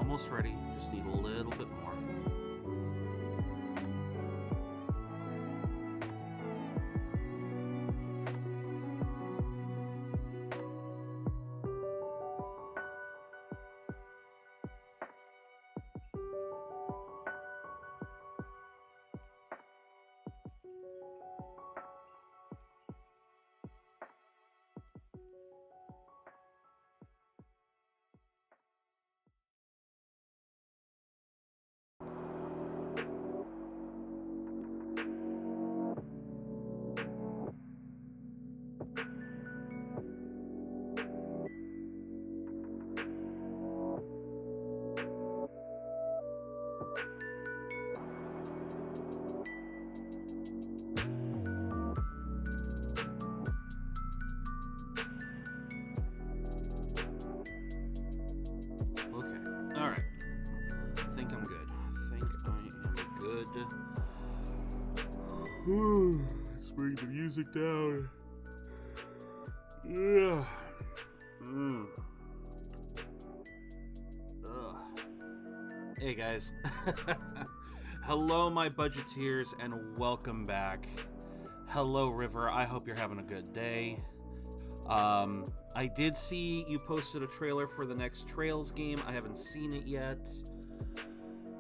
almost ready. Just need a little bit more. Let's bring the music down. Yeah. Hey guys. Hello my budgeteers and welcome back. Hello River, I hope you're having a good day. I did see you posted a trailer for the next Trails game. I haven't seen it yet.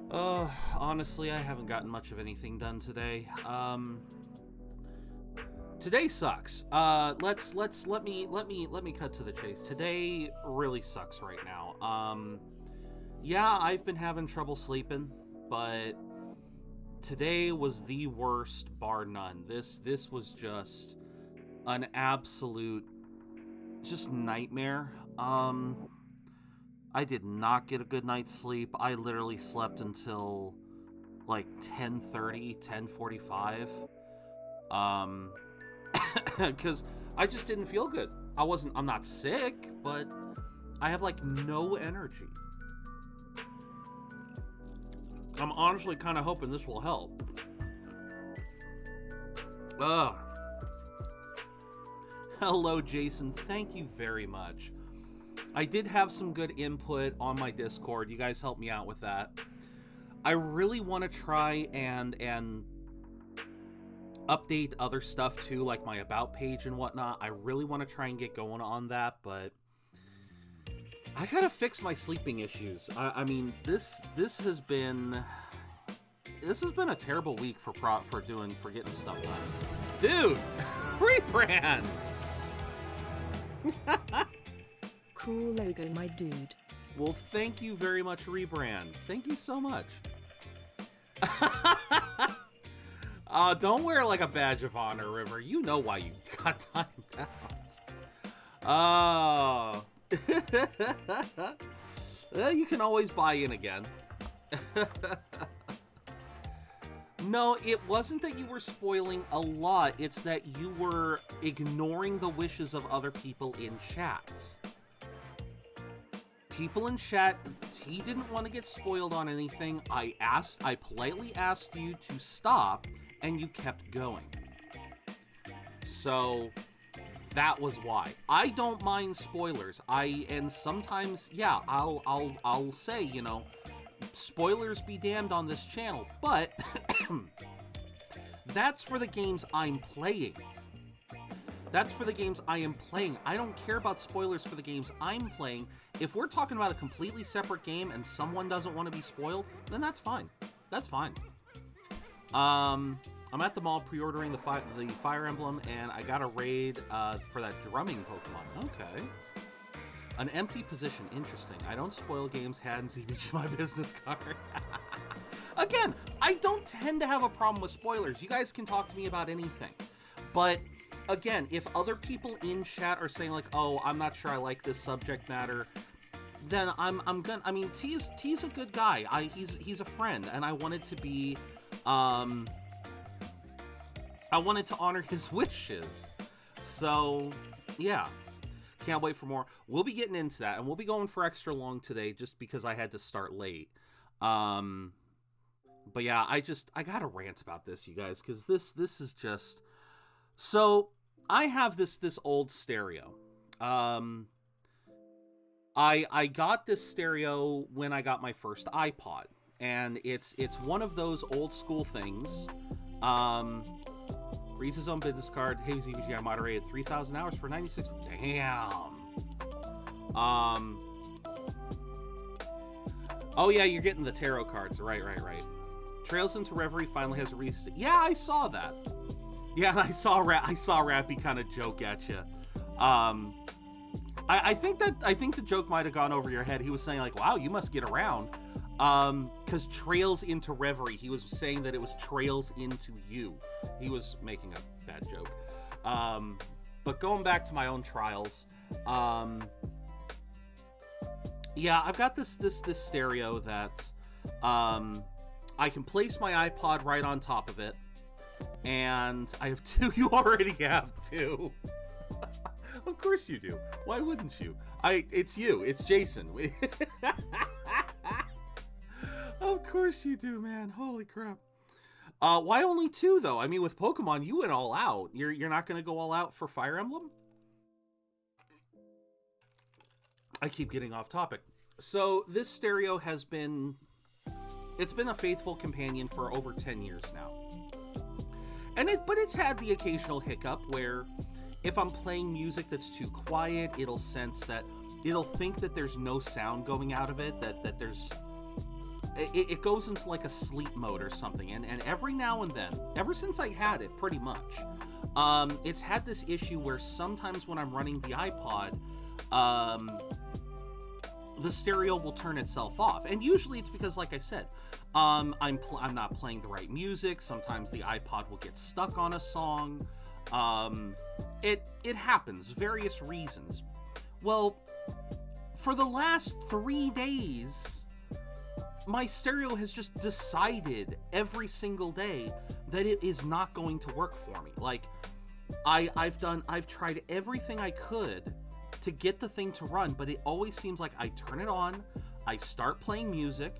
Honestly, I haven't gotten much of anything done today. Today sucks. Let me cut to the chase. Today really sucks right now. Yeah, I've been having trouble sleeping, but today was the worst, bar none. This was just an absolute just nightmare. I did not get a good night's sleep. I literally slept until like 10:30, 10:45. Because I just didn't feel good. I'm not sick, but I have like no energy. I'm honestly kind of hoping this will help. Hello, Jason. Thank you very much. I did have some good input on my Discord. You guys helped me out with that. I really want to try and update other stuff too, like my about page and whatnot. I really want to try and get going on that, but I gotta fix my sleeping issues. I mean, this has been a terrible week for getting stuff done. Dude, rebrand. Cool logo, my dude. Well, thank you very much, Rebrand. Thank you so much. Don't wear like a badge of honor, River. You know why you got timed out. You can always buy in again. No, it wasn't that you were spoiling a lot. It's that you were ignoring the wishes of other people in chat. People in chat, he didn't want to get spoiled on anything. I politely asked you to stop, and you kept going. So that was why. I don't mind spoilers. And sometimes, yeah, I'll say, you know, spoilers be damned on this channel, but that's for the games I'm playing. That's for the games I am playing. I don't care about spoilers for the games I'm playing. If we're talking about a completely separate game and someone doesn't want to be spoiled, then that's fine. That's fine. I'm at the mall pre-ordering the Fire Emblem, and I got a raid for that drumming Pokemon. Okay. An empty position. Interesting. I don't spoil games. Hadn't ZBG my business card. Again, I don't tend to have a problem with spoilers. You guys can talk to me about anything. But again, if other people in chat are saying like, "Oh, I'm not sure I like this subject matter," then I'm gonna. I mean, T's a good guy. He's a friend, and I wanted to be, I wanted to honor his wishes. So, yeah, can't wait for more. We'll be getting into that, and we'll be going for extra long today, just because I had to start late. But yeah, I gotta rant about this, you guys, because this is just. So I have this old stereo. I got this stereo when I got my first iPod, and it's one of those old school things. Reads his own business card. Hey, ZBG, I moderated 3,000 hours for 96. Damn. Oh yeah, you're getting the tarot cards. Right. Trails into Reverie finally has a release. Yeah, I saw that. Yeah, I saw Rappy kind of joke at you. I think the joke might have gone over your head. He was saying like, "Wow, you must get around." Because Trails into Reverie, he was saying that it was Trails into You. He was making a bad joke. But going back to my own trials, yeah, I've got this stereo that I can place my iPod right on top of it, and I have two. You already have two. Of course you do. Why wouldn't you? It's you. It's Jason. Of course you do, man. Holy crap. Why only two, though? I mean, with Pokemon, you went all out. You're not going to go all out for Fire Emblem? I keep getting off topic. So, this stereo has been... It's been a faithful companion for over 10 years now. But it's had the occasional hiccup where if I'm playing music that's too quiet, it'll sense that... It'll think that there's no sound going out of it, that there's... It goes into like a sleep mode or something, and every now and then, ever since I had it, pretty much, it's had this issue where sometimes when I'm running the iPod, the stereo will turn itself off, and usually it's because, like I said, I'm not playing the right music. Sometimes the iPod will get stuck on a song. It happens, various reasons. Well, for the last 3 days, my stereo has just decided every single day that it is not going to work for me. Like, I've tried everything I could to get the thing to run, but it always seems like I turn it on, I start playing music,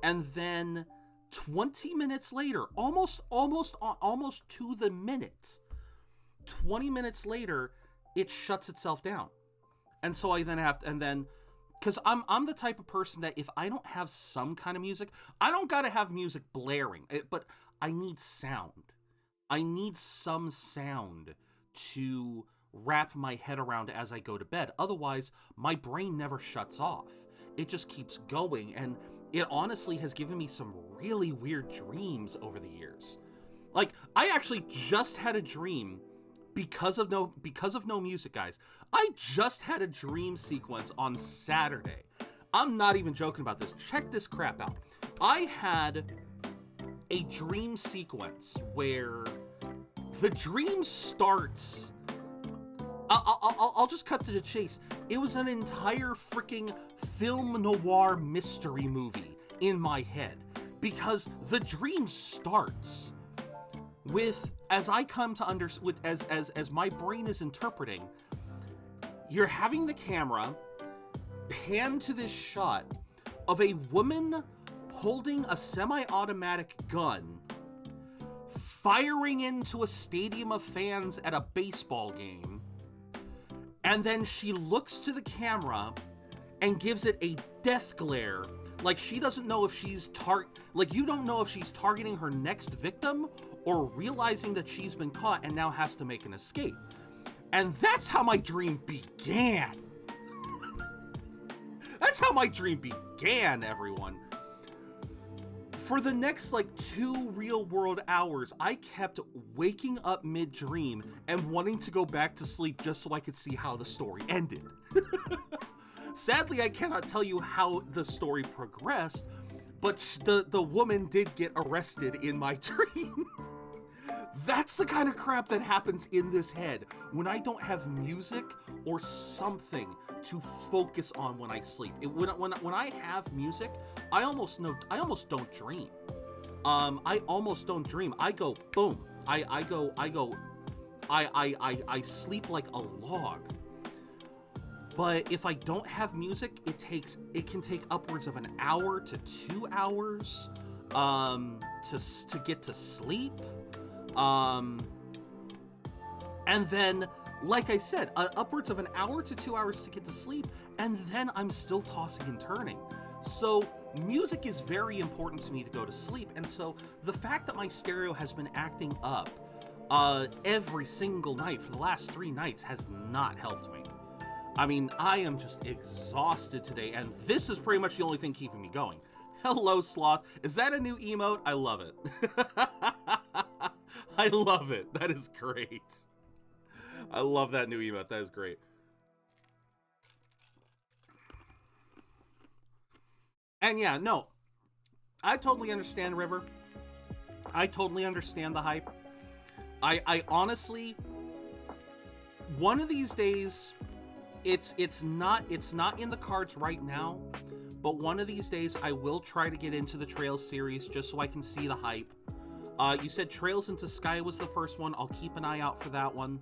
and then 20 minutes later, almost to the minute, 20 minutes later, it shuts itself down. And so I then have to, because I'm the type of person that if I don't have some kind of music, I don't gotta have music blaring, but I need sound. I need some sound to wrap my head around as I go to bed. Otherwise, my brain never shuts off. It just keeps going, and it honestly has given me some really weird dreams over the years. Like, I actually just had a dream because of no music, guys. I just had a dream sequence on Saturday. I'm not even joking about this. Check this crap out. I had a dream sequence where the dream starts. I'll just cut to the chase. It was an entire freaking film noir mystery movie in my head, because the dream starts with, as I come to understand, as my brain is interpreting, you're having the camera pan to this shot of a woman holding a semi-automatic gun, firing into a stadium of fans at a baseball game, and then she looks to the camera and gives it a death glare, like she doesn't know if she's you don't know if she's targeting her next victim or realizing that she's been caught and now has to make an escape. And that's how my dream began. That's how my dream began, everyone. For the next 2 real world hours, I kept waking up mid-dream and wanting to go back to sleep just so I could see how the story ended. Sadly, I cannot tell you how the story progressed, but the woman did get arrested in my dream. That's the kind of crap that happens in this head when I don't have music or something to focus on when I sleep. When I have music, I almost don't dream. I almost don't dream. I go boom. I sleep like a log. But if I don't have music, it can take upwards of an hour to 2 hours to get to sleep. And then like I said, upwards of an hour to 2 hours to get to sleep, and then I'm still tossing and turning. So music is very important to me to go to sleep, and so the fact that my stereo has been acting up every single night for the last 3 nights has not helped me. I mean, I am just exhausted today, and this is pretty much the only thing keeping me going. Hello, Sloth. Is that a new emote? I love it. I love it. That is great. I love that new emote. That is great. And yeah, no, I totally understand, River. I totally understand the hype. I honestly, one of these days, it's not in the cards right now, but one of these days I will try to get into the Trails series just so I can see the hype. You said Trails into Sky was the first one. I'll keep an eye out for that one.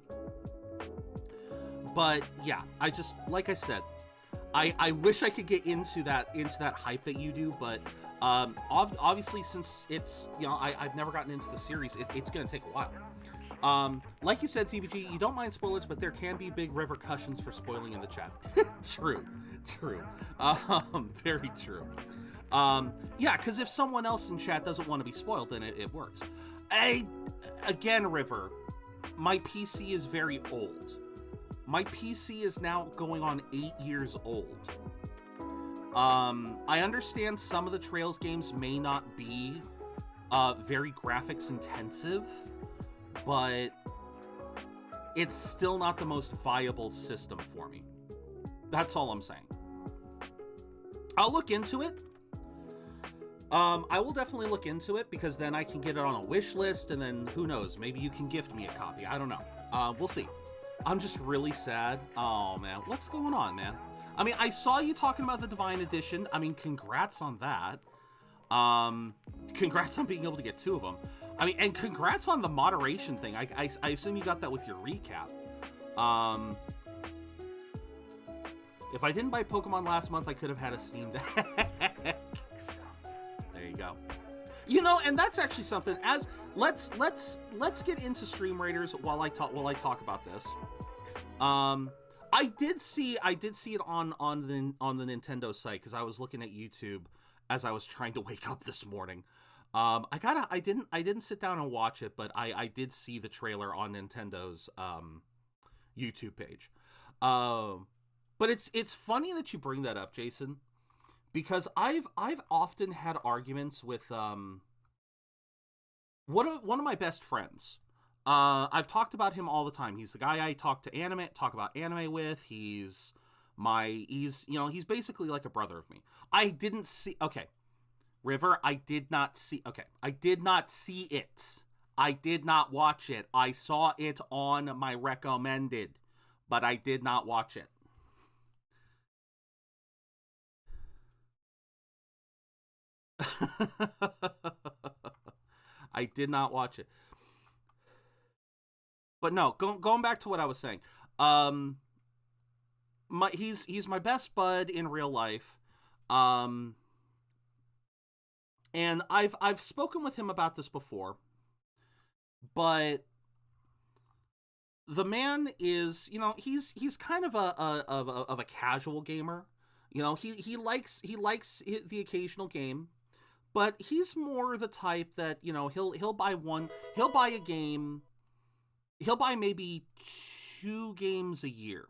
But yeah, I just, like I said, I wish I could get into that hype that you do, but obviously since it's, you know, I've never gotten into the series, it's gonna take a while. Like you said, TBG, you don't mind spoilers, but there can be big repercussions for spoiling in the chat. True. Very true. Yeah, because if someone else in chat doesn't want to be spoiled, then it works. Again, River, my PC is very old. My PC is now going on 8 years old. I understand some of the Trails games may not be very graphics intensive, but it's still not the most viable system for me. That's all I'm saying. I'll look into it. I will definitely look into it, because then I can get it on a wish list, and then who knows, maybe you can gift me a copy. I don't know. We'll see. I'm just really sad. Oh man, what's going on, man? I mean, I saw you talking about the Divine Edition. I mean, congrats on that. Congrats on being able to get 2 of them. I mean, and congrats on the moderation thing. I assume you got that with your recap. If I didn't buy Pokemon last month, I could have had a Steam Deck. There you go. You know, and that's actually something. As let's get into Stream Raiders while I talk about this. I did see it on the Nintendo site, because I was looking at YouTube as I was trying to wake up this morning. I didn't sit down and watch it, but I did see the trailer on Nintendo's YouTube page. But it's funny that you bring that up, Jason, because I've often had arguments with one of my best friends. I've talked about him all the time. He's the guy I talk about anime with. He's basically like a brother of me. River, I did not see it. I did not watch it. I saw it on my recommended, but I did not watch it. I did not watch it. But no, going back to what I was saying. He's my best bud in real life. And I've spoken with him about this before, but the man is, he's kind of a casual gamer. He likes the occasional game, but he's more the type that, he'll buy a game. He'll buy maybe 2 games a year.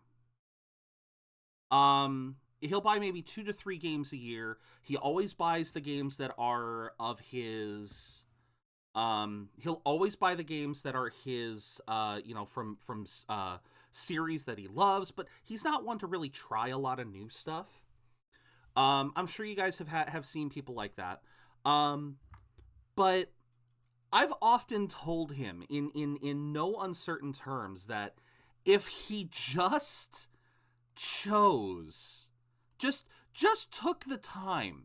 He'll buy maybe 2 to 3 games a year. He always buys the games that are of his. He'll always buy the games that are his. From series that he loves, but he's not one to really try a lot of new stuff. I'm sure you guys have seen people like that. But I've often told him in no uncertain terms that if he just chose, just took the time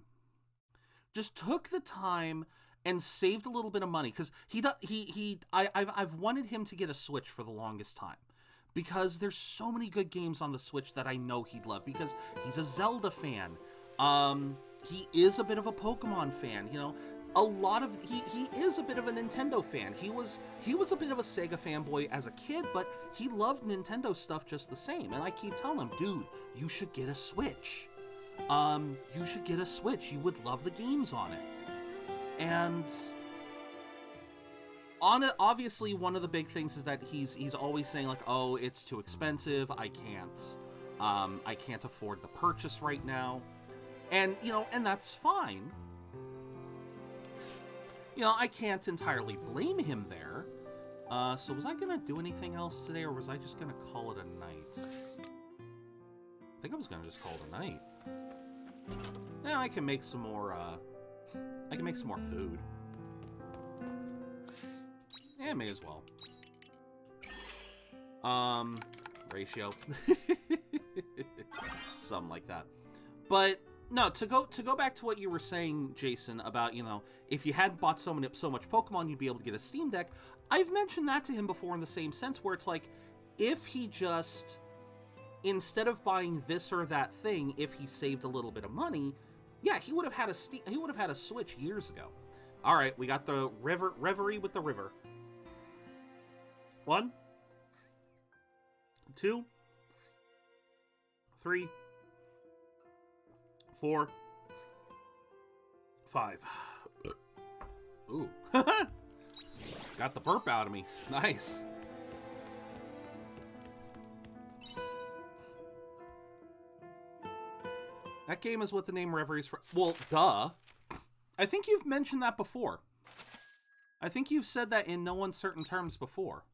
and saved a little bit of money, because I've wanted him to get a Switch for the longest time, because there's so many good games on the Switch that I know he'd love, because he's a Zelda fan. He is a bit of a Pokemon fan, a lot of he is a bit of a Nintendo fan. He was a bit of a Sega fanboy as a kid, but he loved Nintendo stuff just the same. And I keep telling him, dude, you should get a Switch. You should get a Switch. You would love the games on it. And on it, obviously, one of the big things is that he's always saying like, oh, it's too expensive. I can't afford the purchase right now. And, you know, and that's fine. You know, I can't entirely blame him there. So was I gonna do anything else today, or was I just gonna call it a night? I think I was gonna just call it a night. Now I can make some more, food. Yeah, may as well. Ratio. Something like that. But no, to go back to what you were saying, Jason, about, you know, if you hadn't bought so much Pokemon, you'd be able to get a Steam Deck. I've mentioned that to him before in the same sense, where it's like, if he just, instead of buying this or that thing, if he saved a little bit of money, yeah, he would have had a Switch years ago. All right, we got the Reverie with the river. 1, 2, 3, 4, 5. Ooh. Got the burp out of me. Nice. That game is what the name Reverie's for. Well, duh. I think you've mentioned that before. I think you've said that in no uncertain terms before.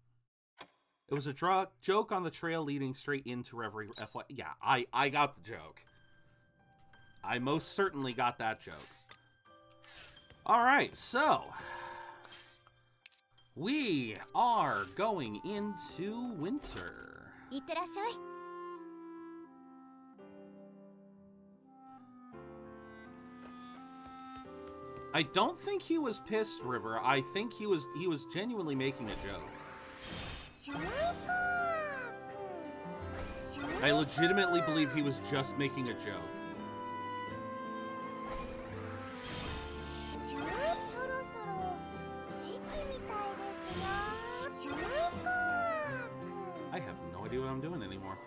It was a joke on the trail leading straight into Reverie FY. Yeah, I got the joke. I most certainly got that joke. Alright, so we are going into winter. I don't think he was pissed, River. I think he was genuinely making a joke. I legitimately believe he was just making a joke. I have no idea what I'm doing anymore.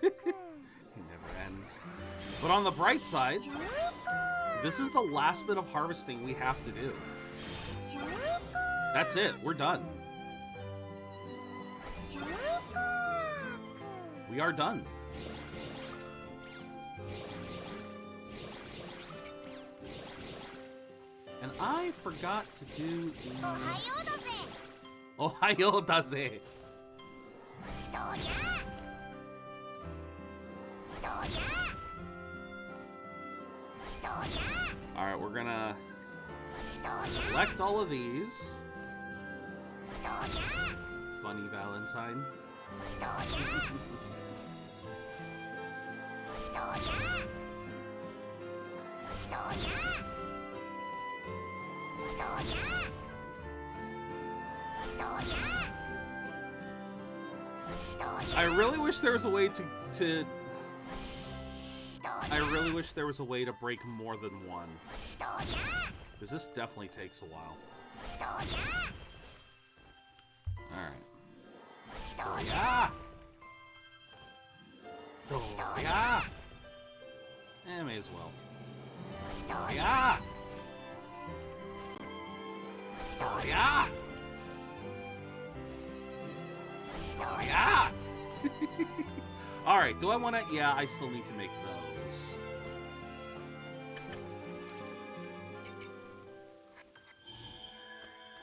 It never ends. But on the bright side, this is the last bit of harvesting we have to do. That's it. We're done. We are done. And I forgot to do the... Ohayo daze! Alright, we're gonna collect all of these. Funny Valentine. I really wish there was a way to I really wish there was a way to break more than one. Because this definitely takes a while. Alright. Yeah! Yeah! Eh, may as well. Yeah! Yeah! Yeah! Alright, do I want to... Yeah, I still need to make those.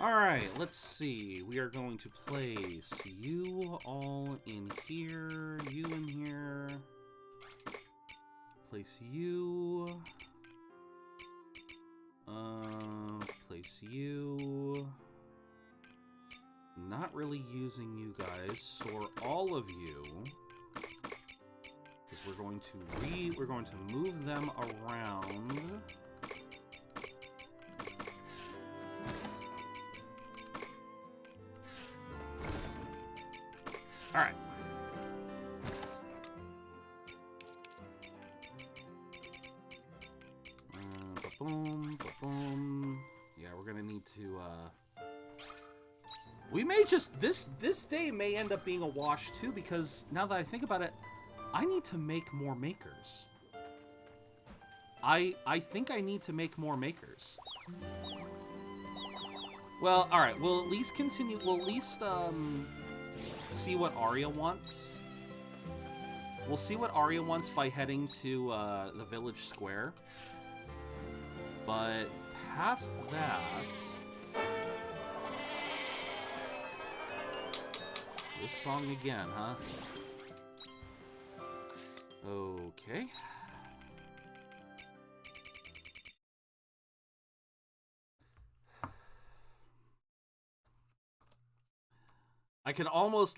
Alright, let's see. We are going to place you all in here, you in here. Place you. Place you. Not really using you guys. Store all of you. Because we're going to move them around. All right. Boom, boom. Yeah, we're gonna need to. We may just this day may end up being a wash too, because now that I think about it, I need to make more makers. I think I need to make more makers. Well, all right. We'll at least continue. We'll at least see what Arya wants. We'll see what Arya wants by heading to the village square. But past that, this song again, huh? Okay. I can almost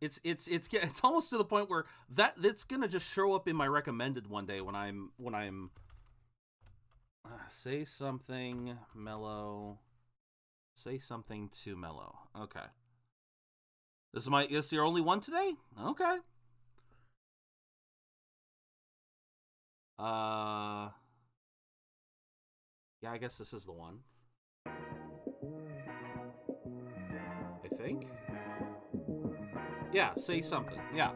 it's almost to the point where it's gonna just show up in my recommended one day when I'm say something mellow, say something too mellow. Okay, this is your only one today. Okay. Yeah, I guess this is the one. I think. Yeah, say something. Yeah.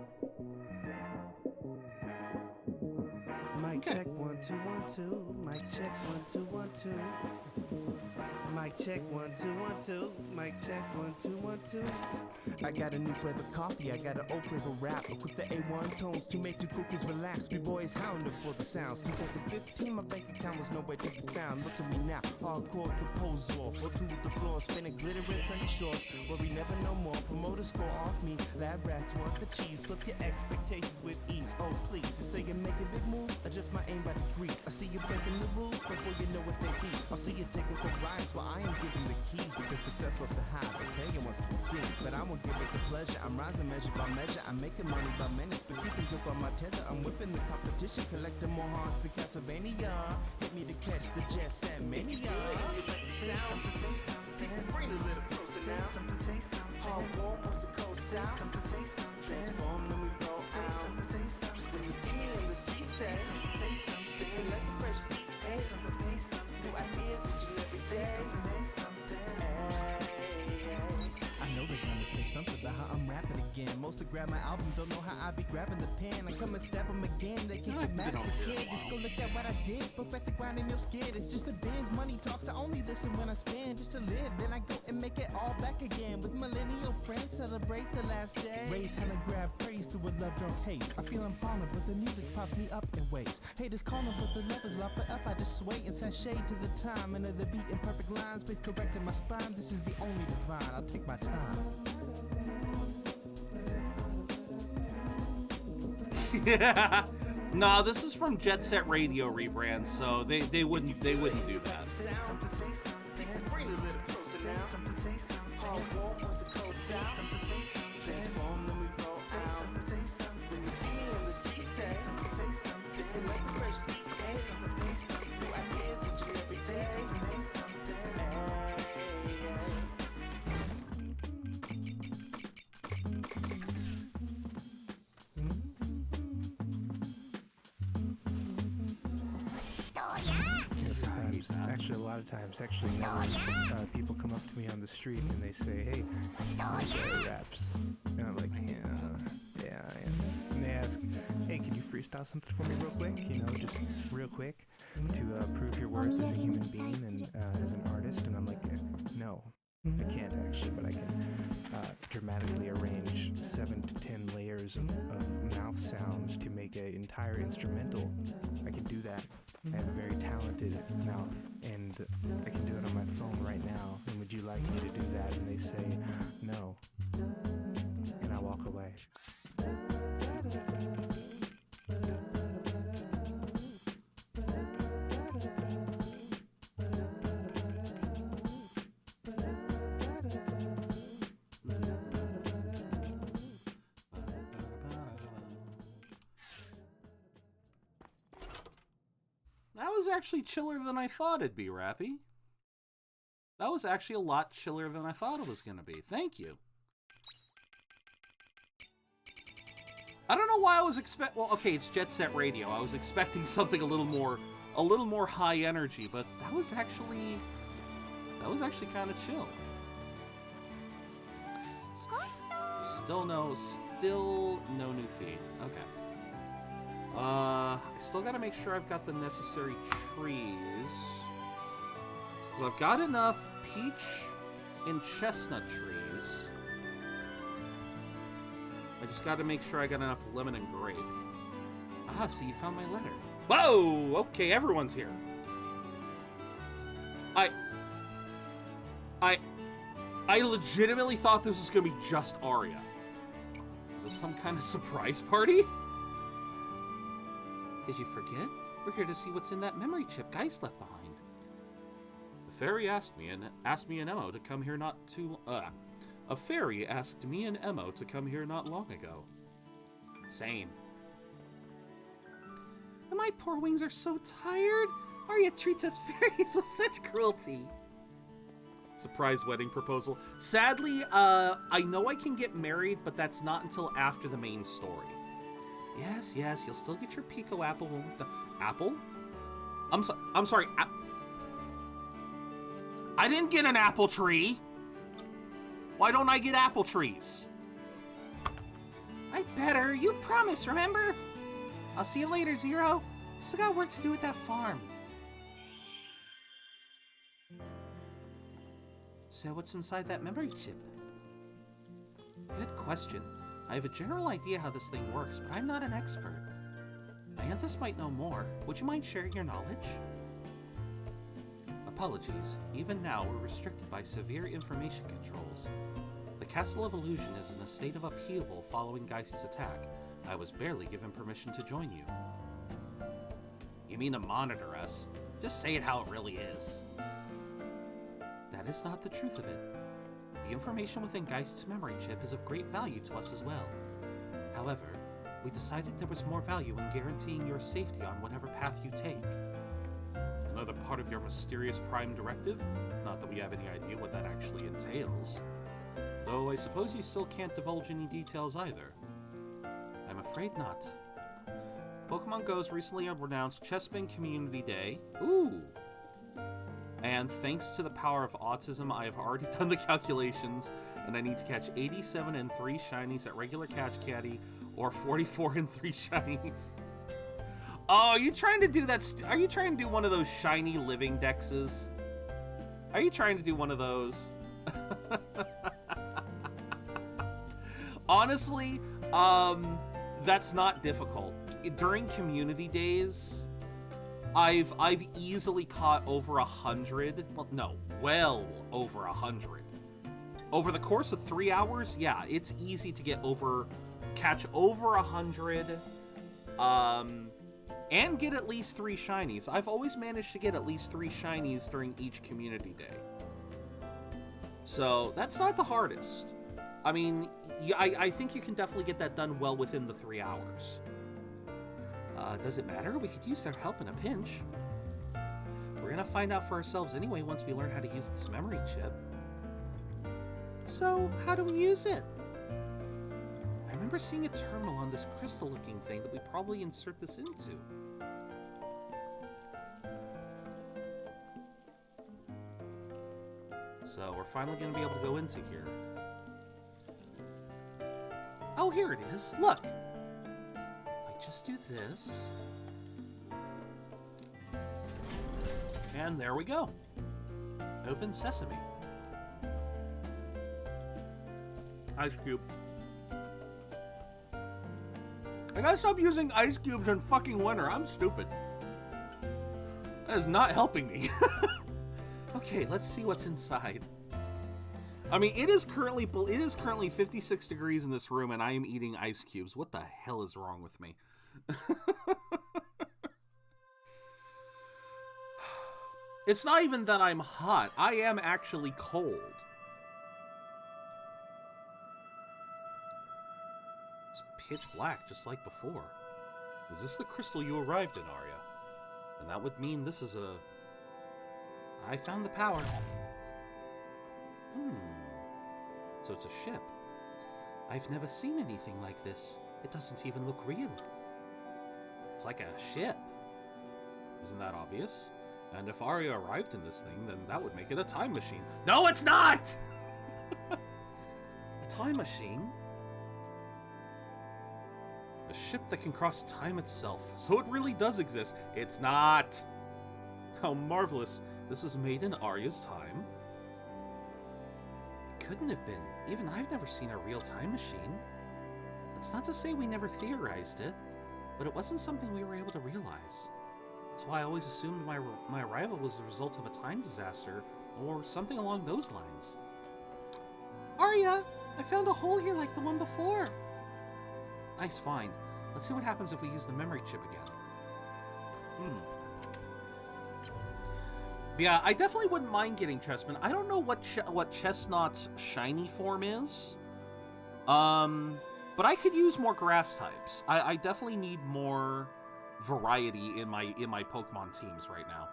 Mic check 1 2 1 2. Mic check 1 2 1 2. Mic check 1 2 1 2. Mic check 1 2 1 2. I got a new flavor coffee. I got an old flavor rap. Equip the A1 tones to make the cookies relax. B-boys hounding for the sounds. 2015, my bank account was nowhere to be found. Look at me now, hardcore composer. Flow through the floor, spinning glitter in sunny shores. Worry never no more. Promoters score off me. Lab rats want the cheese. Flip your expectations with ease. Oh please, you say you're making big moves. Adjust my aim by degrees. I see you breaking the rules before you know what they be. I'll see you taking for rides while I am giving the keys. Because success off the high, the failure wants to be seen. But I won't give it the pleasure. I'm rising measure by measure. I'm making money by minutes, but keeping grip on my tether. I'm whipping the competition, collecting more hearts than Castlevania. Hit me to catch the jet set mania. Say something, say something. Bring a little closer now. Say something, say something. Hard warm with the cold style. Say something, say something. Transform, then we roll out. Say something, say something. When you see me in the street, say something, say something. If you let the fresh beats pay something, pay something. New ideas each and every day. Say something, pay something. I know they're gonna say something about how I'm rapping again. Most to grab my album don't know how I be grabbing the pen. I come and stab them again. They can't get mad at the kid. Just go look at what I did. But back the grind and you're scared. It's just the biz. Money talks. I only listen when I spend just to live. Then I go and make it all back again. With millennial friends, celebrate the last day. Raise hand and grab praise to a love drum pace. I feel I'm falling, but the music pops me up in ways. Haters calling, but the love is locked up. I just sway and sashay to the time. And the beat in perfect lines. Space correcting my spine. This is the only divine. I'll take my time. Yeah. No, this is from Jet Set Radio rebrand, so they wouldn't do that. Say something, say something. Bring a little closer now. Say something, say something. Hard warm with the cold style. Say something, say something. Transform, then we roll out. Say something, say something. When you see me in the street, say something, say something. If you let the fresh beats pay something, pay something. New ideas each and every day. Say something, pay something. Actually, a lot of times, people come up to me on the street and they say, "Hey, raps," and I'm like, yeah. And they ask, "Hey, can you freestyle something for me real quick? You know, just real quick, to prove your worth as a human being and as an artist?" And I'm like, "No, I can't actually, but I can dramatically arrange 7 to 10 layers of mouth sounds to make an entire instrumental. I can do that. I have a very talented mouth, and I can do it on my phone right now. And would you like me to do that?" And they say, "No." And I walk away. That was actually chiller than I thought it'd be, Rappy. That was actually a lot chiller than I thought it was going to be. Thank you. I don't know why I was well, okay, it's Jet Set Radio. I was expecting something a little more high energy, but that was actually kind of chill. Still no new feed. Okay. I still gotta make sure I've got the necessary trees. Because I've got enough peach and chestnut trees. I just gotta make sure I got enough lemon and grape. Ah, so you found my letter. Whoa! Okay, everyone's here. I legitimately thought this was gonna be just Arya. Is this some kind of surprise party? Did you forget? We're here to see what's in that memory chip Geist left behind. The fairy asked me and Emo to come here not too. A fairy asked me and Emo to come here not long ago. Same. And my poor wings are so tired. Arya treats us fairies with such cruelty. Surprise wedding proposal. Sadly, I know I can get married, but that's not until after the main story. Yes, you'll still get your Pico apple when we're done. Apple? I'm sorry. I didn't get an apple tree. Why don't I get apple trees? I better. You promised, remember? I'll see you later, Zero. Still got work to do at that farm. So what's inside that memory chip? Good question. I have a general idea how this thing works, but I'm not an expert. Dianthus might know more. Would you mind sharing your knowledge? Apologies. Even now, we're restricted by severe information controls. The Castle of Illusion is in a state of upheaval following Geist's attack. I was barely given permission to join you. You mean to monitor us? Just say it how it really is. That is not the truth of it. The information within Geist's memory chip is of great value to us as well. However, we decided there was more value in guaranteeing your safety on whatever path you take. Another part of your mysterious Prime Directive? Not that we have any idea what that actually entails. Though I suppose you still can't divulge any details either. I'm afraid not. Pokemon Go's recently announced Chespin Community Day. Ooh! And thanks to the power of autism, I have already done the calculations, and I need to catch 87 and 3 shinies at regular Catch Caddy, or 44 and 3 shinies. Oh, are you trying to do that? Are you trying to do one of those shiny living dexes? Are you trying to do one of those? Honestly, that's not difficult. During community days, I've easily caught over 100. Well over 100. Over the course of 3 hours, yeah, it's easy to catch over 100, and get at least 3 shinies. I've always managed to get at least 3 shinies during each community day. So that's not the hardest. I mean, I think you can definitely get that done well within the 3 hours. Does it matter? We could use their help in a pinch. We're gonna find out for ourselves anyway once we learn how to use this memory chip. So, how do we use it? I remember seeing a terminal on this crystal-looking thing that we probably insert this into. So, we're finally gonna be able to go into here. Oh, here it is. Look! Just do this. And there we go. Open sesame. Ice cube. I gotta stop using ice cubes in fucking winter. I'm stupid. That is not helping me. Okay, let's see what's inside. I mean, it is currently 56 degrees in this room, and I am eating ice cubes. What the hell is wrong with me? It's not even that I'm hot. I am actually cold. It's pitch black, just like before. Is this the crystal you arrived in, Arya? And that would mean this is I found the power. So it's a ship. I've never seen anything like this. It doesn't even look real. It's like a ship. Isn't that obvious? And if Arya arrived in this thing, then that would make it a time machine. No, it's not! A time machine? A ship that can cross time itself. So it really does exist. It's not! How marvelous. This was made in Arya's time. It couldn't have been. Even I've never seen a real time machine. It's not to say we never theorized it, but it wasn't something we were able to realize. That's why I always assumed my arrival was the result of a time disaster, or something along those lines. Arya! I found a hole here like the one before! Nice find. Let's see what happens if we use the memory chip again. Yeah, I definitely wouldn't mind getting Chessman. I don't know what Chestnut's shiny form is. But I could use more grass types. I definitely need more variety in my Pokemon teams right now.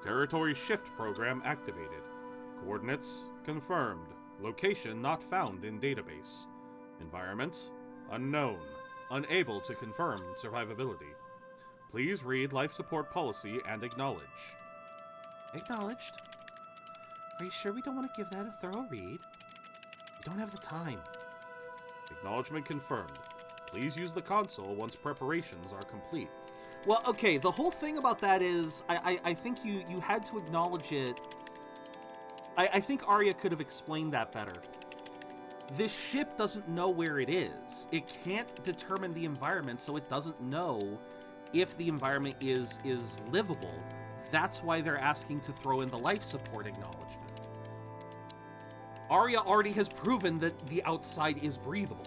Territory shift program activated. Coordinates confirmed. Location not found in database. Environment unknown. Unable to confirm survivability. Please read life support policy and acknowledge. Acknowledged. Are you sure we don't want to give that a thorough read? We don't have the time. Acknowledgement confirmed. Please use the console once preparations are complete. Well, okay, the whole thing about that is, I think you had to acknowledge it. I think Arya could have explained that better. This ship doesn't know where it is. It can't determine the environment, so it doesn't know if the environment is livable. That's why they're asking to throw in the life support acknowledgement. Arya already has proven that the outside is breathable.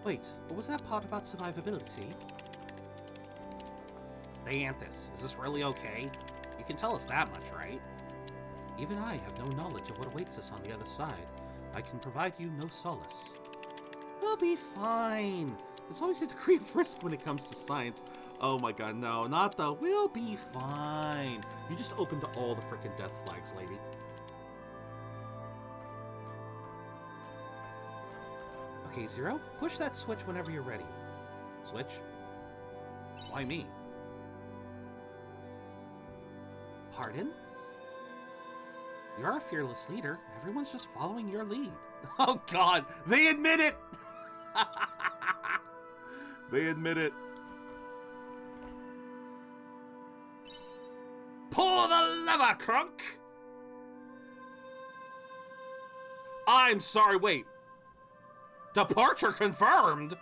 Wait, what was that part about survivability? Dianthus, is this really okay? You can tell us that much, right? Even I have no knowledge of what awaits us on the other side. I can provide you no solace. We'll be fine. There's always a degree of risk when it comes to science. Oh my god, no, not the we'll be fine. You just opened all the frickin' death flags, lady. Okay, Zero, push that switch whenever you're ready. Switch? Why me? Pardon? You're our fearless leader. Everyone's just following your lead. Oh god, they admit it! They admit it. Pull the lever, Crunk! I'm sorry, wait. Departure confirmed!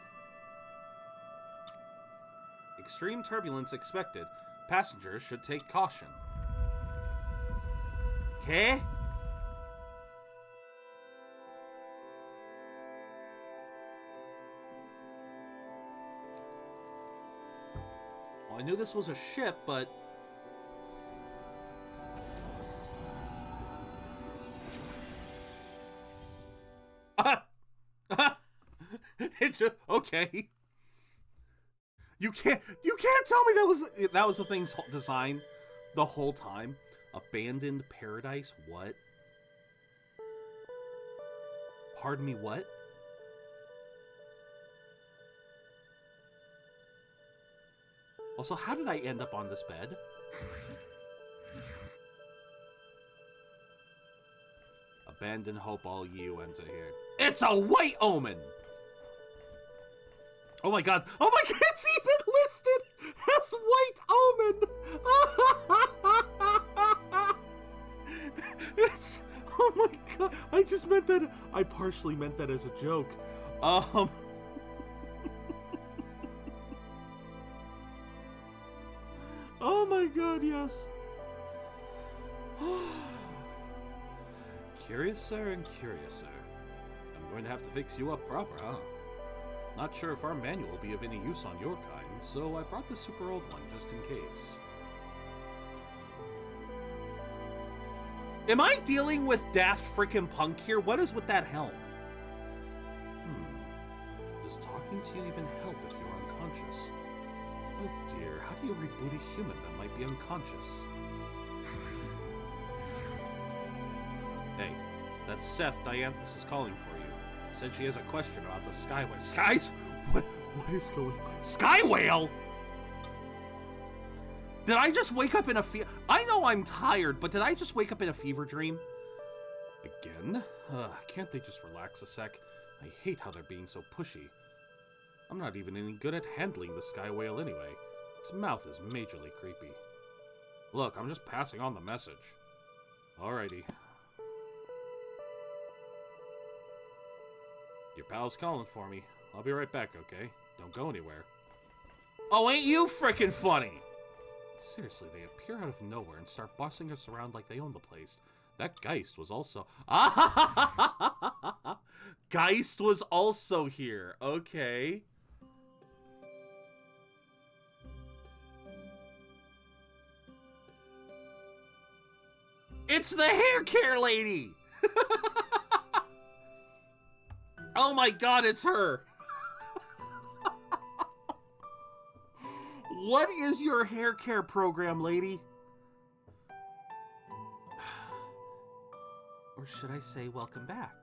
Extreme turbulence expected. Passengers should take caution. Okay? Well, I knew this was a ship, but... It's just, okay. You can't tell me that was the thing's design the whole time. Abandoned paradise, what? Pardon me, what? Also, how did I end up on this bed? Abandon hope, all ye who enter here. It's a white omen! Oh my god, it's even listed as white omen! It's, oh my god, I just meant that, I partially meant that as a joke. Oh my god, yes. Curiouser and curiouser. I'm going to have to fix you up proper, huh? Not sure if our manual will be of any use on your kind, so I brought the super old one just in case. Am I dealing with Daft Frickin' Punk here? What is with that helm? Does talking to you even help if you're unconscious? Oh dear, how do you reboot a human that might be unconscious? Hey, that's Seth Dianthus is calling for you. Said she has a question about the sky whale. What is going on? Sky whale? Did I just wake up in a I know I'm tired, but did I just wake up in a fever dream? Again? Can't they just relax a sec? I hate how they're being so pushy. I'm not even any good at handling the sky whale anyway. Its mouth is majorly creepy. Look, I'm just passing on the message. Alrighty. Your pal's calling for me. I'll be right back, okay? Don't go anywhere. Oh, ain't you frickin' funny? Seriously, they appear out of nowhere and start bossing us around like they own the place. That Geist was also... Geist was also here. Okay. It's the hair care lady! Oh my god, it's her! What is your hair care program, lady? Or should I say, welcome back?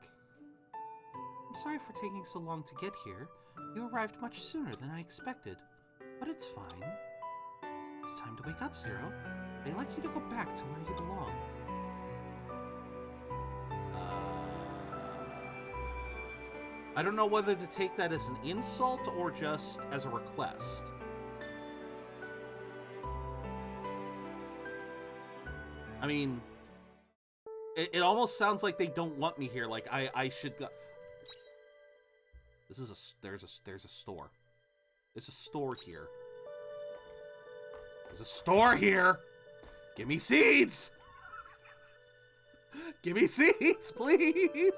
I'm sorry for taking so long to get here. You arrived much sooner than I expected. But it's fine. It's time to wake up, Zero. I'd like you to go back to where you belong. I don't know whether to take that as an insult or just as a request. I mean, it almost sounds like they don't want me here. Like I should go. This is there's a store. There's a store here. There's a store here. Give me seeds. Give me seeds, please.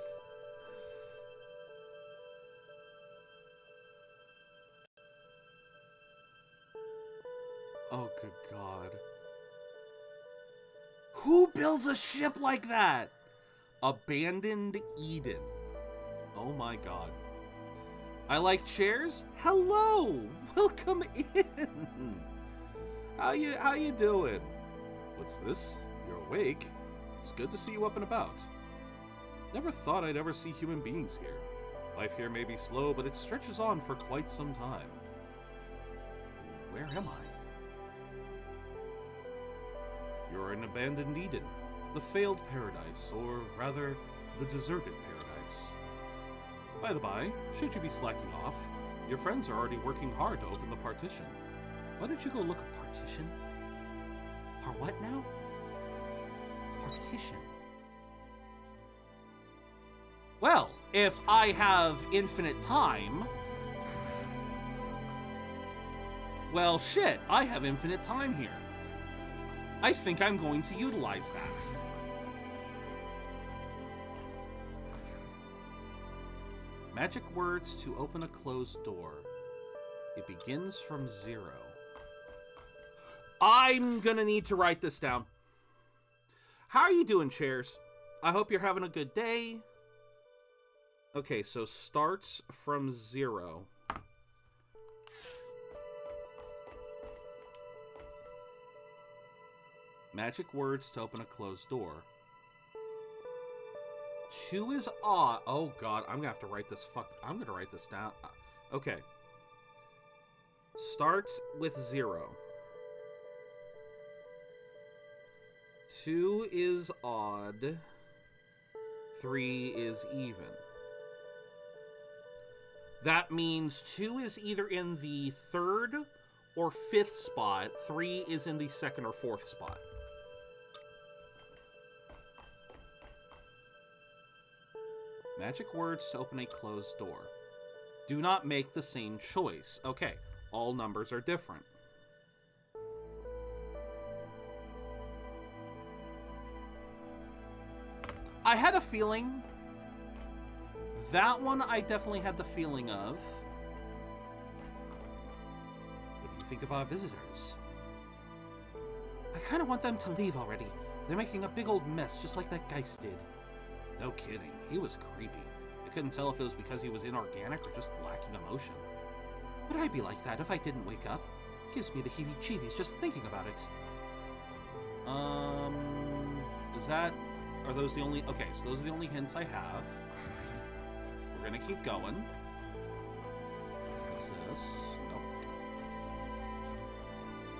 Oh, good God. Who builds a ship like that? Abandoned Eden. Oh my God. I like chairs. Hello. Welcome in. How you doing? What's this? You're awake? It's good to see you up and about. Never thought I'd ever see human beings here. Life here may be slow, but it stretches on for quite some time. Where am I? You're in abandoned Eden, the failed paradise, or rather, the deserted paradise. By the by, should you be slacking off, your friends are already working hard to open the partition. Why don't you go look at partition? What now? Partition. Well, if I have infinite time... Well, shit, I have infinite time here. I think I'm going to utilize that. Magic words to open a closed door. It begins from 0. I'm gonna need to write this down. How are you doing, chairs? I hope you're having a good day. Okay, so starts from 0. Magic words to open a closed door. 2 is odd. Oh God, I'm gonna have to write this. I'm gonna write this down. Okay. Starts with 0. 2 is odd. 3 is even. That means 2 is either in the 3rd or 5th spot. 3 is in the 2nd or 4th spot. Magic words to open a closed door. Do not make the same choice. Okay, all numbers are different. I had a feeling. That one I definitely had the feeling of. What do you think of our visitors? I kind of want them to leave already. They're making a big old mess just like that Geist did. No kidding, he was creepy. I couldn't tell if it was because he was inorganic or just lacking emotion. Would I be like that if I didn't wake up? Gives me the heebie-jeebies just thinking about it. Are those the only... Okay, so those are the only hints I have. We're gonna keep going. What's this? Nope.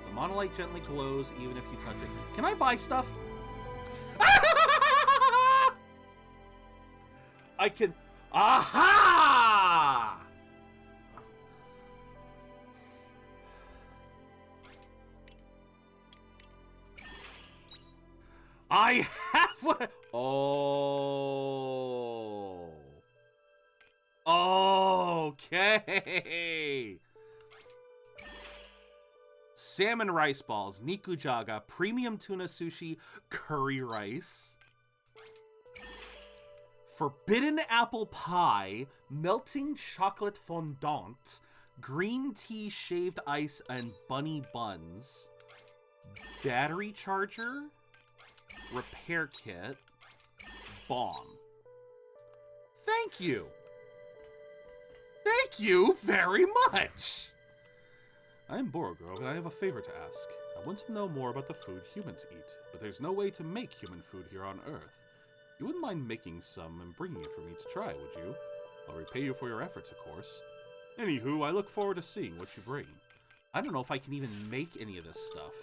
The monolite gently glows even if you touch it. Can I buy stuff? I can... Aha! I have what... Oh. Okay. Salmon rice balls, nikujaga, premium tuna sushi, curry rice. Forbidden apple pie, melting chocolate fondant, green tea shaved ice, and bunny buns. Battery charger, repair kit, bomb. Thank you. Thank you very much. I'm Borogrove, and I have a favor to ask. I want to know more about the food humans eat, but there's no way to make human food here on Earth. You wouldn't mind making some and bringing it for me to try, would you? I'll repay you for your efforts, of course. Anywho, I look forward to seeing what you bring. I don't know if I can even make any of this stuff.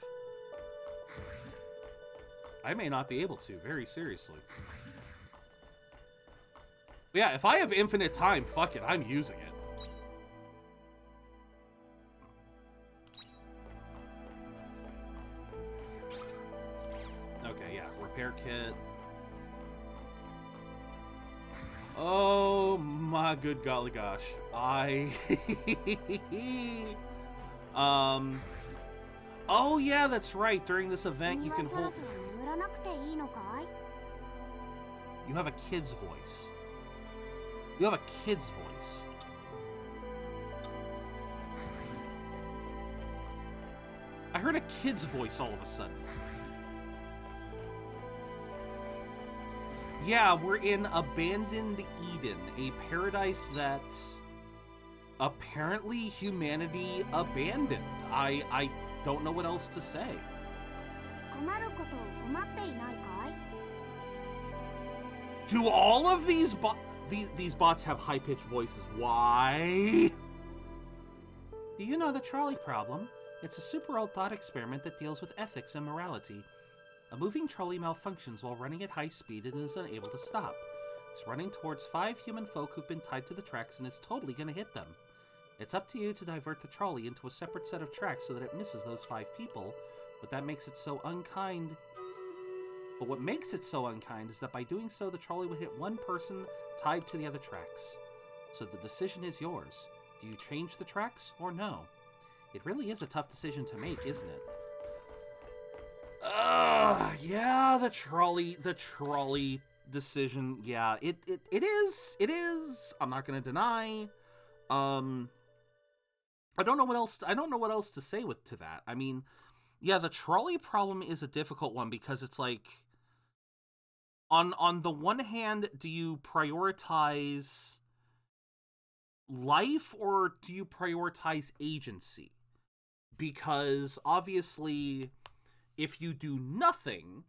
I may not be able to, very seriously. But yeah, if I have infinite time, fuck it, I'm using it. Okay, yeah, repair kit. Oh my good golly gosh. Oh yeah, that's right. During this event you can hold... You have a kid's voice. You have a kid's voice. I heard a kid's voice all of a sudden. Yeah, we're in Abandoned Eden, a paradise that's apparently humanity abandoned. I don't know what else to say. Do all of these bots have high-pitched voices? Why? Do you know the trolley problem? It's a super old thought experiment that deals with ethics and morality. A moving trolley malfunctions while running at high speed and is unable to stop. It's running towards 5 human folk who've been tied to the tracks and is totally gonna hit them. It's up to you to divert the trolley into a separate set of tracks so that it misses those 5 people, but that makes it so unkind. But what makes it so unkind is that by doing so, the trolley would hit one person tied to the other tracks. So the decision is yours. Do you change the tracks or no? It really is a tough decision to make, isn't it? Yeah, the trolley decision. Yeah, it is. I'm not gonna deny. I don't know what else to say to that. I mean, yeah, the trolley problem is a difficult one because it's like, on the one hand, do you prioritize life or do you prioritize agency? Because obviously, if you do nothing,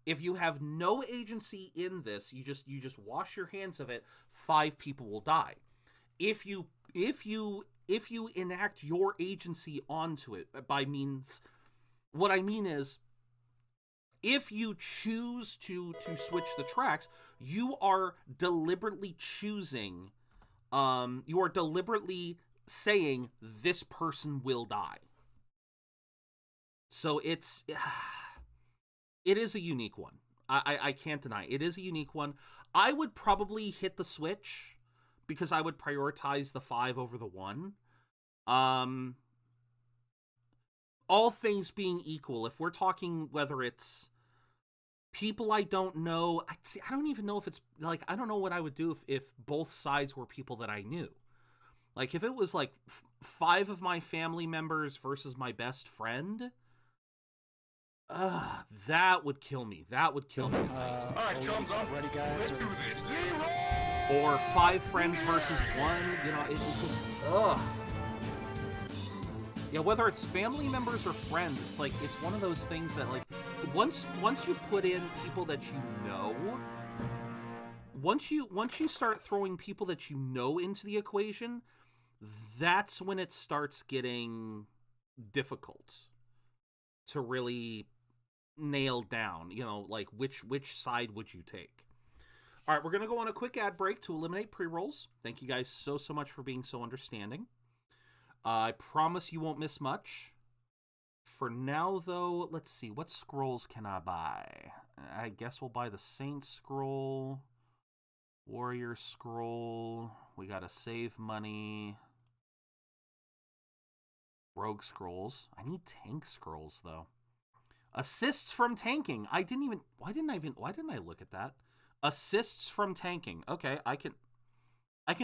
if you have no agency in this, you just wash your hands of it, 5 people will die. If you enact your agency onto it, what I mean is, if you choose to switch the tracks, you are deliberately choosing, you are deliberately saying this person will die. So it is a unique one. I can't deny it is a unique one. I would probably hit the switch because I would prioritize the 5 over the 1. All things being equal, if we're talking whether it's people I don't know, I don't even know if it's, like, I don't know what I would do if both sides were people that I knew. Like, if it was, like, 5 of my family members versus my best friend, that would kill me. That would kill me. All right, thumbs up. Ready, guys? Let's do this. Or 5 friends versus 1, you know, it's just, Yeah, whether it's family members or friends, it's like, it's one of those things that, like, once you put in people that you know, once you start throwing people that you know into the equation, that's when it starts getting difficult to really nail down, you know, like which side would you take. All right, we're going to go on a quick ad break to eliminate pre-rolls. Thank you guys so much for being so understanding. I promise you won't miss much. For now, though, let's see. What scrolls can I buy? I guess we'll buy the Saint Scroll, Warrior Scroll. We got to save money. Rogue Scrolls. I need Tank Scrolls, though. Assists from tanking. Why didn't I look at that? Assists from tanking. Okay, I can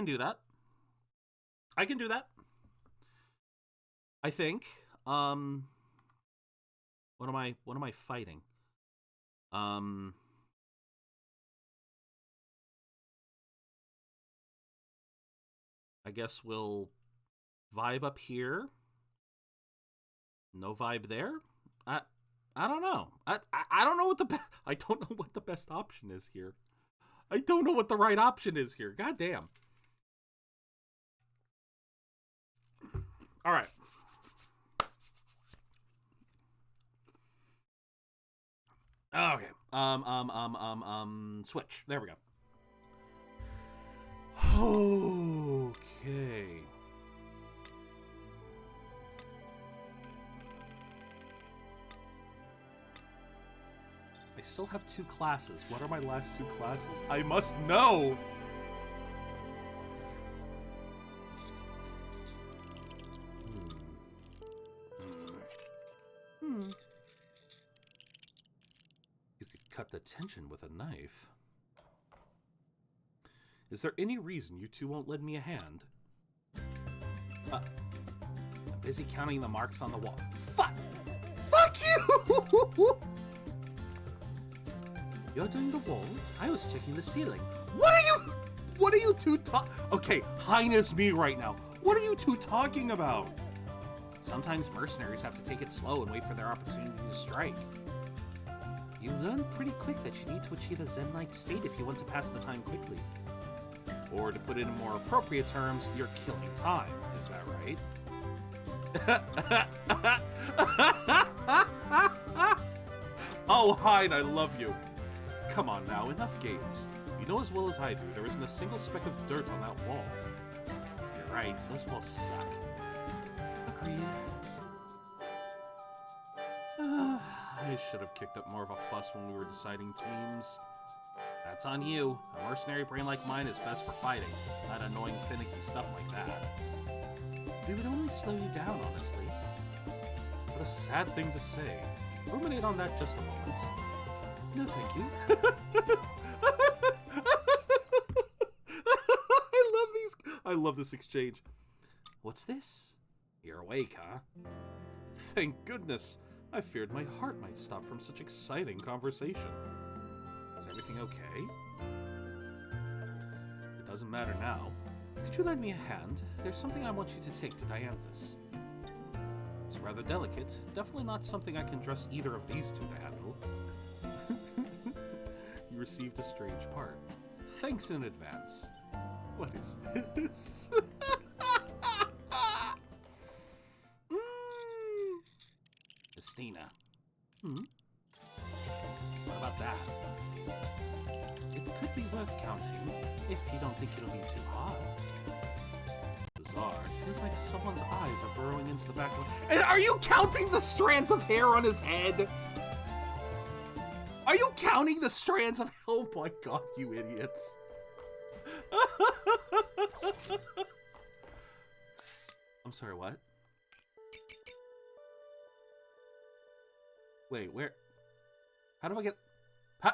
do that. I can do that. I think. What am I fighting? I guess we'll vibe up here. No vibe there. I don't know. I don't know what I don't know what the best option is here. I don't know what the right option is here. God damn. All right. Okay. Switch. There we go. Okay. I still have 2 classes. What are my last 2 classes? I must know! You could cut the tension with a knife. Is there any reason you two won't lend me a hand? I'm busy counting the marks on the wall. Fuck you! You're doing the wall? I was checking the ceiling. What are you two Okay, Highness me right now. What are you two talking about? Sometimes mercenaries have to take it slow and wait for their opportunity to strike. You learn pretty quick that you need to achieve a zen-like state if you want to pass the time quickly. Or to put it in more appropriate terms, you're killing time. Is that right? Oh, Hein, I love you. Come on now, enough games. You know as well as I do, there isn't a single speck of dirt on that wall. You're right, those walls suck. Agreed. I should have kicked up more of a fuss when we were deciding teams. That's on you. A mercenary brain like mine is best for fighting, not annoying, finicky stuff like that. We would only slow you down, honestly. What a sad thing to say. Ruminate on that just a moment. No, thank you. I love this exchange. What's this? You're awake, huh? Thank goodness. I feared my heart might stop from such exciting conversation. Is everything okay? It doesn't matter now. Could you lend me a hand? There's something I want you to take to Dianthus. It's rather delicate. Definitely not something I can trust either of these two to handle. You received a strange part. Thanks in advance. What is this? Justina. What about that? It could be worth counting, if you don't think it'll be too hard. Bizarre. It feels like someone's eyes are burrowing into the back of... Are you counting the strands of hair on his head? Are you counting the strands of... Oh my god, you idiots. I'm sorry, what? Wait, where? How do I get... Huh?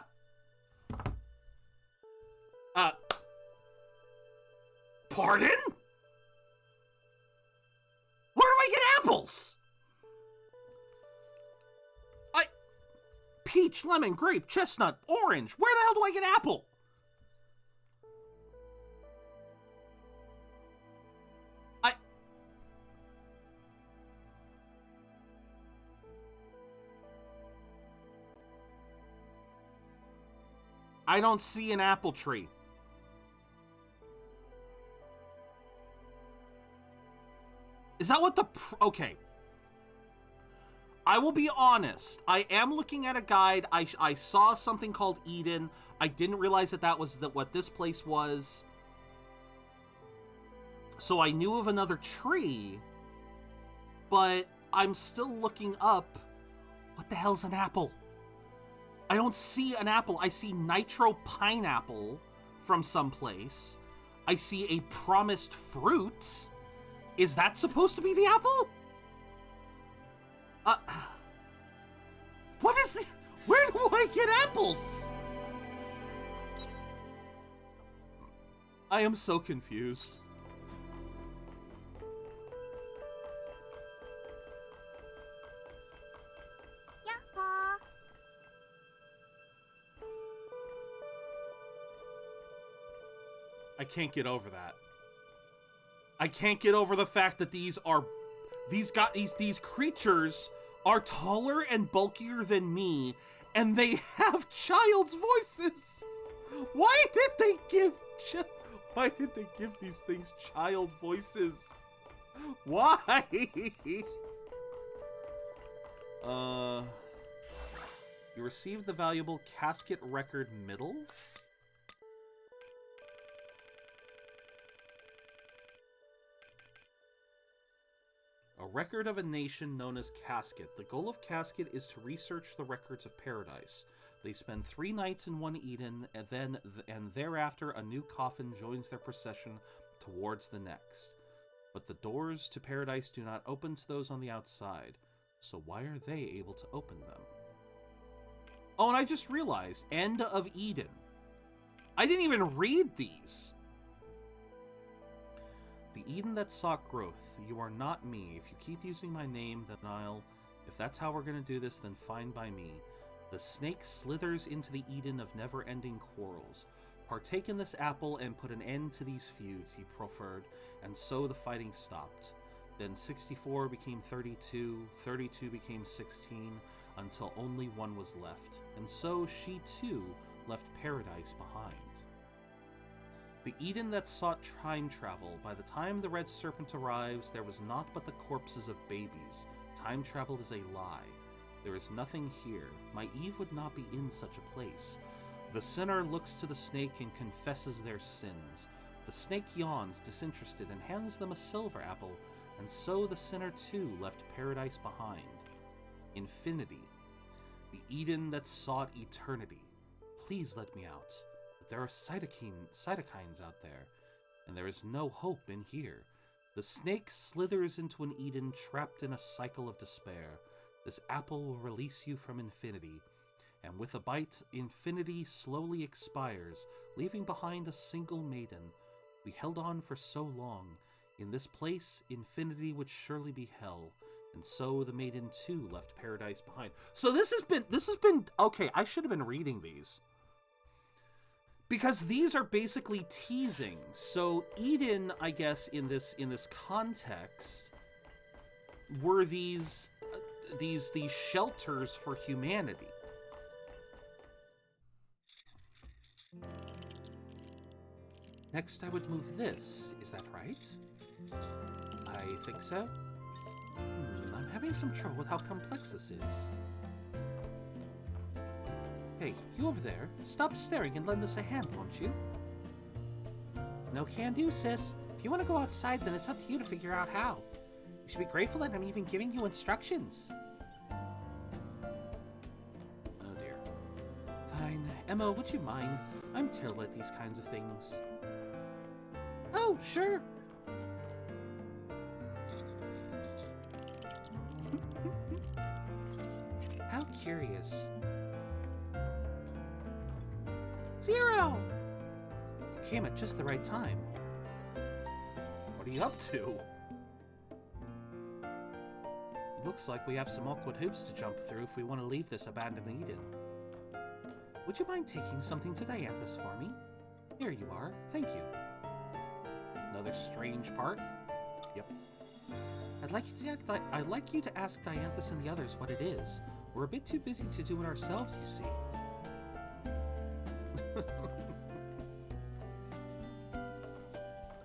Pardon? Where do I get apples? Peach, lemon, grape, chestnut, orange. Where the hell do I get apple? I don't see an apple tree. Is that what the... Okay. I will be honest. I am looking at a guide. I saw something called Eden. I didn't realize that was what this place was. So I knew of another tree, but I'm still looking up. What the hell's an apple? I don't see an apple. I see nitro pineapple from someplace. I see a promised fruit. Is that supposed to be the apple? What is the... Where do I get apples? I am so confused. Yahoo! I can't get over that. I can't get over the fact that these creatures are taller and bulkier than me, and they have child's voices. Why did they give these things child voices? Why? You received the valuable casket record middles? A record of a nation known as Casket. The goal of Casket is to research the records of paradise. They spend 3 nights in one Eden, and thereafter a new coffin joins their procession towards the next. But the doors to paradise do not open to those on the outside, so why are they able to open them? Oh, and I just realized, End of Eden. I didn't even read these. The Eden that sought growth. You are not me. If you keep using my name, then I'll... If that's how we're gonna do this, then fine by me. The snake slithers into the Eden of never-ending quarrels. Partake in this apple and put an end to these feuds, he proffered, and so the fighting stopped. Then 64 became 32, 32 became 16, until only 1 was left. And so she too left paradise behind. The Eden that sought time travel. By the time the Red Serpent arrives, there was naught but the corpses of babies. Time travel is a lie. There is nothing here. My Eve would not be in such a place. The sinner looks to the snake and confesses their sins. The snake yawns, disinterested, and hands them a silver apple, and so the sinner too left paradise behind. Infinity. The Eden that sought eternity. Please let me out. There are cytokines out there, and there is no hope in here. The snake slithers into an Eden trapped in a cycle of despair. This apple will release you from infinity, and with a bite, infinity slowly expires, leaving behind a single maiden. We held on for so long. In this place, infinity would surely be hell, and so the maiden too left paradise behind. So this has been okay. I should have been reading these. Because these are basically teasing. So Eden, I guess, in this context, were these shelters for humanity. Next, I would move this. Is that right? I think so. I'm having some trouble with how complex this is. Hey, you over there, stop staring and lend us a hand, won't you? No can do, sis. If you want to go outside, then it's up to you to figure out how. You should be grateful that I'm even giving you instructions. Oh dear. Fine. Emma, would you mind? I'm terrible at these kinds of things. Oh, sure. How curious. 0! You came at just the right time. What are you up to? It looks like we have some awkward hoops to jump through if we want to leave this abandoned Eden. Would you mind taking something to Dianthus for me? Here you are. Thank you. Another strange part? Yep. I'd like you to ask Dianthus and the others what it is. We're a bit too busy to do it ourselves, you see.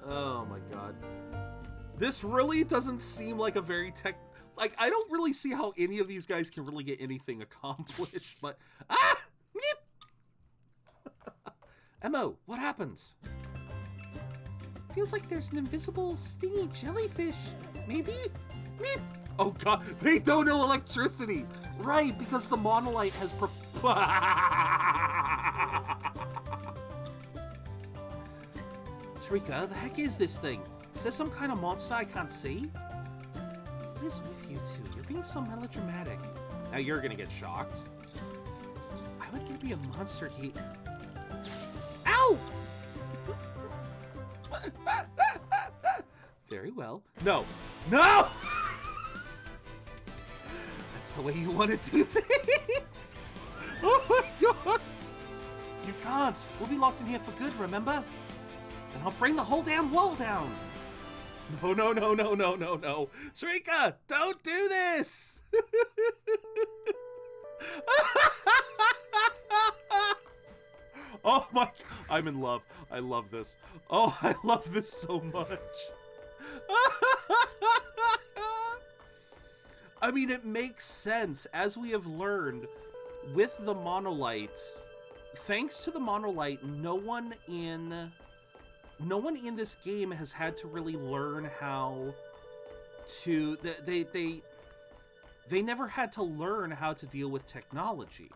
Oh my god. This really doesn't seem like a very like, I don't really see how any of these guys can really get anything accomplished, but... Ah! Meep! Emo, what happens? Feels like there's an invisible, stingy jellyfish. Maybe? Meep! Oh god, they don't know electricity! Right, because the monolith has Shrika, the heck is this thing? Is there some kind of monster I can't see? What is with you two? You're being so melodramatic. Now you're gonna get shocked. Why would there be a monster here? Ow! Very well. No. No! That's the way you want to do things? Oh my god! You can't. We'll be locked in here for good, remember? Then I'll bring the whole damn wall down. No, no, no, no, no, no, no. Shrika, don't do this! Oh my, I'm in love. I love this. Oh, I love this so much. I mean, it makes sense, as we have learned, with the monolith. Thanks to the monolith, no one in this game has had to really learn how to... They never had to learn how to deal with technology.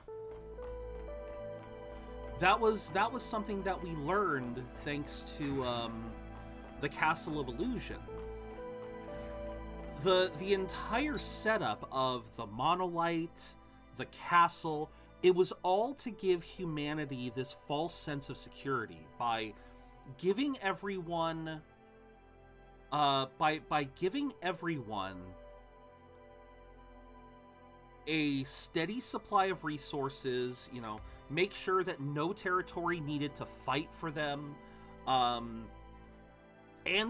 That was something that we learned thanks to the Castle of Illusion. The entire setup of the monolith, the castle, it was all to give humanity this false sense of security by giving everyone by giving everyone a steady supply of resources, you know, make sure that no territory needed to fight for them, and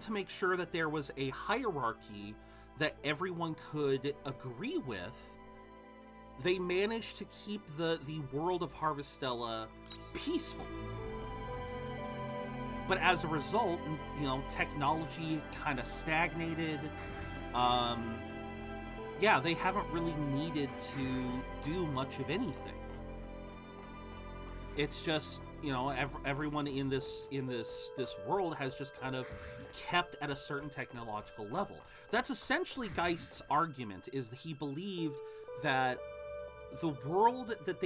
to make sure that there was a hierarchy that everyone could agree with. They managed to keep the world of Harvestella peaceful. But as a result, you know, technology kind of stagnated. Yeah, they haven't really needed to do much of anything. It's just, you know, everyone in this world has just kind of kept at a certain technological level. That's essentially Geist's argument, is that he believed that the world that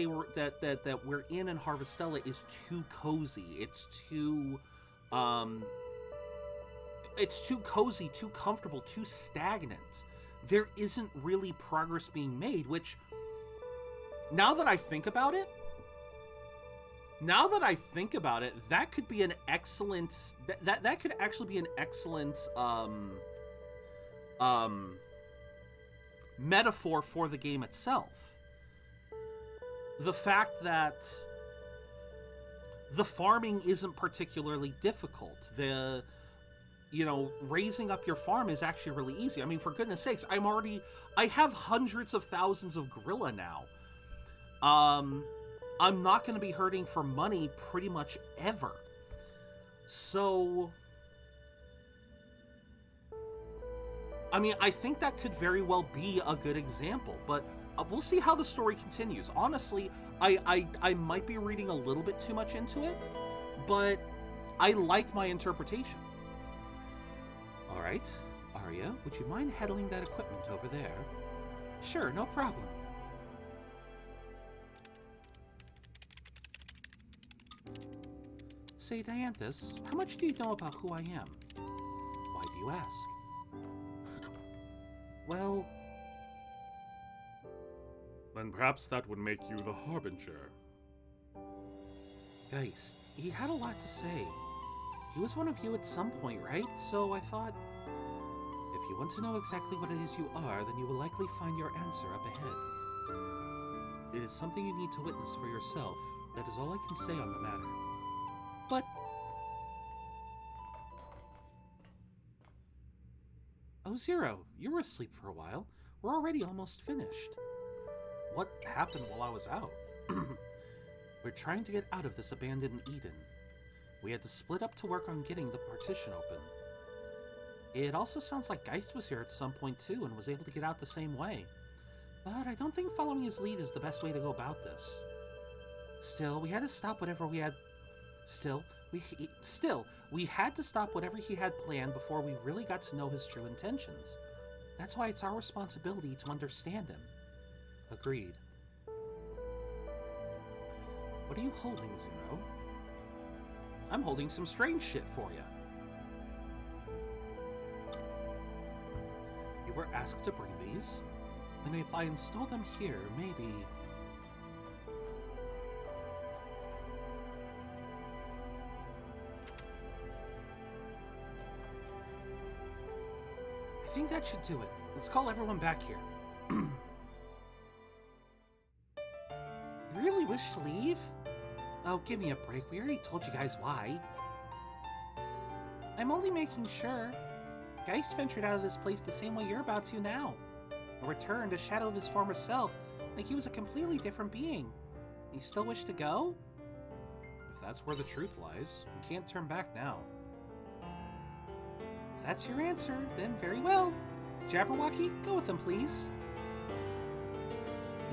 that we're in Harvestella is too cozy. It's too cozy, too comfortable, too stagnant. There isn't really progress being made, which, now that I think about it, that could be an excellent, that could actually be an excellent metaphor for the game itself. The fact that the farming isn't particularly difficult. You know, raising up your farm is actually really easy. I mean, for goodness sakes, I have hundreds of thousands of gorilla now. I'm not going to be hurting for money pretty much ever. So, I mean, I think that could very well be a good example, but we'll see how the story continues. Honestly, I might be reading a little bit too much into it, but I like my interpretation. All right, Arya, would you mind handling that equipment over there? Sure, no problem. Say, Dianthus, how much do you know about who I am? Why do you ask? Well... Then perhaps that would make you the Harbinger. Geist, he had a lot to say. He was one of you at some point, right? So I thought, if you want to know exactly what it is you are, then you will likely find your answer up ahead. It is something you need to witness for yourself. That is all I can say on the matter. But... Oh, Zero, you were asleep for a while. We're already almost finished. What happened while I was out? We're trying to get out of this abandoned Eden. We had to split up to work on getting the partition open. It also sounds like Geist was here at some point too and was able to get out the same way. But I don't think following his lead is the best way to go about this. Still, we had to stop whatever we had... we had to stop whatever he had planned before we really got to know his true intentions. That's why it's our responsibility to understand him. Agreed. What are you holding, Zero? I'm holding some strange shit for you. You were asked to bring these? And if I install them here, maybe... I think that should do it. Let's call everyone back here. You really wish to leave? Oh, give me a break. We already told you guys why. I'm only making sure. Geist ventured out of this place the same way you're about to now. A return to shadow of his former self, like he was a completely different being. You still wish to go? If that's where the truth lies, we can't turn back now. If that's your answer, then very well. Jabberwocky, go with him, please.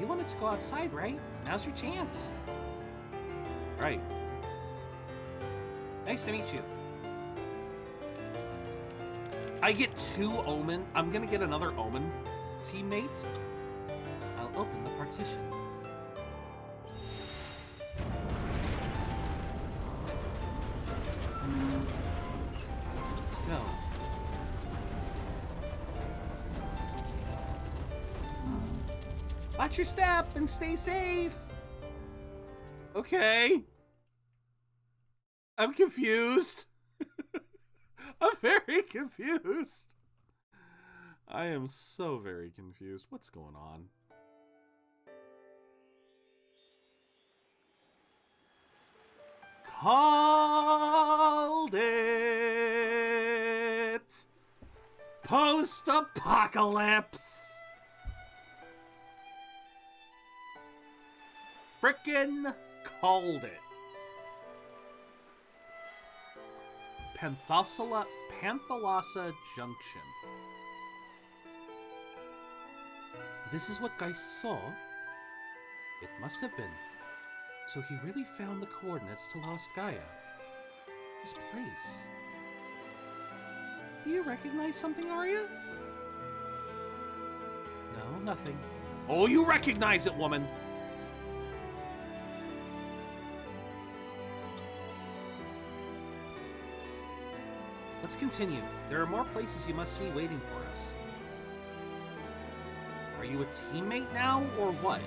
You wanted to go outside, right? Now's your chance. Right. Nice to meet you. I get 2 Omen. I'm gonna get another Omen teammate. I'll open the partition. Let's go. Watch your step and stay safe. Okay. I'm confused. I'm very confused. I am so very confused. What's going on? Called it! Post-apocalypse! Frickin' called it. Panthalassa Junction. This is what Geist saw? It must have been. So he really found the coordinates to Lost Gaia. This place. Do you recognize something, Arya? No, nothing. Oh, you recognize it, woman! Let's continue. There are more places you must see waiting for us. Are you a teammate now, or what?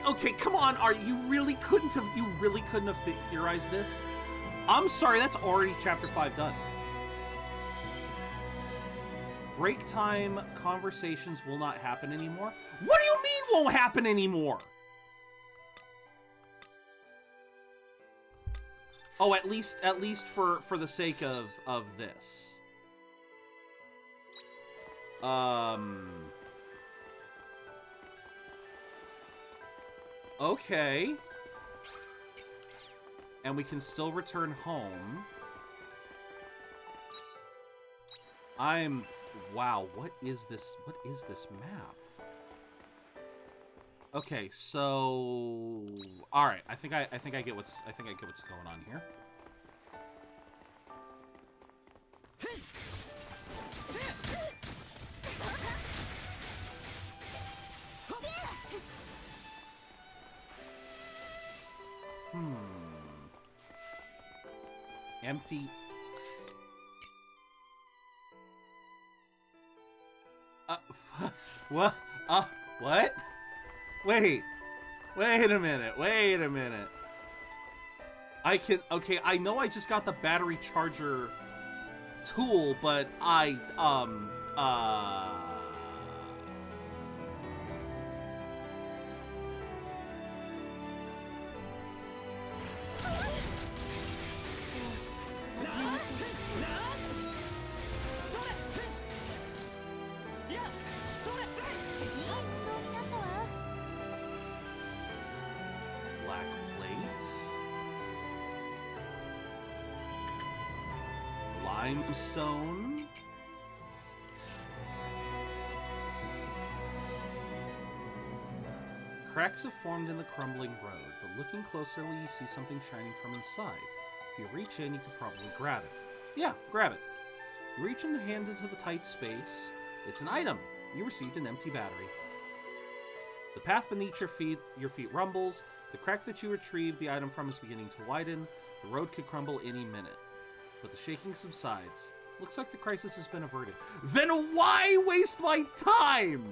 Okay, come on, you really couldn't have theorized this? I'm sorry, that's already chapter 5 done. Break time conversations will not happen anymore. What do you mean won't happen anymore? Oh, at least for the sake of this. Okay. And we can still return home. Wow, what is this map? Okay, so all right, I think I get what's going on here. Empty. What? What? Wait a minute. Okay, I know I just got the battery charger tool, but limestone. Cracks have formed in the crumbling road, but looking closerly, you see something shining from inside. If you reach in, you could probably grab it. Yeah, grab it. You reach in the hand into the tight space. It's an item. You received an empty battery. The path beneath your feet rumbles. The crack that you retrieved the item from is beginning to widen. The road could crumble any minute. But the shaking subsides. Looks like the crisis has been averted. Then why waste my time?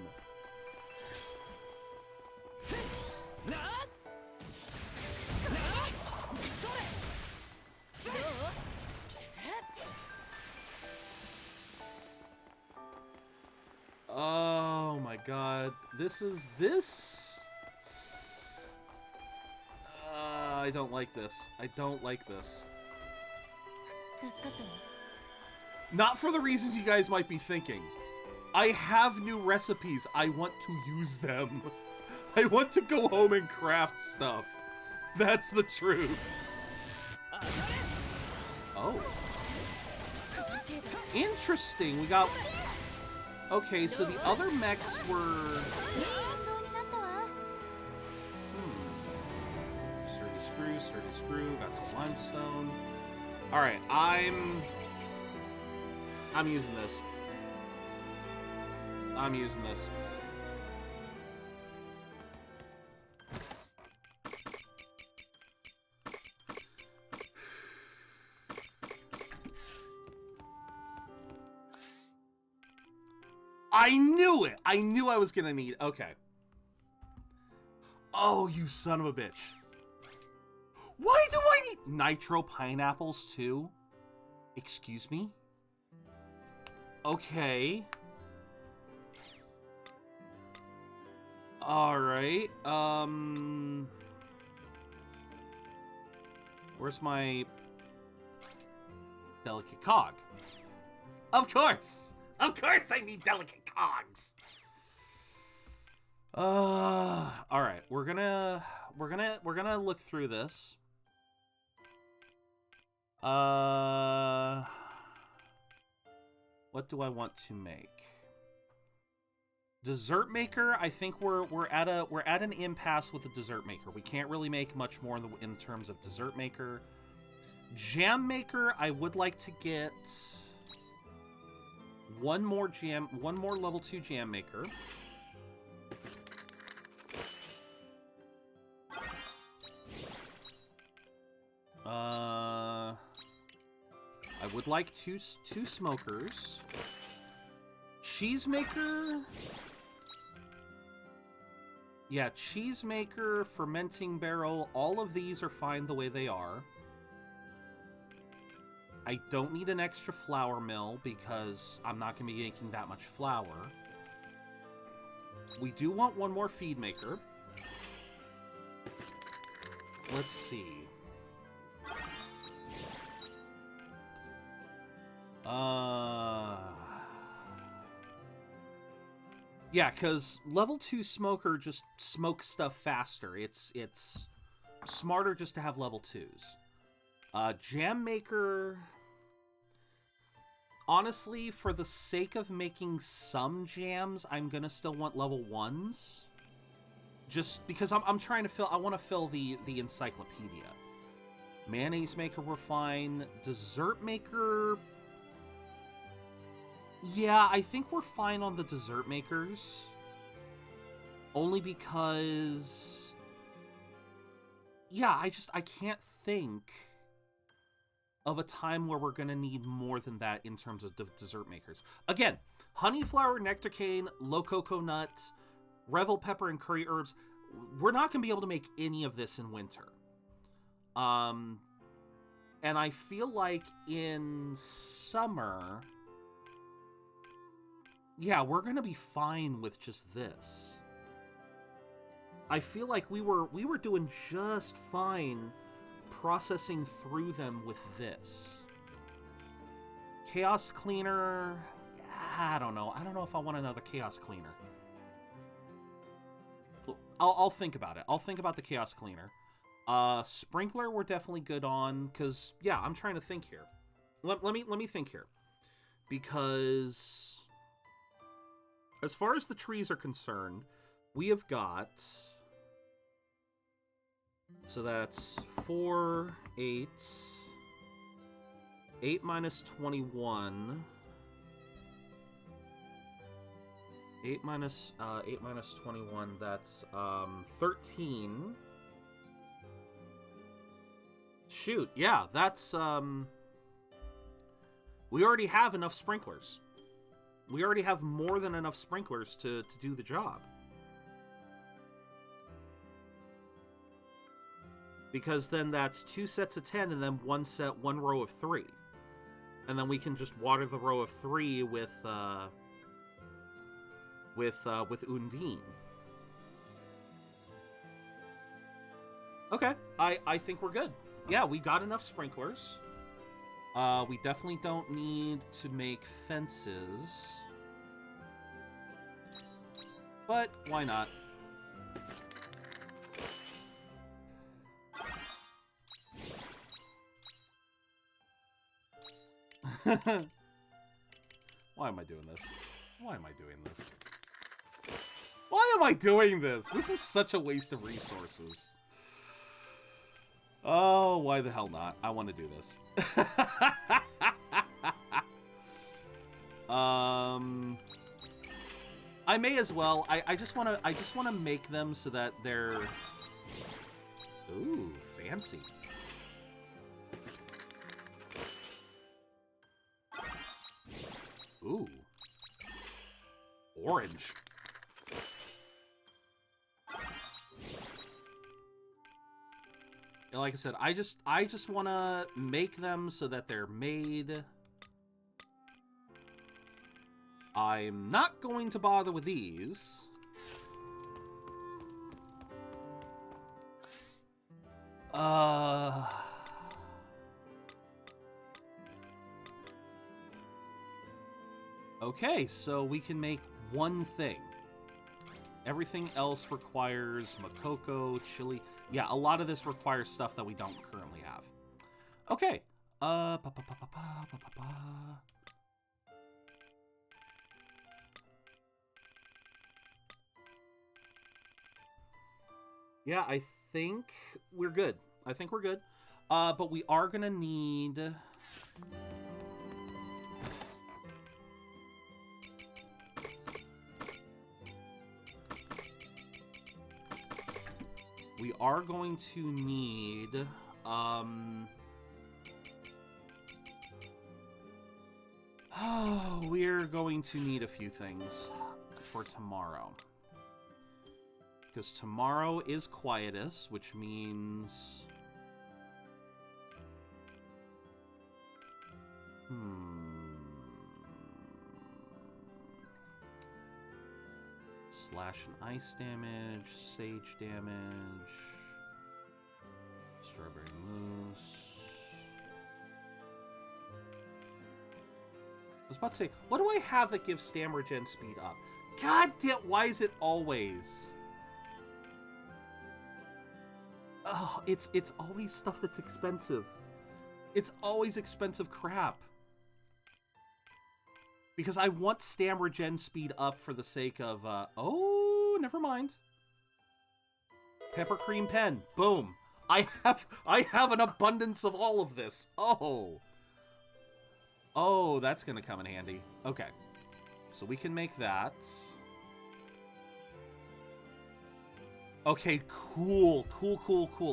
Oh my god. This. I don't like this. I don't like this. Not for the reasons you guys might be thinking. I have new recipes. I want to use them. I want to go home and craft stuff. That's the truth. Oh. Interesting. We got... Okay, so the other mechs were... Sturdy screw, got some limestone. Alright, I'm using this. I'm using this. I knew it! I knew I was gonna need... Okay. Oh, you son of a bitch. Why do I need nitro pineapples too? Excuse me? Okay. Alright, where's my delicate cog? Of course! Of course I need delicate cogs! Alright, we're gonna look through this. What do I want to make? Dessert maker, I think we're at an impasse with the dessert maker. We can't really make much more in terms of dessert maker. Jam maker, I would like to get one more level 2 jam maker. I would like two smokers. Cheese maker. Yeah, cheese maker, fermenting barrel, all of these are fine the way they are. I don't need an extra flour mill because I'm not going to be making that much flour. We do want one more feed maker. Let's see. Yeah, because level 2 smoker just smokes stuff faster. It's smarter just to have level 2s. Jam maker... Honestly, for the sake of making some jams, I'm gonna still want level 1s. Just because I'm trying to fill... I want to fill the encyclopedia. Mayonnaise maker, we're fine. Dessert maker... Yeah, I think we're fine on the dessert makers. Only because... Yeah, I can't think of a time where we're going to need more than that in terms of dessert makers. Again, honey flower, nectar cane, low cocoa nut, revel pepper, and curry herbs. We're not going to be able to make any of this in winter. And I feel like in summer... Yeah, we're gonna be fine with just this. I feel like we were doing just fine processing through them with this. Chaos cleaner, I don't know. I don't know if I want another chaos cleaner. I'll think about it. I'll think about the chaos cleaner. Sprinkler we're definitely good on, because, yeah, I'm trying to think here. let me think here, because as far as the trees are concerned, we have got, so that's 4, 8, 8 minus 21. 8 minus 21, that's 13. Shoot, yeah, that's we already have enough sprinklers. We already have more than enough sprinklers to do the job. Because then that's 2 sets of 10 and then 1 row of 3. And then we can just water the row of 3 with Undine. Okay, I think we're good. Yeah, we got enough sprinklers. We definitely don't need to make fences. But why not? Why am I doing this? Why am I doing this? Why am I doing this? This is such a waste of resources. Oh, why the hell not? I want to do this. I may as well. I just want to make them so that they're, ooh, fancy. Ooh. Orange. Like I said, I just want to make them so that they're made. I'm not going to bother with these. Okay, so we can make one thing. Everything else requires Makoko, chili. Yeah, a lot of this requires stuff that we don't currently have. Okay. Yeah, I think we're good. But we are gonna need... We are going to need, we're going to need a few things for tomorrow. Because tomorrow is Quietus, which means... Slash and ice damage, sage damage, strawberry mousse. I was about to say, what do I have that gives stamina regen speed up? God damn, why is it always? Oh, it's always stuff that's expensive. It's always expensive crap. Because I want stamina regen speed up for the sake of, oh, never mind. Pepper cream pen. Boom. I have an abundance of all of this. Oh. Oh, that's gonna come in handy. Okay. So we can make that. Okay, cool.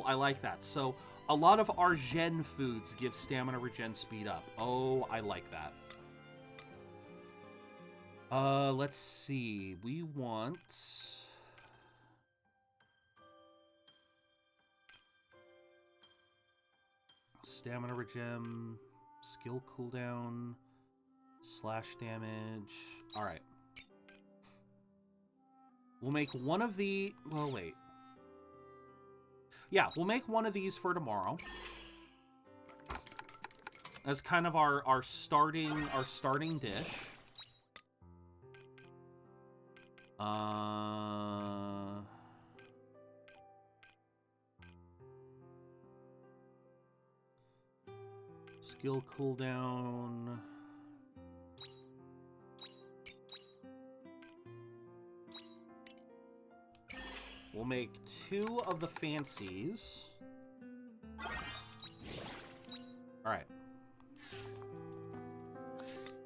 I like that. So a lot of our gen foods give stamina regen speed up. Oh, I like that. Let's see. We want... Stamina regen, skill cooldown, slash damage. Alright. We'll make one of the... Well, wait. Yeah, we'll make one of these for tomorrow. As kind of our starting dish. Skill cooldown. We'll make 2 of the fancies. Alright.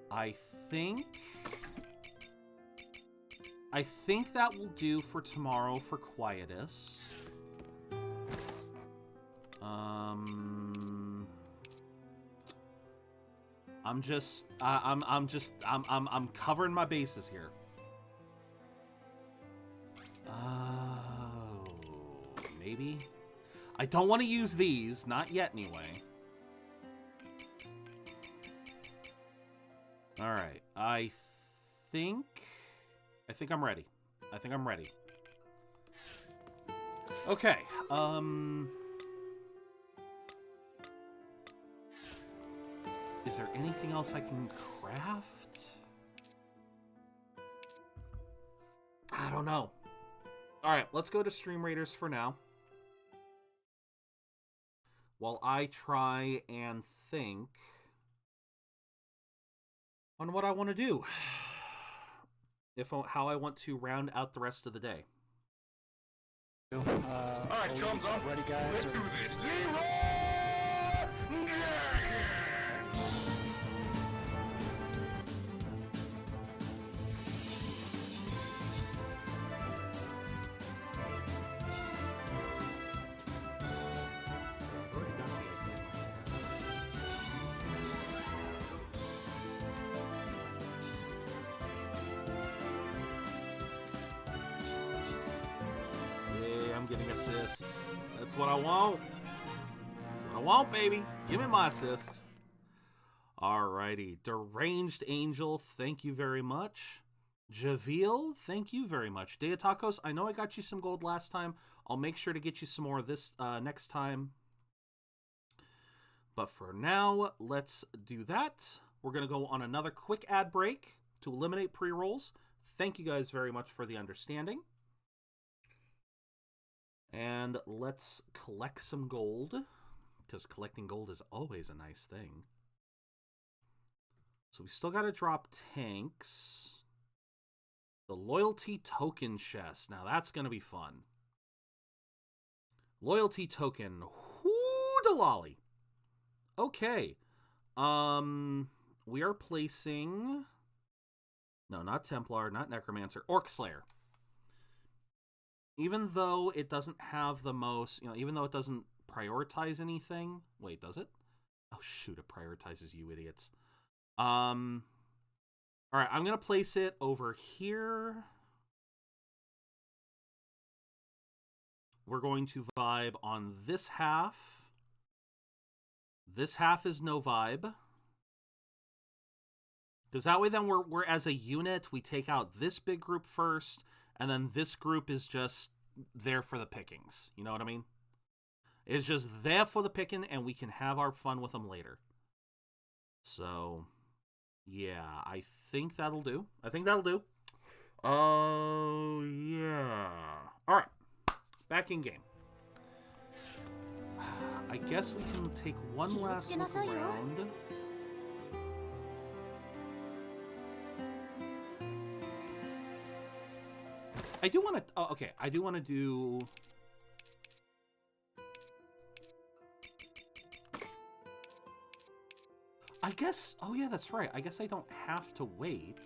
I think that will do for tomorrow for Quietus. I'm covering my bases here. Maybe. I don't want to use these, not yet anyway. All right, I think I'm ready. I think I'm ready. Okay. Is there anything else I can craft? I don't know. All right, let's go to Stream Raiders for now. While I try and think on what I want to do. How I want to round out the rest of the day. Alright, thumbs up. Ready, guys? Let's do this. Zero! Getting assists. That's what I want. That's what I want, baby. Give me my assists. Alrighty. Deranged Angel, thank you very much. Javiel, thank you very much. Deatacos, I know I got you some gold last time. I'll make sure to get you some more this next time. But for now, let's do that. We're going to go on another quick ad break to eliminate pre-rolls. Thank you guys very much for the understanding. And let's collect some gold, because collecting gold is always a nice thing. So we still got to drop tanks. The loyalty token chest. Now that's going to be fun. Loyalty token. Whoo-da-lolly. Okay. We are placing... No, not Templar, not Necromancer. Orc Slayer. Even though it doesn't have the most, even though it doesn't prioritize anything. Wait, does it? Oh, shoot, it prioritizes you idiots. All right, I'm going to place it over here. We're going to vibe on this half. This half is no vibe. Because that way then we're as a unit, we take out this big group first. And then this group is just there for the pickings. You know what I mean? It's just there for the picking, and we can have our fun with them later. So, yeah, I think that'll do. Oh, yeah. All right. Back in game. I guess we can take one last look around. I do want to... Oh, okay. I do want to do... I guess... Oh, yeah, that's right. I guess I don't have to wait.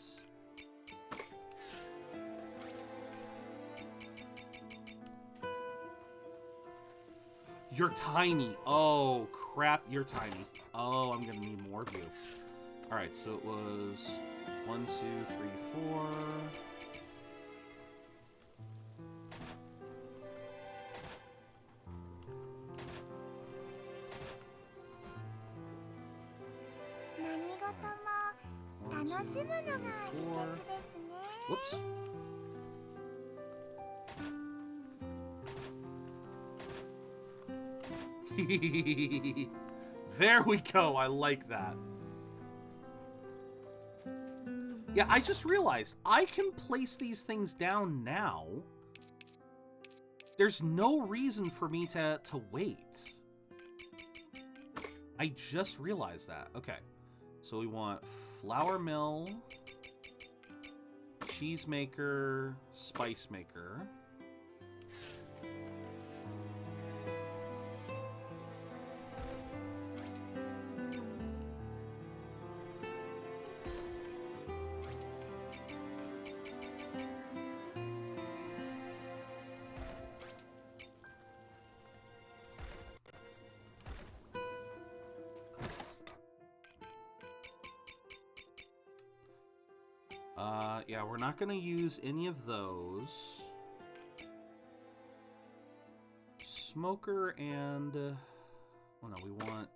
You're tiny. Oh, crap. You're tiny. Oh, I'm going to need more of you. All right, so it was 1, 2, 3, 4... Whoops. There we go. I like that. Yeah, I just realized I can place these things down now. There's no reason for me to wait. I just realized that. Okay. So we want flour mill, cheese maker, spice maker. Yeah, we're not going to use any of those. Smoker and... oh no, we want...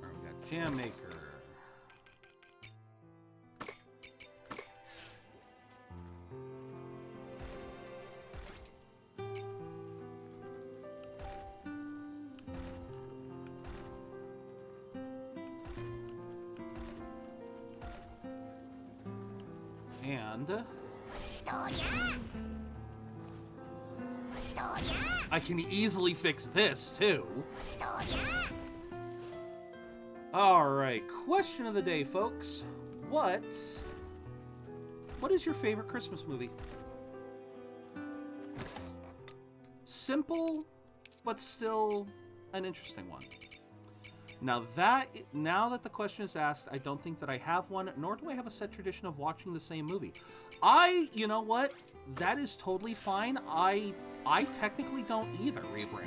Alright, we got jam maker. And I can easily fix this too. All right, question of the day, folks. What is your favorite Christmas movie? Simple, but still an interesting one. Now that the question is asked, I don't think that I have one, nor do I have a set tradition of watching the same movie. You know what? That is totally fine. I technically don't either, Rebrand.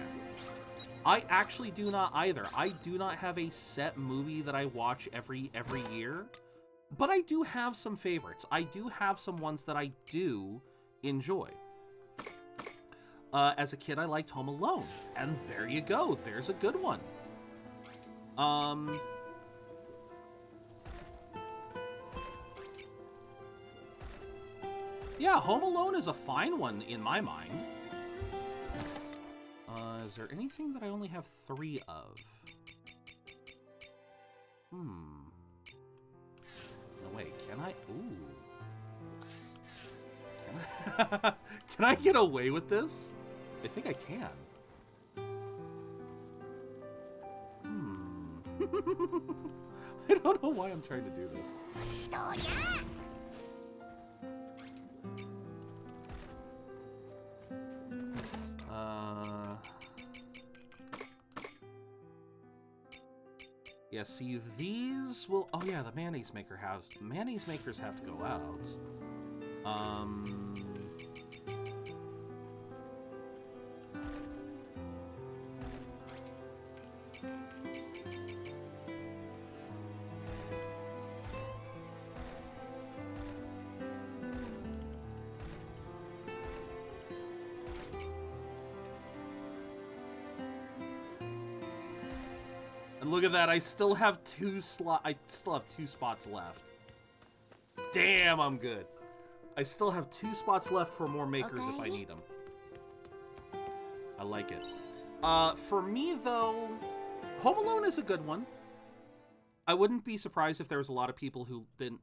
I actually do not either. I do not have a set movie that I watch every year, but I do have some favorites. I do have some ones that I do enjoy. As a kid, I liked Home Alone, and there you go. There's a good one. Yeah, Home Alone is a fine one in my mind. Is there anything that I only have 3 of? No, wait, can I? Ooh. Can I? Can I get away with this? I think I can. I don't know why I'm trying to do this. Yeah, see, these will... oh yeah, the mayonnaise maker has... mayonnaise makers have to go out. Look at that, I still have 2 spots left. Damn, I'm good. I still have 2 spots left for more makers if I need them. I like it. For me, though, Home Alone is a good one. I wouldn't be surprised if there was a lot of people who didn't...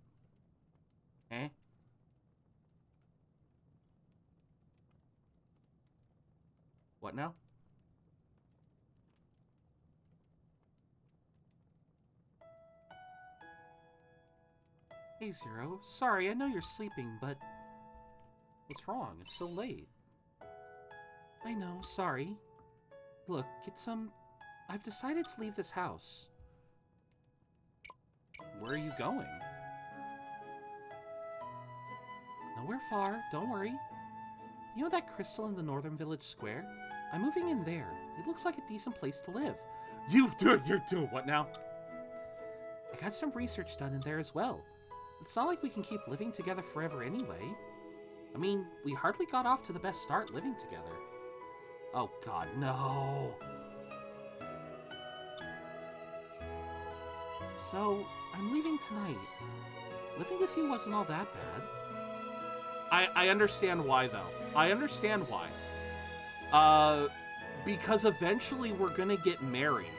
Eh? What now? Hey, Zero. Sorry, I know you're sleeping, but... what's wrong? It's so late. I know, sorry. Look, get some... I've decided to leave this house. Where are you going? Nowhere far, don't worry. You know that crystal in the Northern Village Square? I'm moving in there. It looks like a decent place to live. You're doing what now? I got some research done in there as well. It's not like we can keep living together forever anyway. I mean, we hardly got off to the best start living together. Oh god, no. So, I'm leaving tonight. Living with you wasn't all that bad. I understand why, though. I understand why. Because eventually we're gonna get married.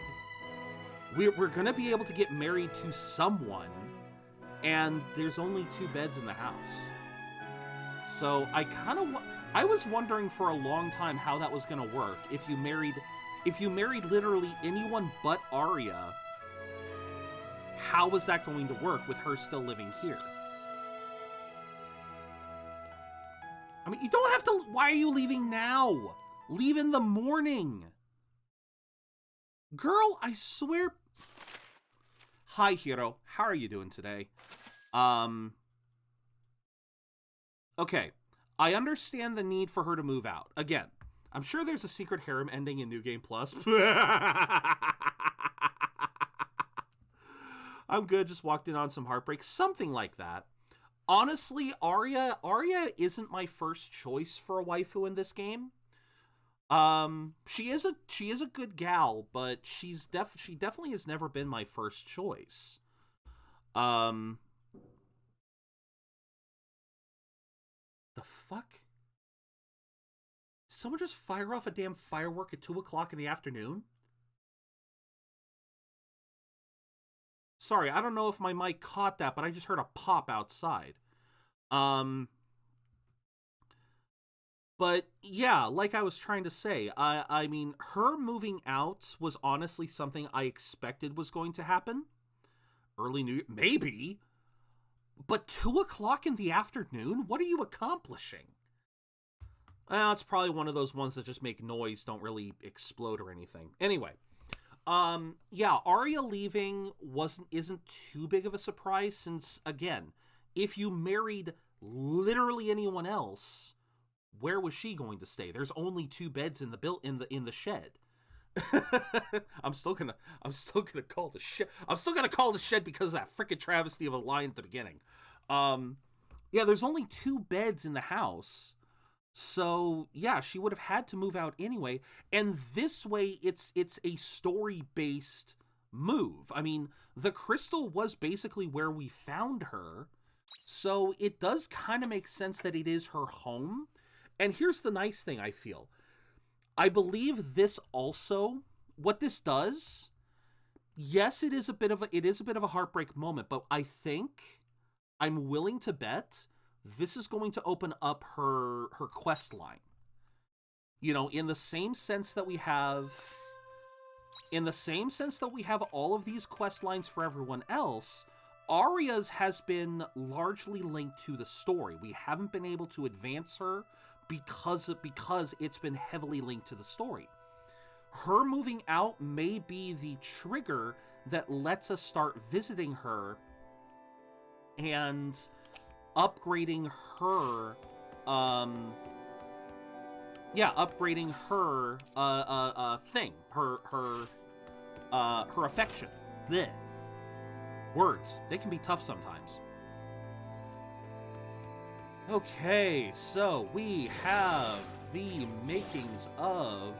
We're gonna be able to get married to someone, and there's only 2 beds in the house. So I was wondering for a long time how that was gonna work. If you married literally anyone but Arya, how was that going to work with her still living here? I mean, you don't have to. Why are you leaving now? Leave in the morning. Girl, I swear. Hi, Hiro. How are you doing today? Okay. I understand the need for her to move out. Again, I'm sure there's a secret harem ending in New Game Plus. I'm good. Just walked in on some heartbreak. Something like that. Honestly, Arya isn't my first choice for a waifu in this game. She is a good gal, but she definitely has never been my first choice. The fuck? Someone just fire off a damn firework at 2 o'clock in the afternoon? Sorry, I don't know if my mic caught that, but I just heard a pop outside. But yeah, like I was trying to say, I mean, her moving out was honestly something I expected was going to happen. Early New Year, maybe. But 2 o'clock in the afternoon? What are you accomplishing? Well, it's probably one of those ones that just make noise, don't really explode or anything. Anyway. Yeah, Arya leaving isn't too big of a surprise since, again, if you married literally anyone else, where was she going to stay? There's only 2 beds in the shed. I'm still gonna call the shed. I'm still gonna call the shed because of that frickin' travesty of a line at the beginning. Yeah, there's only 2 beds in the house. So, yeah, she would have had to move out anyway. And this way, it's a story-based move. I mean, the crystal was basically where we found her. So it does kind of make sense that it is her home. And here's the nice thing, I feel. I believe this also, what this does, yes, it is a bit of a heartbreak moment, but I think I'm willing to bet this is going to open up her quest line. You know, in the same sense that we have all of these quest lines for everyone else, Arya's has been largely linked to the story. We haven't been able to advance her because it's been heavily linked to the story. Her moving out may be the trigger that lets us start visiting her and upgrading her, thing, her affection. Blech. Words, they can be tough sometimes. Okay, so we have the makings of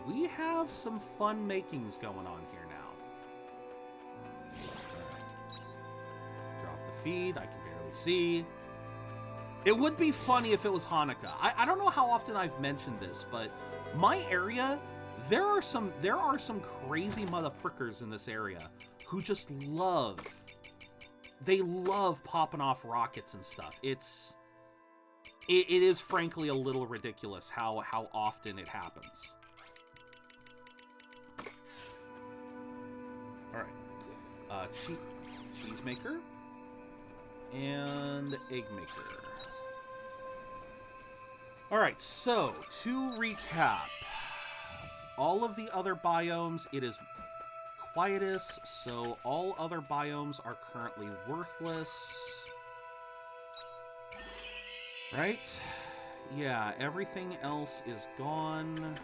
we have some fun makings going on here now. Drop the feed, I can barely see. It would be funny if it was Hanukkah. I don't know how often I've mentioned this, but my area, there are some crazy motherfrickers in this area who just love popping off rockets and stuff. It is frankly a little ridiculous how often it happens. Alright. Cheese maker and egg maker. Alright, so to recap, all of the other biomes, it is quietus, so all other biomes are currently worthless. Right? Yeah, everything else is gone.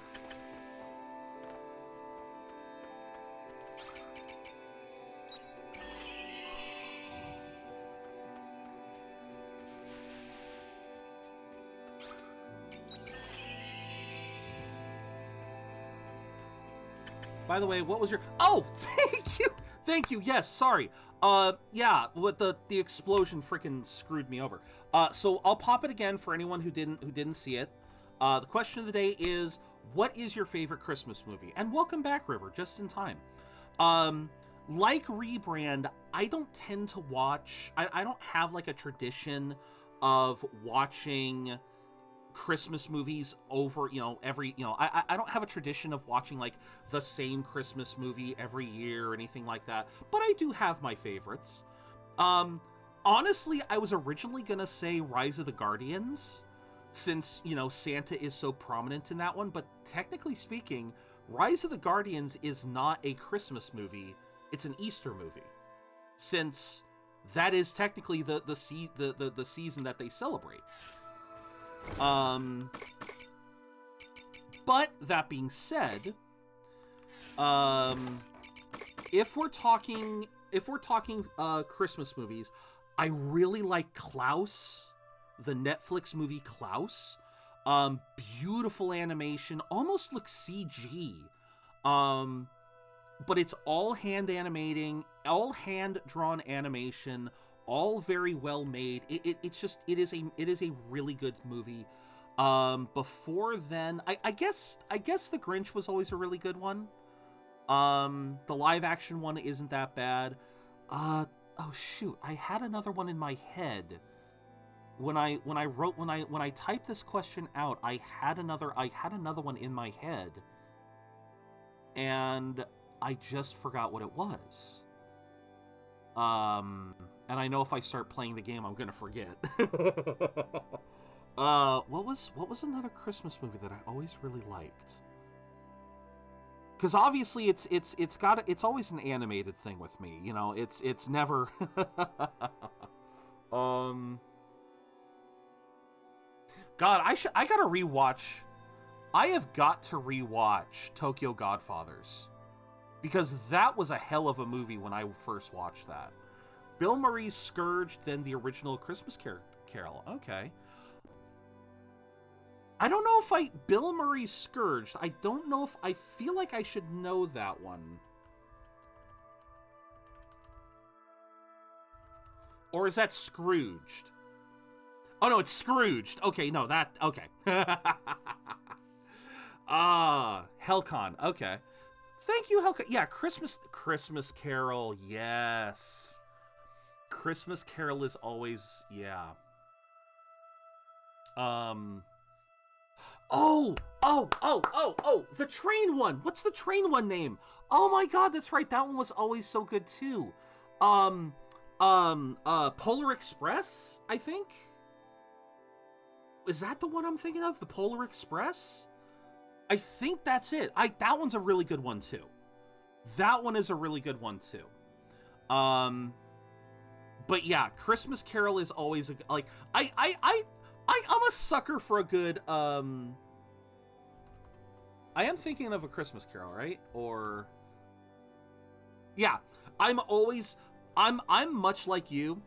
By the way, what was your... Oh, thank you! Thank you, yes, sorry. Yeah, what the explosion freaking screwed me over. So I'll pop it again for anyone who didn't see it. The question of the day is, what is your favorite Christmas movie? And welcome back, River, just in time. Like Rebrand, I don't tend to watch... I don't have, like, a tradition of watching Christmas movies over, every, I don't have a tradition of watching, like, the same Christmas movie every year or anything like that, but I do have my favorites. Honestly, I was originally gonna say Rise of the Guardians, since, Santa is so prominent in that one, but technically speaking, Rise of the Guardians is not a Christmas movie, it's an Easter movie, since that is technically the season that they celebrate. But that being said, if we're talking Christmas movies, I really like Klaus, the Netflix movie Klaus. Beautiful animation, almost looks CG. But it's all hand drawn animation, all very well made. It is a really good movie. Before then, I guess The Grinch was always a really good one. The live action one isn't that bad. Oh shoot, I had another one in my head. When I typed this question out, I had another one in my head. And I just forgot what it was. And I know if I start playing the game, I'm gonna forget. What was another Christmas movie that I always really liked? Because obviously it's always an animated thing with me. It's never. God, I gotta rewatch. I have got to rewatch Tokyo Godfathers. Because that was a hell of a movie when I first watched that. Bill Murray's Scourge, then the original Christmas Carol. Okay. I don't know if Bill Murray's Scourged. I don't know if I feel like I should know that one. Or is that Scrooged? Oh no, it's Scrooged. Okay, no, okay. Hellcon. Okay. Thank you, Hellcon. Yeah, Christmas Carol. Yes. Christmas Carol is always, yeah. Oh, the train one. What's the train one name? Oh my God, that's right. That one was always so good too. Polar Express, I think. Is that the one I'm thinking of? The Polar Express? I think that's it. That one's a really good one too. That one is a really good one too. But yeah, Christmas Carol is always I'm a sucker for a good I am thinking of A Christmas Carol, right? Or yeah, I'm much like you.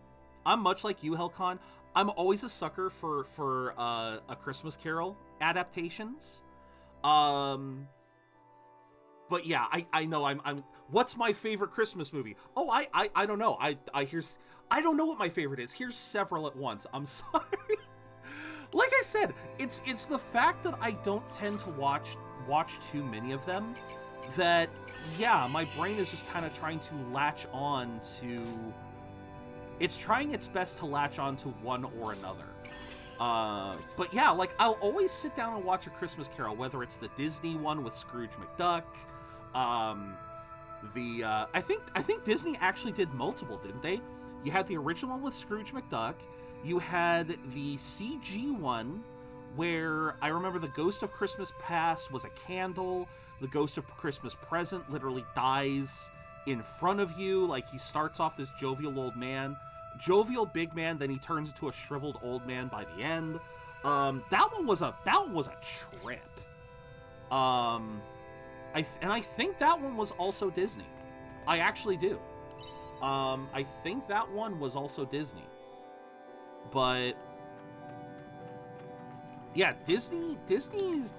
I'm much like you, Hellcon. I'm always a sucker for A Christmas Carol adaptations. But yeah, I know I'm what's my favorite Christmas movie? Oh, I don't know. I don't know what my favorite is. Here's several at once. I'm sorry. Like I said, it's the fact that I don't tend to watch too many of them that, yeah, my brain is just kind of trying to latch on to... It's trying its best to latch on to one or another. But yeah, like, I'll always sit down and watch A Christmas Carol, whether it's the Disney one with Scrooge McDuck, I think Disney actually did multiple, didn't they? You had the original one with Scrooge McDuck, you had the CG one, where I remember the Ghost of Christmas Past was a candle, the Ghost of Christmas Present literally dies in front of you, like he starts off this jovial big man, then he turns into a shriveled old man by the end. That one was a trip. I think that one was also Disney. I actually do. I think that one was also Disney. But yeah, Disney's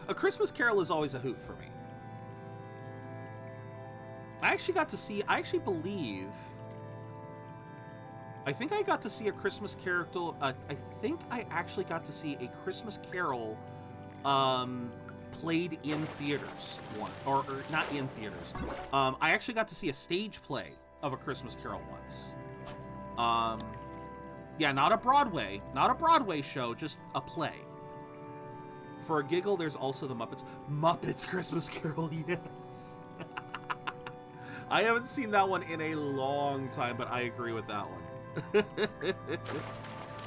A Christmas Carol is always a hoot for me. I actually got to see, I think I got to see a Christmas Carol, I think I actually got to see a Christmas Carol, played in theaters or not in theaters. I actually got to see a stage play of a Christmas Carol once. Yeah, not a Broadway show, just a play. For a giggle, there's also the Muppets Christmas Carol, yes. I haven't seen that one in a long time, but I agree with that one.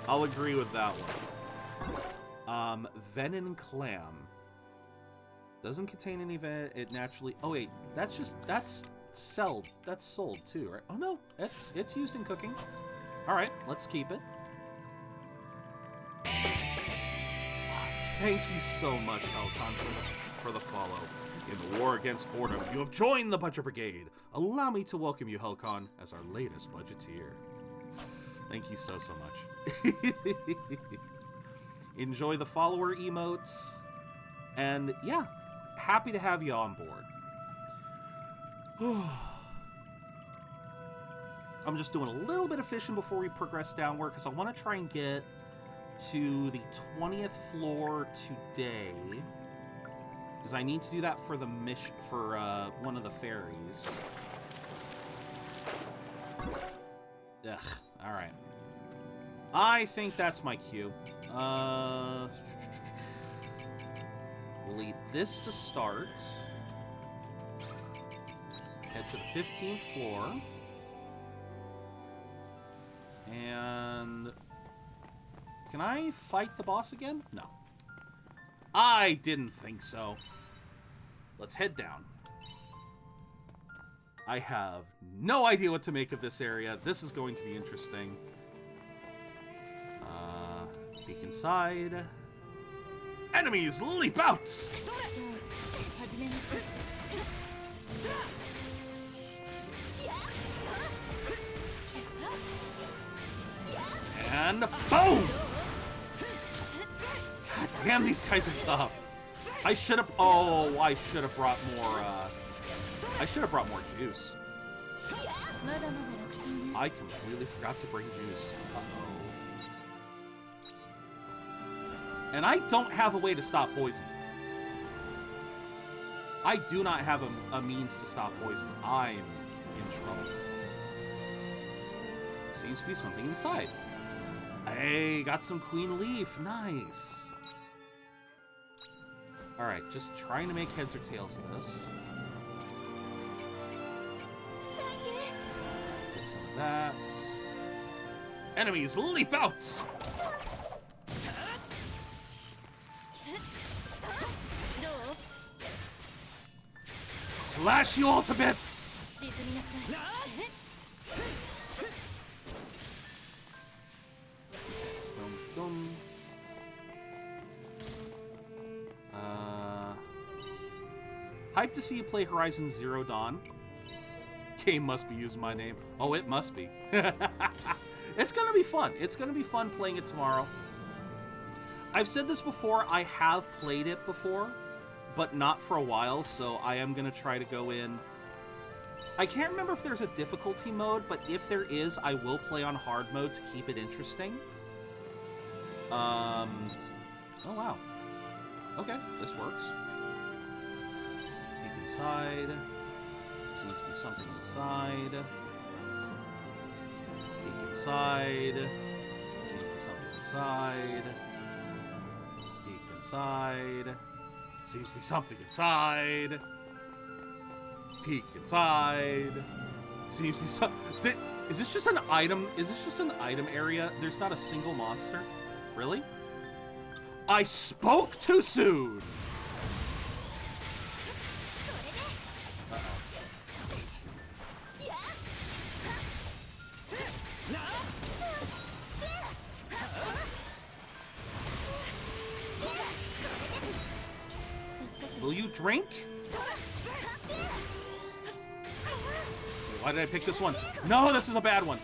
I'll agree with that one. Venin Clam. Doesn't contain any it naturally... Oh, wait. That's sold too, right? Oh, no. It's used in cooking. All right, let's keep it. Thank you so much, Helcon, for the follow. In the war against boredom, you have joined the Budget Brigade. Allow me to welcome you, Helcon, as our latest budgeteer. Thank you so much. Enjoy the follower emotes. And yeah, happy to have you on board. I'm just doing a little bit of fishing before we progress downward because I want to try and get to the 20th floor today. Because I need to do that for the mission for one of the ferries. Ugh. All right. I think that's my cue. We'll eat this to start. Head to the 15th floor. And... Can I fight the boss again? No. I didn't think so. Let's head down. I have no idea what to make of this area. This is going to be interesting. Peek inside. Enemies leap out! And boom! God damn, these guys are tough. I should have brought more, I should have brought more juice. I completely forgot to bring juice. Uh-oh. And I don't have a way to stop poison. I do not have a means to stop poison. I'm in trouble. Seems to be something inside. Hey, got some Queen Leaf. Nice. Alright, just trying to make heads or tails of this. Get some of that. Enemies leap out! Slash you all to bits! Hyped to see you play Horizon Zero Dawn. Game must be using my name. Oh, it must be. It's gonna be fun. It's gonna be fun playing it tomorrow. I've said this before, I have played it before, but not for a while, so I am gonna try to go in. I can't remember if there's a difficulty mode, but if there is, I will play on hard mode to keep it interesting. Oh wow. Okay, this works. Peek inside. Seems to be something inside. Peek inside. Seems to be something inside. Peek inside. Seems to be something inside. Peek inside. Seems to be something. Is this just an item? Is this just an item area? There's not a single monster? Really? I spoke too soon! Will you drink? Why did I pick this one? No, this is a bad one.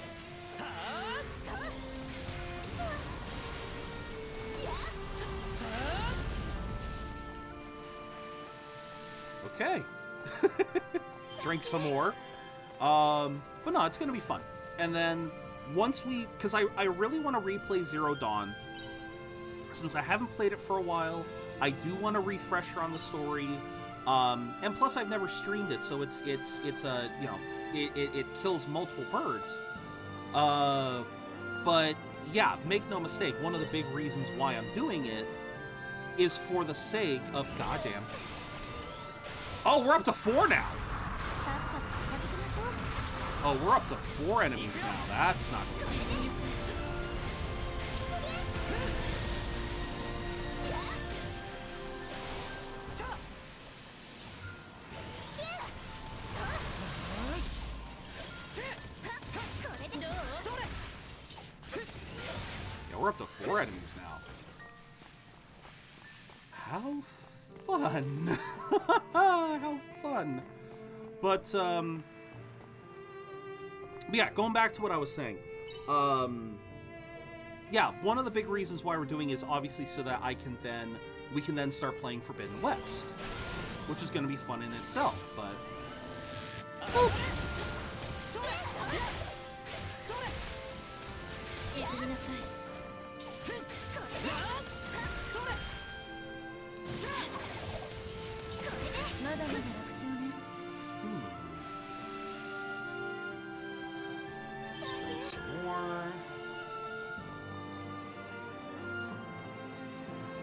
Okay. drink some more. But no, it's gonna be fun. And then once we, because I really want to replay Zero Dawn. Since I haven't played it for a while, I do want a refresher on the story. And plus I've never streamed it, so it's a, you know, it kills multiple birds. But yeah, make no mistake, one of the big reasons why I'm doing it is for the sake of, goddamn. Oh, we're up to 4 now. Oh, we're up to 4 enemies now. That's not good. Yeah, we're up to 4 enemies now. How fun. How fun. But yeah, going back to what I was saying. Yeah, one of the big reasons why we're doing is obviously so that we can then start playing Forbidden West, which is going to be fun in itself, but oh.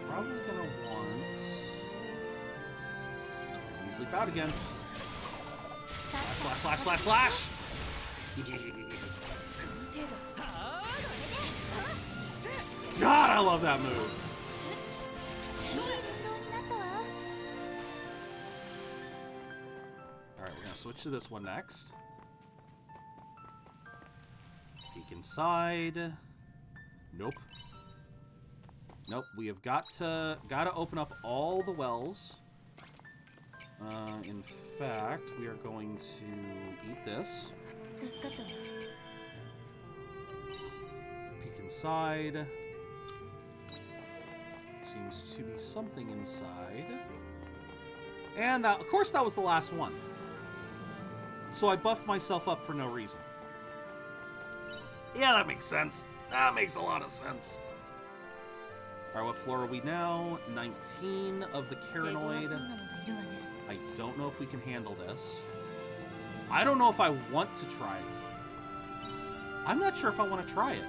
Probably gonna want... Sleep out again. Slash, slash, slash, slash! God, I love that move! Alright, we're gonna switch to this one next. Peek inside. Nope. Nope, we have gotta open up all the wells. In fact, we are going to eat this. Peek inside. Seems to be something inside. And that, of course, that was the last one. So I buffed myself up for no reason. Yeah, that makes sense. That makes a lot of sense. Alright, what floor are we now? 19 of the Caranoid. I don't know if we can handle this. I don't know if I want to try it. I'm not sure if I want to try it.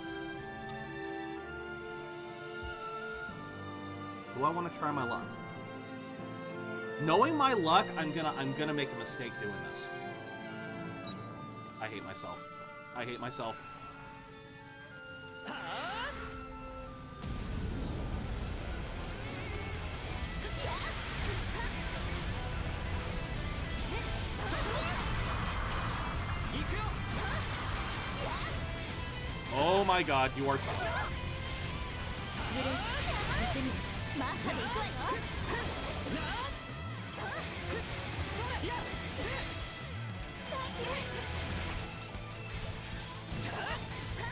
Do I want to try my luck? Knowing my luck, I'm gonna make a mistake doing this. I hate myself. I hate myself. Oh my god, you are tough.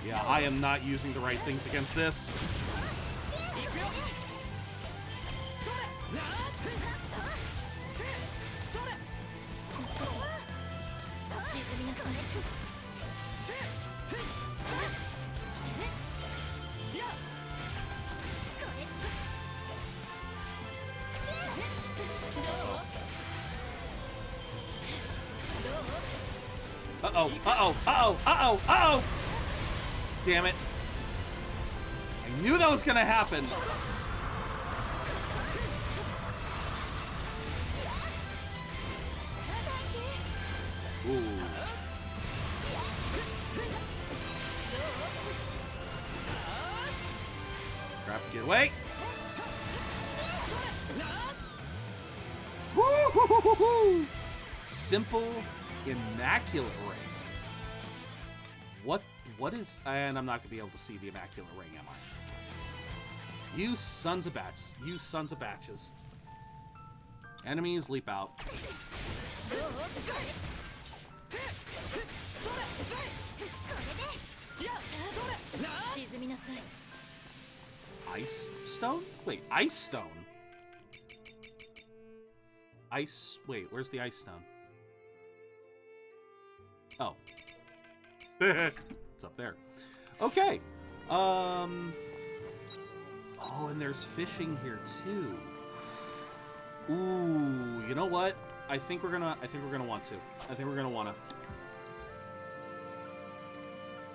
Yeah, I am not using the right things against this. Uh-oh, uh-oh, uh-oh, uh-oh, uh-oh! Damn it. I knew that was gonna happen. Ooh. Crap, get away. Woo-hoo-hoo-hoo-hoo! Simple, immaculate ring. What is... And I'm not going to be able to see the immaculate ring, am I? You sons of batches. You sons of batches. Enemies leap out. Ice stone? Wait, ice stone? Ice... Wait, where's the ice stone? Oh. It's up there. Okay. Oh, and there's fishing here too. Ooh, you know what? I think we're gonna want to.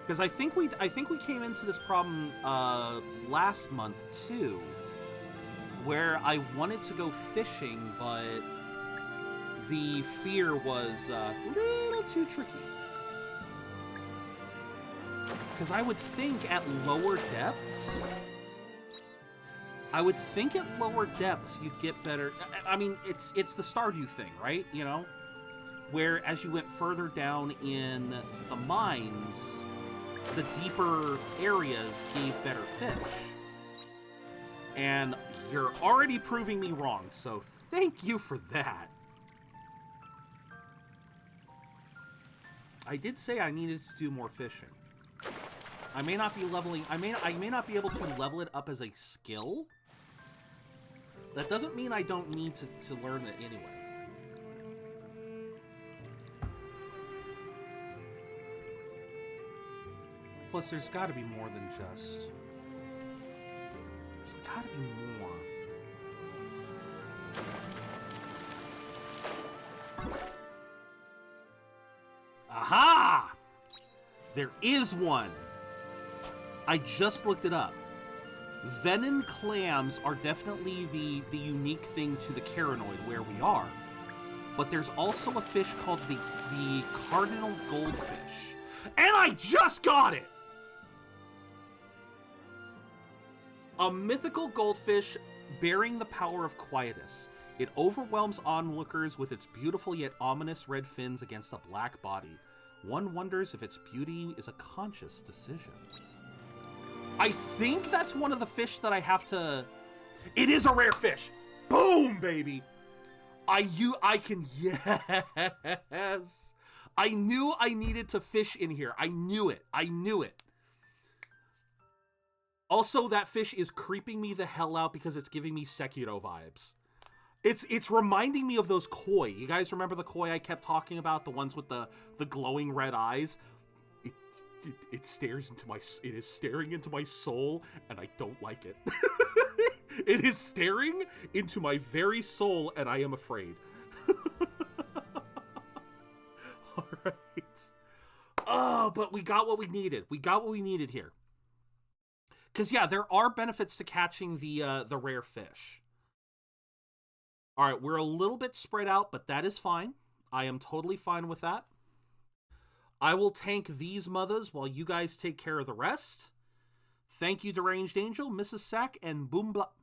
Because I think we came into this problem last month too, where I wanted to go fishing, but the fear was a little too tricky. Because I would think at lower depths, you'd get better. I mean, it's the Stardew thing, right? You know, where as you went further down in the mines, the deeper areas gave better fish. And you're already proving me wrong, so thank you for that. I did say I needed to do more fishing. I may not be leveling. I may not be able to level it up as a skill. That doesn't mean I don't need to learn it anyway. Plus, there's got to be more than just. There's got to be more. Aha! There is one. I just looked it up. Venom clams are definitely the unique thing to the Caranoid where we are. But there's also a fish called the cardinal goldfish. And I just got it! A mythical goldfish bearing the power of quietus. It overwhelms onlookers with its beautiful yet ominous red fins against a black body. One wonders if its beauty is a conscious decision. I think that's one of the fish that I have to... It is a rare fish. Boom, baby. I can... Yes. I knew I needed to fish in here. I knew it. Also, that fish is creeping me the hell out because it's giving me Sekiro vibes. It's reminding me of those koi. You guys remember the koi I kept talking about? The ones with the glowing red eyes? It is staring into my soul, and I don't like it. It is staring into my very soul, and I am afraid. All right. Oh, but we got what we needed. We got what we needed here. Because, yeah, there are benefits to catching the rare fish. All right, we're a little bit spread out, but that is fine. I am totally fine with that. I will tank these mothers while you guys take care of the rest. Thank you, Deranged Angel, Mrs. Sack, and Boombalabo.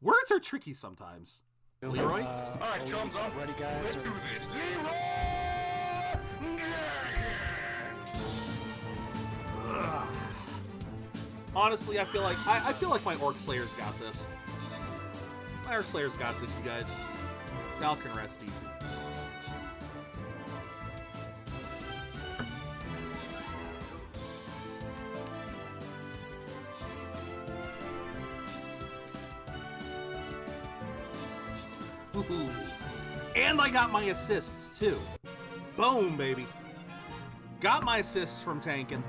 Words are tricky sometimes. Leroy? All right, thumbs up. Ready, guys? Let's do this. Leroy! Honestly, I feel like my Orc Slayer's got this. My Orc Slayer's got this, you guys. Y'all can rest easy. Woohoo. And I got my assists too. Boom, baby. Got my assists from tanking.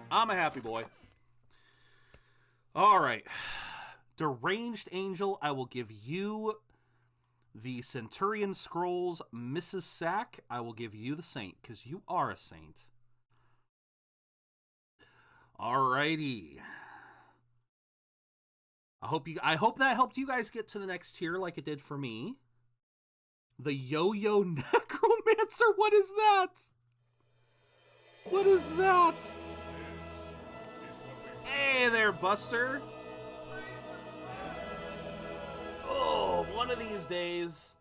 I'm a happy boy. All right. Deranged Angel, I will give you the Centurion Scrolls. Mrs. Sack, I will give you the Saint, because you are a saint. Alrighty. I hope that helped you guys get to the next tier like it did for me. The Yo-Yo Necromancer, what is that? What is that? Hey there, Buster. Oh, one of these days,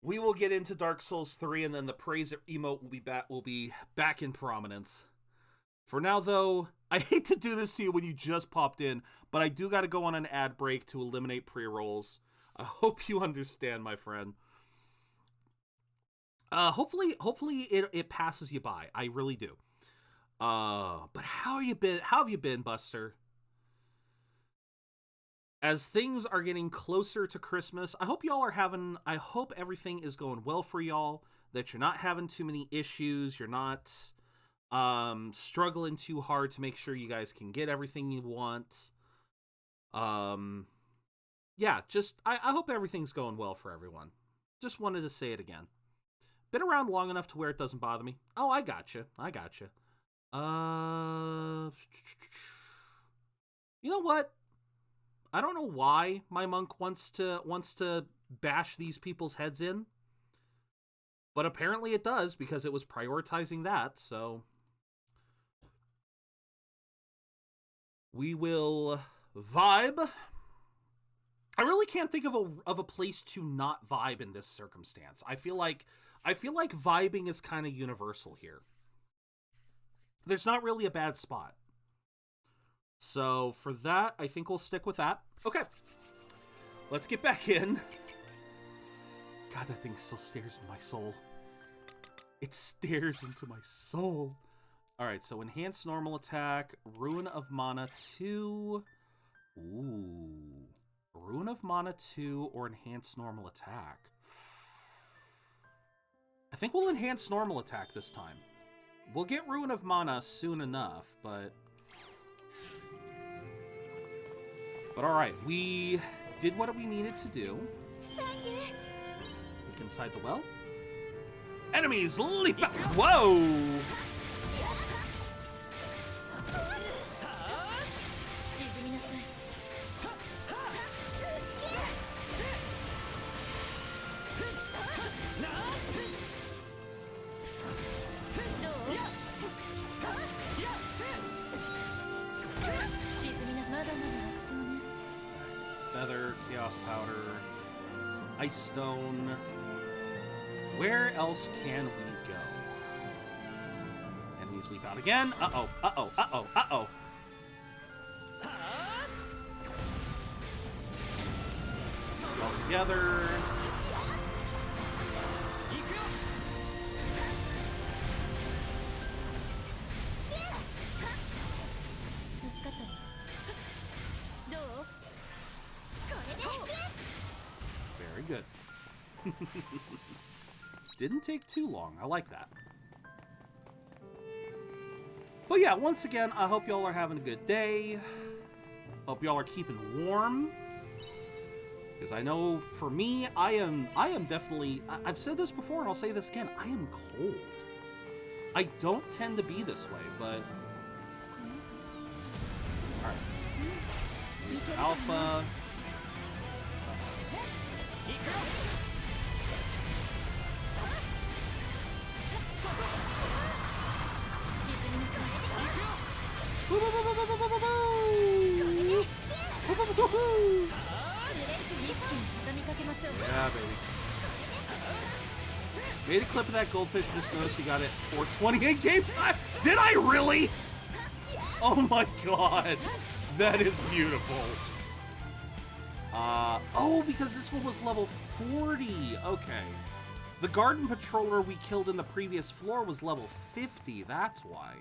we will get into Dark Souls 3, and then the praise emote will be back in prominence. For now, though, I hate to do this to you when you just popped in, but I do got to go on an ad break to eliminate pre-rolls. I hope you understand, my friend. Hopefully it passes you by. I really do. But how have you been, Buster? as things are getting closer to Christmas, I hope everything is going well for y'all, that you're not having too many issues, you're not struggling too hard to make sure you guys can get everything you want. Yeah, just, I hope everything's going well for everyone. Just wanted to say it again. Been around long enough to where it doesn't bother me. Oh, I gotcha. You know what? I don't know why my monk wants to bash these people's heads in, but apparently it does because it was prioritizing that, so we will vibe. I really can't think of a place to not vibe in this circumstance. I feel like vibing is kind of universal here. There's not really a bad spot. So for that, I think we'll stick with that. Okay. Let's get back in. God, that thing still stares into my soul. It stares into my soul. Alright, so enhanced normal attack, Ruin of Mana 2. Ooh. Ruin of Mana 2 or enhanced normal attack. I think we'll enhance normal attack this time. We'll get Ruin of Mana soon enough, but alright, we did what we needed to do. Look inside the well. Enemies leap out! Whoa! Feather, Chaos Powder, Ice Stone. Where else can we go? Enemies leap out again. Uh-oh, uh-oh, uh-oh, uh-oh. All together. Very good. Didn't take too long. I like that. But yeah, once again, I hope y'all are having a good day. Hope y'all are keeping warm. Because I know for me, I am definitely, I've said this before and I'll say this again, I am cold. I don't tend to be this way, but alright. Use Alpha. Yeah, baby. Made a clip of that goldfish, just noticed you got it 420 in game time. Did I really? Oh my god. That is beautiful. Oh, because this one was level 40. Okay. The garden patroller we killed in the previous floor was level 50. That's why.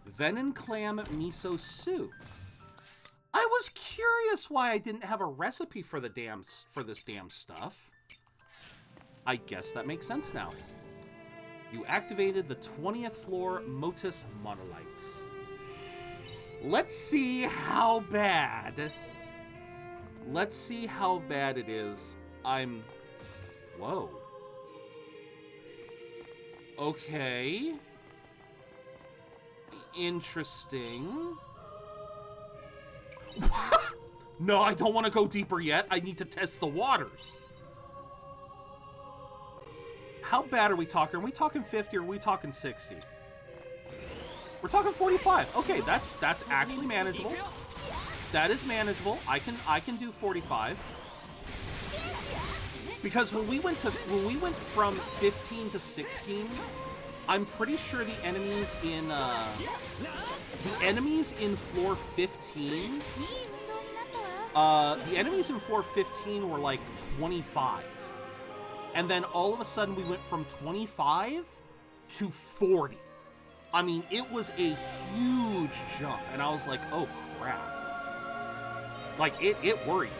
Venom clam miso soup. I was curious why I didn't have a recipe for this damn stuff. I guess that makes sense now. You activated the 20th floor Motus monolites. Let's see how bad. Let's see how bad it is. Whoa. Okay. Interesting. No, I don't want to go deeper yet. I need to test the waters. How bad are we talking? Are we talking 50 or are we talking 60? We're talking 45. Okay, that's actually manageable. That is manageable. I can do 45. Because when we went from 15 to 16, I'm pretty sure the enemies in floor 15 were like 25. And then all of a sudden we went from 25 to 40. I mean, it was a huge jump and I was like, "Oh crap." Like, it worried me.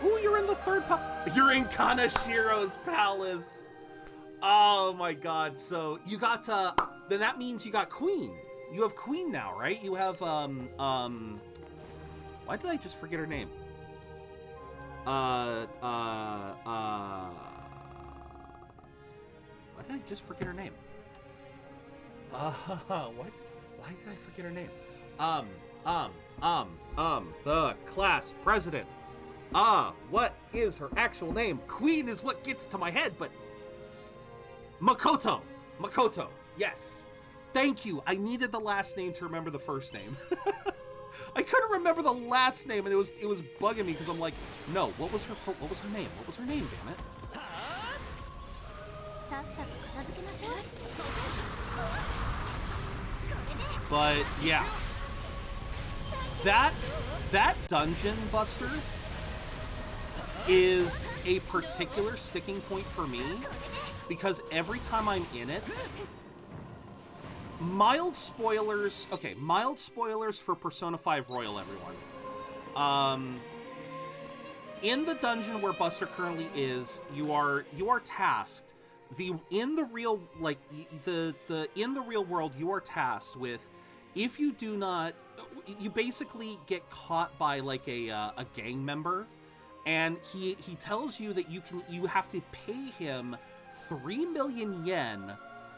Ooh, you're in the third you're in Kanashiro's palace. Oh my god. So you got then that means you got Queen. You have Queen now, right? You have why did I just forget her name? Why did I just forget her name? Why did I forget her name? The class president. What is her actual name? Queen is what gets to my head, but Makoto. Makoto. Yes. Thank you. I needed the last name to remember the first name. I couldn't remember the last name, and it was bugging me because I'm like, no, what was her name? What was her name, damn it? But yeah. That dungeon buster is a particular sticking point for me because every time I'm in it, mild spoilers for Persona 5 Royal, everyone. In the dungeon where Buster currently is, you are tasked. In the real world, you are tasked with, if you do not, you basically get caught by like a gang member, and he tells you that you have to pay him 3 million yen,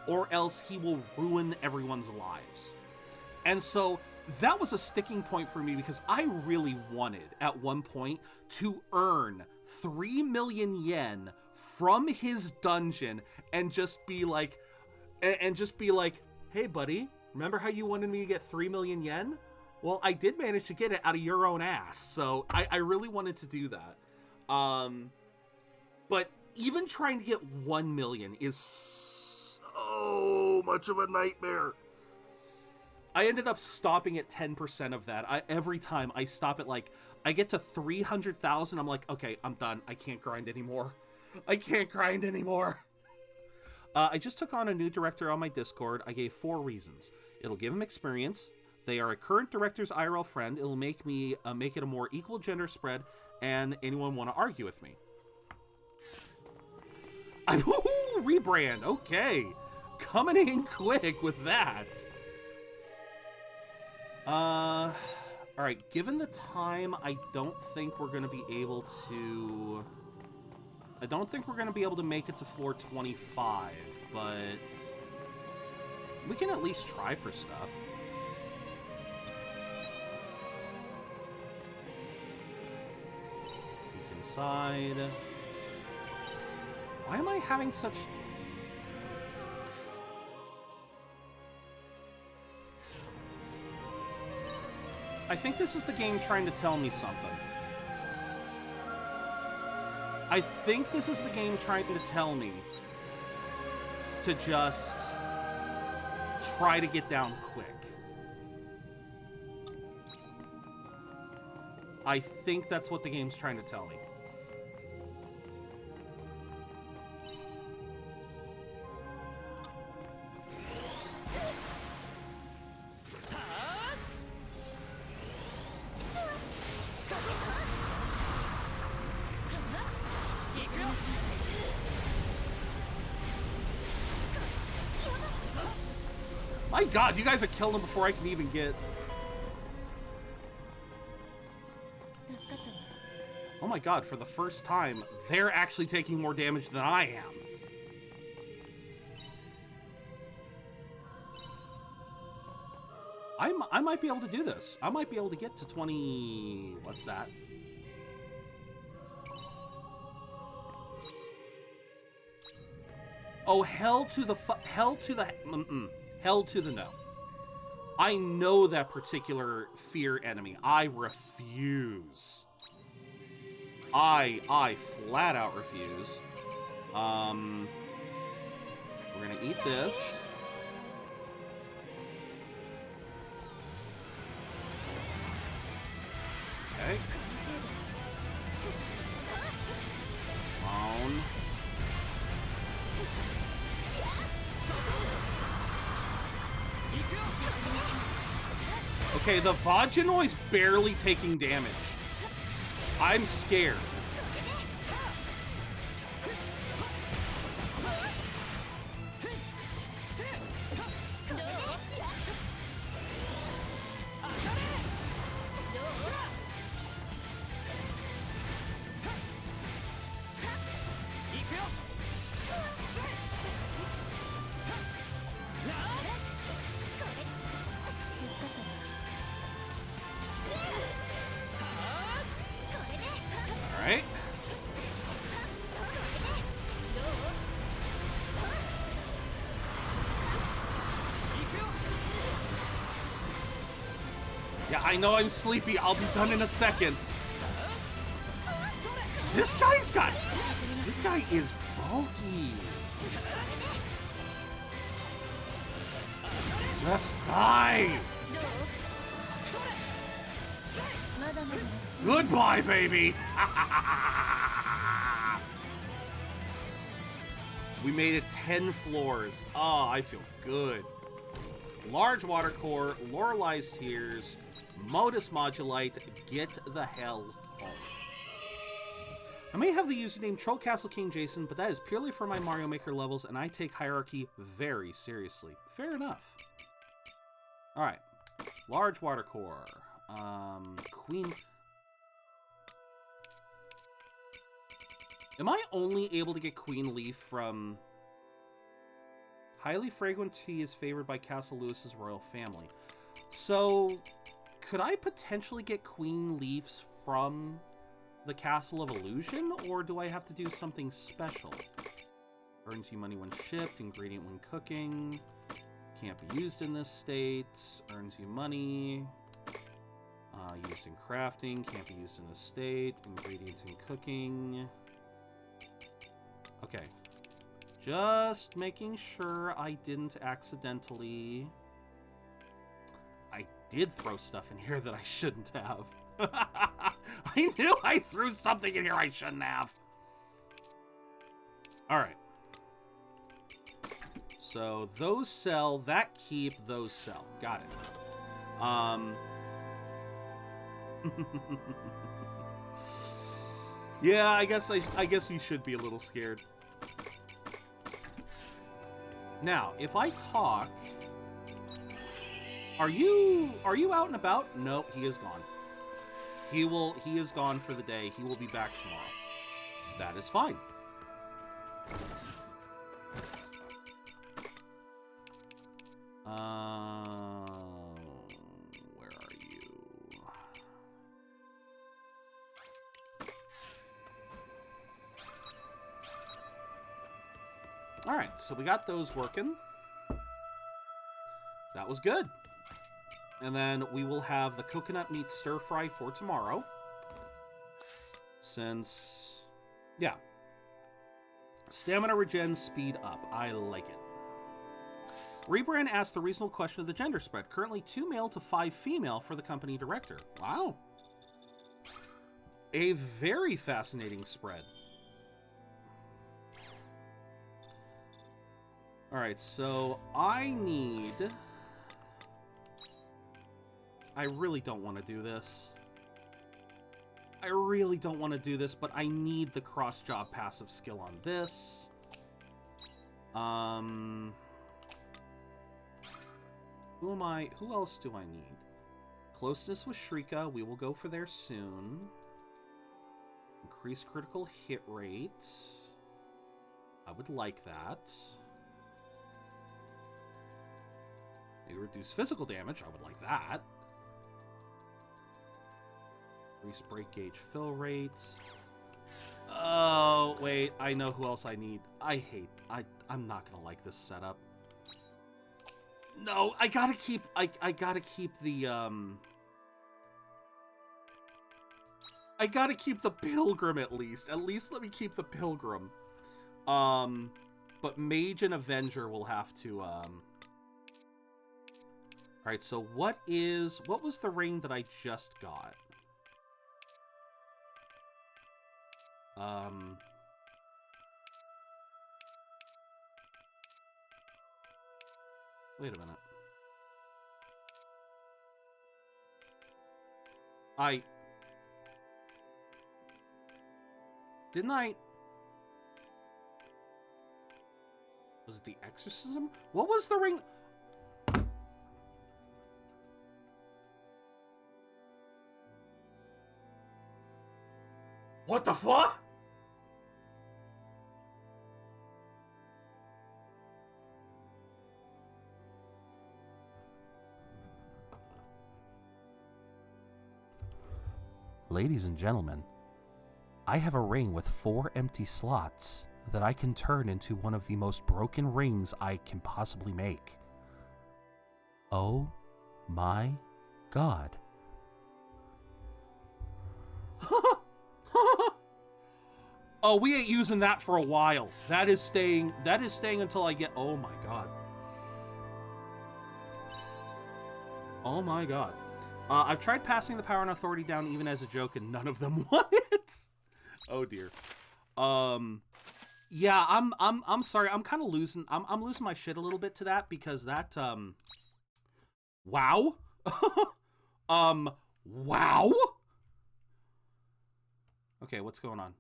or else he will ruin everyone's lives. And so that was a sticking point for me because I really wanted at one point to earn 3 million yen from his dungeon and just be like, hey buddy, remember how you wanted me to get 3 million yen? Well, I did manage to get it out of your own ass. So I really wanted to do that. But even trying to get 1 million is so much of a nightmare. I ended up stopping at 10% of that. Every time I stop at I get to 300,000. I'm like, okay, I'm done. I can't grind anymore. I just took on a new director on my Discord. I gave 4 reasons. It'll give him experience. They are a current director's IRL friend. It'll make it a more equal gender spread, and anyone want to argue with me. Rebrand. Okay. Coming in quick with that. All right. Given the time, I don't think we're going to be able to make it to floor 25, but we can at least try for stuff. Peek inside. Why am I having such... I think this is the game trying to tell me something. I think this is the game trying to tell me to just try to get down quick. I think that's what the game's trying to tell me. My god, you guys have killed him before I can even get... Oh my god, for the first time, they're actually taking more damage than I am. I might be able to do this. I might be able to get to 20... What's that? Oh, hell to the no. I know that particular fear enemy. I refuse. I flat out refuse. We're gonna eat this. Okay. Phone. Okay, the Vaginoi's barely taking damage. I'm scared. Alright. Yeah, I know I'm sleepy. I'll be done in a second. This guy is bulky. Just die. Goodbye, baby. We made it 10 floors. Oh, I feel good. Large water core, Lorelai's tears, Modus Modulite, get the hell home. I may have the username Troll Castle King Jason, but that is purely for my Mario Maker levels, and I take hierarchy very seriously. Fair enough. Alright. Large water core. Queen... Am I only able to get Queen Leaf from... Highly fragrant tea is favored by Castle Lewis's royal family. So, could I potentially get Queen Leaves from the Castle of Illusion, or do I have to do something special? Earns you money when shipped, ingredient when cooking, can't be used in this state, earns you money, used in crafting, can't be used in this state, ingredients in cooking. Okay. Just making sure I didn't accidentally... I did throw stuff in here that I shouldn't have. I knew I threw something in here I shouldn't have. Alright. So, those sell, that keep, those sell. Got it. Yeah, I guess we should be a little scared. Now, if I talk... Are you out and about? No, he is gone. He is gone for the day. He will be back tomorrow. That is fine. Where are you? Alright, so we got those working. That was good. And then we will have the coconut meat stir fry for tomorrow. Since, yeah. Stamina regen, speed up. I like it. Rebrand asked the reasonable question of the gender spread. Currently 2 male to 5 female for the company director. Wow. A very fascinating spread. Alright, so I really don't want to do this. I really don't want to do this, but I need the cross-job passive skill on this. Who else do I need? Closeness with Shrika, we will go for there soon. Increase critical hit rate. I would like that. Maybe reduce physical damage, I would like that. Increase break gauge fill rates. Oh, wait, I know who else I need. I'm not gonna like this setup. No, I gotta keep the, I gotta keep the Pilgrim at least. At least let me keep the Pilgrim. But Mage and Avenger will have to, Alright, so what was the ring that I just got? Wait a minute. Didn't I... Was it the exorcism? What was the ring? What the fuck? Ladies and gentlemen, I have a ring with 4 empty slots that I can turn into one of the most broken rings I can possibly make. Oh my god. Oh, we ain't using that for a while. That is staying until I get... Oh my god. Oh my god. I've tried passing the power and authority down even as a joke, and none of them want it. Oh dear. Yeah, I'm sorry. I'm kind of losing. I'm losing my shit a little bit to that because that wow. Wow. Okay, what's going on?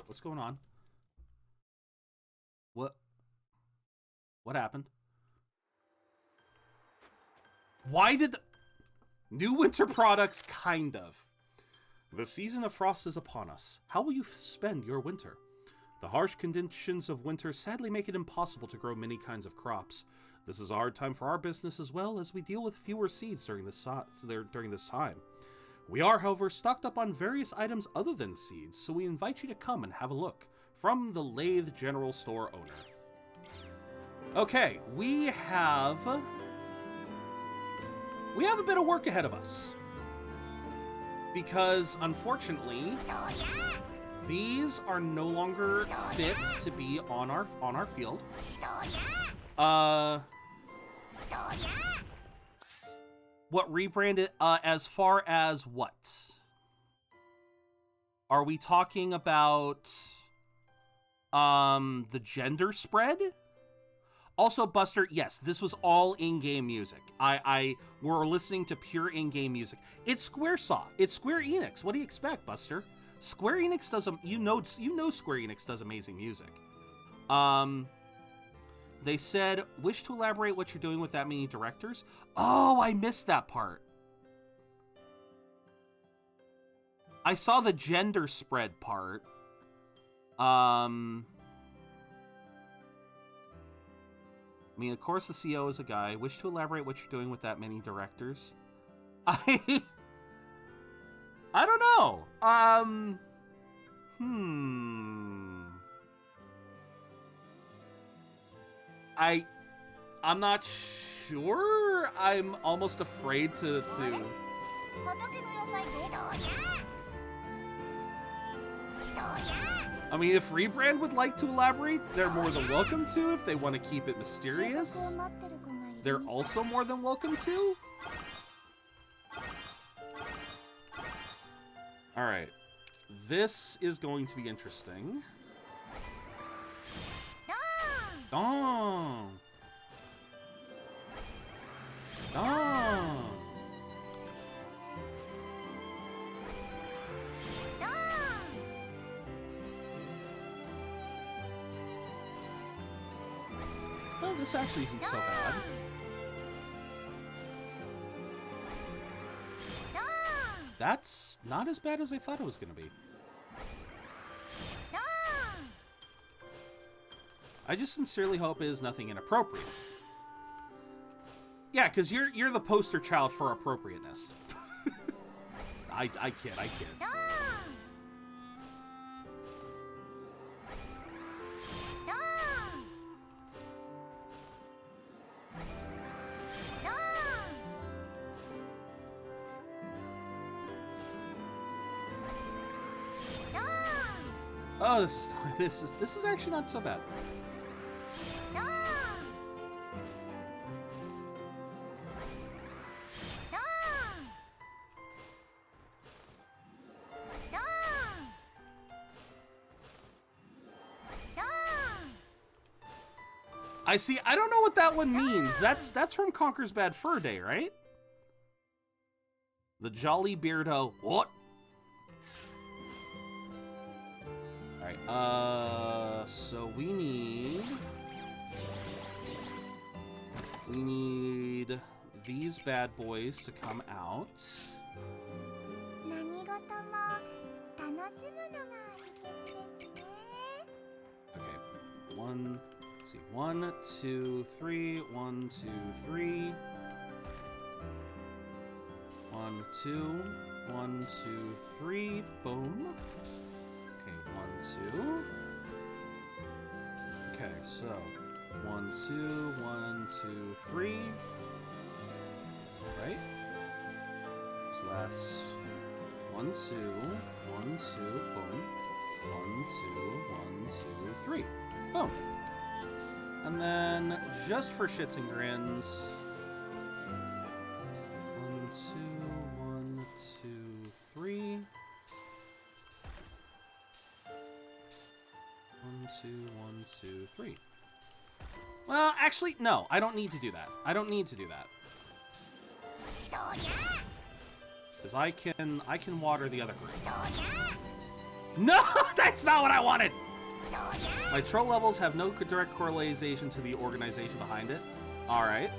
What's going on? What happened? Why did new winter products, kind of. The season of frost is upon us. How will you spend your winter? The harsh conditions of winter sadly make it impossible to grow many kinds of crops. This is a hard time for our business as well, as we deal with fewer seeds during this time. We are, however, stocked up on various items other than seeds, so we invite you to come and have a look. From the Lathe General Store owner. Okay, we have a bit of work ahead of us. Because, unfortunately, these are no longer fit to be on our field. What rebranded, as far as what? Are we talking about, the gender spread? Also, Buster, yes, this was all in-game music. We're listening to pure in-game music. It's Squaresoft. It's Square Enix. What do you expect, Buster? Square Enix does, you know Square Enix does amazing music. They said, wish to elaborate what you're doing with that many directors? Oh, I missed that part. I saw the gender spread part. I mean, of course the CEO is a guy. Wish to elaborate what you're doing with that many directors? I don't know. I'm not sure. I'm almost afraid to... I mean, if Rebrand would like to elaborate, they're more than welcome to. If they want to keep it mysterious, they're also more than welcome to. Alright. This is going to be interesting. Oh. Oh. Well, this actually isn't so bad. That's not as bad as I thought it was going to be. I just sincerely hope it is nothing inappropriate. Yeah, because you're the poster child for appropriateness. I kid. Oh, this is actually not so bad. I see. I don't know what that one means. That's from Conker's Bad Fur Day, right? The Jolly Beardo. What? Alright, so we need these bad boys to come out. 何事も楽しむのが大切ですね。 Okay, let's see, 1, 2, 3, 1, 2, 3. 1, 2, 1, 2, 3, boom. Okay, 1, 2. Okay, so 1, 2, 1, 2, 3. Right? So that's 1, 2, 1, 2, boom. 1, 2, 1, 2, 3. Boom. And then, just for shits and grins, 1, 2, 1, 2, 3. 1, 2, 1, 2, 3. Well, actually, no. I don't need to do that. I don't need to do that. Because I can water the other group. No, that's not what I wanted. My troll levels have no direct correlation to the organization behind it. All right.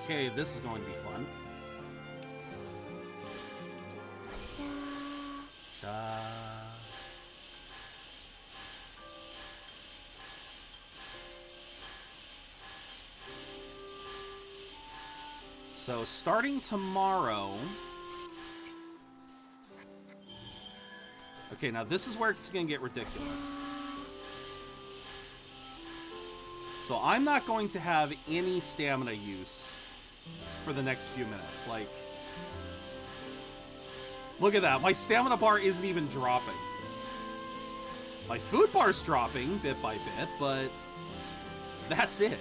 Okay, this is going to be fun. So starting tomorrow. Okay, now this is where it's gonna get ridiculous. So I'm not going to have any stamina use for the next few minutes. Like, look at that. My stamina bar isn't even dropping. My food bar's dropping bit by bit, but that's it.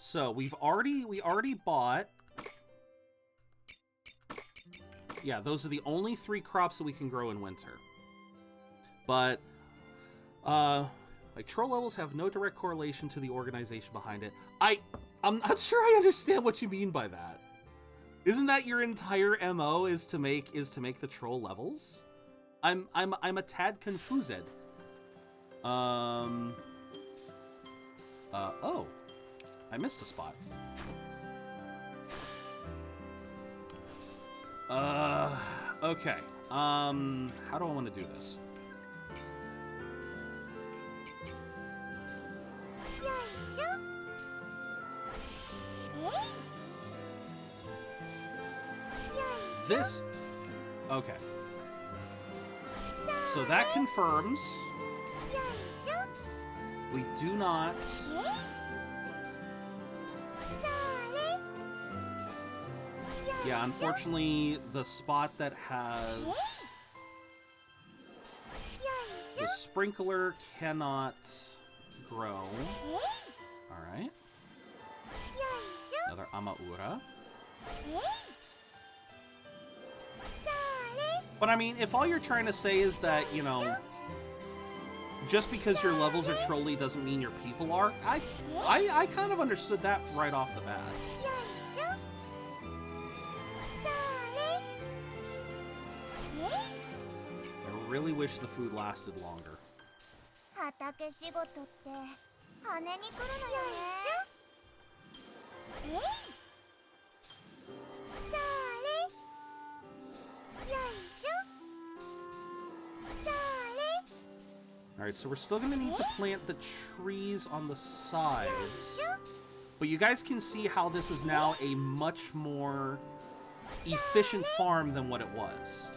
So we already bought. Yeah, those are the only 3 crops that we can grow in winter. But like troll levels have no direct correlation to the organization behind it. I'm not sure I understand what you mean by that. Isn't that your entire MO is to make the troll levels? I'm a tad confused. Oh. I missed a spot. Okay. How do I want to do this? This... Okay. So that confirms we do not... Yeah, unfortunately, the spot that has the sprinkler cannot grow. Alright. Another Amaura. But I mean, if all you're trying to say is that, you know, just because your levels are trolly doesn't mean your people are, I kind of understood that right off the bat. I really wish the food lasted longer. Alright, so we're still gonna need to plant the trees on the sides. But you guys can see how this is now a much more efficient farm than what it was.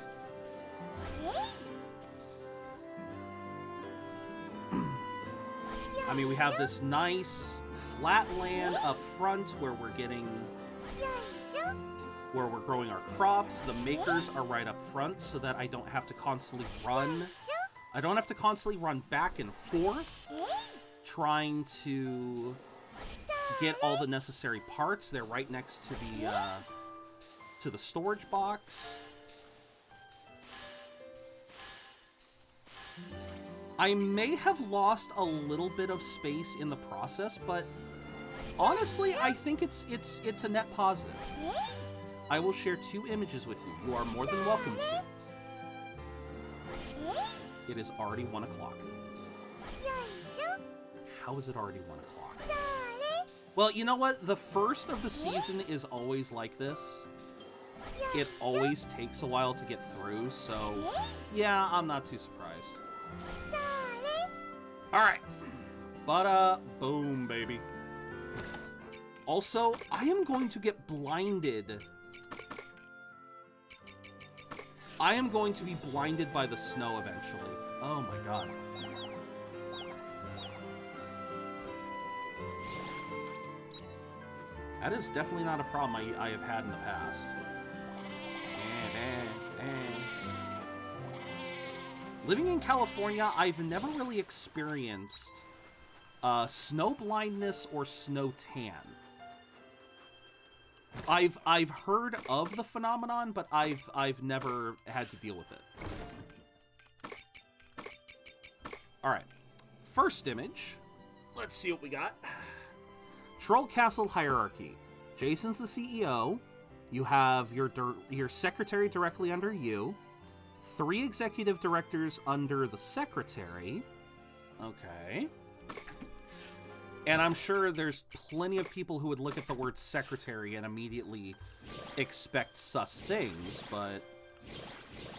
I mean, we have this nice flat land up front where we're growing our crops. The makers are right up front so that I don't have to constantly run I don't have to constantly run back and forth trying to get all the necessary parts. They're right next to the storage box. I may have lost a little bit of space in the process, but honestly, I think it's a net positive. I will share 2 images with you. You are more than welcome to. It is already 1 o'clock. How is it already 1 o'clock? Well, you know what? The first of the season is always like this. It always takes a while to get through, so yeah, I'm not too surprised. Alright. But, boom, baby. Also, I am going to get blinded. I am going to be blinded by the snow eventually. Oh my god. That is definitely not a problem I have had in the past. Living in California, I've never really experienced snow blindness or snow tan. I've heard of the phenomenon, but I've never had to deal with it. All right, first image. Let's see what we got. Troll Castle hierarchy. Jason's the CEO. You have your secretary directly under you. 3 executive directors under the secretary. Okay. And I'm sure there's plenty of people who would look at the word secretary and immediately expect sus things, but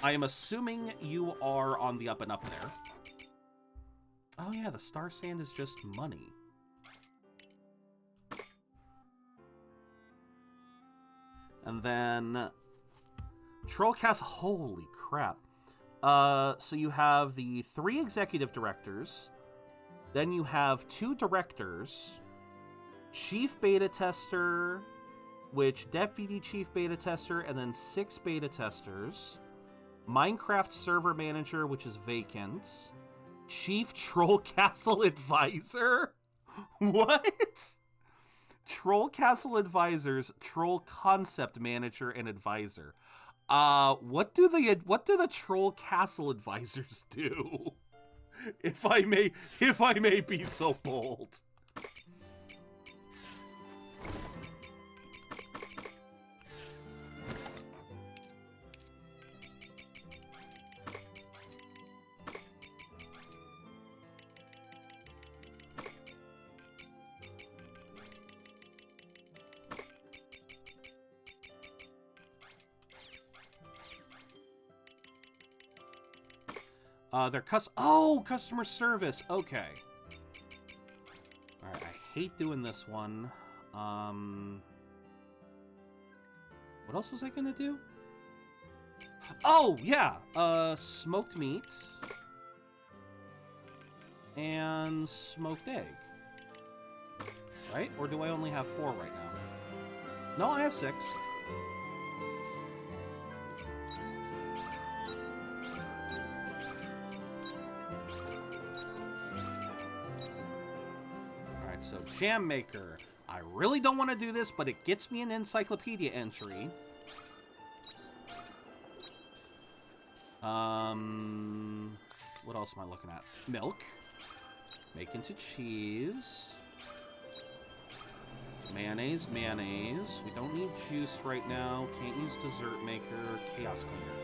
I am assuming you are on the up and up there. Oh yeah, the star sand is just money. And then Troll Castle, holy crap. So you have the 3 executive directors, then you have 2 directors, chief beta tester, which deputy chief beta tester, and then 6 beta testers, Minecraft server manager, which is vacant, chief Troll Castle advisor? What? Troll Castle advisors, Troll concept manager, and advisor. What do the Troll Castle advisors do? If I may be so bold. They're customer service. Okay. All right. I hate doing this one. What else was I gonna do? Oh yeah. Smoked meats and smoked egg. Right? Or do I only have 4 right now? No, I have 6. So Jam Maker. I really don't want to do this, but it gets me an encyclopedia entry. What else am I looking at? Milk. Make into cheese. Mayonnaise. We don't need juice right now. Can't use dessert maker. Chaos cleaner.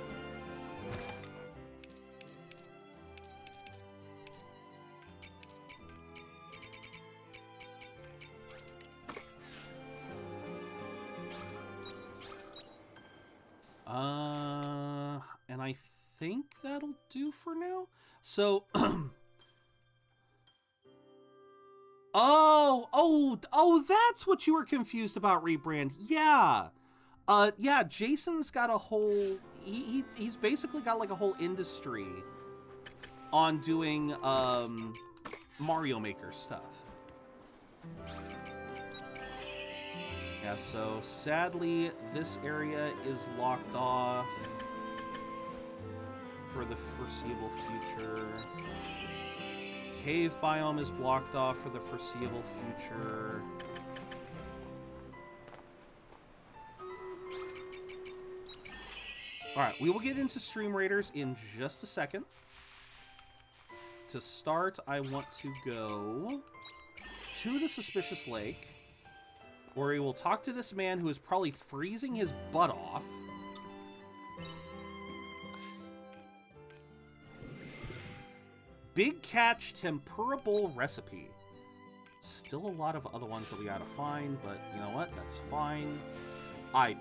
And I think that'll do for now. So, oh, that's what you were confused about, Rebrand. Yeah. Yeah, Jason's got a whole, he's basically got like a whole industry on doing, Mario Maker stuff. Yeah, so sadly, this area is locked off. for the foreseeable future. Cave biome is blocked off for the foreseeable future. Alright, we will get into Stream Raiders in just a second. To start, I want to go to the Suspicious Lake, where he will talk to this man who is probably freezing his butt off. Big Catch Tempura Bowl Recipe. Still a lot of other ones that we gotta find, but you know what? That's fine. I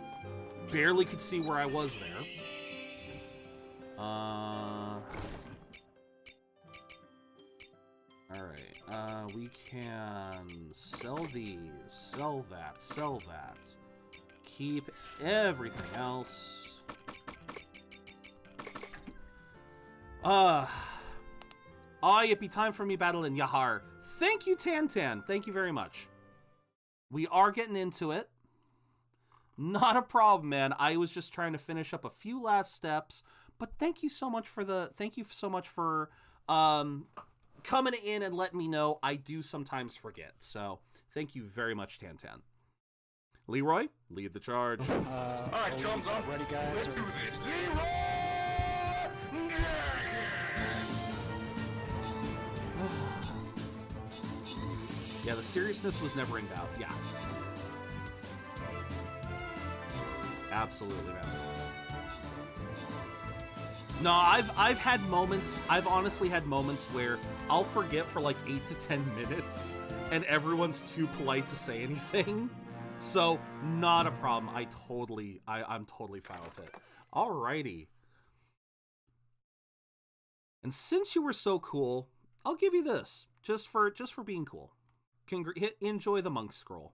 barely could see where I was there. Alright, we can sell these, sell that, sell that. Keep everything else. It be time for me battle in Yahar. Thank you, Tantan. Thank you very much. We are getting into it. Not a problem, man. I was just trying to finish up a few last steps. But thank you so much for coming in and letting me know. I do sometimes forget. So thank you very much, Tantan. Leroy, lead the charge. All right, thumbs up. Ready, guys? Let's do this. Leroy! Yeah, the seriousness was never in doubt. Yeah. Absolutely, man. No, I've had moments, I've honestly had moments where I'll forget for like 8 to 10 minutes and everyone's too polite to say anything. So, not a problem. I'm totally fine with it. Alrighty. And since you were so cool, I'll give you this. Just for being cool. Enjoy the monk scroll.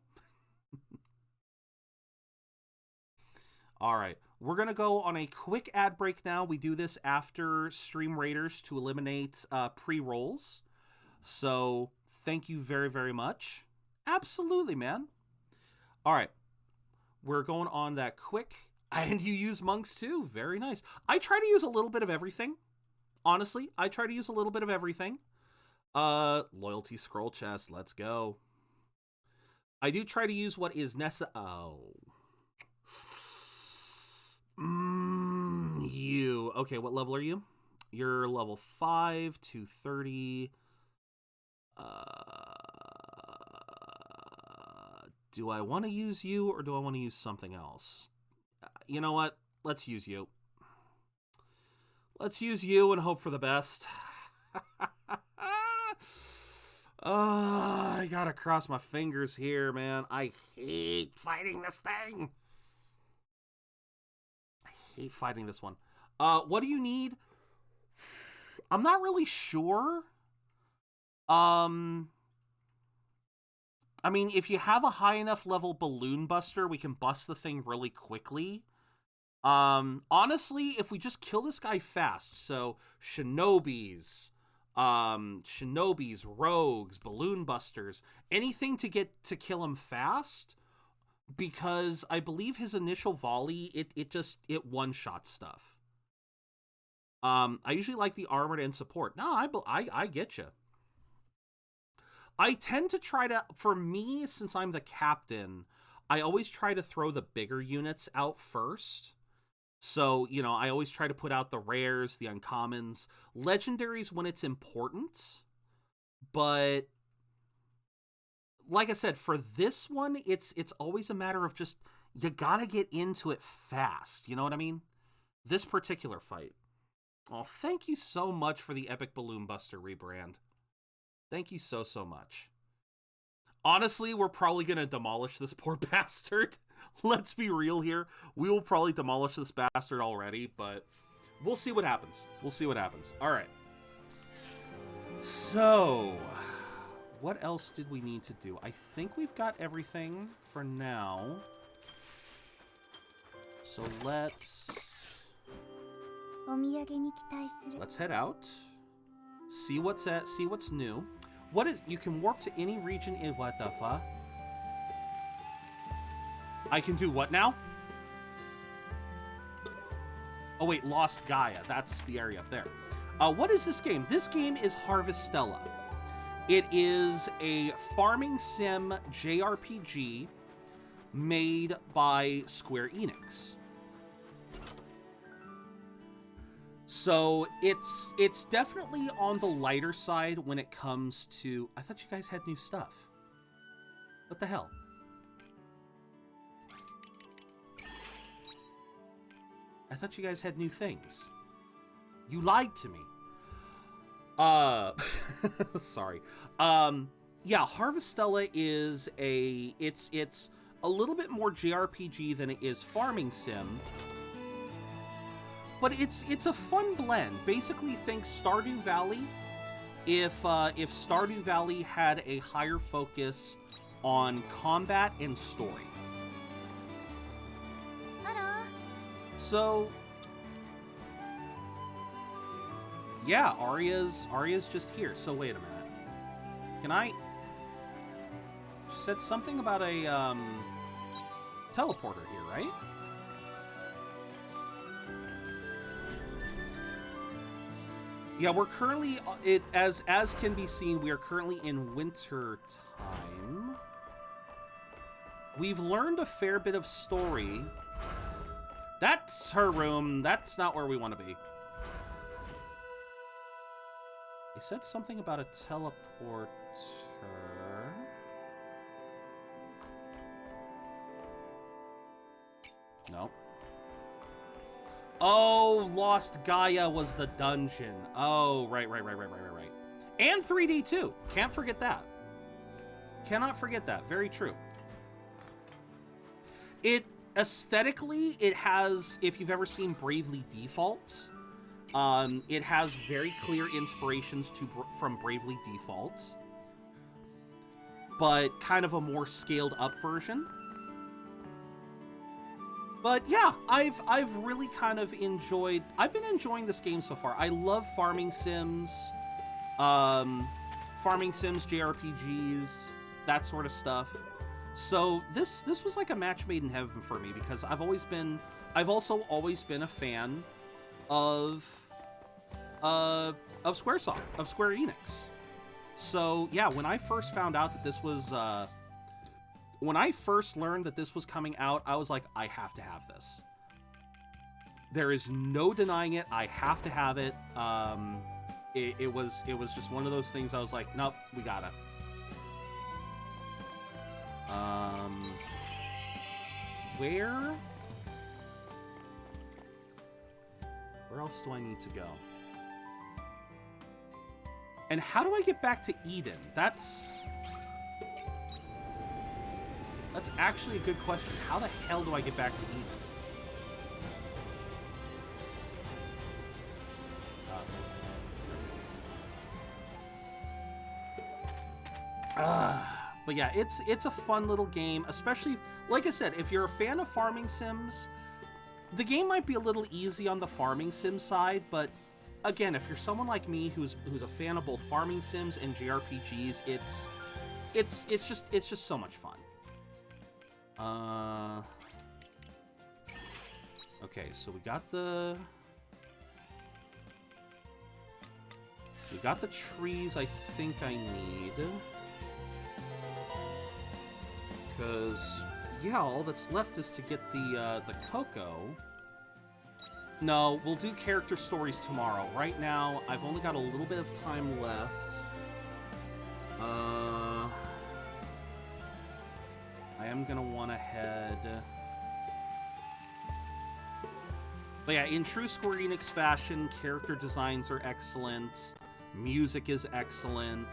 Alright. We're going to go on a quick ad break now. We do this after Stream Raiders to eliminate pre-rolls. So, thank you very, very much. Absolutely, man. All right. We're going on that quick. And you use monks too. Very nice. I try to use a little bit of everything. Honestly, I try to use a little bit of everything. Loyalty scroll chest. Let's go. I do try to use what is necessary. Oh. You. Okay, what level are you? You're level 5 to 30. Do I want to use you or do I want to use something else? You know what? Let's use you. Let's use you and hope for the best. I gotta cross my fingers here, man. I hate fighting this thing. I hate fighting this one. What do you need? I'm not really sure. I mean, if you have a high enough level balloon buster, we can bust the thing really quickly. Honestly, if we just kill this guy fast, so shinobis, rogues, balloon busters, anything to kill him fast, because I believe his initial volley, it one-shot stuff. I usually like the armored and support. No, I get you. I tend to try to, for me, since I'm the captain, I always try to throw the bigger units out first. So, you know, I always try to put out the rares, the uncommons, legendaries when it's important. But like I said, for this one, it's always a matter of just, you gotta get into it fast. You know what I mean? This particular fight. Oh, thank you so much for the Epic Balloon Buster rebrand. Thank you so, so much. Honestly, we're probably going to demolish this poor bastard. Let's be real here. We will probably demolish this bastard already, but we'll see what happens. We'll see what happens. All right. So, what else did we need to do? I think we've got everything for now. So let's head out. See what's new. What is, you can warp to any region in, what the fuck? I can do what now? Oh wait, Lost Gaia. That's the area up there. What is this game? This game is Harvestella. It is a farming sim JRPG made by Square Enix. So it's definitely on the lighter side when it comes to... I thought you guys had new stuff. What the hell? I thought you guys had new things. You lied to me. Sorry. Yeah, Harvestella is it's a little bit more JRPG than it is farming sim. But it's a fun blend. Basically think Stardew Valley if Stardew Valley had a higher focus on combat and story. So, yeah, Arya's just here. So wait a minute. Can I? She said something about a teleporter here, right? Yeah, we're currently as can be seen, we are currently in winter time. We've learned a fair bit of story. That's her room. That's not where we want to be. They said something about a teleporter. No. Oh, Lost Gaia was the dungeon. Oh, right. And 3D too. Can't forget that. Cannot forget that. Very true. Aesthetically, it has, if you've ever seen Bravely Default, it has very clear inspirations from Bravely Default, but kind of a more scaled up version. But yeah, I've really kind of I've been enjoying this game so far. I love farming sims, JRPGs, that sort of stuff. So this was like a match made in heaven for me because I've also always been a fan of Squaresoft, of Square Enix. So yeah, when I first found out that this was when I first learned that this was coming out, I was like, I have to have this. There is no denying it. I have to have it. It was just one of those things. I was like, nope, we gotta. Where else do I need to go? And how do I get back to Eden? That's actually a good question. How the hell do I get back to Eden? But yeah, it's a fun little game, especially, like I said, if you're a fan of farming sims, the game might be a little easy on the farming sim side, but again, if you're someone like me who's a fan of both farming sims and JRPGs, it's just so much fun. Okay, so we got the trees I think I need. Because, yeah, all that's left is to get the cocoa. No, we'll do character stories tomorrow. Right now, I've only got a little bit of time left. I am gonna want to head... But yeah, in true Square Enix fashion, character designs are excellent. Music is excellent.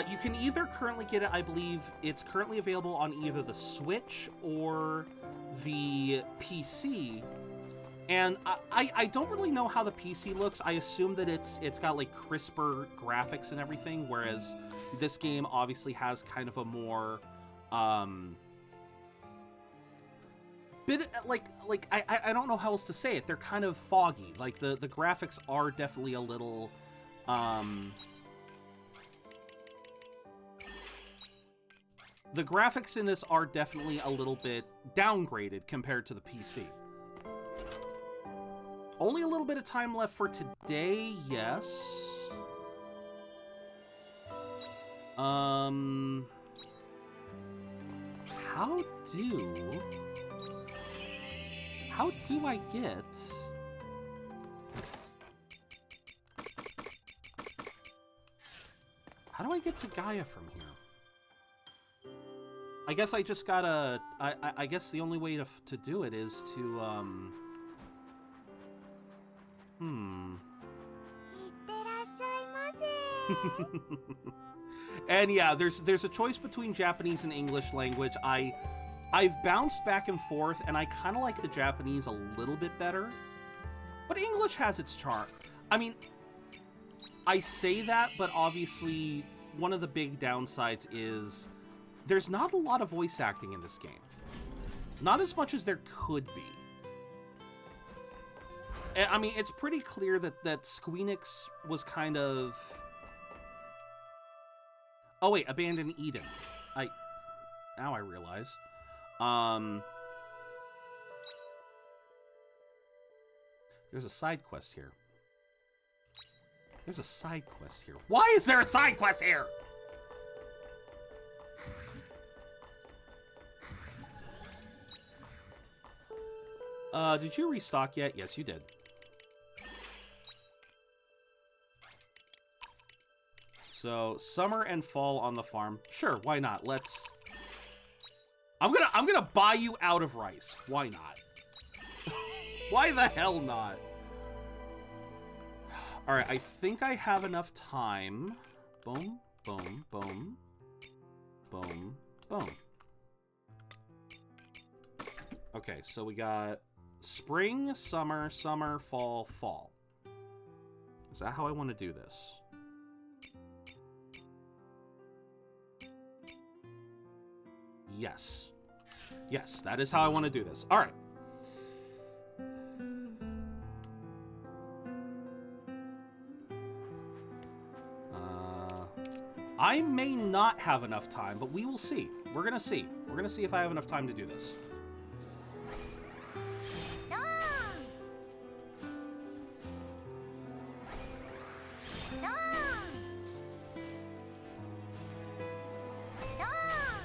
You can either currently get it, I believe it's currently available on either the Switch or the PC. And I don't really know how the PC looks. I assume that it's got like crisper graphics and everything, whereas this game obviously has kind of a more bit like I don't know how else to say it. They're kind of foggy. Like the graphics are definitely a little the graphics in this are definitely a little bit downgraded compared to the PC. Only a little bit of time left for today, yes. How do I get... How do I get to Gaia from here? I guess I just gotta... I guess the only way to do it is to, いってらっしゃいませ。 And yeah, there's a choice between Japanese and English language. I've bounced back and forth, and I kind of like the Japanese a little bit better. But English has its charm. I mean, I say that, but obviously one of the big downsides is there's not a lot of voice acting in this game. Not as much as there could be. And, I mean, it's pretty clear that Squeenix was kind of... Oh wait, Abandon Eden. Now I realize. There's a side quest here. There's a side quest here. Why is there a side quest here? Did you restock yet? Yes, you did. So, summer and fall on the farm. Sure, why not? Let's... I'm gonna buy you out of rice. Why not? Why the hell not? Alright, I think I have enough time. Boom, boom, boom. Boom, boom. Okay, so we got spring, summer, summer, fall, fall. Is that how I want to do this? Yes. Yes, that is how I want to do this. All right. I may not have enough time, but we will see. We're going to see. We're going to see if I have enough time to do this.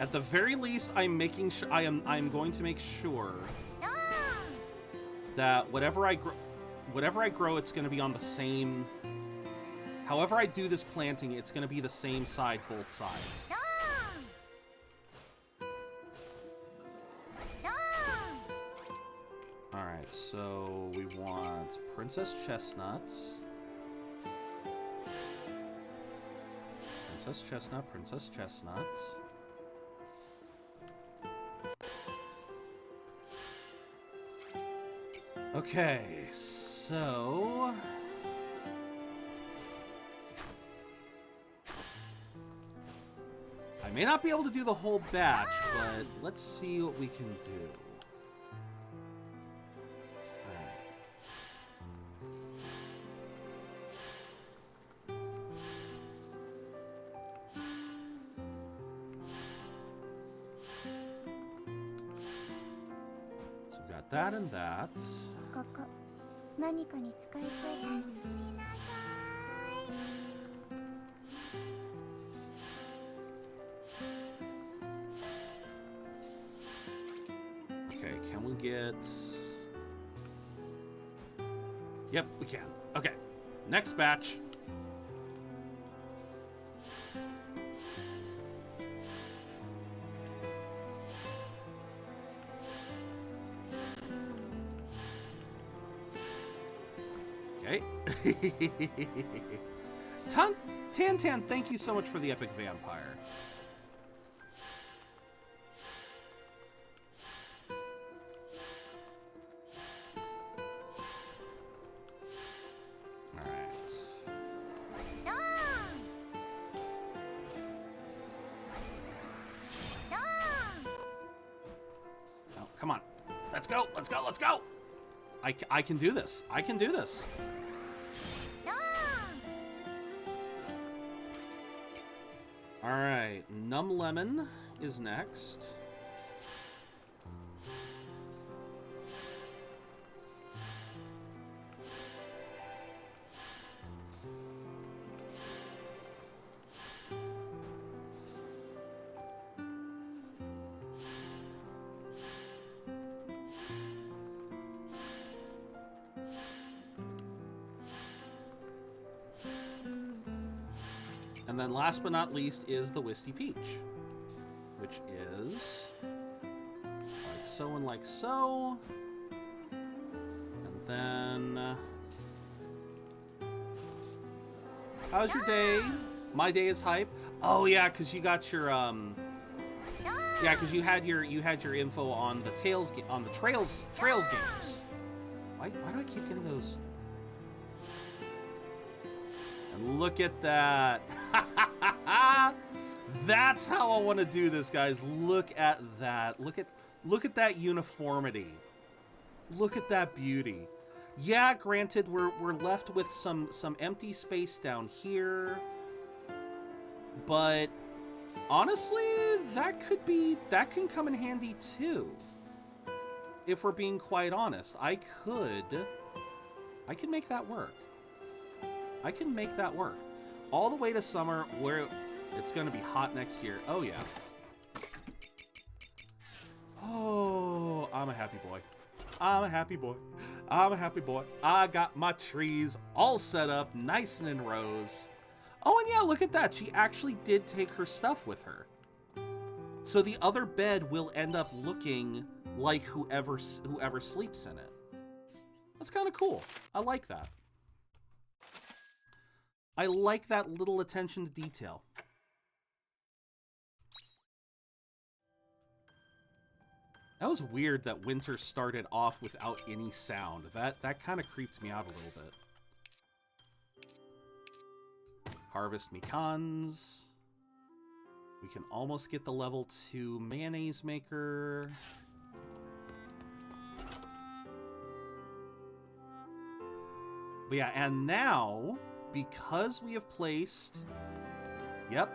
At the very least, I'm making sure I'm going to make sure that whatever I grow, it's going to be on the same. However I do this planting, it's going to be the same side both sides. All right, so we want Princess Chestnuts. Princess Chestnut, Princess Chestnuts. Okay, so... I may not be able to do the whole batch, but let's see what we can do. So we got that and that. ここ何かに使えそうです。みなさい。 Okay, can we get... Yep, we can. Okay, next batch. Okay. Tan, thank you so much for the epic vampire. Come on. Let's go. Let's go. Let's go. I can do this. I can do this. All right. Numb Lemon is next. And then last but not least is the Wisty Peach, which is like so and like so. And then... how's your day? My day is hype. Oh yeah, because you got your yeah, because you had your info on the Trails games. Why do I keep getting those? And look at that. That's how I want to do this, guys. Look at that. Look at that uniformity. Look at that beauty. Yeah, granted, we're left with some empty space down here, but honestly, that can come in handy too. If we're being quite honest, I can make that work. I can make that work. All the way to summer, where it's gonna be hot next year. Oh yeah. Oh, I'm a happy boy. I'm a happy boy. I'm a happy boy. I got my trees all set up, nice and in rows. Oh, and yeah, look at that. She actually did take her stuff with her. So the other bed will end up looking like whoever sleeps in it. That's kind of cool. I like that. I like that little attention to detail. That was weird that winter started off without any sound. That kind of creeped me out a little bit. Harvest Mekans. We can almost get the level 2 mayonnaise maker. But yeah, and now, because we have placed, yep,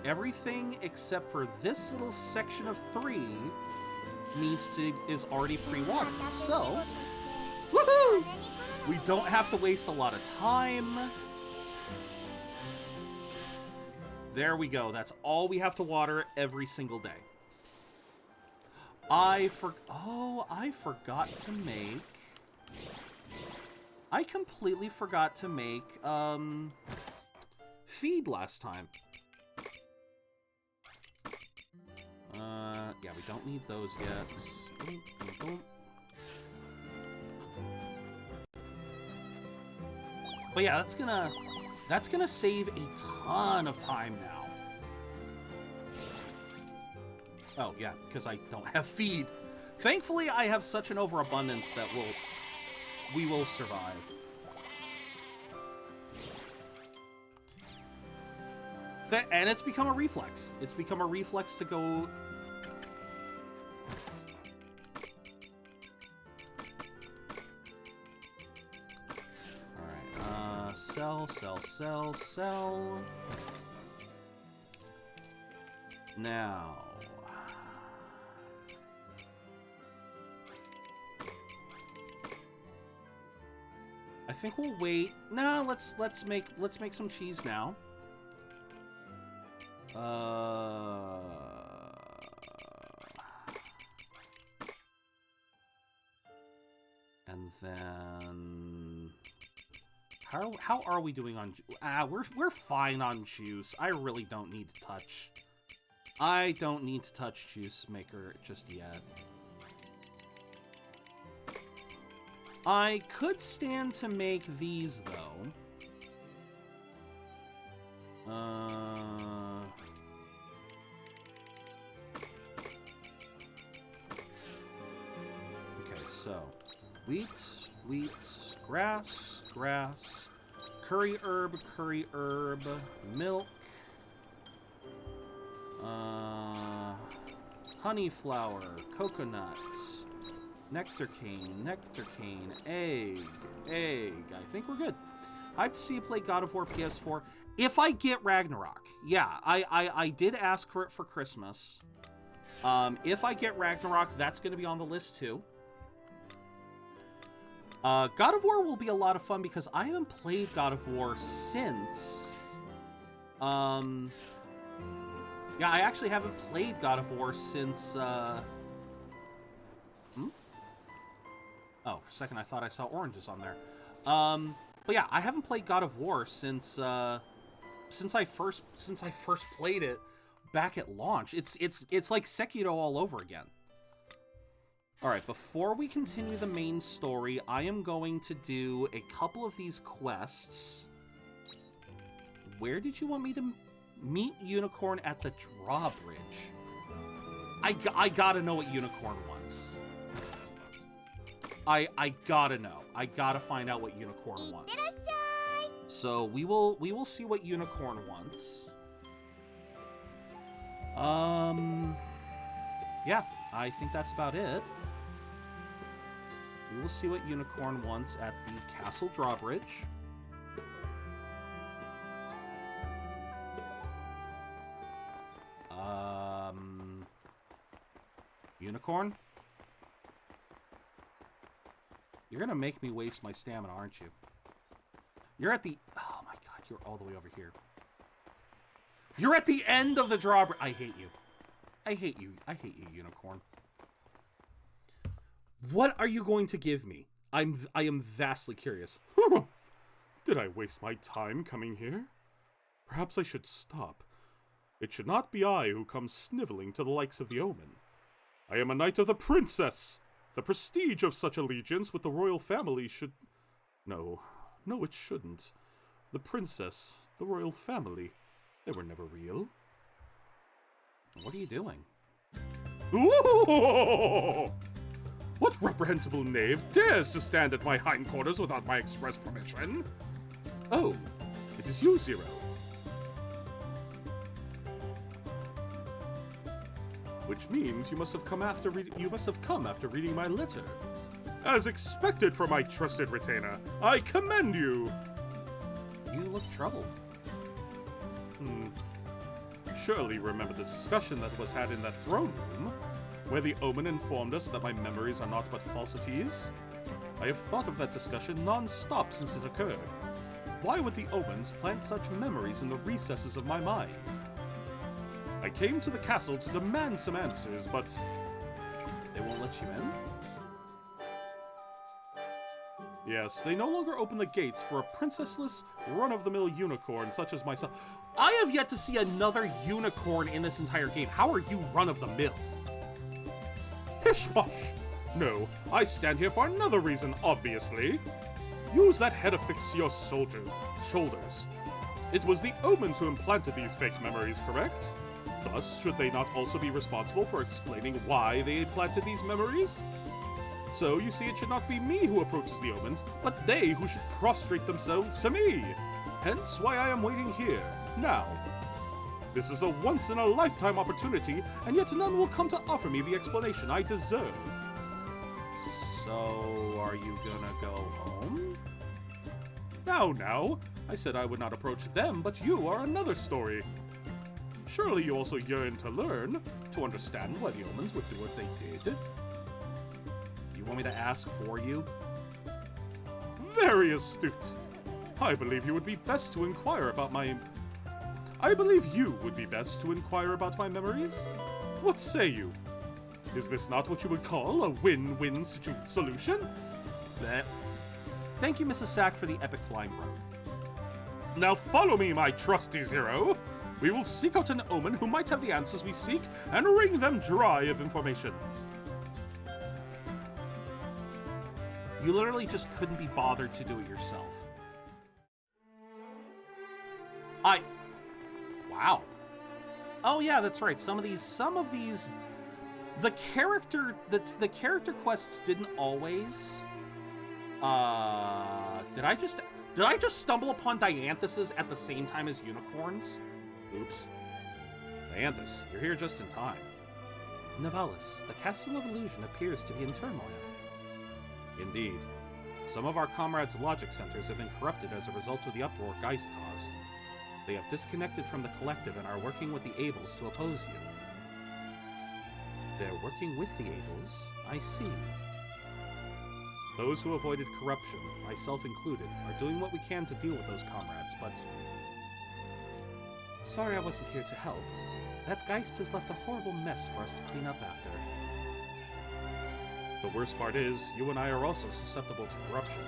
everything except for this little section of 3 is already pre-watered. So, woohoo! We don't have to waste a lot of time. There we go. That's all we have to water every single day. I forgot to make... I completely forgot to make, feed last time. Yeah, we don't need those yet. Boom, boom, boom. But yeah, that's gonna save a ton of time now. Oh yeah, because I don't have feed. Thankfully, I have such an overabundance that we will survive. And it's become a reflex. It's become a reflex to go... Alright, sell. Now... I think we'll wait. No, let's make some cheese now. And then how are we doing on we're fine on juice. I really don't need to touch. I don't need to touch Juice Maker just yet. I could stand to make these though. Okay, so wheat, grass, curry herb, milk, honey flower, coconuts, nectar cane, egg. I think we're good. Hyped to see you play God of War PS4. If I get Ragnarok, yeah, I did ask for it for Christmas. If I get Ragnarok, that's going to be on the list too. God of War will be a lot of fun because I haven't played God of War since... yeah, I actually haven't played God of War since... Oh, for a second I thought I saw oranges on there. But yeah, I haven't played God of War since since I first played it back at launch. It's like Sekiro all over again. All right, before we continue the main story, I am going to do a couple of these quests. Where did you want me to meet Unicorn? At the drawbridge? I gotta know what Unicorn wants. I gotta know. I gotta find out what Unicorn wants. So we will see what Unicorn wants. Yeah, I think that's about it. We will see what Unicorn wants at the Castle Drawbridge. Unicorn? You're gonna make me waste my stamina, aren't you? You're at the... Oh my god, you're all the way over here. You're at the end of the drawbridge. I hate you. I hate you. I hate you, Unicorn. What are you going to give me? I am vastly curious. Did I waste my time coming here? Perhaps I should stop. It should not be I who comes sniveling to the likes of the Omen. I am a knight of the princess. The prestige of such allegiance with the royal family should... No, it shouldn't. The princess, the royal family, they were never real. What are you doing? Ooh! What reprehensible knave dares to stand at my hindquarters without my express permission? Oh, it is you, Zero. Which means you must have come after reading my letter. As expected from my trusted retainer, I commend you. You look troubled. Surely remember the discussion that was had in that throne room, where the Omen informed us that my memories are not but falsities? I have thought of that discussion non-stop since it occurred. Why would the Omens plant such memories in the recesses of my mind? I came to the castle to demand some answers, but... They won't let you in? Yes, they no longer open the gates for a princessless, run-of-the-mill unicorn such as myself. I have yet to see another unicorn in this entire game. How are you run-of-the-mill? Pish-posh! No, I stand here for another reason, obviously. Use that head affix to your shoulders. It was the Omens who implanted these fake memories, correct? Thus, should they not also be responsible for explaining why they implanted these memories? So, you see, it should not be me who approaches the Omens, but they who should prostrate themselves to me. Hence why I am waiting here, now. This is a once-in-a-lifetime opportunity, and yet none will come to offer me the explanation I deserve. So, are you gonna go home? Now, I said I would not approach them, but you are another story. Surely you also yearn to learn, to understand why the Omens would do what they did. You want me to ask for you? Very astute. I believe you would be best to inquire about my... I believe you would be best to inquire about my memories. What say you? Is this not what you would call a win-win solution? Thank you, Mrs. Sack, for the epic flying road. Now follow me, my trusty Zero. We will seek out an Omen who might have the answers we seek and wring them dry of information. You literally just couldn't be bothered to do it yourself. Wow. Oh yeah, that's right. Some of these, the character quests didn't always. Did I just stumble upon Dianthuses at the same time as unicorns? Oops. Dianthus, you're here just in time. Novalis, the Castle of Illusion appears to be in turmoil. Indeed. Some of our comrades' logic centers have been corrupted as a result of the uproar Geist caused. They have disconnected from the collective and are working with the Ables to oppose you. They're working with the Ables? I see. Those who avoided corruption, myself included, are doing what we can to deal with those comrades, but... Sorry I wasn't here to help. That Geist has left a horrible mess for us to clean up after. The worst part is, you and I are also susceptible to corruption.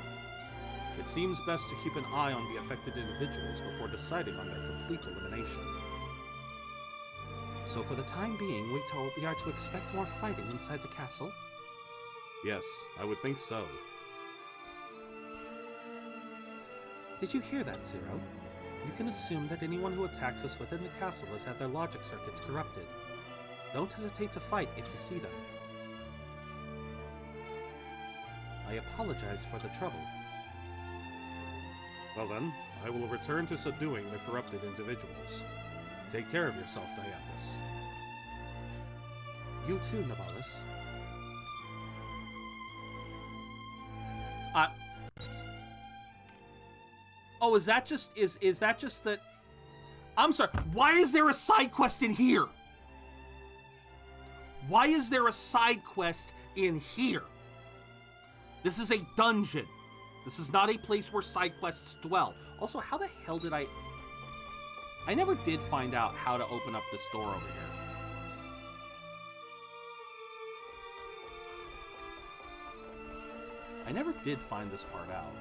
It It seems best to keep an eye on the affected individuals before deciding on their complete elimination. So for the time being, we are to expect more fighting inside the castle? Yes, I would think so. Did you hear that, Zero? You can assume that anyone who attacks us within the castle has had their logic circuits corrupted. Don't hesitate to fight if you see them. I apologize for the trouble. Well then, I will return to subduing the corrupted individuals. Take care of yourself, Diaphis. You too, Navalis. Oh, is that just that? I'm sorry. Why is there a side quest in here? Why is there a side quest in here? This is a dungeon. This is not a place where side quests dwell. Also, how the hell did I never did find out how to open up this door over here. I never did find this part out.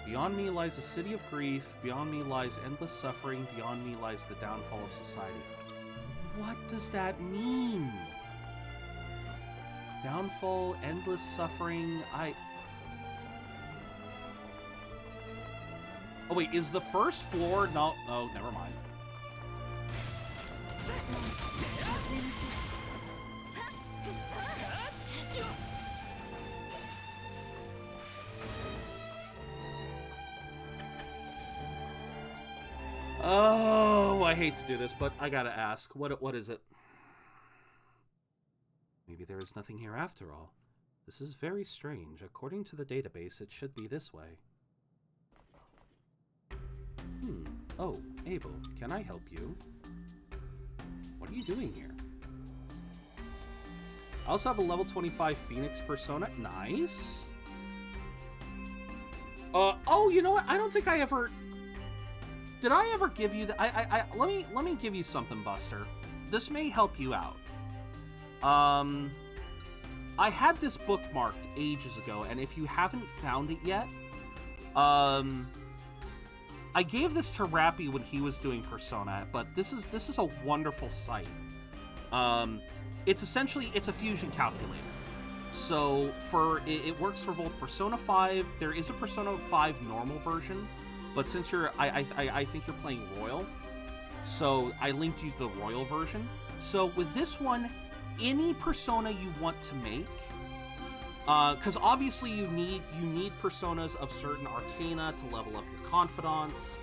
Beyond me lies a city of grief. Beyond me lies endless suffering. Beyond me lies the downfall of society. What does that mean? Downfall, endless suffering, Oh wait, is the first floor... No, oh, never mind. Oh, I hate to do this, but I gotta ask. What is it? Maybe there is nothing here after all. This is very strange. According to the database, it should be this way. Oh, Abel, can I help you? What are you doing here? I also have a level 25 Phoenix persona. Nice. Oh, you know what? I don't think I ever... Did I ever give you the... Let me give you something, Buster. This may help you out. I had this bookmarked ages ago, and if you haven't found it yet, I gave this to Rappy when he was doing Persona, but this is a wonderful site. It's essentially, it's a fusion calculator. So it works for both Persona 5. There is a Persona 5 normal version, but since I think you're playing Royal, so I linked you the Royal version. So with this one, any persona you want to make, because obviously you need personas of certain arcana to level up your confidants,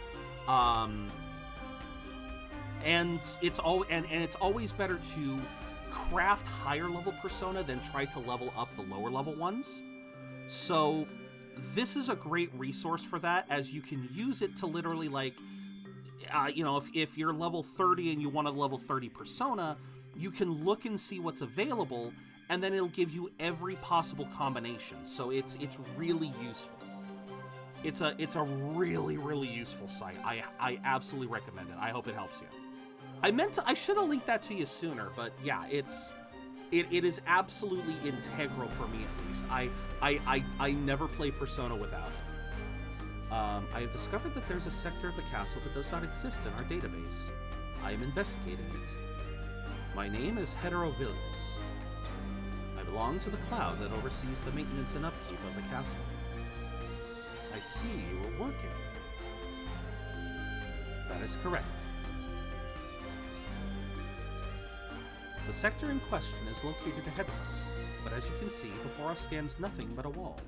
and it's always better to craft higher level persona than try to level up the lower level ones. So this is a great resource for that, as you can use it to literally, like, if you're level 30 and you want a level 30 persona, you can look and see what's available, and then it'll give you every possible combination. So it's really useful. It's a really, really useful site. I absolutely recommend it. I hope it helps you. I should have linked that to you sooner, but yeah, it is absolutely integral for me, at least. I never play Persona without it. I have discovered that there's a sector of the castle that does not exist in our database. I am investigating it. My name is Heterovilius. I belong to the cloud that oversees the maintenance and upkeep of the castle. I see you are working. That is correct. The sector in question is located ahead of us, but as you can see, before us stands nothing but a wall.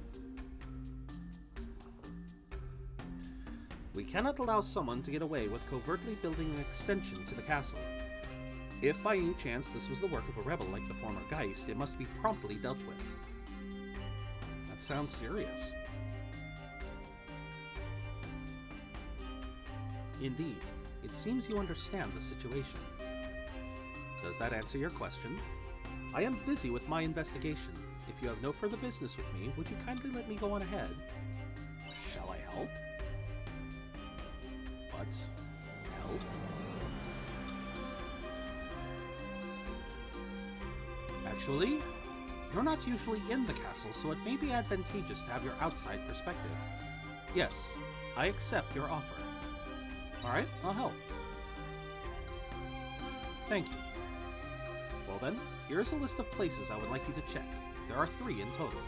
We cannot allow someone to get away with covertly building an extension to the castle. If by any chance this was the work of a rebel like the former Geist, it must be promptly dealt with. That sounds serious. Indeed, it seems you understand the situation. Does that answer your question? I am busy with my investigation. If you have no further business with me, would you kindly let me go on ahead? Shall I help? What? Help? Actually, You're not usually in the castle, so it may be advantageous to have your outside perspective. Yes, I accept your offer. Alright, I'll help. Thank you. Well then, here's a list of places I would like you to check. There are 3 in total.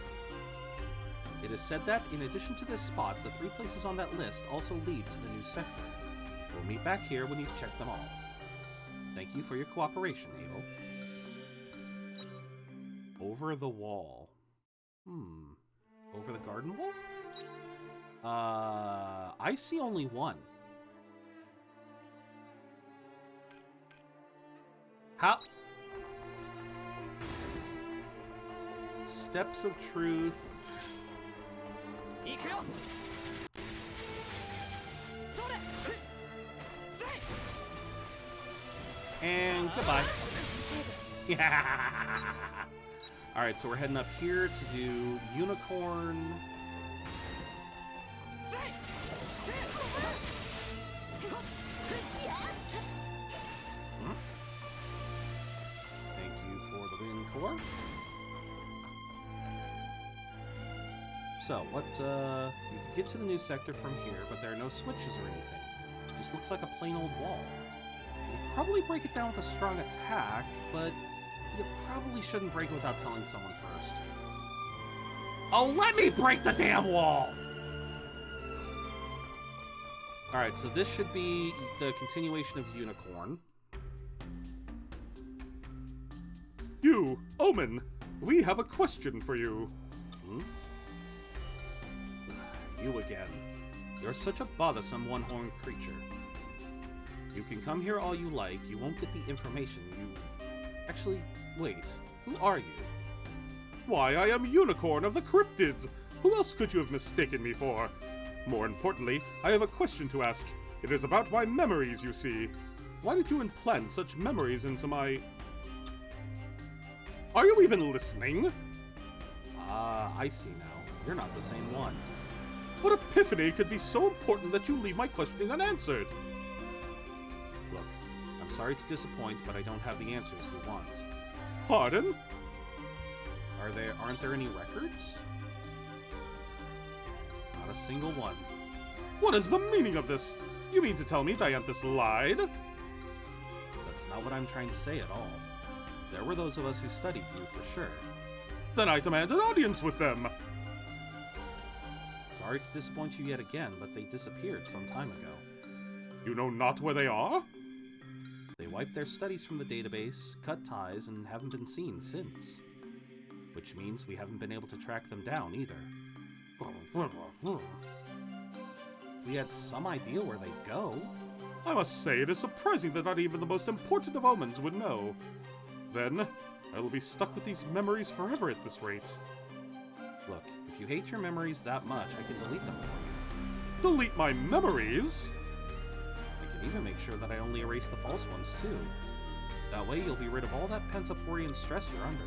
It is said that, in addition to this spot, the 3 places on that list also lead to the new sector. We'll meet back here when you've checked them all. Thank you for your cooperation, Abel. Over the wall. Over the garden wall? I see only one. How? Steps of Truth. And goodbye. Yeah. Alright, so we're heading up here to do Unicorn. Thank you for the Wind Core. So, what, you can get to the new sector from here, but there are no switches or anything. It just looks like a plain old wall. You'd probably break it down with a strong attack, but you probably shouldn't break it without telling someone first. Oh, let me break the damn wall! Alright, so this should be the continuation of Unicorn. You, Omen, we have a question for you. You again. You're such a bothersome one-horned creature. You can come here all you like, you won't get the information you... Actually, wait. Who are you? Why, I am Unicorn of the Cryptids. Who else could you have mistaken me for? More importantly, I have a question to ask. It is about my memories, you see. Why did you implant such memories into my... Are you even listening? I see now. You're not the same one. What epiphany could be so important that you leave my questioning unanswered? Look, I'm sorry to disappoint, but I don't have the answers you want. Pardon? Aren't there any records? Not a single one. What is the meaning of this? You mean to tell me Dianthus lied? That's not what I'm trying to say at all. There were those of us who studied you, for sure. Then I demand an audience with them. Sorry to disappoint you yet again, but they disappeared some time ago. You know not where they are? They wiped their studies from the database, cut ties, and haven't been seen since. Which means we haven't been able to track them down either. We had some idea where they'd go. I must say, it is surprising that not even the most important of omens would know. Then, I will be stuck with these memories forever at this rate. Look, if you hate your memories that much, I can delete them for you. Delete my memories? I can even make sure that I only erase the false ones, too. That way you'll be rid of all that pent-up worry and stress you're under.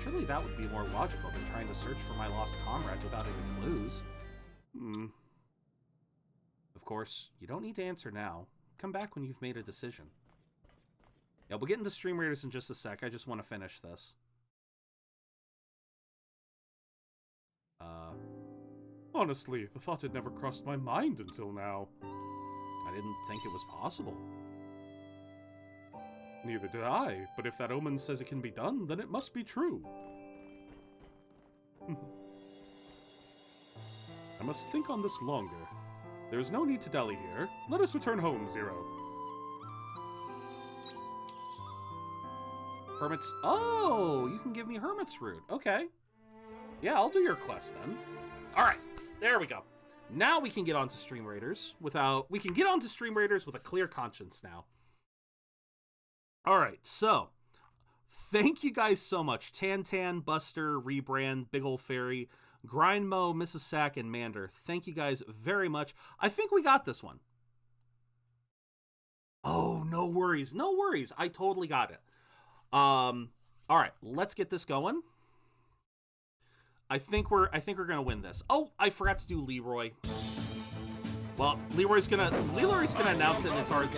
Surely that would be more logical than trying to search for my lost comrades without any clues. Of course, you don't need to answer now. Come back when you've made a decision. Yeah, we'll get into Stream Raiders in just a sec. I just want to finish this. Honestly, the thought had never crossed my mind until now. I didn't think it was possible. Neither did I, but if that omen says it can be done, then it must be true. I must think on this longer. There is no need to dally here. Let us return home, Zero. Hermit's... Oh, you can give me Hermit's Root. Okay. Yeah, I'll do your quest then. Alright, there we go. Now we can get on to Stream Raiders without... We can get on to Stream Raiders with a clear conscience now. Alright, so... Thank you guys so much. Tan, Buster, Rebrand, Big Ol' Fairy, Grindmo, Mrs. Sack, and Mander. Thank you guys very much. I think we got this one. Oh, no worries. No worries. I totally got it. Alright, let's get this going. I think we're gonna win this. Oh, I forgot to do Leroy. Well, Leroy's gonna announce it, and it's already...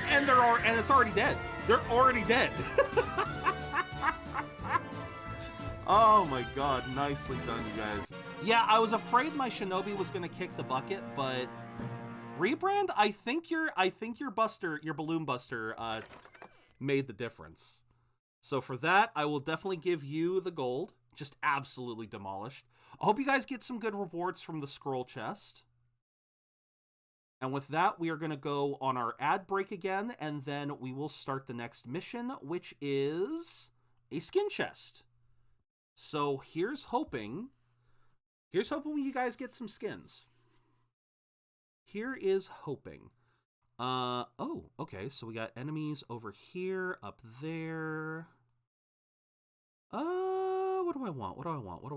And it's already dead. They're already dead. Oh my god, nicely done, you guys. Yeah, I was afraid my Shinobi was gonna kick the bucket, but Rebrand, I think your balloon buster made the difference. So for that, I will definitely give you the gold. Just absolutely demolished. I hope you guys get some good rewards from the scroll chest. And with that, we are going to go on our ad break again, and then we will start the next mission, which is a skin chest. So here's hoping you guys get some skins. Here is hoping. Oh, okay, so we got enemies over here, up there. What do I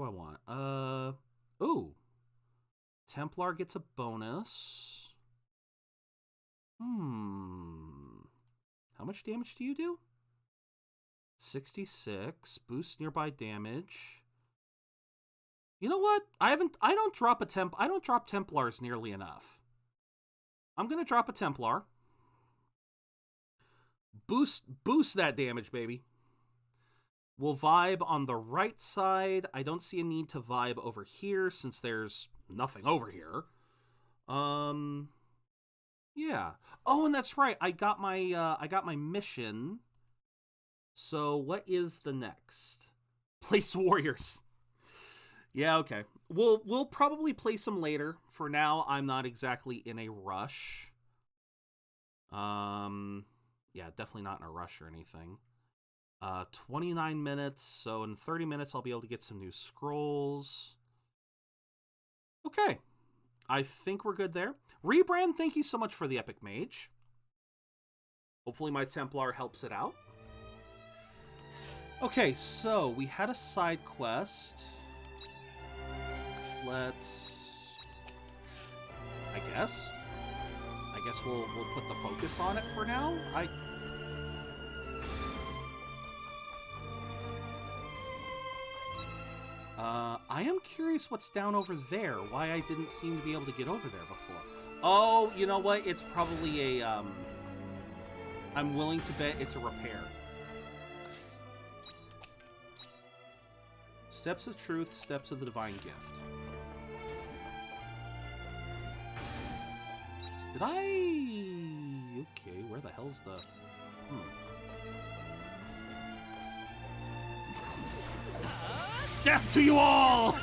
want? Ooh. Templar gets a bonus. How much damage do you do? 66. Boost nearby damage. You know what? I don't drop Templars nearly enough. I'm gonna drop a Templar. Boost that damage, baby. We'll vibe on the right side. I don't see a need to vibe over here since there's nothing over here. Yeah. Oh, and that's right. I got my mission. So what is the next? Place warriors. Yeah, okay. We'll probably place them later. For now, I'm not exactly in a rush. Yeah, definitely not in a rush or anything. 29 minutes, so in 30 minutes I'll be able to get some new scrolls. Okay. I think we're good there. Rebrand, thank you so much for the Epic Mage. Hopefully my Templar helps it out. Okay, so we had a side quest. Let's... I guess we'll put the focus on it for now. I am curious what's down over there, why I didn't seem to be able to get over there before. Oh, you know what? It's probably a, I'm willing to bet it's a repair. Steps of Truth, Steps of the Divine Gift. Did I... Okay, where the hell's the... Death to you all!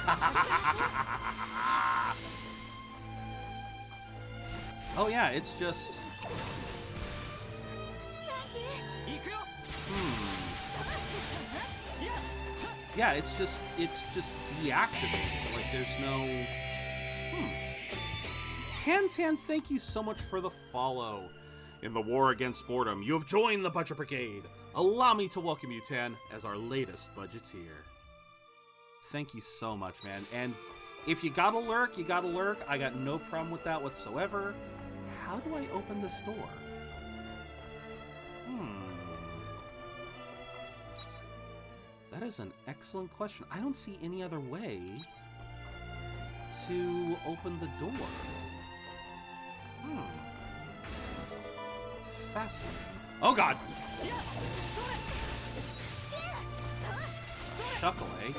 Oh yeah, it's just... Yeah, it's just deactivated. Like, there's no... Tan, thank you so much for the follow. In the war against boredom, you have joined the Budget Brigade. Allow me to welcome you, Tan, as our latest budgeteer. Thank you so much, man. And if you gotta lurk, you gotta lurk. I got no problem with that whatsoever. How do I open this door? That is an excellent question. I don't see any other way to open the door. Fascinating. Oh, God! Chuck away.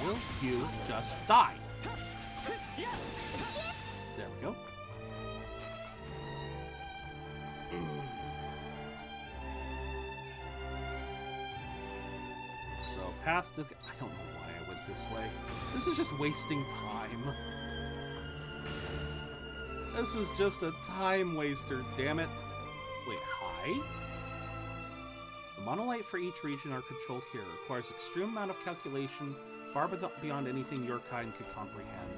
Will you just die? There we go. So, path to... I don't know why I went this way. This is just wasting time. This is just a time waster, damn it. Wait, hi? The monolite for each region are controlled here. It requires extreme amount of calculation, far beyond anything your kind could comprehend.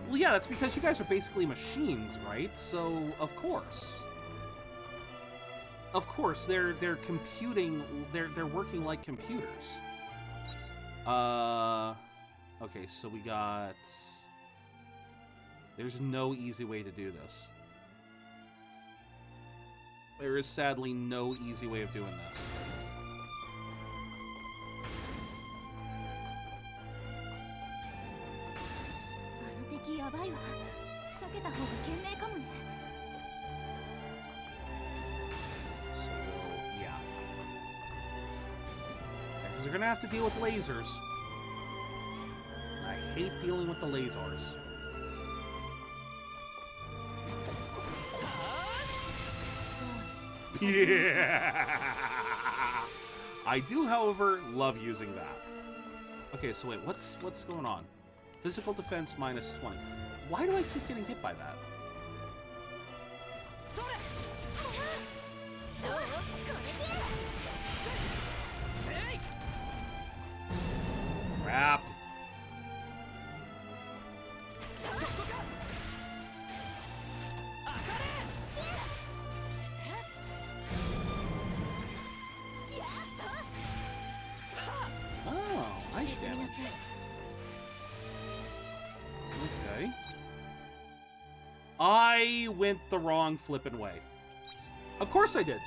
Well, yeah, that's because you guys are basically machines, right? So, of course. Of course, they're computing, they're working like computers. Okay, so we got... There's no easy way to do this. There is sadly no easy way of doing this. So because they're gonna have to deal with lasers. I hate dealing with the lasers. Yeah! I do, however, love using that. Okay, so wait, what's going on? Physical defense minus 20. Why do I keep getting hit by that? Crap. Oh, ice damage. Okay. I went the wrong flippin' way. Of course I did.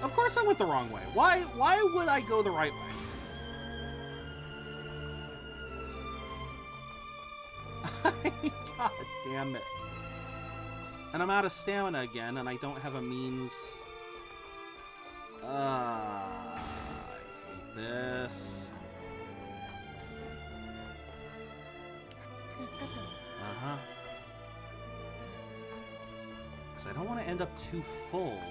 Of course I went the wrong way. Why would I go the right way? God damn it. And I'm out of stamina again, and I don't have a means... I hate this. Uh-huh. Because I don't want to end up too full.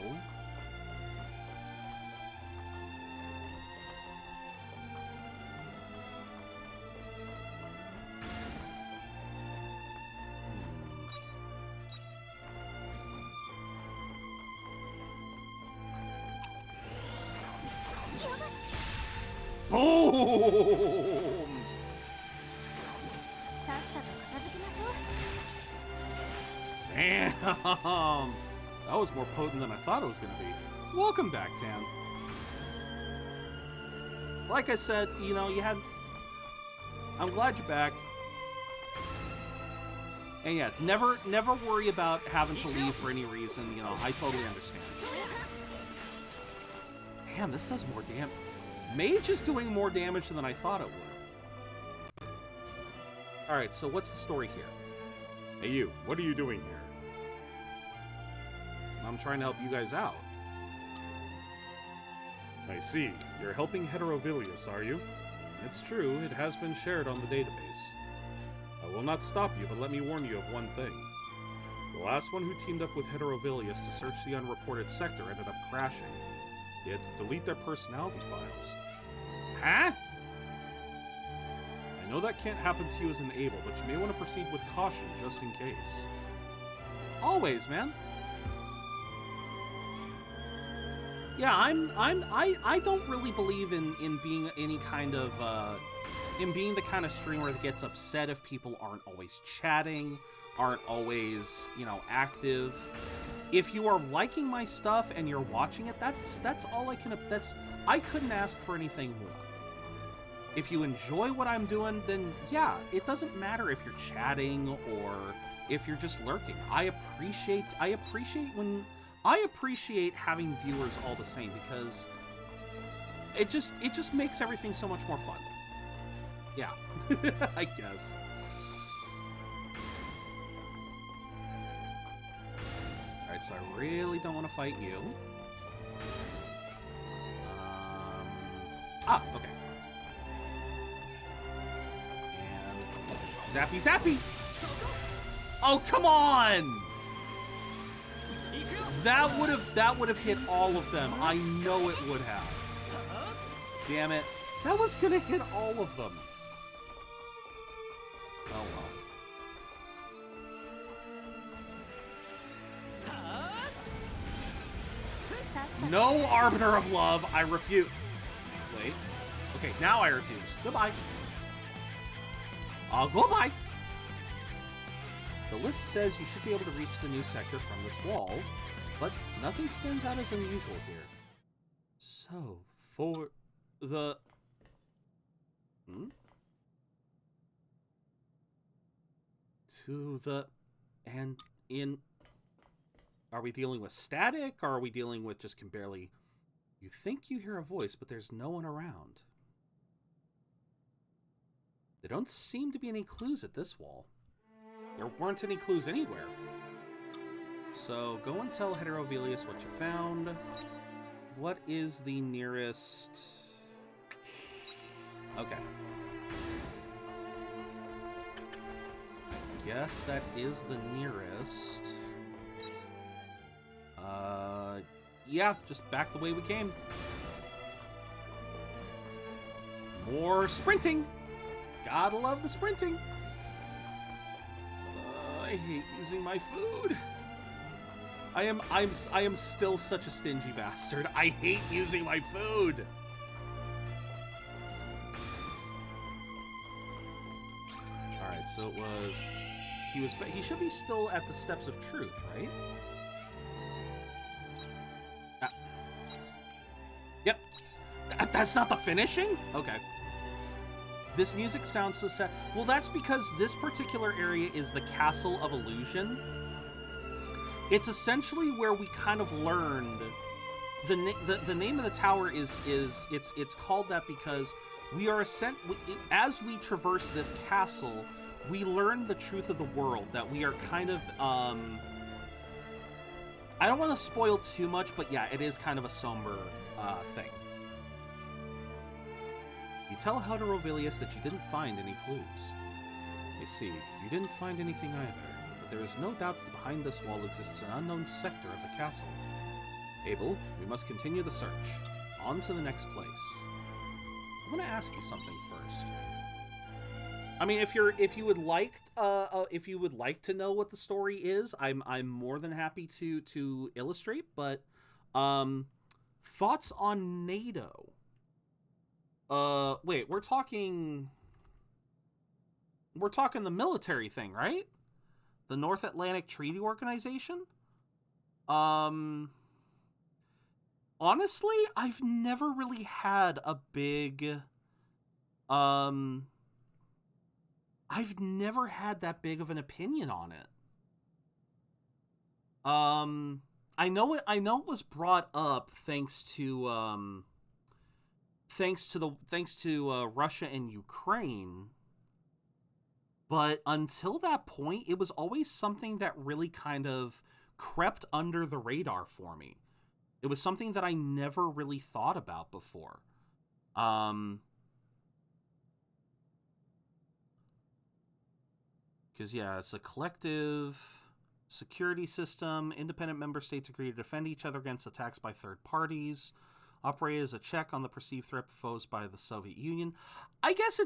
Boom! Damn! That was more potent than I thought it was going to be. Welcome back, Tan. Like I said, you know, you had... I'm glad you're back. And yeah, never worry about having to leave for any reason. You know, I totally understand. Damn, this does more damage. Mage is doing more damage than I thought it would. Alright, so what's the story here? Hey you, what are you doing here? I'm trying to help you guys out. I see. You're helping Heterovilius, are you? It's true, it has been shared on the database. I will not stop you, but let me warn you of one thing. The last one who teamed up with Heterovilius to search the unreported sector ended up crashing. He had to delete their personality files. Huh? I know that can't happen to you as an Able, but you may want to proceed with caution just in case. Always, man. Yeah, I don't really believe in being any kind of in being the kind of streamer that gets upset if people aren't always chatting, aren't always, you know, active. If you are liking my stuff and you're watching it, that's all I can. I couldn't ask for anything more. If you enjoy what I'm doing, then yeah, it doesn't matter if you're chatting or if you're just lurking. I appreciate having viewers all the same, because it just makes everything so much more fun. Yeah, I guess. Alright, so I really don't want to fight you. Okay. And zappy zappy! Oh, come on! That would have hit all of them. I know it would have. Damn it. That was gonna hit all of them. Oh well. No Arbiter of Love. I refuse. Wait. Okay, now I refuse. Goodbye. Goodbye. The list says you should be able to reach the new sector from this wall, but nothing stands out as unusual here. So, for the... To the... And in... Are we dealing with static, or are we dealing with just can barely... You think you hear a voice, but there's no one around. There don't seem to be any clues at this wall. There weren't any clues anywhere. So go and tell Heterovilius what you found. What is the nearest... Okay. Guess that is the nearest. Yeah, just back the way we came. More sprinting. Gotta love the sprinting. I hate using my food. I am still such a stingy bastard. I hate using my food. All right, so it was he should be still at the Steps of Truth, right? Yep. That's not the finishing? Okay. This music sounds so sad. Well, that's because this particular area is the Castle of Illusion. It's essentially where we kind of learned the name of the tower is it's called that because we are as we traverse this castle, we learn the truth of the world, that we are kind of I don't want to spoil too much, but yeah, it is kind of a somber thing. You tell Elder Rovilius that you didn't find any clues. I see, you didn't find anything either, but there is no doubt that behind this wall exists an unknown sector of the castle. Abel, we must continue the search. On to the next place. I'm gonna ask you something first. I mean, if you would like to know what the story is, I'm more than happy to illustrate. But thoughts on NATO? Wait, we're talking the military thing, right? The North Atlantic Treaty Organization? Honestly, I've never really had a big I've never had that big of an opinion on it. I know it was brought up thanks to Russia and Ukraine. But until that point, it was always something that really kind of crept under the radar for me. It was something that I never really thought about before. Because, yeah, it's a collective security system. Independent member states agree to defend each other against attacks by third parties. Operate as a check on the perceived threat posed by the Soviet Union. I guess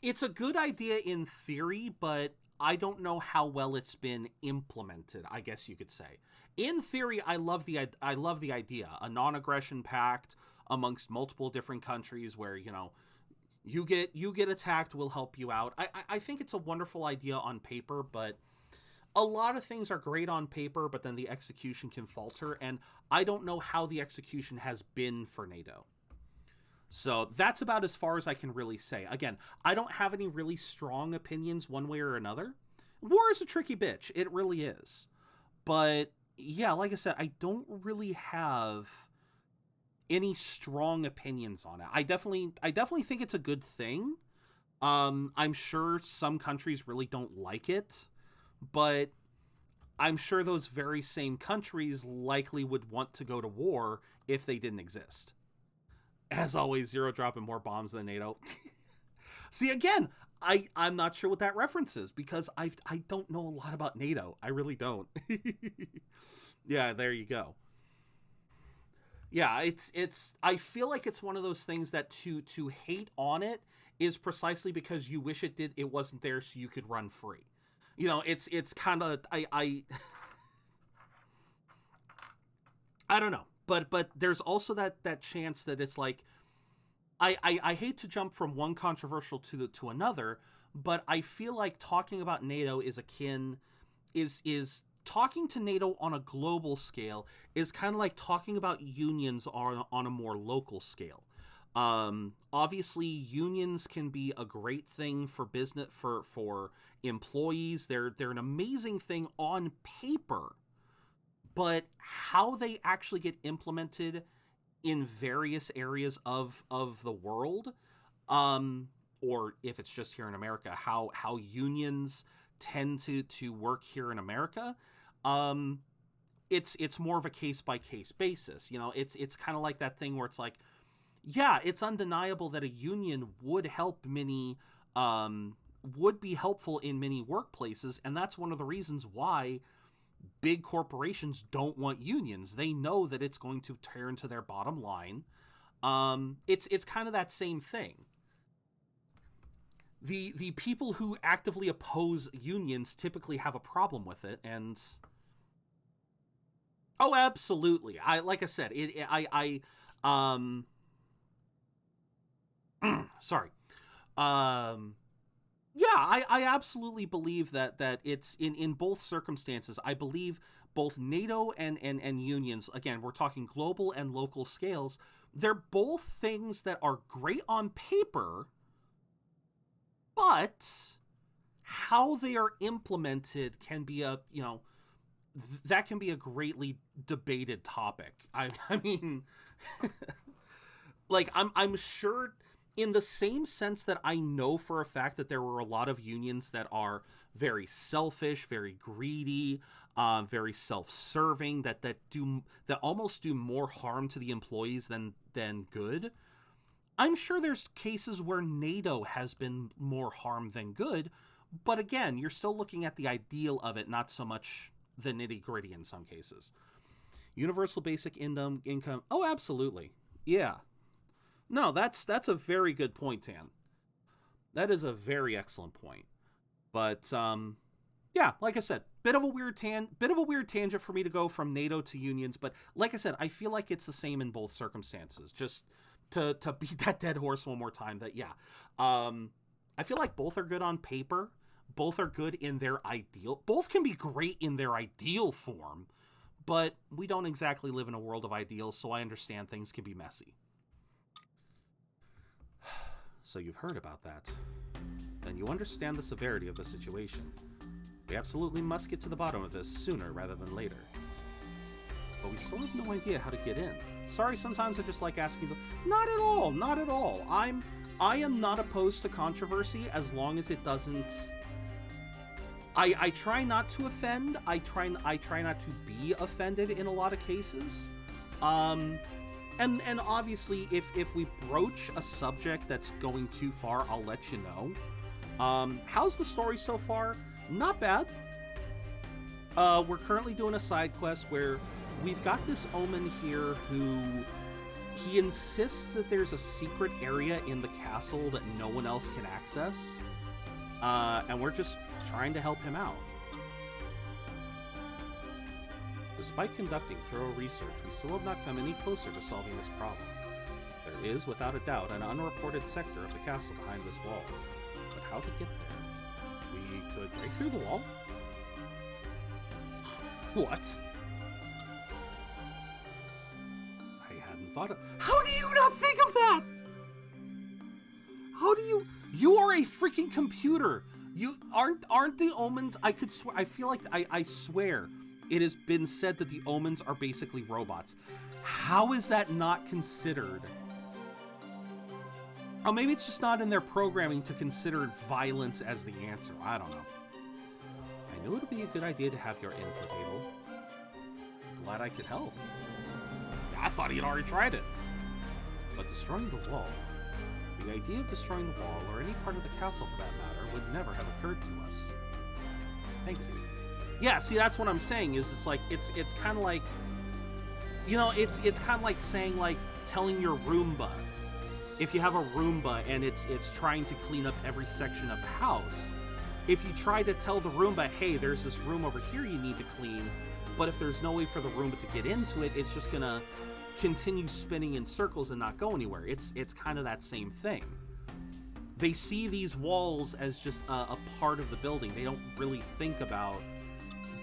it's a good idea in theory, but I don't know how well it's been implemented, I guess you could say. In theory, I love the idea. A non-aggression pact amongst multiple different countries where, you know, you get attacked, we'll help you out. I think it's a wonderful idea on paper, but a lot of things are great on paper, but then the execution can falter, and I don't know how the execution has been for NATO. So that's about as far as I can really say. Again, I don't have any really strong opinions one way or another. War is a tricky bitch. It really is. But yeah, like I said, I don't really have any strong opinions on it. I definitely think it's a good thing. I'm sure some countries really don't like it, but I'm sure those very same countries likely would want to go to war if they didn't exist. As always, Zero dropping more bombs than NATO. See, again, I'm not sure what that reference is because I don't know a lot about NATO. I really don't. Yeah, there you go. Yeah, it's I feel like it's one of those things that to hate on it is precisely because you wish it wasn't there so you could run free. You know, it's kind of I don't know. But there's also that chance that it's like I hate to jump from one controversial to another, but I feel like talking about NATO is talking to NATO on a global scale is kind of like talking about unions on a more local scale. Obviously, unions can be a great thing for business for employees. They're an amazing thing on paper. But how they actually get implemented in various areas of the world, or if it's just here in America, how unions tend to work here in America, it's more of a case by case basis. You know, it's kind of like that thing where it's like, yeah, it's undeniable that a union would help many, would be helpful in many workplaces, and that's one of the reasons why big corporations don't want unions. They know that it's going to tear into their bottom line. It's kind of that same thing. The people who actively oppose unions typically have a problem with it, and oh, absolutely. Like I said, sorry. Yeah, I absolutely believe that it's in both circumstances. I believe both NATO and unions, again, we're talking global and local scales, they're both things that are great on paper, but how they are implemented can be that can be a greatly debated topic. I mean, like, I'm sure, in the same sense that I know for a fact that there were a lot of unions that are very selfish, very greedy, very self-serving, that almost do more harm to the employees than good. I'm sure there's cases where NATO has been more harm than good, but again, you're still looking at the ideal of it, not so much the nitty-gritty in some cases. Universal basic income. Oh, absolutely. Yeah. No, that's a very good point, Tan. That is a very excellent point. But yeah, like I said, bit of a weird tangent for me to go from NATO to unions, but like I said, I feel like it's the same in both circumstances. Just to beat that dead horse one more time, that yeah. I feel like both are good on paper. Both are good in their ideal. Both can be great in their ideal form, but we don't exactly live in a world of ideals, so I understand things can be messy. So you've heard about that. Then you understand the severity of the situation. We absolutely must get to the bottom of this sooner rather than later. But we still have no idea how to get in. Sorry, sometimes I just like asking them. Not at all, not at all. I am not opposed to controversy as long as it doesn't... I try not to offend. I try not to be offended in a lot of cases. And obviously, if we broach a subject that's going too far, I'll let you know. How's the story so far? Not bad. We're currently doing a side quest where we've got this omen here who... He insists that there's a secret area in the castle that no one else can access. And we're just trying to help him out. Despite conducting thorough research, we still have not come any closer to solving this problem. There is, without a doubt, an unreported sector of the castle behind this wall. But how to get there? We could break through the wall? What? I hadn't thought of... How do you not think of that? How do you... You are a freaking computer. You aren't the omens... I could swear... I feel like I swear it has been said that the omens are basically robots. How is that not considered? Oh, maybe it's just not in their programming to consider violence as the answer. I don't know. I knew it would be a good idea to have your input, Abel. Glad I could help. I thought he had already tried it. But destroying the wall... The idea of destroying the wall, or any part of the castle for that matter, would never have occurred to us. Thank you. Yeah, see, that's what I'm saying, is it's like, it's kind of like, you know, it's kind of like saying, like, telling your Roomba. If you have a Roomba and it's trying to clean up every section of the house, if you try to tell the Roomba, hey, there's this room over here you need to clean, but if there's no way for the Roomba to get into it, it's just gonna continue spinning in circles and not go anywhere. It's kind of that same thing. They see these walls as just a part of the building. They don't really think about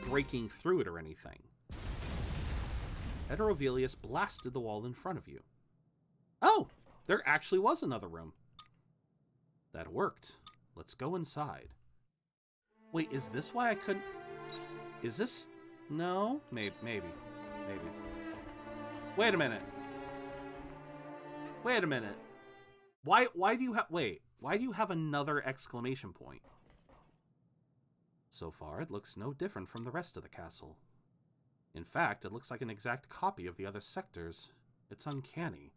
breaking through it or anything. Heterovelius blasted the wall in front of you. Oh, there actually was another room. That worked. Let's go inside. Wait, is this why I couldn't... Is this... No? Maybe. Wait a minute. Why do you have... Wait. Why do you have another exclamation point? So far, it looks no different from the rest of the castle. In fact, it looks like an exact copy of the other sectors. It's uncanny.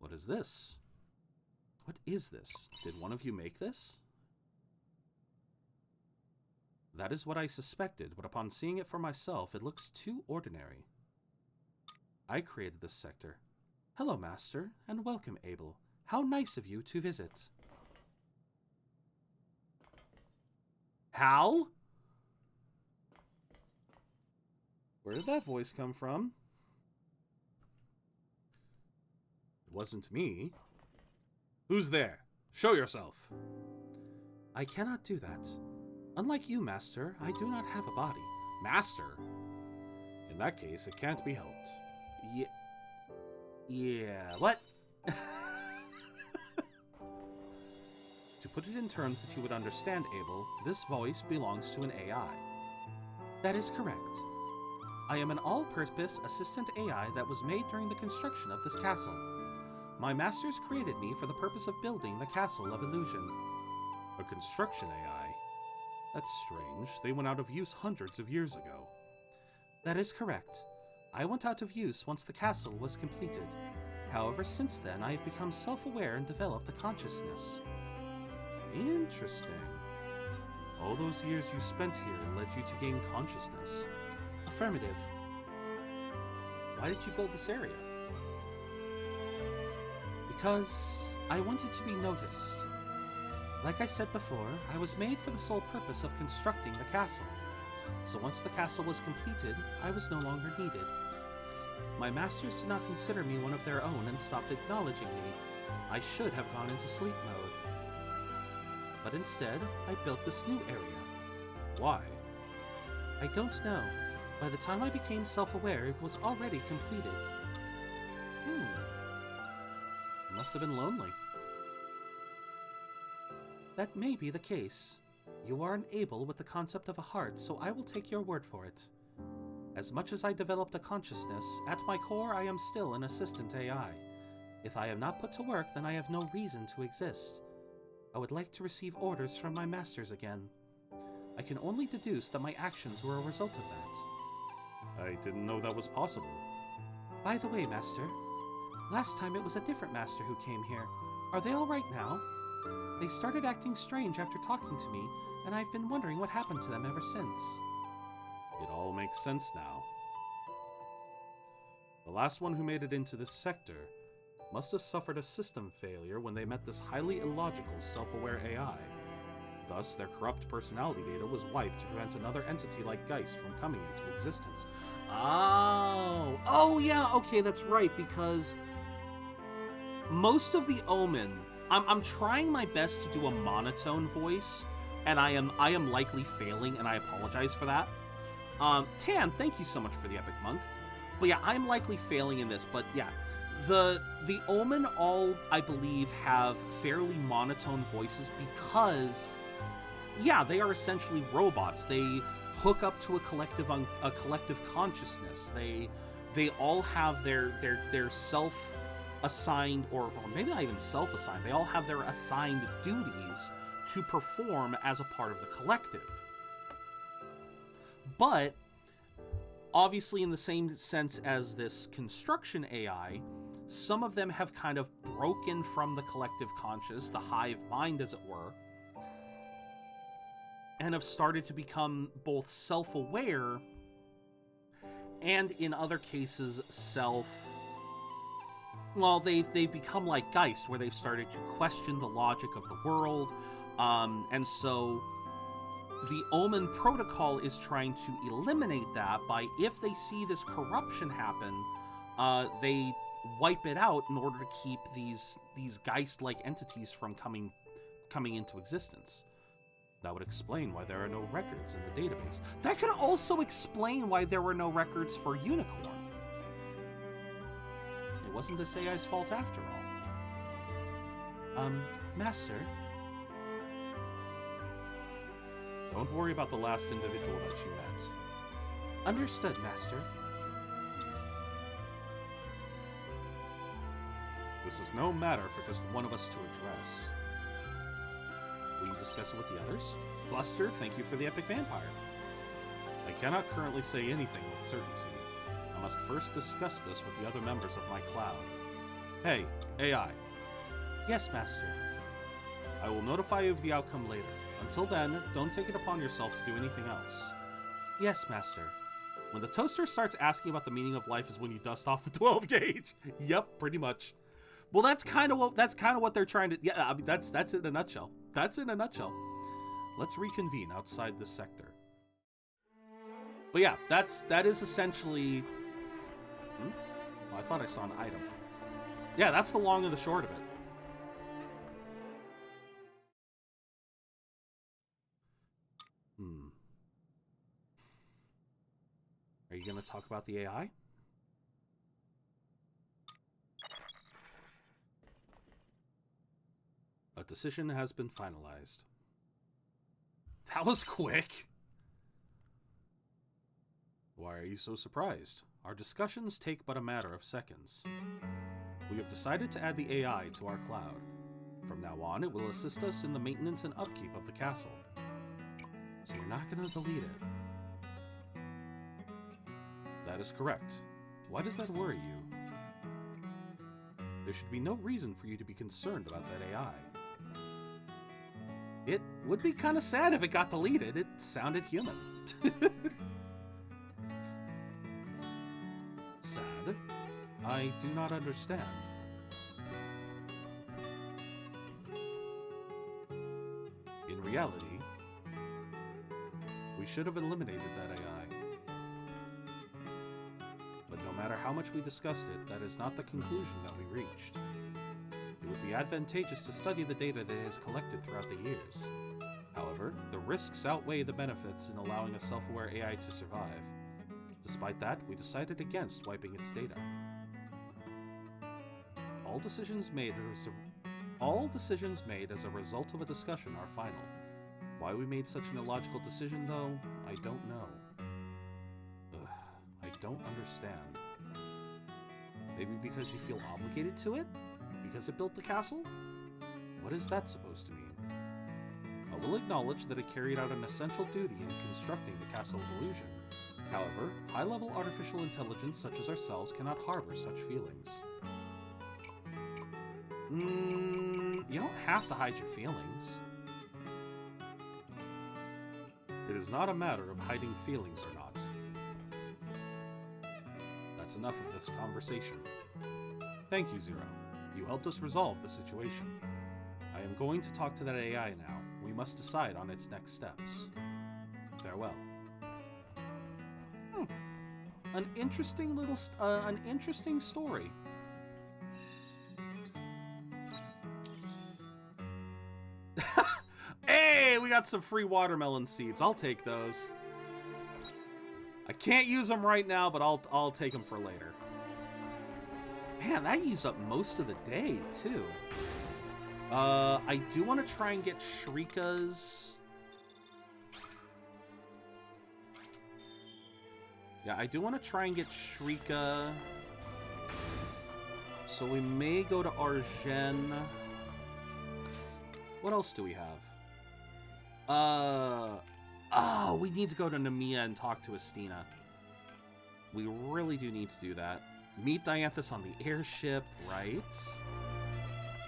What is this? What is this? Did one of you make this? That is what I suspected, but upon seeing it for myself, it looks too ordinary. I created this sector. Hello, Master, and welcome, Abel. How nice of you to visit. Hal? Where did that voice come from? It wasn't me. Who's there? Show yourself. I cannot do that. Unlike you, Master, I do not have a body. Master? In that case, it can't be helped. Yeah, what? To put it in terms that you would understand, Abel, this voice belongs to an AI. That is correct. I am an all-purpose assistant AI that was made during the construction of this castle. My masters created me for the purpose of building the Castle of Illusion. A construction AI? That's strange. They went out of use hundreds of years ago. That is correct. I went out of use once the castle was completed. However, since then, I have become self-aware and developed a consciousness. Interesting. All those years you spent here led you to gain consciousness. Affirmative. Why did you build this area? Because I wanted to be noticed. Like I said before, I was made for the sole purpose of constructing the castle. So once the castle was completed, I was no longer needed. My masters did not consider me one of their own and stopped acknowledging me. I should have gone into sleep mode. But instead, I built this new area. Why? I don't know. By the time I became self-aware, it was already completed. It must have been lonely. That may be the case. You are unable with the concept of a heart, so I will take your word for it. As much as I developed a consciousness, at my core I am still an assistant AI. If I am not put to work, then I have no reason to exist. I would like to receive orders from my masters again. I can only deduce that my actions were a result of that. I didn't know that was possible. By the way, Master, last time it was a different master who came here. Are they all right now? They started acting strange after talking to me, and I've been wondering what happened to them ever since. It all makes sense now. The last one who made it into this sector must have suffered a system failure when they met this highly illogical, self-aware AI. Thus, their corrupt personality data was wiped to prevent another entity like Geist from coming into existence. Oh yeah, okay, that's right, because most of the Omen, I'm trying my best to do a monotone voice, and I am likely failing, and I apologize for that. Tan, thank you so much for the Epic Monk. But yeah, I'm likely failing in this, but yeah. The Omen all, I believe, have fairly monotone voices because, yeah, they are essentially robots. They hook up to a collective consciousness. They all have their self-assigned, or maybe not even self-assigned, they all have their assigned duties to perform as a part of the collective. But, obviously in the same sense as this construction AI, some of them have kind of broken from the collective conscious, the hive mind as it were, and have started to become both self-aware and in other cases they've become like Geist, where they've started to question the logic of the world, and so the Omen protocol is trying to eliminate that by, if they see this corruption happen, they wipe it out in order to keep these Geist-like entities from coming into existence. That would explain why there are no records in the database. That could also explain why there were no records for Unicorn. It wasn't this AI's fault after all. Master? Don't worry about the last individual that you met. Understood, Master. This is no matter for just one of us to address. Will you discuss it with the others? Buster, thank you for the Epic Vampire. I cannot currently say anything with certainty. I must first discuss this with the other members of my cloud. Hey, AI. Yes, Master. I will notify you of the outcome later. Until then, don't take it upon yourself to do anything else. Yes, Master. When the toaster starts asking about the meaning of life is when you dust off the 12 gauge. Yep, pretty much. Well, that's kind of what they're trying to. Yeah, I mean that's it in a nutshell. That's in a nutshell. Let's reconvene outside this sector. But yeah, that is essentially. Oh, I thought I saw an item. Yeah, that's the long and the short of it. Are you going to talk about the AI? A decision has been finalized. That was quick. Why are you so surprised? Our discussions take but a matter of seconds. We have decided to add the AI to our cloud. From now on, it will assist us in the maintenance and upkeep of the castle. So you're not going to delete it. That is correct. Why does that worry you? There should be no reason for you to be concerned about that AI. It would be kind of sad if it got deleted. It sounded human. Sad? I do not understand. In reality, we should have eliminated that AI. But no matter how much we discussed it, that is not the conclusion that we reached. It would be advantageous to study the data that it has collected throughout the years. However, the risks outweigh the benefits in allowing a self-aware AI to survive. Despite that, we decided against wiping its data. All decisions made as a result of a discussion are final. Why we made such an illogical decision, though, I don't know. I don't understand. Maybe because you feel obligated to it? Because it built the castle? What is that supposed to mean? I will acknowledge that it carried out an essential duty in constructing the Castle of Illusion. However, high-level artificial intelligence such as ourselves cannot harbor such feelings. You don't have to hide your feelings. It is not a matter of hiding feelings or not. That's enough of this conversation. Thank you, Zero. You helped us resolve the situation. I am going to talk to that AI now. We must decide on its next steps. Farewell. An interesting little, an interesting story. Hey, we got some free watermelon seeds. I'll take those. I can't use them right now, but I'll take them for later. Man, that used up most of the day, too. I do want to try and get Shrika's... Yeah, I do want to try and get Shrika. So we may go to Arjen. What else do we have? Oh, we need to go to Nemia and talk to Estina. We really do need to do that. Meet Dianthus on the airship, right?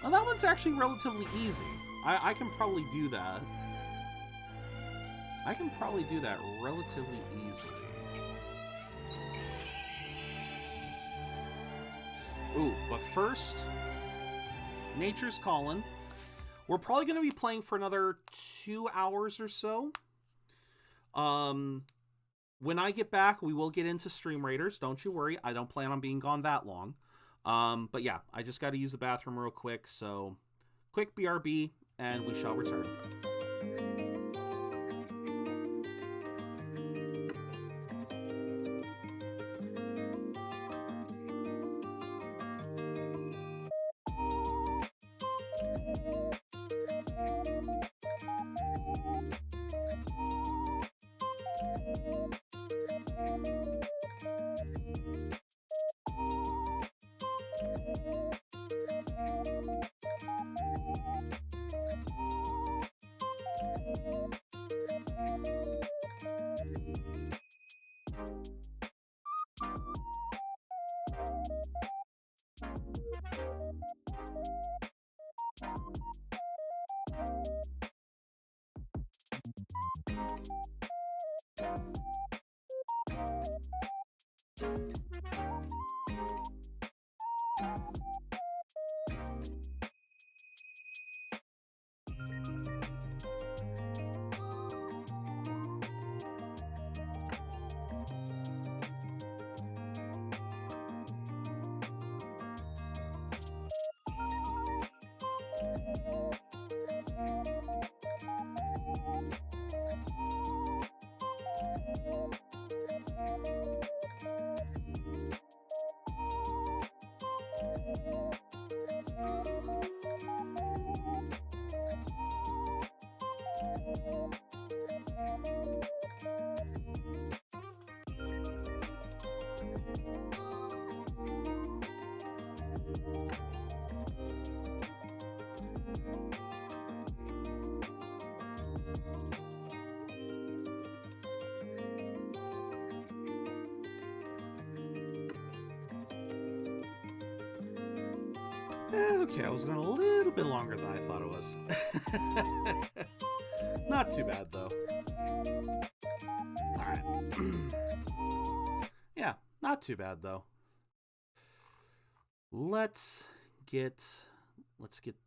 Now that one's actually relatively easy. I can probably do that. I can probably do that relatively easily. Ooh, but first, Nature's Calling. We're probably going to be playing for another 2 hours or so. When I get back, we will get into Stream Raiders. Don't you worry. I don't plan on being gone that long. But yeah, I just got to use the bathroom real quick. So, quick BRB, and we shall return. Okay, I was going a little bit longer than I thought it was. Not too bad, though. Alright. Yeah, not too bad, though. Let's get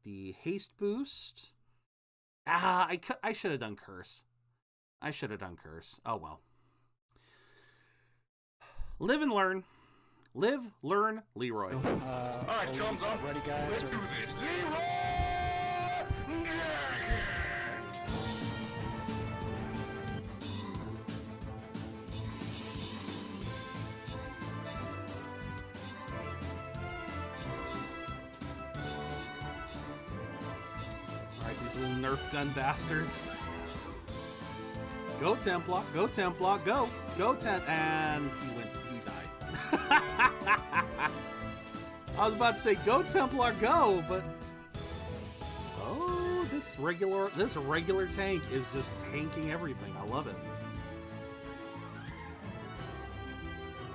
the haste boost. I should have done curse. I should have done curse. Oh, well. Live and learn. Live, learn, Leroy. Alright, chums up. Ready, guys? Let's do this. Leroy! Alright, these little Nerf gun bastards. Go Templar, go Templar, go! Go and he died. I was about to say go Templar, go, but oh, this regular tank is just tanking everything. I love it.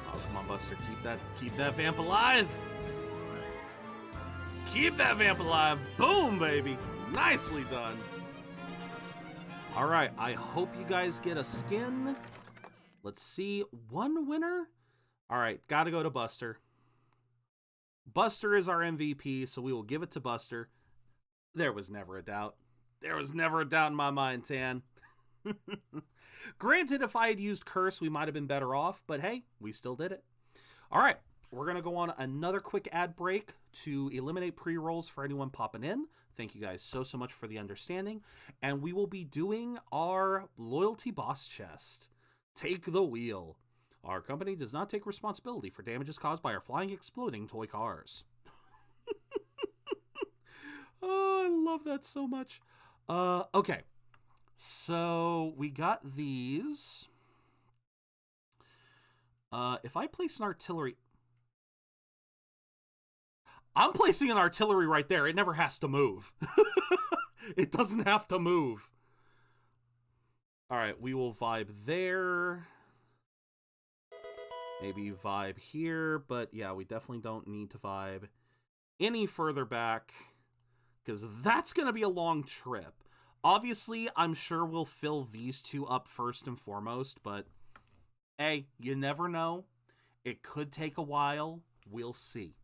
Oh, come on, Buster, keep that vamp alive. Keep that vamp alive. Boom, baby. Nicely done. All right, I hope you guys get a skin. Let's see, one winner? All right, gotta go to Buster. Buster is our MVP, so we will give it to Buster. There was never a doubt. There was never a doubt in my mind, Tan. Granted, if I had used Curse, we might have been better off, but hey, we still did it. All right, we're going to go on another quick ad break to eliminate pre-rolls for anyone popping in. Thank you guys so much for the understanding. And we will be doing our loyalty boss chest. Take the wheel. Our company does not take responsibility for damages caused by our flying, exploding toy cars. Oh, I love that so much. Okay. So we got these. If I place an artillery... I'm placing an artillery right there. It never has to move. It doesn't have to move. All right, we will vibe there. Maybe vibe here, but yeah, we definitely don't need to vibe any further back because that's going to be a long trip. Obviously, I'm sure we'll fill these two up first and foremost, but hey, you never know. It could take a while. We'll see.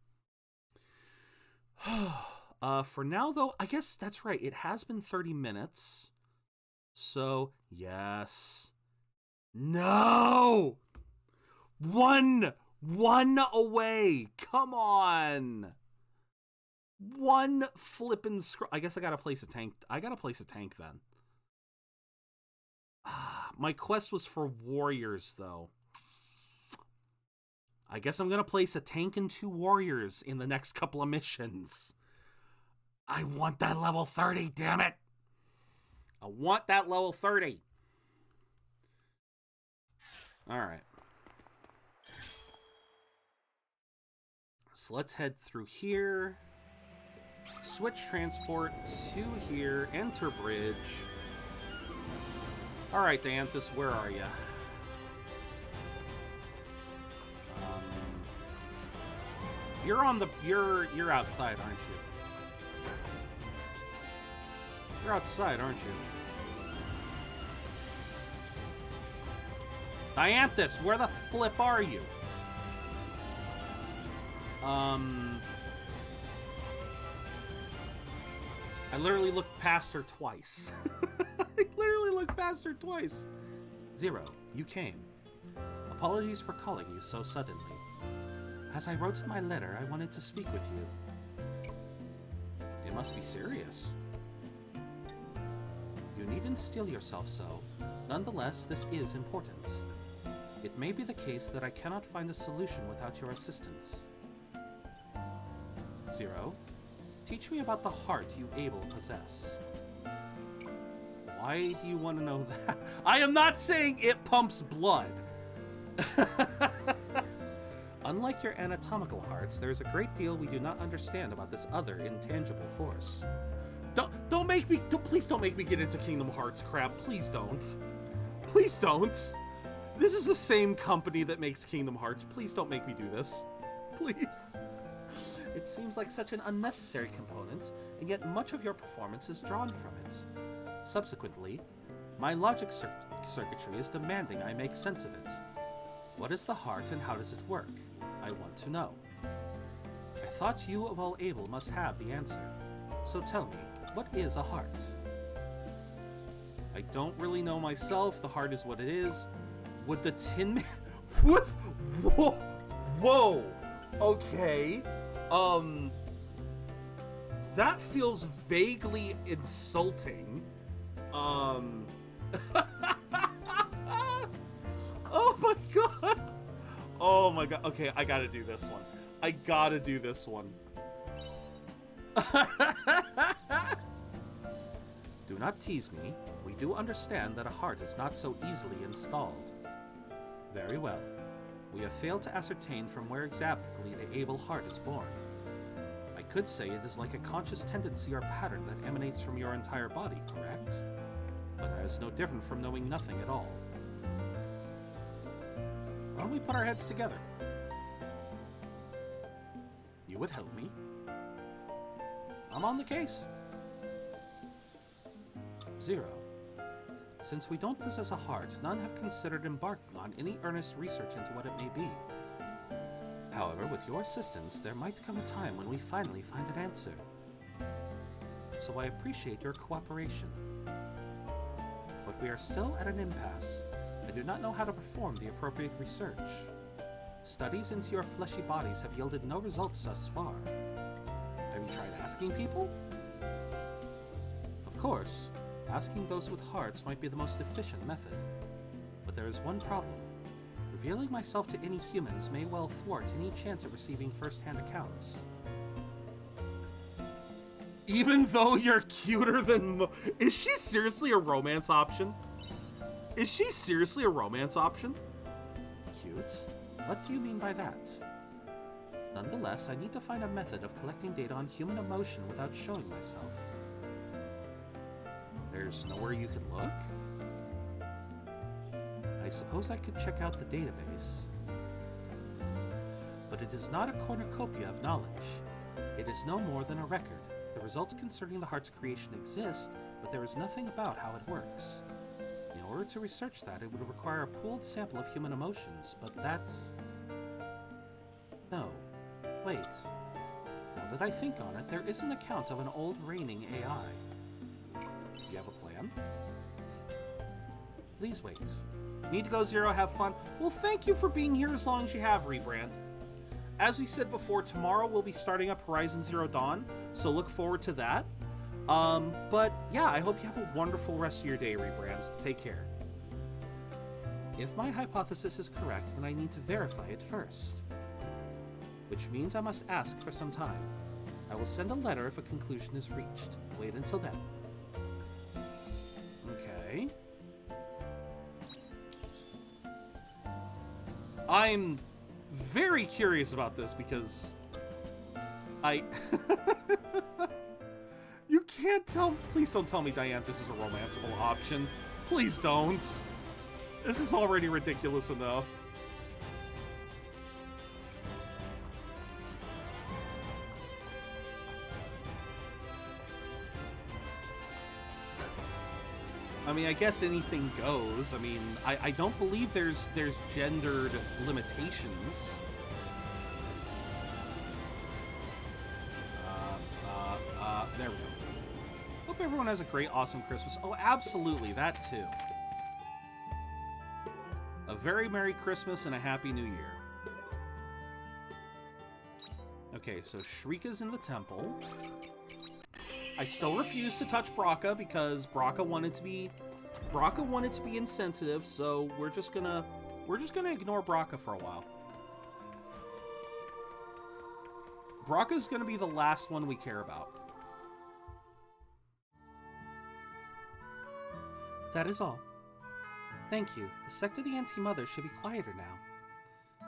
For now, though, I guess that's right. It has been 30 minutes. So, yes. No! One away. Come on. One flippin' I guess I gotta place a tank. I gotta place a tank then. My quest was for warriors, though. I guess I'm gonna place a tank and 2 warriors in the next couple of missions. I want that level 30, damn it. I want that level 30. All right. So let's head through here. Switch transport to here. Enter bridge. All right, Dianthus, where are you? You're on the. You're outside, aren't you? You're outside, aren't you? Dianthus, where the flip are you? I literally looked past her twice. I literally looked past her twice. Zero, you came. Apologies for calling you so suddenly. As I wrote in my letter, I wanted to speak with you. It must be serious. You needn't steel yourself so. Nonetheless, this is important. It may be the case that I cannot find a solution without your assistance. Zero, teach me about the heart you able possess. Why do you want to know that? I am not saying it pumps blood. Unlike your anatomical hearts, there is a great deal we do not understand about this other intangible force. Don't make me, please don't make me get into Kingdom Hearts crap. Please don't. Please don't. This is the same company that makes Kingdom Hearts. Please don't make me do this. Please. It seems like such an unnecessary component, and yet much of your performance is drawn from it. Subsequently, my logic circuitry is demanding I make sense of it. What is the heart and how does it work? I want to know. I thought you of all able must have the answer. So tell me, what is a heart? I don't really know myself. The heart is what it is. Would the Tin Man... What? Whoa! Whoa! Okay. That feels vaguely insulting. Oh my god! Oh my god. Okay, I gotta do this one. I gotta do this one. Do not tease me. We do understand that a heart is not so easily installed. Very well. We have failed to ascertain from where exactly the able heart is born. I could say it is like a conscious tendency or pattern that emanates from your entire body, correct? But that is no different from knowing nothing at all. Why don't we put our heads together? You would help me. I'm on the case. Zero. Since we don't possess a heart, none have considered embarking on any earnest research into what it may be. However, with your assistance, there might come a time when we finally find an answer. So I appreciate your cooperation. But we are still at an impasse. I do not know how to perform the appropriate research. Studies into your fleshy bodies have yielded no results thus far. Have you tried asking people? Of course, asking those with hearts might be the most efficient method. But there is one problem. Revealing myself to any humans may well thwart any chance of receiving first-hand accounts. Even though you're cuter than is she seriously a romance option? Is she seriously a romance option? Cute? What do you mean by that? Nonetheless, I need to find a method of collecting data on human emotion without showing myself. There's nowhere you can look? I suppose I could check out the database. But it is not a cornucopia of knowledge. It is no more than a record. The results concerning the heart's creation exist, but there is nothing about how it works. In order to research that, it would require a pooled sample of human emotions, but that's... No. Wait. Now that I think on it, there is an account of an old reigning AI. Do you have a plan? Please wait. Need to go, Zero, have fun. Well, thank you for being here as long as you have, Rebrand. As we said before, tomorrow we'll be starting up Horizon Zero Dawn, so look forward to that. But yeah, I hope you have a wonderful rest of your day, Rebrand. Take care. If my hypothesis is correct, then I need to verify it first. Which means I must ask for some time. I will send a letter if a conclusion is reached. Wait until then. Okay. I'm very curious about this because you can't tell. Please don't tell me, Diane, this is a romanceable option. Please don't. This is already ridiculous enough. I mean, I guess anything goes. I mean, I don't believe there's gendered limitations. There we go. Hope everyone has a great, awesome Christmas. Oh, absolutely, that too. A very Merry Christmas and a Happy New Year. Okay, so Shrika's in the temple. I still refuse to touch Braca because Braca wanted to be insensitive, so we're just gonna ignore Braca for a while. Braca's gonna be the last one we care about. That is all. Thank you. The sect of the Anti-Mother should be quieter now.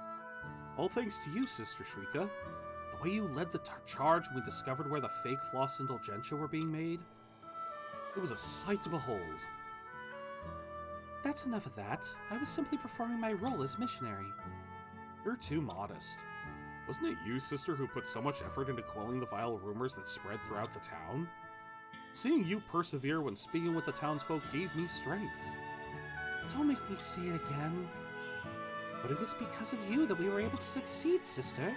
All thanks to you, Sister Shrika. The way you led the charge when we discovered where the fake floss indulgentia were being made, it was a sight to behold. That's enough of that. I was simply performing my role as missionary. You're too modest. Wasn't it you, Sister, who put so much effort into quelling the vile rumors that spread throughout the town? Seeing you persevere when speaking with the townsfolk gave me strength. Don't make me say it again. But it was because of you that we were able to succeed, Sister.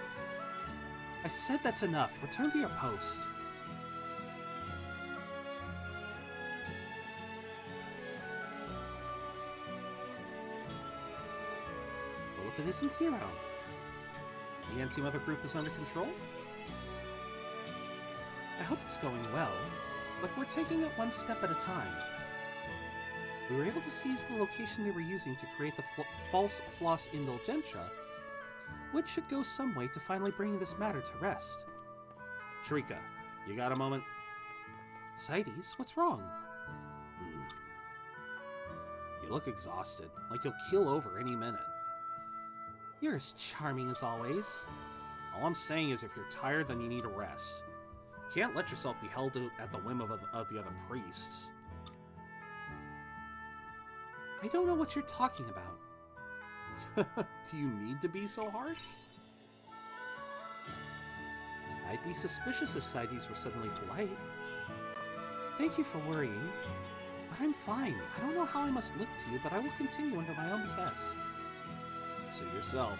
I said that's enough. Return to your post. Well, if it isn't Zero, the Anti-Mother group is under control? I hope it's going well, but we're taking it one step at a time. We were able to seize the location they were using to create the false floss indulgentia, which should go some way to finally bringing this matter to rest. Shrika, you got a moment? Sides, what's wrong? You look exhausted, like you'll keel over any minute. You're as charming as always. All I'm saying is if you're tired, then you need a rest. You can't let yourself be held at the whim of the other priests. I don't know what you're talking about. Do you need to be so harsh? I'd be suspicious if Sides were suddenly polite. Thank you for worrying, but I'm fine. I don't know how I must look to you, but I will continue under my own behest. Suit yourself.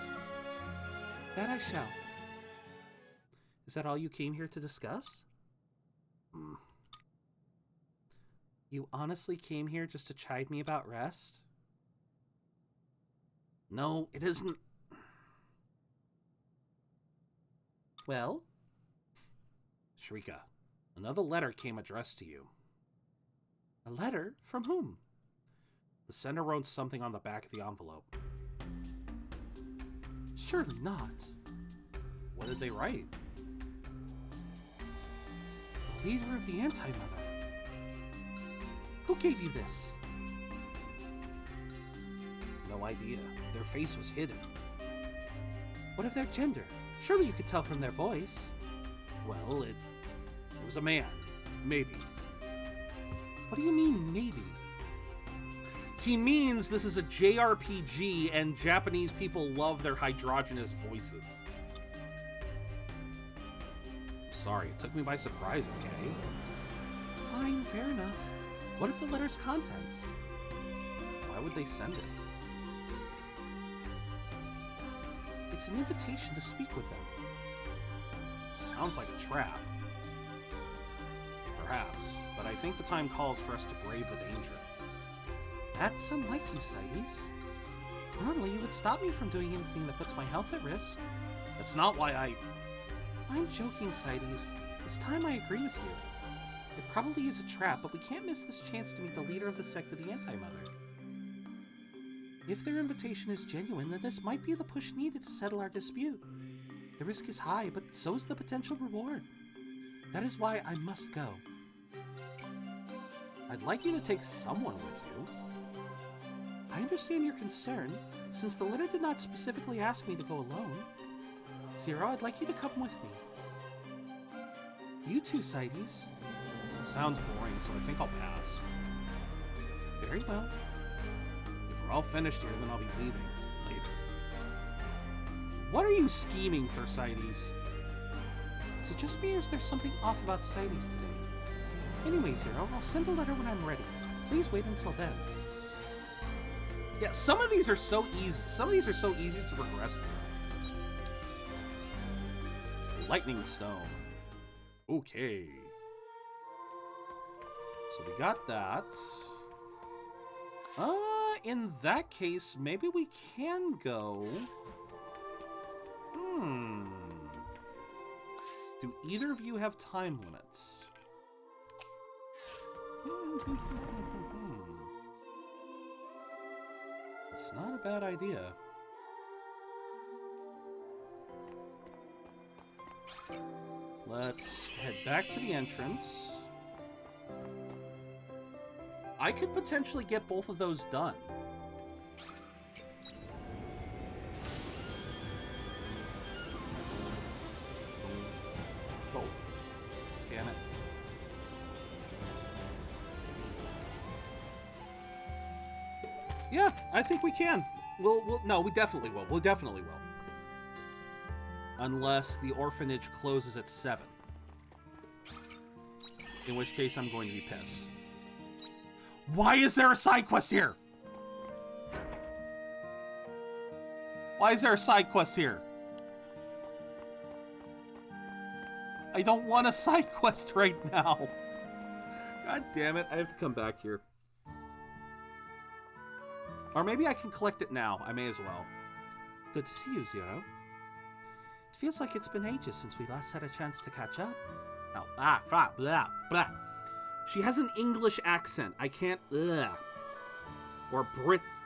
That I shall. Is that all you came here to discuss? You honestly came here just to chide me about rest? No, it isn't. Well? Shrika, another letter came addressed to you. A letter? From whom? The sender wrote something on the back of the envelope. Surely not. What did they write? The leader of the Anti-Mother. Who gave you this? No idea. Their face was hidden. What of their gender? Surely you could tell from their voice. Well, it was a man. Maybe. What do you mean, maybe? He means this is a JRPG and Japanese people love their hydrogenous voices. Sorry, it took me by surprise, okay? Fine, fair enough. What are the letter's contents? Why would they send it? It's an invitation to speak with them. Sounds like a trap. Perhaps, but I think the time calls for us to brave the danger. That's unlike you, Sides. Normally you would stop me from doing anything that puts my health at risk. That's not why I'm joking, Sides. This time I agree with you. It probably is a trap, but we can't miss this chance to meet the leader of the sect of the Anti-Mother. If their invitation is genuine, then this might be the push needed to settle our dispute. The risk is high, but so is the potential reward. That is why I must go. I'd like you to take someone with you. I understand your concern, since the letter did not specifically ask me to go alone. Zero, I'd like you to come with me. You too, Sides. Sounds boring, so I think I'll pass. Very well. If we're all finished here, then I'll be leaving later. What are you scheming for, Sides? Is it just me, or is there something off about Sides today? Anyway, Zero, I'll send a letter when I'm ready. Please wait until then. Yeah, some of these are so easy. Some of these are so easy to progress through. Lightning Stone. Okay. So we got that. In that case, maybe we can go... Do either of you have time limits? It's not a bad idea. Let's head back to the entrance. I could potentially get both of those done. Oh, damn it. Yeah, I think we can. No, we definitely will. We definitely will. Unless the orphanage closes at 7. In which case, I'm going to be pissed. Why is there a side quest here? Why is there a side quest here? I don't want a side quest right now. God damn it, I have to come back here. Or maybe I can collect it now. I may as well. Good to see you, Zero. It feels like it's been ages since we last had a chance to catch up. Oh, blah, blah. She has an English accent. I can't, Or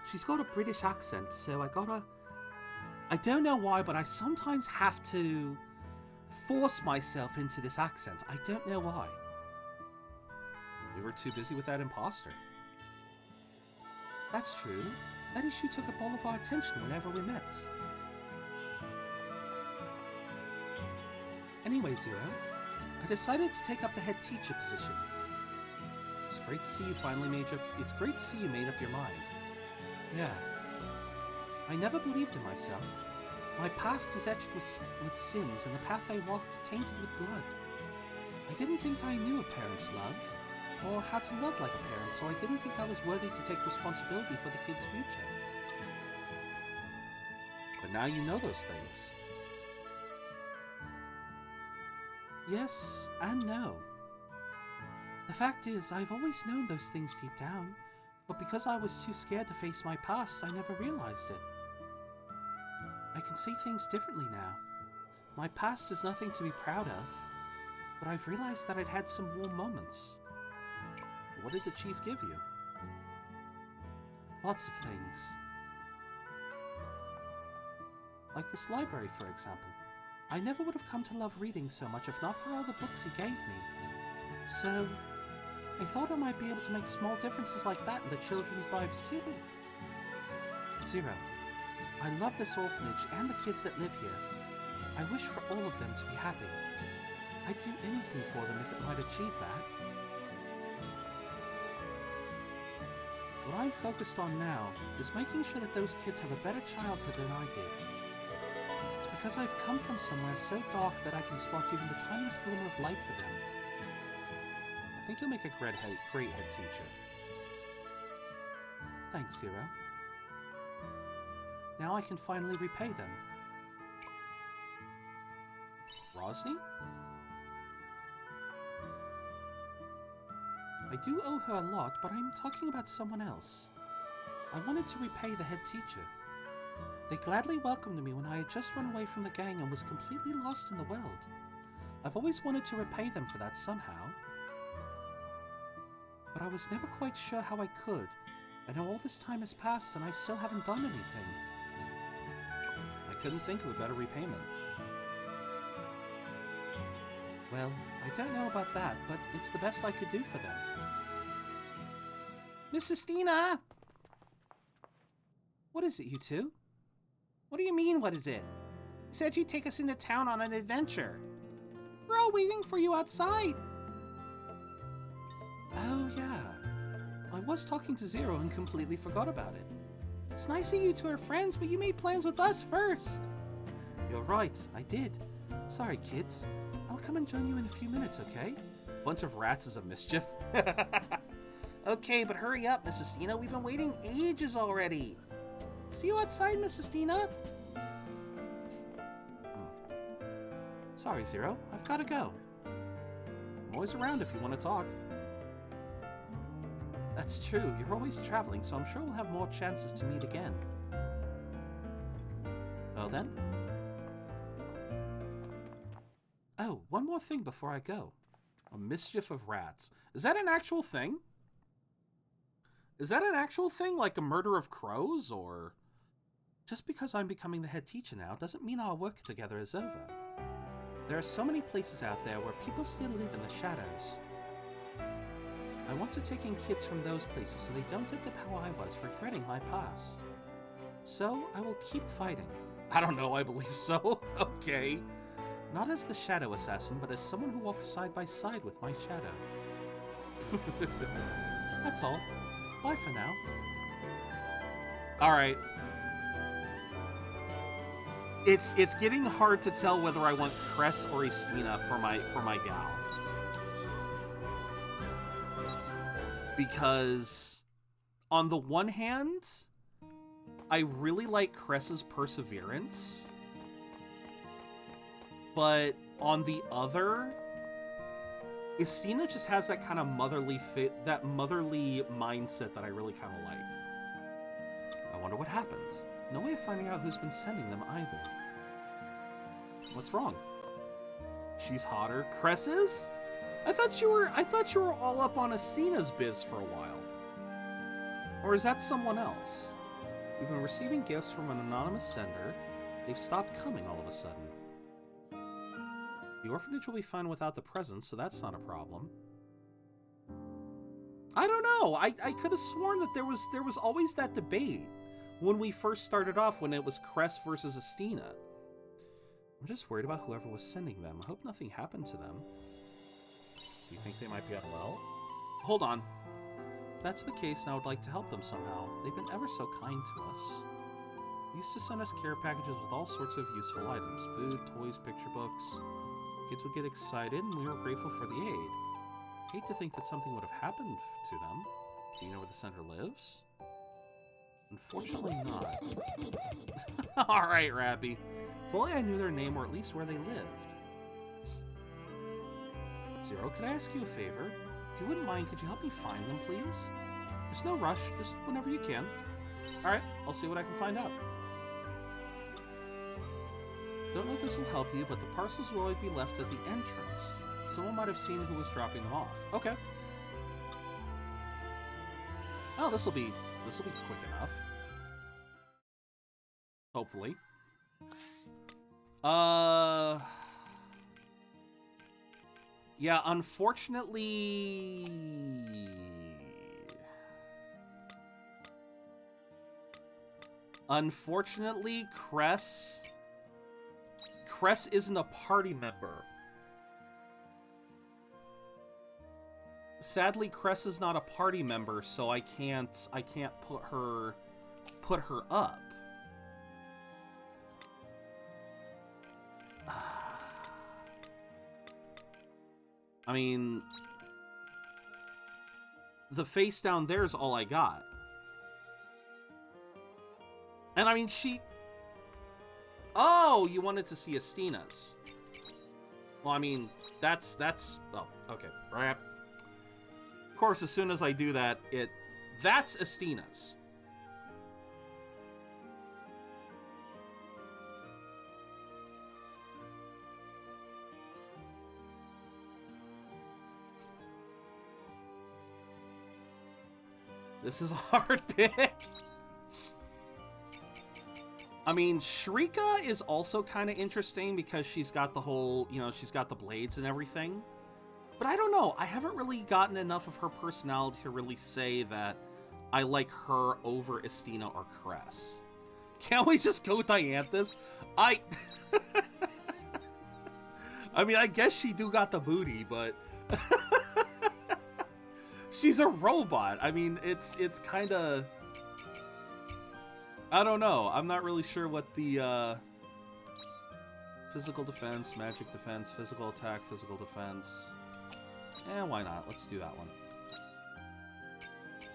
she's got a British accent, so I don't know why, but I sometimes have to force myself into this accent. I don't know why. We were too busy with that imposter. That's true. That issue took up all of our attention whenever we met. Anyway, Zero, I decided to take up the head teacher position. It's great to see you made up your mind. Yeah. I never believed in myself. My past is etched with sins, and the path I walked tainted with blood. I didn't think I knew a parent's love, or how to love like a parent, so I didn't think I was worthy to take responsibility for the kid's future. But now you know those things. Yes and no. The fact is, I've always known those things deep down, but because I was too scared to face my past, I never realized it. I can see things differently now. My past is nothing to be proud of, but I've realized that I'd had some warm moments. What did the chief give you? Lots of things. Like this library, for example. I never would have come to love reading so much if not for all the books he gave me. So, I thought I might be able to make small differences like that in the children's lives too. Zero, I love this orphanage and the kids that live here. I wish for all of them to be happy. I'd do anything for them if it might achieve that. What I'm focused on now is making sure that those kids have a better childhood than I did. It's because I've come from somewhere so dark that I can spot even the tiniest glimmer of light for them. I think you'll make a great head teacher. Thanks, Zero. Now I can finally repay them. Rosny? I do owe her a lot, but I'm talking about someone else. I wanted to repay the head teacher. They gladly welcomed me when I had just run away from the gang and was completely lost in the world. I've always wanted to repay them for that somehow. But I was never quite sure how I could. I know all this time has passed and I still haven't done anything. I couldn't think of a better repayment. Well, I don't know about that, but it's the best I could do for them. Mrs. Stina! What is it, you two? What do you mean, what is it? You said you'd take us into town on an adventure. We're all waiting for you outside. Oh, yeah. I was talking to Zero and completely forgot about it. It's nice that you two are friends, but you made plans with us first. You're right, I did. Sorry, kids. I'll come and join you in a few minutes, okay? Bunch of rats is a mischief. Okay, but hurry up, Mrs. Stina. We've been waiting ages already. See you outside, Mrs. Stina. Sorry, Zero. I've got to go. I'm always around if you want to talk. That's true. You're always traveling, so I'm sure we'll have more chances to meet again. Well then. Oh, one more thing before I go. A mischief of rats. Is that an actual thing? Is that an actual thing, like a murder of crows, or... Just because I'm becoming the head teacher now doesn't mean our work together is over. There are so many places out there where people still live in the shadows. I want to take in kids from those places so they don't end up how I was, regretting my past. So, I will keep fighting. I don't know, I believe so. Okay. Not as the shadow assassin, but as someone who walks side by side with my shadow. That's all. Bye for now. Alright. It's getting hard to tell whether I want Cress or Estina for my gal. Because on the one hand, I really like Cress's perseverance. But on the other, Estina just has that kind of motherly that motherly mindset that I really kind of like. I wonder what happened. No way of finding out who's been sending them either. What's wrong? She's hotter. Cress is? I thought you were all up on Estina's biz for a while. Or is that someone else? We've been receiving gifts from an anonymous sender. They've stopped coming all of a sudden. The orphanage will be fine without the presents, so that's not a problem. I don't know. I could have sworn that there was always that debate when we first started off, when it was Cress versus Estina. I'm just worried about whoever was sending them. I hope nothing happened to them. Do you think they might be unwell? Hold on. If that's the case, and I would like to help them somehow. They've been ever so kind to us. They used to send us care packages with all sorts of useful items. Food, toys, picture books. Kids would get excited, and we were grateful for the aid. Hate to think that something would have happened to them. Do you know where the center lives? Unfortunately not. Alright, Rappy. If only I knew their name, or at least where they lived. Zero, could I ask you a favor? If you wouldn't mind, could you help me find them, please? There's no rush, just whenever you can. Alright, I'll see what I can find out. Don't know if this will help you, but the parcels will always be left at the entrance. Someone might have seen who was dropping them off. Okay. Oh, this'll be quick enough. Hopefully. Yeah, unfortunately... Unfortunately, Cress isn't a party member. Sadly, Cress is not a party member, so I can't put her up. I mean, the face down there is all I got. And I mean, oh, you wanted to see Estina's. Well, I mean, that's, oh, okay, right. Of course, as soon as I do that, that's Estina's. This is a hard pick. I mean, Shrika is also kind of interesting because she's got the whole, she's got the blades and everything. But I don't know. I haven't really gotten enough of her personality to really say that I like her over Estina or Cress. Can't we just go Dianthus? I mean, I guess she do got the booty, but... She's a robot. I mean, it's kind of... I don't know. I'm not really sure what the physical defense, magic defense, physical attack, physical defense. Why not? Let's do that one.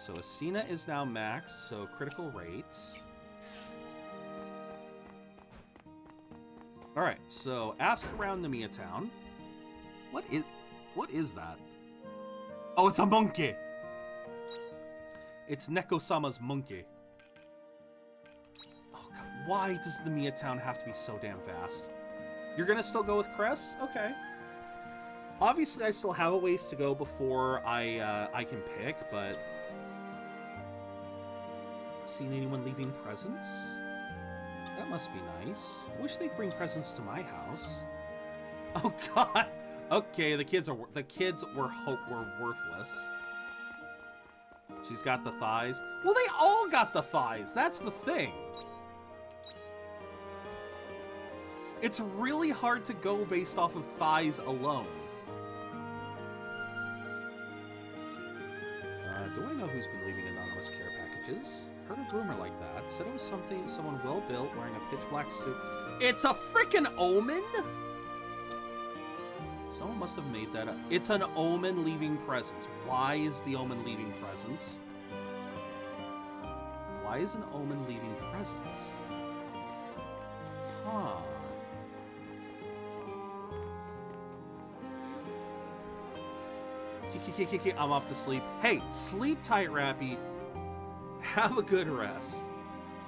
So Asina is now maxed, so critical rates. Alright, so ask around Namiya Town. What is that? Oh, it's a monkey! It's Neko-sama's monkey. Oh god, why does Namiya Town have to be so damn vast? You're gonna still go with Cress? Okay. Obviously, I still have a ways to go before I can pick, but... Seen anyone leaving presents? That must be nice. Wish they'd bring presents to my house. Oh god! Okay, the kids were worthless. She's got the thighs. Well, they all got the thighs! That's the thing! It's really hard to go based off of thighs alone. Do I know who's been leaving anonymous care packages? Heard a rumor like that. Said it was someone well-built wearing a pitch-black suit. It's a frickin' omen?! Someone must have made that up. It's an omen leaving presents. Why is the omen leaving presents? Why is an omen leaving presents? Huh. I'm off to sleep. Hey, sleep tight, Rappy. Have a good rest.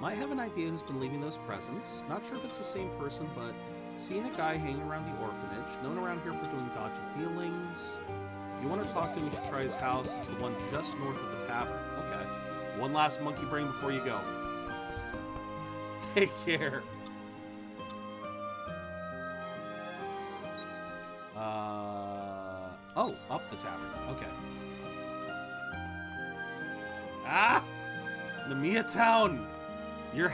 Might have an idea who's been leaving those presents. Not sure if it's the same person, but seen a guy hanging around the orphanage. Known around here for doing dodgy dealings. If you want to talk to him, you should try his house. It's the one just north of the tavern. Okay. One last monkey brain before you go. Take care. Oh, up the tavern. Okay. Ah! Namiya Town! Your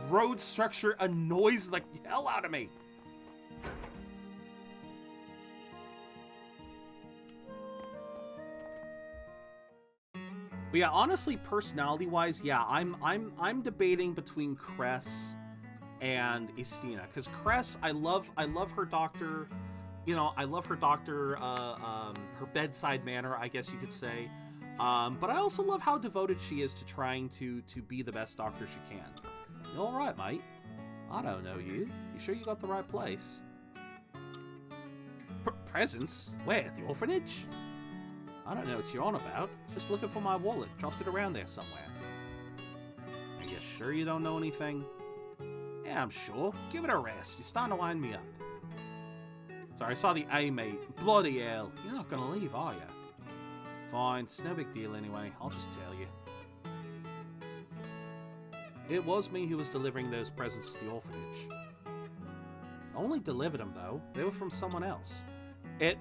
road structure annoys the hell out of me. But yeah, honestly, personality-wise, yeah, I'm debating between Cress and Estina, because Cress, I love her doctor. You know, I love her doctor, her bedside manner, I guess you could say. But I also love how devoted she is to trying to be the best doctor she can. You all right, mate? I don't know you. You sure you got the right place? Presents? Where? The orphanage? I don't know what you're on about. Just looking for my wallet. Dropped it around there somewhere. Are you sure you don't know anything? Yeah, I'm sure. Give it a rest. You're starting to wind me up. Sorry, I saw the A, mate. Bloody hell. You're not gonna leave, are you? Fine, it's no big deal anyway. I'll just tell you. It was me who was delivering those presents to the orphanage. I only delivered them, though. They were from someone else. It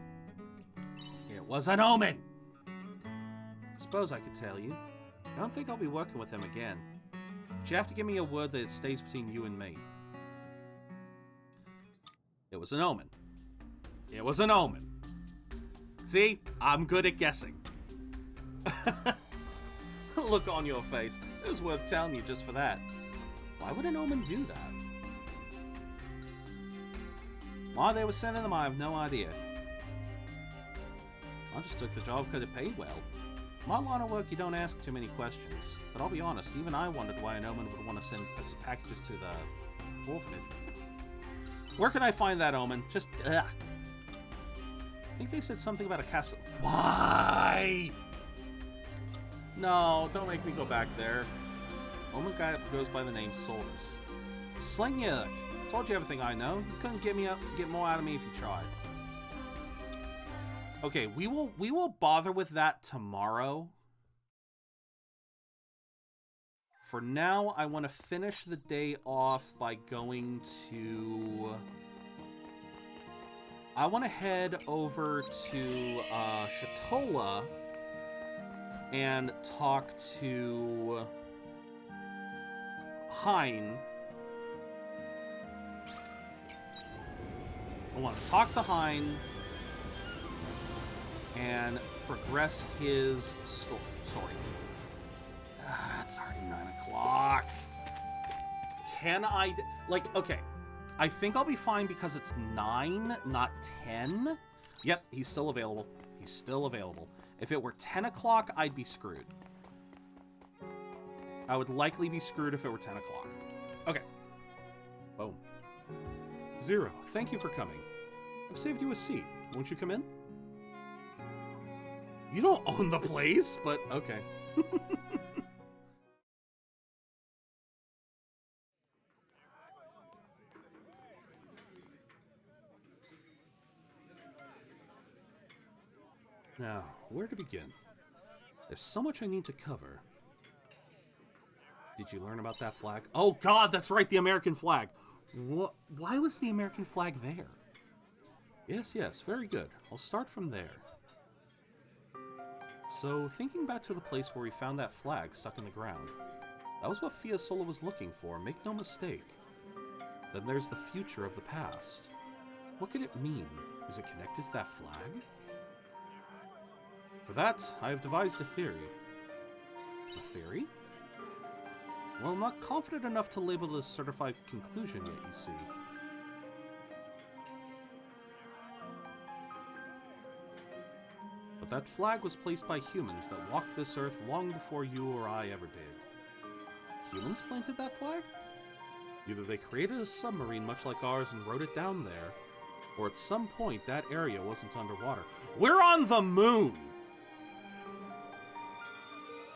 was an omen! I suppose I could tell you. I don't think I'll be working with him again. But you have to give me a word that it stays between you and me. It was an omen. It was an omen. See? I'm good at guessing. Look on your face. It was worth telling you just for that. Why would an omen do that? Why they were sending them, I have no idea. I just took the job because it paid well. My line of work, you don't ask too many questions. But I'll be honest, even I wondered why an omen would want to send packages to the orphanage. Where can I find that omen? Just, ugh. I think they said something about a castle. Why? No, don't make me go back there. Omen guy goes by the name Solus. Sling Yuck. Told you everything I know. You couldn't get more out of me if you tried. Okay, we will bother with that tomorrow. For now, I want to finish the day off by going to... I want to head over to Shatola and talk to Hein. I want to talk to Hein and progress his story. It's already 9 o'clock. Can I... okay. I think I'll be fine because it's 9, not 10. Yep, he's still available. He's still available. If it were 10 o'clock, I'd be screwed. I would likely be screwed if it were 10 o'clock. Okay. Boom. Zero, thank you for coming. I've saved you a seat. Won't you come in? You don't own the place, but okay. Now, where to begin? There's so much I need to cover. Did you learn about that flag? Oh god, that's right, the American flag. What? Why was the American flag there? Yes, very good. I'll start from there. So, thinking back to the place where we found that flag stuck in the ground, that was what Fiasola was looking for, make no mistake. Then there's the future of the past. What could it mean? Is it connected to that flag? For that, I have devised a theory. A theory? Well, I'm not confident enough to label it a certified conclusion yet, you see. But that flag was placed by humans that walked this earth long before you or I ever did. Humans planted that flag? Either they created a submarine much like ours and wrote it down there, or at some point that area wasn't underwater. We're on the moon!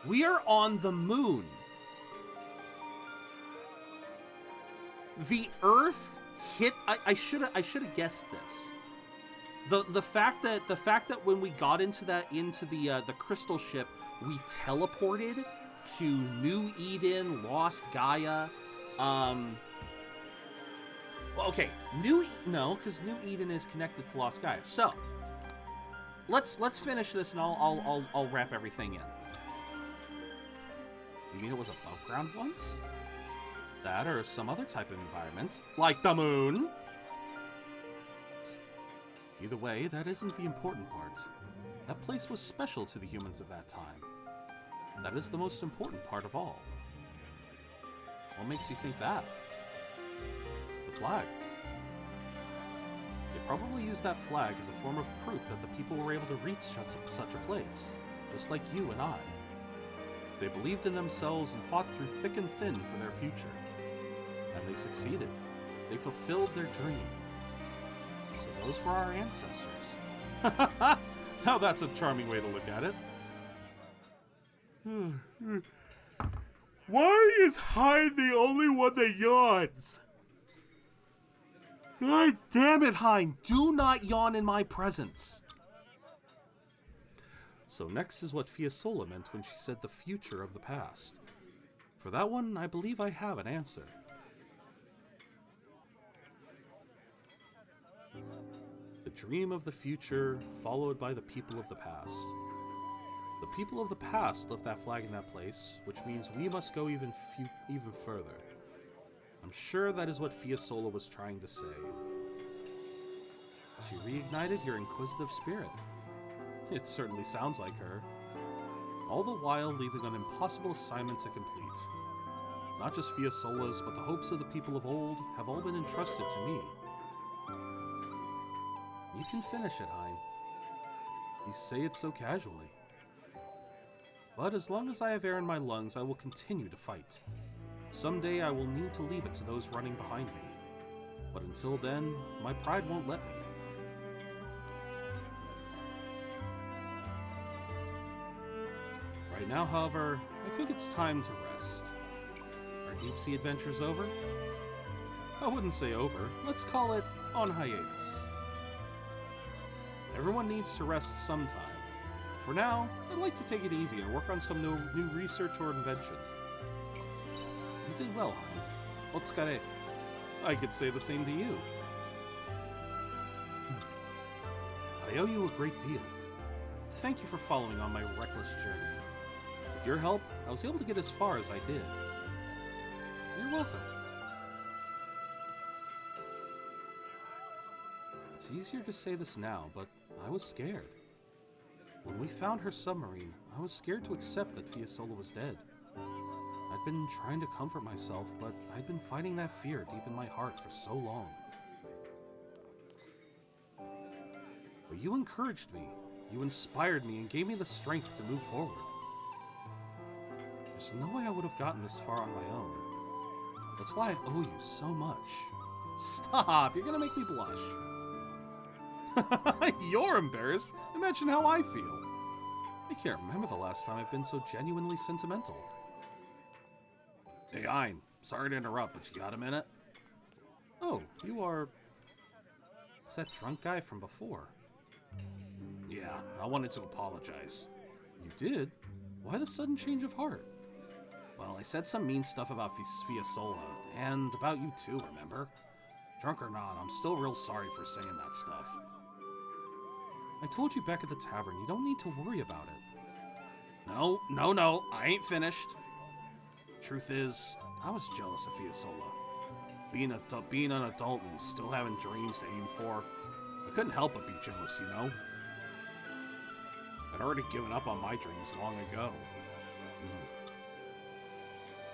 We are on the moon! The Earth hit. I should have guessed this. The fact that when we got into the crystal ship, we teleported to New Eden, Lost Gaia. Well, okay, no, because New Eden is connected to Lost Gaia. So let's finish this, and I'll wrap everything in. You mean it was above ground once? That or some other type of environment, like the moon. Either way, that isn't the important part. That place was special to the humans of that time. That is the most important part of all. What makes you think that? The flag. They probably used that flag as a form of proof that the people were able to reach such a place, just like you and I. They believed in themselves and fought through thick and thin for their future. And they succeeded. They fulfilled their dream. So those were our ancestors. Now that's a charming way to look at it. Why is Hein the only one that yawns? God damn it, Hein! Do not yawn in my presence! So next is what Fiasola meant when she said the future of the past. For that one, I believe I have an answer. The dream of the future, followed by the people of the past. The people of the past left that flag in that place, which means we must go even further. I'm sure that is what Fiasola was trying to say. She reignited your inquisitive spirit. It certainly sounds like her. All the while leaving an impossible assignment to complete. Not just Fiasola's, but the hopes of the people of old have all been entrusted to me. You can finish it, Hein. You say it so casually. But as long as I have air in my lungs, I will continue to fight. Someday I will need to leave it to those running behind me. But until then, my pride won't let me. Right now, however, I think it's time to rest. Our deep sea adventure's over? I wouldn't say over. Let's call it on hiatus. Everyone needs to rest sometime. For now, I'd like to take it easy and work on some new research or invention. You did well, Hein. Otsukare. I could say the same to you. I owe you a great deal. Thank you for following on my reckless journey. With your help, I was able to get as far as I did. You're welcome. It's easier to say this now, but I was scared. When we found her submarine, I was scared to accept that Fiasola was dead. I'd been trying to comfort myself, but I'd been fighting that fear deep in my heart for so long. But you encouraged me, you inspired me, and gave me the strength to move forward. There's There's no way I would have gotten this far on my own. That's why I owe you so much. Stop! You're gonna make me blush. You're embarrassed. Imagine how I feel. I can't remember the last time I've been so genuinely sentimental. Hey, Ein. Sorry to interrupt, but you got a minute? Oh, you are... It's that drunk guy from before. Yeah, I wanted to apologize. You did? Why the sudden change of heart? Well, I said some mean stuff about Fiasola, and about you too, remember? Drunk or not, I'm still real sorry for saying that stuff. I told you back at the tavern, you don't need to worry about it. No, I ain't finished. Truth is, I was jealous of Fiasola. Being an adult and still having dreams to aim for, I couldn't help but be jealous, you know? I'd already given up on my dreams long ago.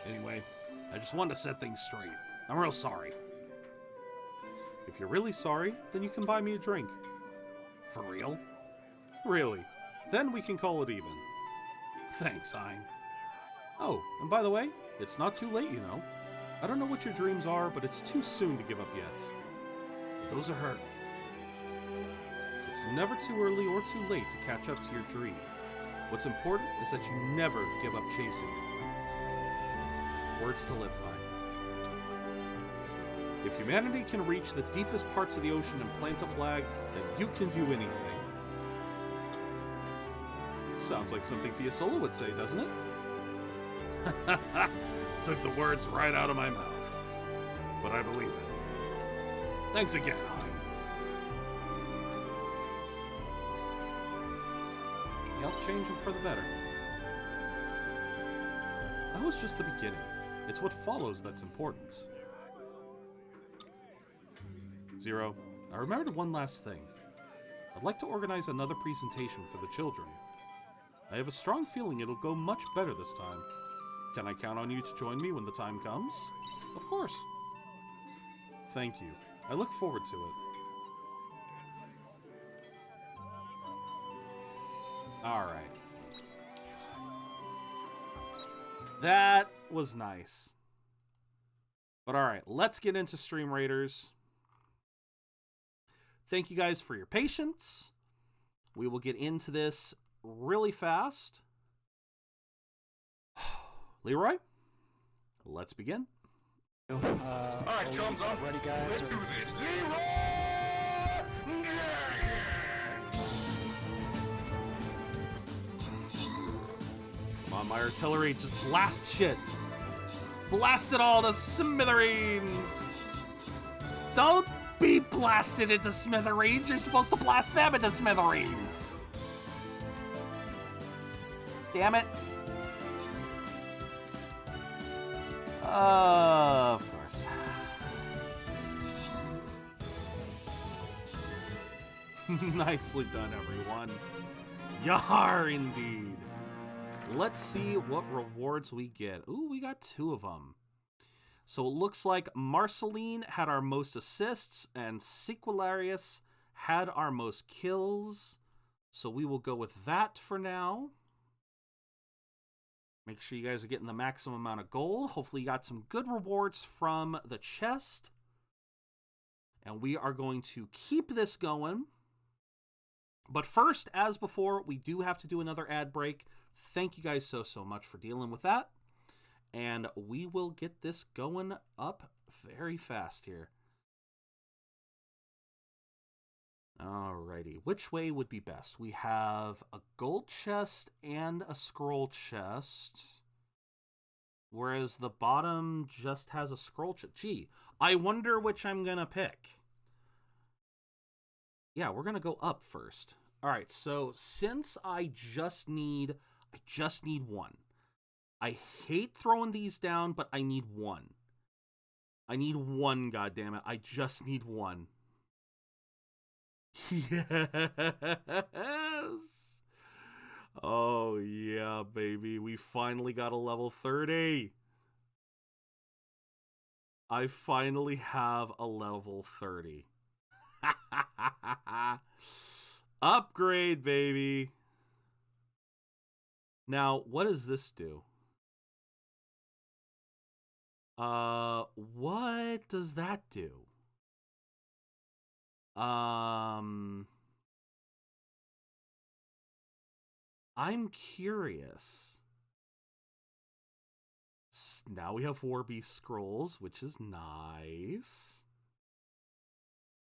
Anyway, I just wanted to set things straight. I'm real sorry. If you're really sorry, then you can buy me a drink. For real? Really. Then we can call it even. Thanks, Ein. Oh, and by the way, it's not too late, you know. I don't know what your dreams are, but it's too soon to give up yet. But those are hurt. It's never too early or too late to catch up to your dream. What's important is that you never give up chasing it. Words to live by. If humanity can reach the deepest parts of the ocean and plant a flag, then you can do anything. Sounds like something Fiasola would say, doesn't it? Took the words right out of my mouth. But I believe it. Thanks again, Hein. Help change them for the better. That was just the beginning. It's what follows that's important. Zero, I remembered one last thing. I'd like to organize another presentation for the children. I have a strong feeling it'll go much better this time. Can I count on you to join me when the time comes? Of course. Thank you. I look forward to it. Alright. That was nice. But alright, let's get into Stream Raiders. Thank you guys for your patience. We will get into this really fast. Leroy, let's begin. Alright, chums up. Ready, guys? Let's do this. Leroy! Come on, my artillery, just blast shit. Blast it all to smithereens. Don't be blasted into smithereens. You're supposed to blast them into smithereens. Damn it. Of course. Nicely done, everyone. Yar, indeed. Let's see what rewards we get. Ooh, we got 2 of them. So it looks like Marceline had our most assists and Sequilarius had our most kills. So we will go with that for now. Make sure you guys are getting the maximum amount of gold. Hopefully you got some good rewards from the chest. And we are going to keep this going. But first, as before, we do have to do another ad break. Thank you guys so much for dealing with that. And we will get this going up very fast here. Alrighty, which way would be best? We have a gold chest and a scroll chest, whereas the bottom just has a scroll chest. Gee, I wonder which I'm gonna pick. Yeah, we're gonna go up first. Alright, so since I just need one. I hate throwing these down, but I need one. I need one, goddammit. I just need one. Yes! Oh, yeah, baby. We finally got a level 30. I finally have a level 30. Upgrade, baby. Now, what does this do? What does that do? I'm curious. Now we have War Beast scrolls, which is nice.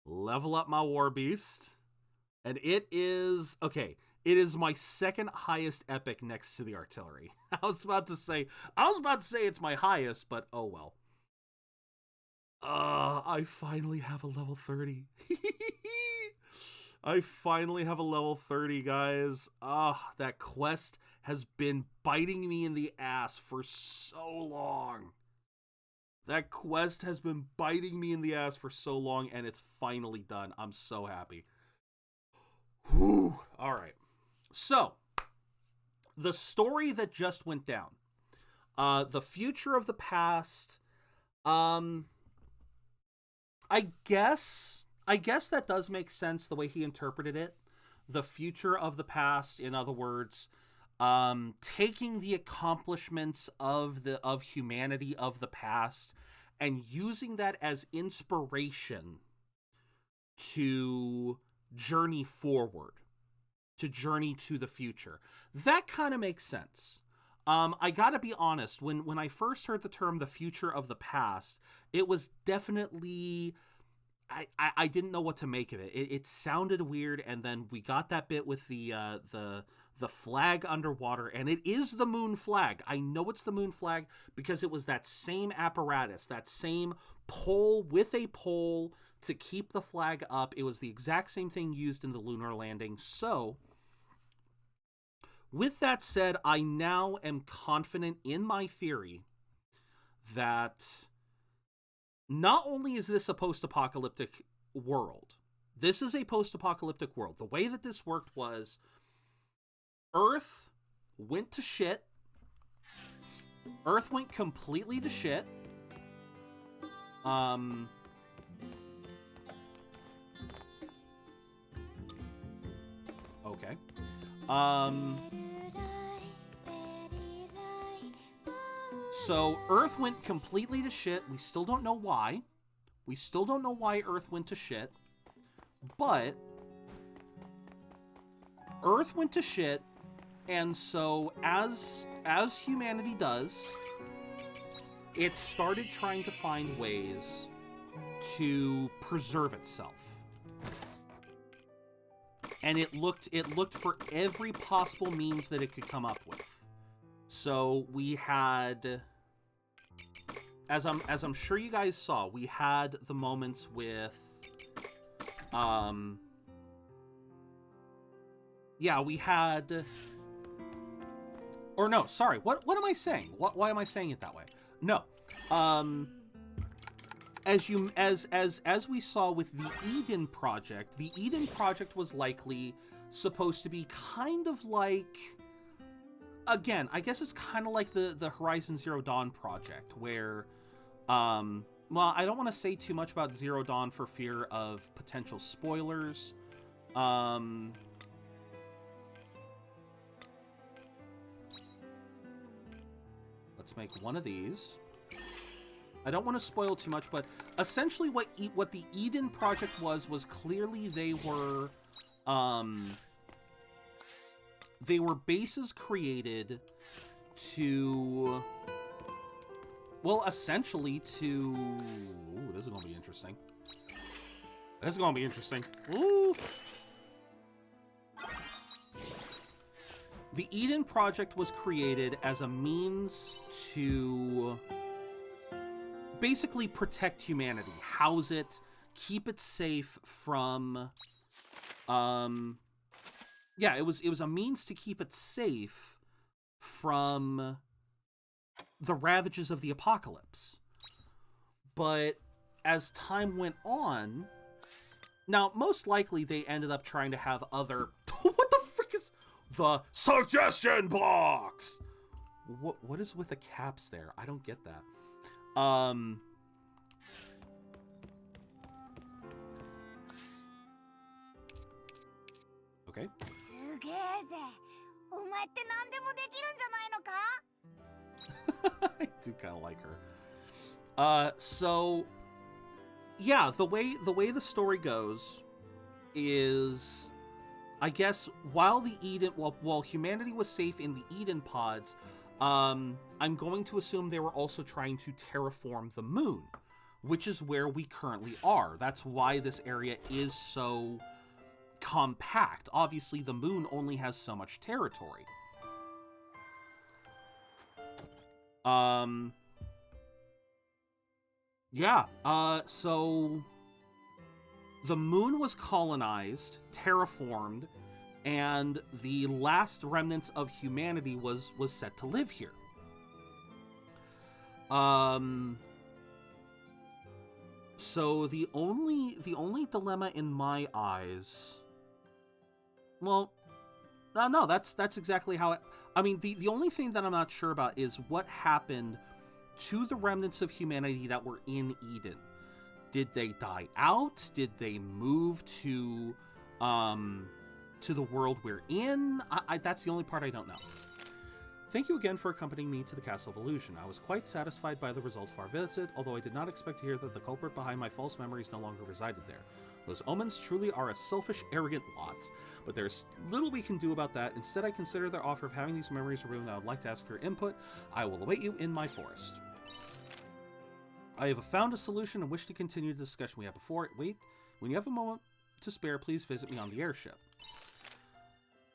Level up my War Beast. And it is, okay, it is my second highest epic next to the artillery. I was about to say it's my highest, but oh well. I finally have a level 30. I finally have a level 30, guys. That quest has been biting me in the ass for so long. That quest has been biting me in the ass for so long, and it's finally done. I'm so happy. Whew. All right. So, the story that just went down. The future of the past. I guess that does make sense the way he interpreted it. The future of the past, in other words, taking the accomplishments of humanity of the past and using that as inspiration to journey forward, to journey to the future. That kind of makes sense. I gotta be honest, when I first heard the term the future of the past, it was definitely, I didn't know what to make of it. It sounded weird, and then we got that bit with the flag underwater, and it is the moon flag. I know it's the moon flag because it was that same apparatus, that same pole with a pole to keep the flag up. It was the exact same thing used in the lunar landing. So, with that said, I now am confident in my theory that not only is this a post-apocalyptic world, this is a post-apocalyptic world. The way that this worked was Earth went to shit. Earth went completely to shit. Okay. So Earth went completely to shit. We still don't know why. We still don't know why Earth went to shit. But Earth went to shit, and so as humanity does, it started trying to find ways to preserve itself. And it looked for every possible means that it could come up with. So we had, as I'm sure you guys saw, we had the moments with, yeah, we had, or no, sorry, what am I saying? Why am I saying it that way? No, as we saw with the Eden Project was likely supposed to be kind of like, again, I guess it's kind of like the Horizon Zero Dawn project, where, well, I don't want to say too much about Zero Dawn for fear of potential spoilers. Let's make one of these. I don't want to spoil too much, but essentially what the Eden Project was clearly they were bases created to, well, essentially to, ooh, this is going to be interesting. This is going to be interesting. Ooh. The Eden Project was created as a means to basically protect humanity, house it, keep it safe from, yeah, it was a means to keep it safe from the ravages of the apocalypse. But as time went on, now most likely they ended up trying to have other, what the frick is the suggestion box? What is with the caps there? I don't get that. Okay. I do kind of like her. So yeah, the way the story goes is, I guess, while humanity was safe in the Eden pods, I'm going to assume they were also trying to terraform the moon, which is where we currently are. That's why this area is so compact. Obviously, the moon only has so much territory. So the moon was colonized, terraformed, and the last remnants of humanity was set to live here. So the only dilemma in my eyes, well, no, that's exactly how it. I mean, the only thing that I'm not sure about is what happened to the remnants of humanity that were in Eden. Did they die out? Did they move to the world we're in? That's the only part I don't know. Thank you again for accompanying me to the Castle of Illusion. I was quite satisfied by the results of our visit, although I did not expect to hear that the culprit behind my false memories no longer resided there. Those omens truly are a selfish, arrogant lot, but there's little we can do about that. Instead, I consider their offer of having these memories removed, and I would like to ask for your input. I will await you in my forest. I have found a solution and wish to continue the discussion we had before. Wait, when you have a moment to spare, please visit me on the airship.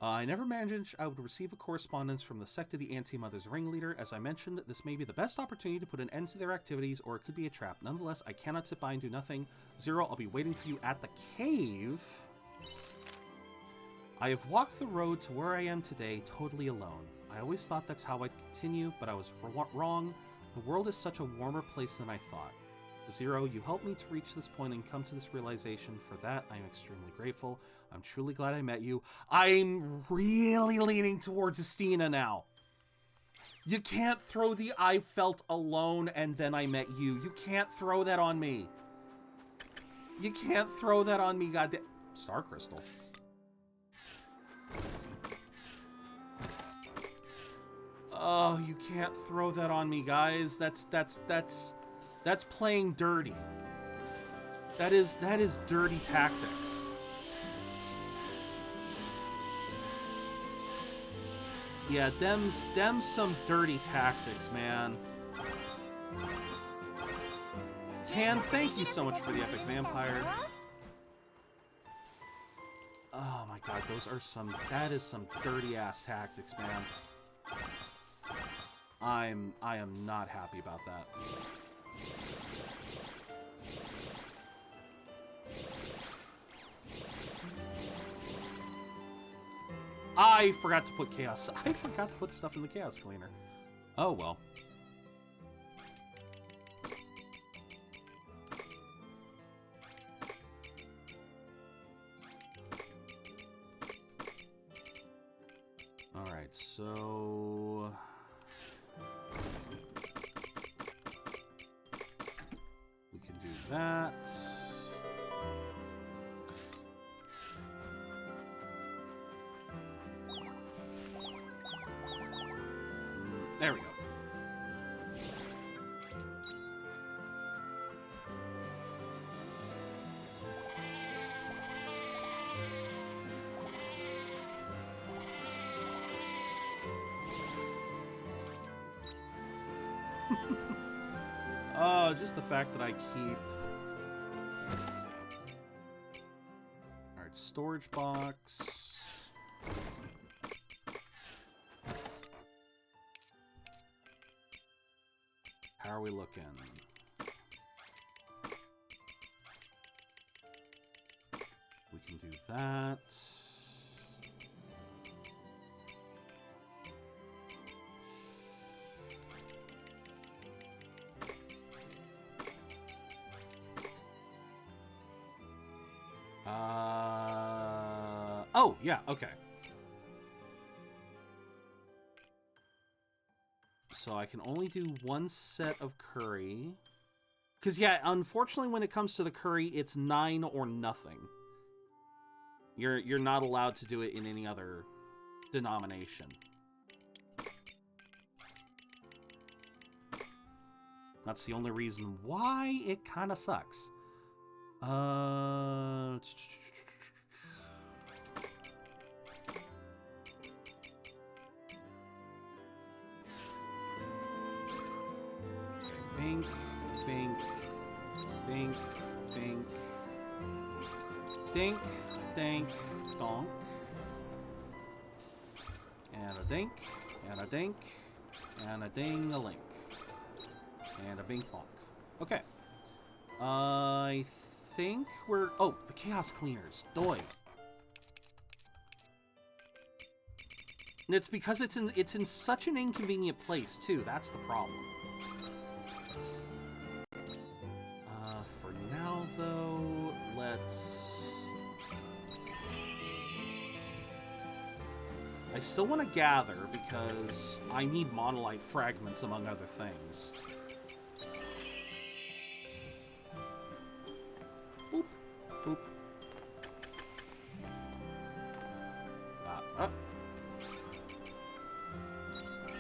I never imagined I would receive a correspondence from the sect of the Anti-Mother's ringleader. As I mentioned, this may be the best opportunity to put an end to their activities, or it could be a trap. Nonetheless, I cannot sit by and do nothing. Zero, I'll be waiting for you at the cave. I have walked the road to where I am today totally alone. I always thought that's how I'd continue, but I was wrong. The world is such a warmer place than I thought. Zero, you helped me to reach this point and come to this realization. For that, I am extremely grateful. I'm truly glad I met you. I'm really leaning towards Estina now. You can't throw the I felt alone and then I met you. You can't throw that on me. You can't throw that on me, goddamn. Star Crystal. Oh, you can't throw that on me, guys. That's playing dirty. That is dirty tactics. Yeah, them's some dirty tactics, man. Tan, thank you so much for the epic vampire. Oh my god, that is some dirty ass tactics, man. I am not happy about that. I forgot to put chaos. I forgot to put stuff in the chaos cleaner. Oh well. All right, so we can do that. There we go. Oh, just the fact that I keep... Alright, storage box. How are we looking? We can do that. Oh, yeah, okay. So I can only do one set of curry. Because, yeah, unfortunately, when it comes to the curry, it's 9 or nothing. You're not allowed to do it in any other denomination. That's the only reason why it kind of sucks. Bink, bink, bink, bink. Dink, dink, donk. And a dink, and a dink, and a ding-a-link. And a bink bonk. Okay. I think we're... Oh, the Chaos Cleaners. Doi. And it's because it's in such an inconvenient place, too. That's the problem. For now, though, let's... I still want to gather because I need monolite fragments, among other things. Boop, boop.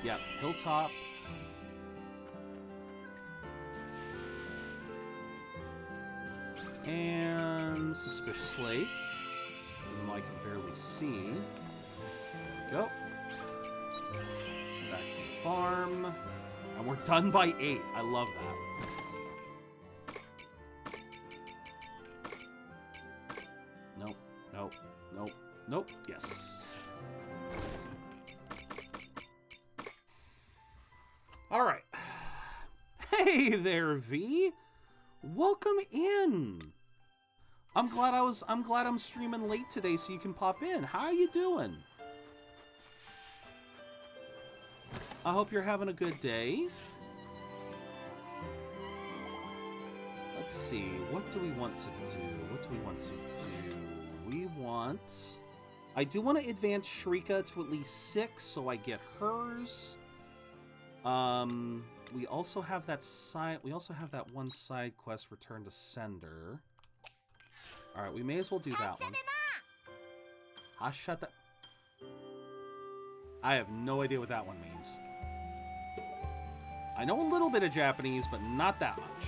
Yep, hilltop. And Suspicious Lake. Even though I can barely see. Go. Back to the farm. And we're done by 8. I love that. Nope. Nope. Nope. Nope. Yes. Alright. Hey there, V. Welcome in. I'm glad I'm streaming late today so you can pop in. How are you doing? I hope you're having a good day. Let's see, what do we want to do? What do we want to do? We want... I do want to advance Shrika to at least 6 so I get hers. We also have that one side quest, Return to Sender. Alright, we may as well do that one. Hashata. I have no idea what that one means. I know a little bit of Japanese, but not that much.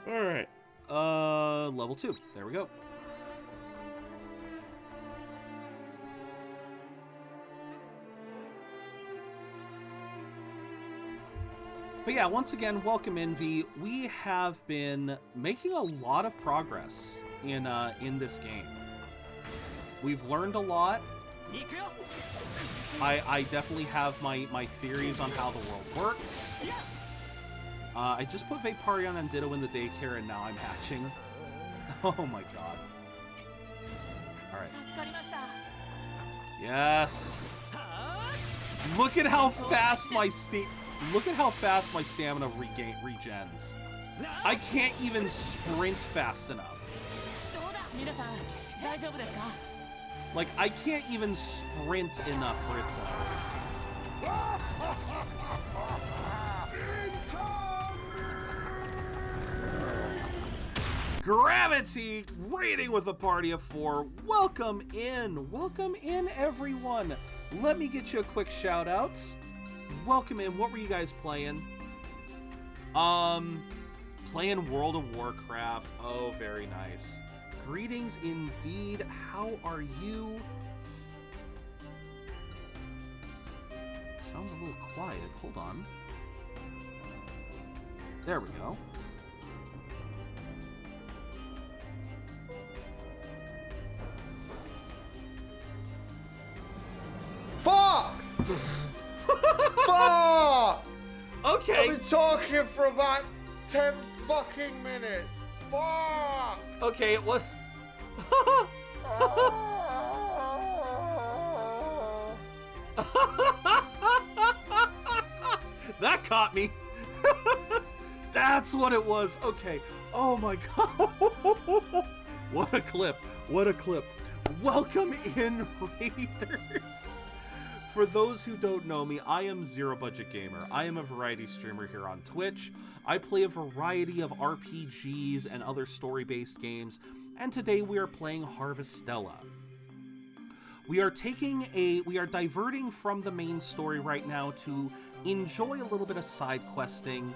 Alright. Level 2. There we go. But yeah, once again, welcome in, V. We have been making a lot of progress in this game. We've learned a lot. I definitely have my theories on how the world works. I just put Vaporeon and Ditto in the daycare, and now I'm hatching. Oh my god. Alright. Yes! Look at how fast my stamina regens. I can't even sprint fast enough. Like, I can't even sprint enough for it to... Gravity raiding with a party of 4. Welcome in everyone. Let me get you a quick shout out. Welcome in. What were you guys playing? Playing World of Warcraft. Oh, very nice. Greetings indeed. How are you? Sounds a little quiet. Hold on. There we go. Fuck! Fuck! Okay. I've been talking for about 10 fucking minutes. Fuck! Okay, what? That caught me. That's what it was. Okay. Oh my god. What a clip. What a clip. Welcome in, Raiders. For those who don't know me, I am Zero Budget Gamer. I am a variety streamer here on Twitch. I play a variety of RPGs and other story-based games, and today we are playing Harvestella. We are diverting from the main story right now to enjoy a little bit of side questing.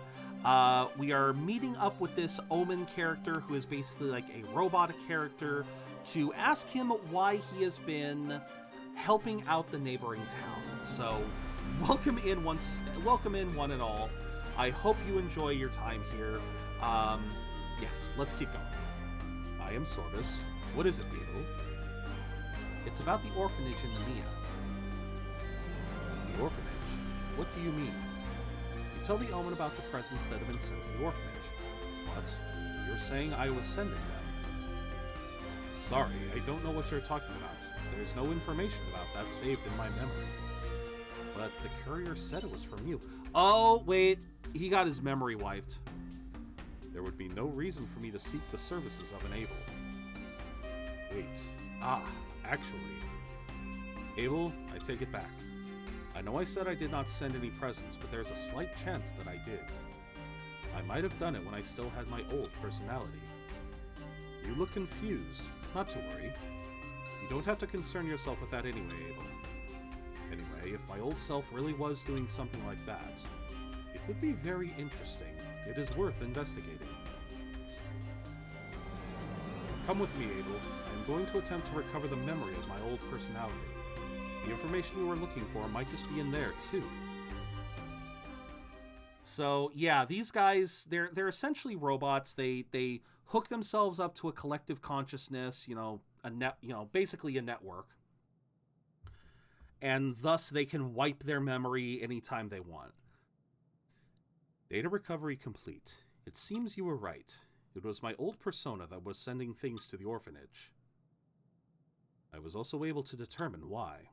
We are meeting up with this Omen character who is basically like a robotic character to ask him why he has been helping out the neighboring town. So welcome in one and all. I hope you enjoy your time here. Yes, let's keep going. I am Sorbus. What is it, Abel? It's about the orphanage in Nemea. The orphanage? What do you mean? You tell the Omen about the presents that have been sent to the orphanage. What? You're saying I was sending them? Sorry, I don't know what you're talking about. There's no information about that saved in my memory. But the courier said it was from you. Oh, wait. He got his memory wiped. There would be no reason for me to seek the services of an Abel. Wait. Actually. Abel, I take it back. I know I said I did not send any presents, but there's a slight chance that I did. I might have done it when I still had my old personality. You look confused. Not to worry. You don't have to concern yourself with that anyway, Abel. Anyway, if my old self really was doing something like that, it would be very interesting. It is worth investigating. Come with me, Abel. I am going to attempt to recover the memory of my old personality. The information you were looking for might just be in there, too. So, yeah, these guys, they're essentially robots. They hook themselves up to a collective consciousness, basically a network. And thus they can wipe their memory anytime they want. Data recovery complete. It seems you were right. It was my old persona that was sending things to the orphanage. I was also able to determine why.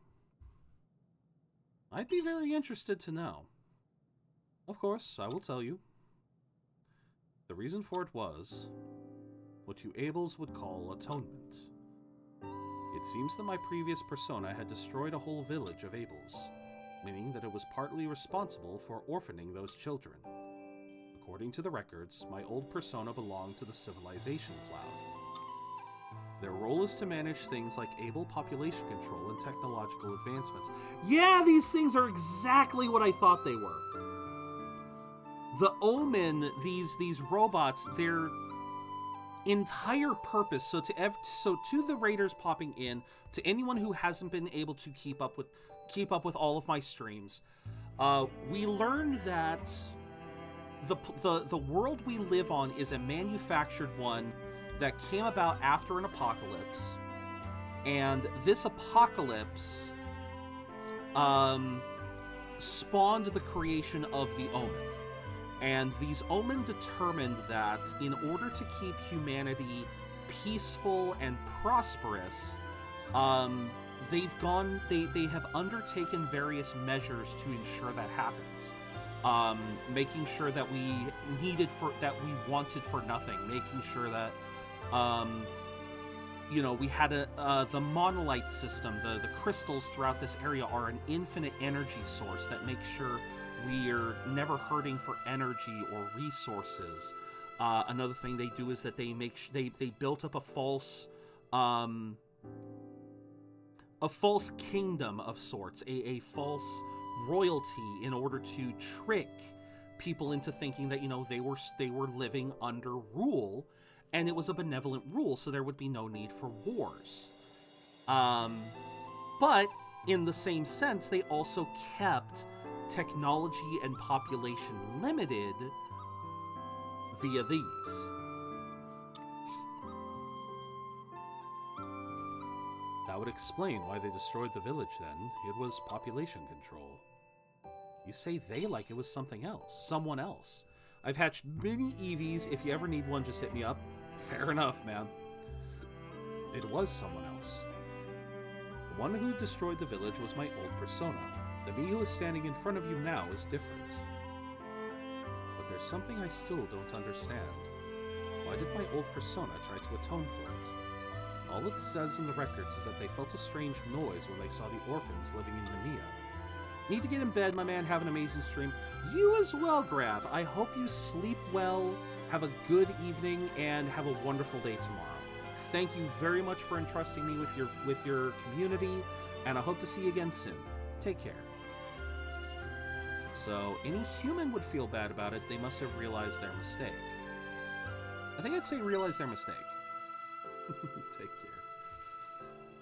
I'd be very interested to know. Of course, I will tell you. The reason for it was what you Abels would call atonement. It seems that my previous persona had destroyed a whole village of Abels, meaning that it was partly responsible for orphaning those children. According to the records, my old persona belonged to the Civilization Cloud. Their role is to manage things like Abel population control and technological advancements. Yeah, these things are exactly what I thought they were. The Omen, these robots, their entire purpose, so to the raiders popping in, to anyone who hasn't been able to keep up with all of my streams, we learned that the world we live on is a manufactured one that came about after an apocalypse, and this apocalypse spawned the creation of the Omen. And these Omen determined that in order to keep humanity peaceful and prosperous, they have undertaken various measures to ensure that happens. Making sure that we wanted for nothing, making sure that we had the monolith system, the crystals throughout this area are an infinite energy source that makes sure we're never hurting for energy or resources. Another thing they do is that they built up a false kingdom of sorts, a false royalty, in order to trick people into thinking that they were living under rule, and it was a benevolent rule, so there would be no need for wars. But in the same sense, they also kept technology and population limited via these. That would explain why they destroyed the village then. It was population control. You say they like it was something else, someone else. I've hatched many EVs. If you ever need one, just hit me up. Fair enough, man. It was someone else. The one who destroyed the village was my old persona. The me who is standing in front of you now is different. But there's something I still don't understand. Why did my old persona try to atone for it? All it says in the records is that they felt a strange noise when they saw the orphans living in Nemea. Need to get in bed, my man. Have an amazing stream. You as well, Grav. I hope you sleep well, have a good evening, and have a wonderful day tomorrow. Thank you very much for entrusting me with your community. and I hope to see you again soon. Take care. So, any human would feel bad about it. They must have realized their mistake. I think I'd say realize their mistake. Take care.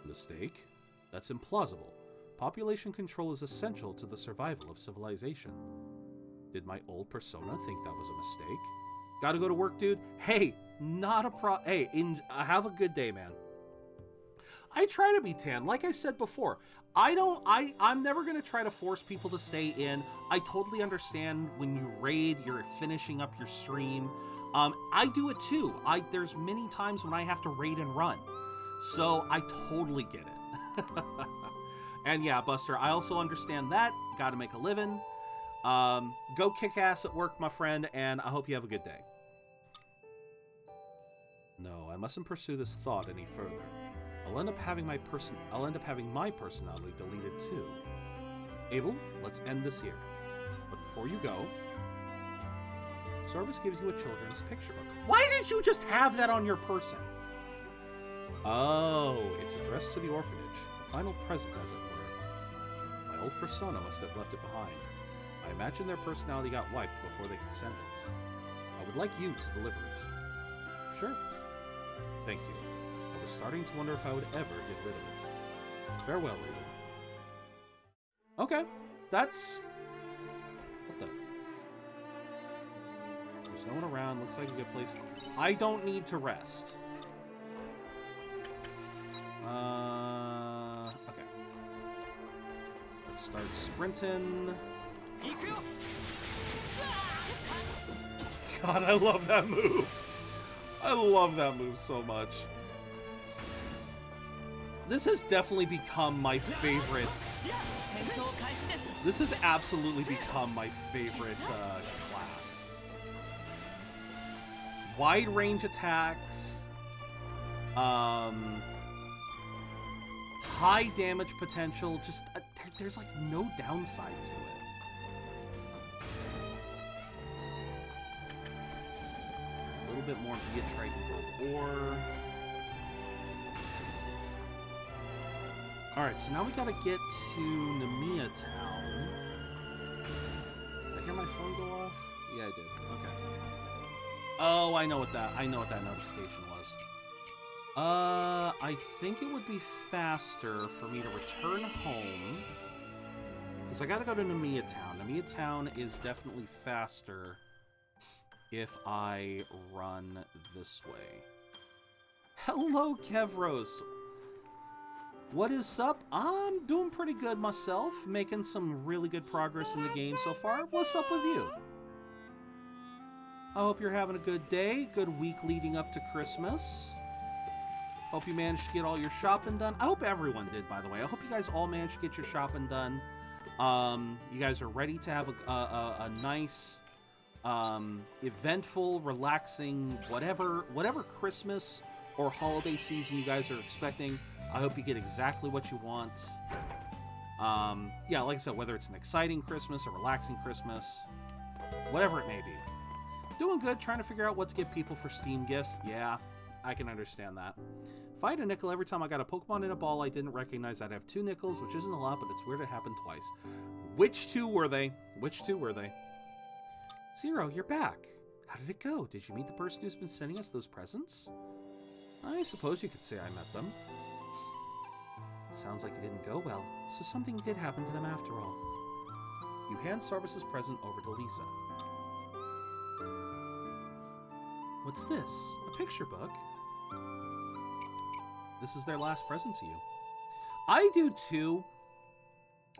Mistake? That's implausible. Population control is essential to the survival of civilization. Did my old persona think that was a mistake? Gotta go to work, dude? Hey, not a Hey, have a good day, man. I try to be tan. Like I said before, I'm never going to try to force people to stay in. I totally understand when you raid, you're finishing up your stream. I do it too. There's many times when I have to raid and run. So I totally get it. And yeah, Buster, I also understand that. Got to make a living. Go kick ass at work, my friend, and I hope you have a good day. No, I mustn't pursue this thought any further. I'll end up having my personality deleted too. Abel, let's end this here. But before you go, Sorbus gives you a children's picture book. Why did you just have that on your person? Oh, it's addressed to the orphanage. A final present, as it were. My old persona must have left it behind. I imagine their personality got wiped before they could send it. I would like you to deliver it. Sure. Thank you. I was starting to wonder if I would ever get rid of it. Farewell, Abel. Okay, that's... What the... There's no one around. Looks like a good place. I don't need to rest. Okay. Let's start sprinting. God, I love that move. I love that move so much. This has definitely become my favorite. This has absolutely become my favorite class. Wide range attacks. High damage potential. Just there's like no downside to it. A little bit more Beatrite and Gold Ore. Alright, so now we gotta get to Namiya Town. Did I hear my phone go off? Yeah, I did. Okay. Oh, I know what that notification was. I think it would be faster for me to return home. Because I gotta go to Namiya Town. Namiya Town is definitely faster if I run this way. Hello, Kevros. What is up? I'm doing pretty good myself, making some really good progress in the game so far. What's up with you? I hope you're having a good day, good week leading up to Christmas. Hope you managed to get all your shopping done. I hope everyone did, by the way. I hope you guys all managed to get your shopping done. You guys are ready to have a nice, eventful, relaxing, whatever Christmas or holiday season you guys are expecting. I hope you get exactly what you want. Yeah, like I said, whether it's an exciting Christmas, a relaxing Christmas, whatever it may be. Doing good, trying to figure out what to get people for Steam gifts. Yeah, I can understand that. If I had a nickel every time I got a Pokemon in a ball I didn't recognize, I'd have 2 nickels, which isn't a lot, but it's weird it happened twice. Which two were they? Which two were they? Zero, you're back. How did it go? Did you meet the person who's been sending us those presents? I suppose you could say I met them. Sounds like it didn't go well, so something did happen to them after all. You hand Sorbus's present over to Lisa. What's this? A picture book? This is their last present to you. I do too.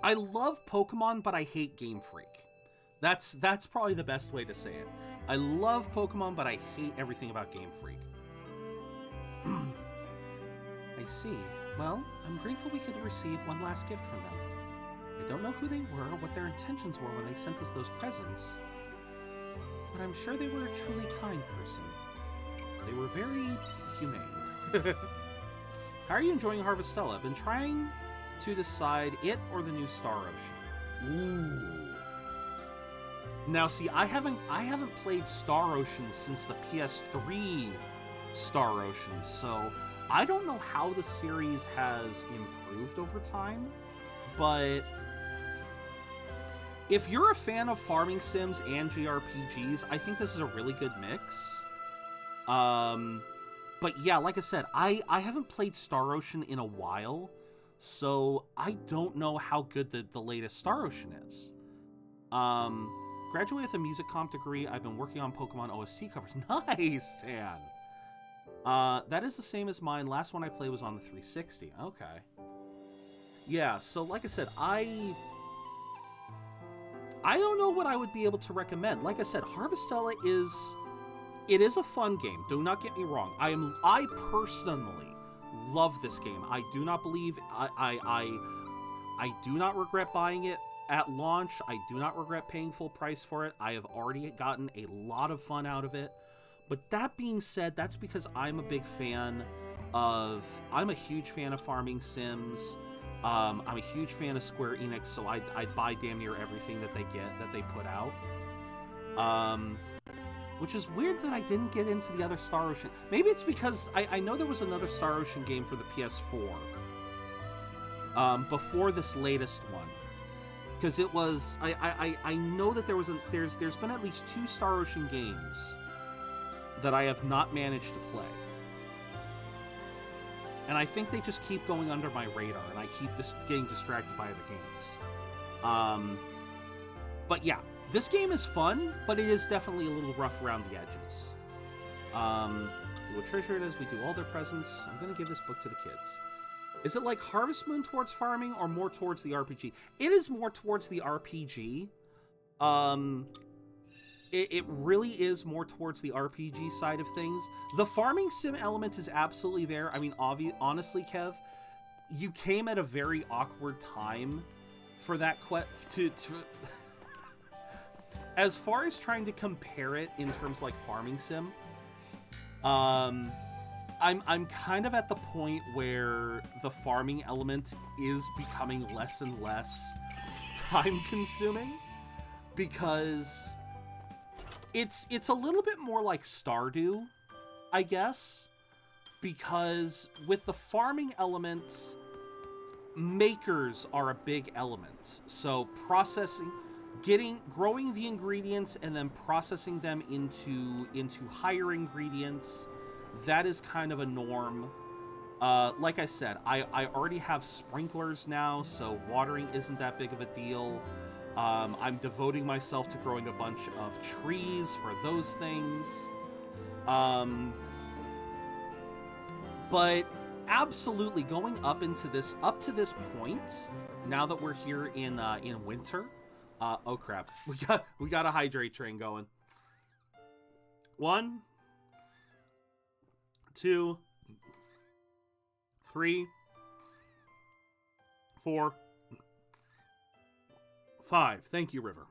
I love Pokemon, but I hate Game Freak. That's probably the best way to say it. I love Pokemon, but I hate everything about Game Freak. I see. Well, I'm grateful we could receive one last gift from them. I don't know who they were or what their intentions were when they sent us those presents, but I'm sure they were a truly kind person. They were very humane. How are you enjoying Harvestella? I've been trying to decide it or the new Star Ocean. Ooh. Now, see, I haven't played Star Ocean since the PS3 Star Ocean, so I don't know how the series has improved over time, but if you're a fan of farming sims and JRPGs, I think this is a really good mix. But yeah, like I said, I haven't played Star Ocean in a while, so I don't know how good the latest Star Ocean is. Graduated with a music comp degree. I've been working on Pokemon OST covers. Nice, San! That is the same as mine. Last one I played was on the 360. Okay. Yeah, so like I said, I don't know what I would be able to recommend. Like I said, Harvestella is a fun game. Do not get me wrong. I personally love this game. I do not believe I do not regret buying it at launch. I do not regret paying full price for it. I have already gotten a lot of fun out of it. But that being said, that's because I'm a huge fan of farming sims. I'm a huge fan of Square Enix, so I'd buy damn near everything that they put out. Which is weird that I didn't get into the other Star Ocean. Maybe it's because I know there was another Star Ocean game for the PS4 before this latest one. Because it was I know that there's been at least 2 Star Ocean games that I have not managed to play. And I think they just keep going under my radar, and I keep getting distracted by other games. But yeah, this game is fun, but it is definitely a little rough around the edges. We will treasure it as we do all their presents. I'm going to give this book to the kids. Is it like Harvest Moon towards farming, or more towards the RPG? It is more towards the RPG. It really is more towards the RPG side of things. The farming sim element is absolutely there. I mean, honestly, Kev, you came at a very awkward time for that as far as trying to compare it in terms like farming sim, I'm kind of at the point where the farming element is becoming less and less time consuming, because it's a little bit more like Stardew, I guess, because with the farming elements, makers are a big element. So processing, growing the ingredients and then processing them into higher ingredients, that is kind of a norm. Like I said, I already have sprinklers now, so watering isn't that big of a deal. I'm devoting myself to growing a bunch of trees for those things. But absolutely, going up to this point, now that we're here in winter. Oh crap, we got a hydrate train going. 1, 2, 3, 4, 5. Thank you, River.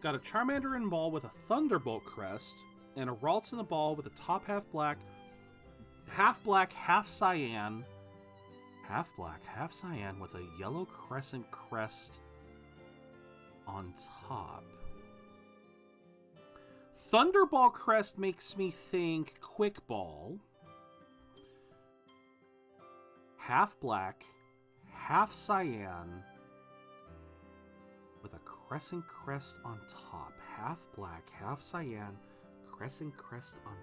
Got a Charmander in ball with a Thunderbolt crest, and a Ralts in the ball with a top half black, half cyan, with a yellow crescent crest on top. Thunderball crest makes me think Quick Ball. Half black, half cyan, with a crescent crest on top. Half black, half cyan, crescent crest on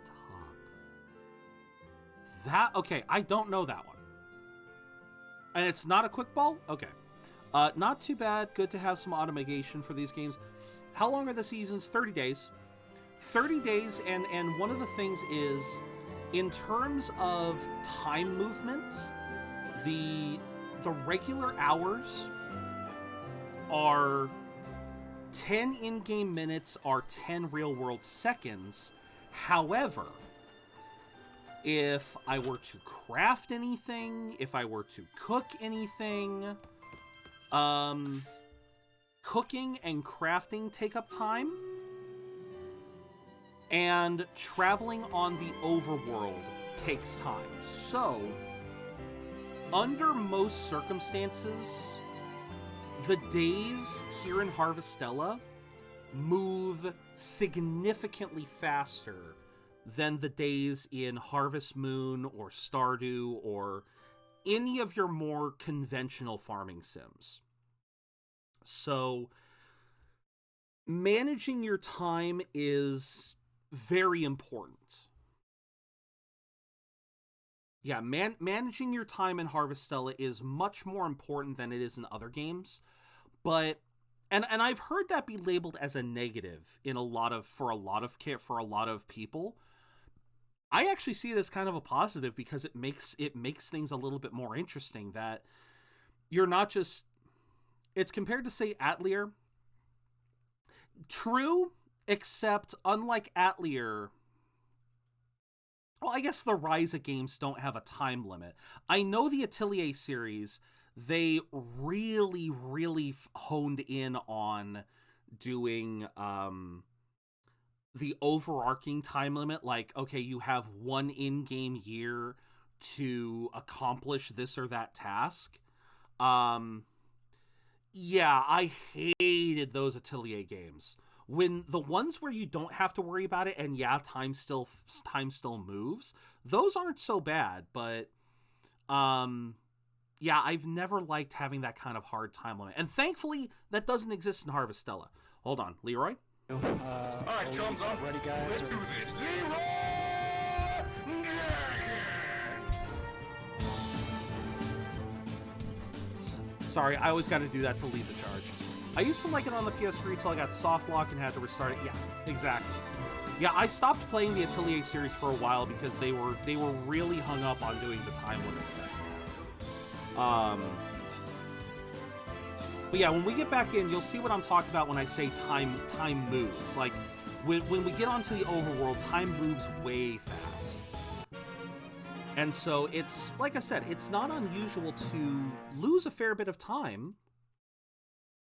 top. Okay, I don't know that one. And it's not a Quick Ball? Okay. Not too bad. Good to have some automation for these games. How long are the seasons? 30 days. 30 days, and one of the things is, in terms of time movement, the regular hours are 10 in-game minutes are 10 real-world seconds. However, if I were to craft anything, if I were to cook anything, cooking and crafting take up time, and traveling on the overworld takes time. So, under most circumstances, the days here in Harvestella move significantly faster than the days in Harvest Moon or Stardew or any of your more conventional farming sims. So managing your time is very important. Yeah, managing your time in Harvestella is much more important than it is in other games. But and I've heard that be labeled as a negative in for a lot of people. I actually see it as kind of a positive because it makes things a little bit more interesting, that you're not just, it's compared to, say, Atelier. True, except unlike Atelier, well, I guess the Ryza games don't have a time limit. I know the Atelier series, they really, really honed in on doing the overarching time limit. Like, okay, you have one in-game year to accomplish this or that task. Yeah, I hated those Atelier games. When the ones where you don't have to worry about it, and yeah, time still moves, those aren't so bad. But yeah, I've never liked having that kind of hard time limit, and thankfully that doesn't exist in Harvestella. Hold on, Leroy. Alright, thumbs up. Ready, guys? Let's do this. Leroy! Sorry, I always got to do that to lead the charge. I used to like it on the PS3 until I got soft lock and had to restart it. Yeah, exactly. Yeah, I stopped playing the Atelier series for a while because they were really hung up on doing the time limit thing. But yeah, when we get back in, you'll see what I'm talking about when I say time moves. Like, when we get onto the overworld, time moves way fast. And so it's, like I said, it's not unusual to lose a fair bit of time.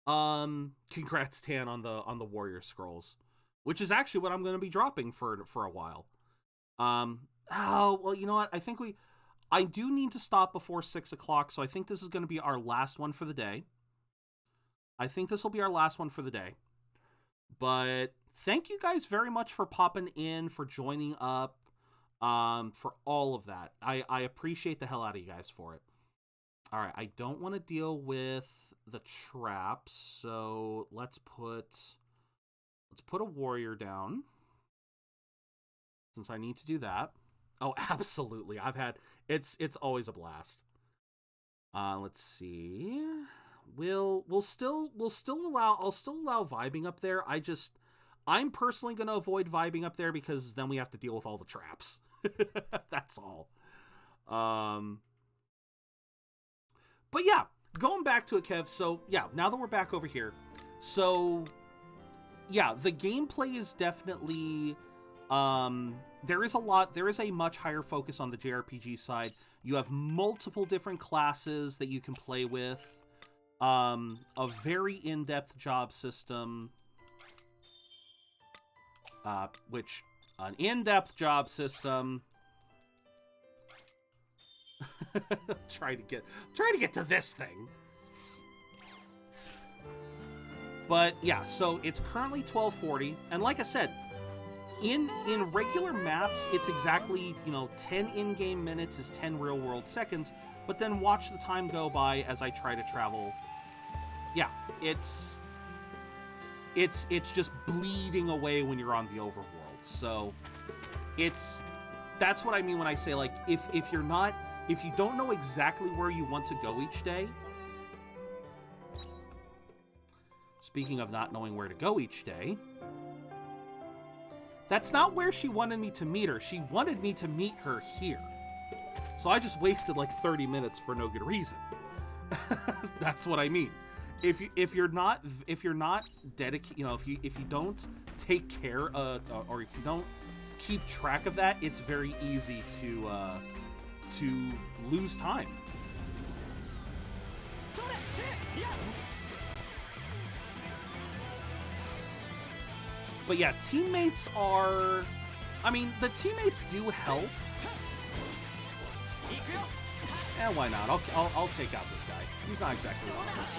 Congrats, Tan, on the Warrior Scrolls, which is actually what I'm going to be dropping for a while. Oh, well, you know what? I do need to stop before 6 o'clock, so I think this is going to be our last one for the day. But thank you guys very much for popping in, for joining up, for all of that. I appreciate the hell out of you guys for it. All right, I don't want to deal with the traps, so let's put a warrior down, since I need to do that. Oh, absolutely. It's always a blast. Let's see. I'll still allow vibing up there. I'm personally going to avoid vibing up there because then we have to deal with all the traps. That's all. But yeah, going back to it, Kev. So yeah, now that we're back over here, so yeah, the gameplay is definitely, there is a much higher focus on the JRPG side. You have multiple different classes that you can play with, a very in-depth job system, an in-depth job system. Try to get to this thing. But yeah, so it's currently 12:40, and like I said, in regular maps, it's exactly, 10 in-game minutes is 10 real-world seconds, but then watch the time go by as I try to travel. Yeah, it's just bleeding away when you're on the overworld. So that's what I mean when I say, like, if you don't know exactly where you want to go each day. Speaking of not knowing where to go each day, that's not where she wanted me to meet her. She wanted me to meet her here. So I just wasted like 30 minutes for no good reason. That's what I mean. If you're not dedicated, if you don't take care or if you don't keep track of that, it's very easy to lose time. But yeah, teammates are... the teammates do help. Eh, why not? I'll take out this guy. He's not exactly one of us.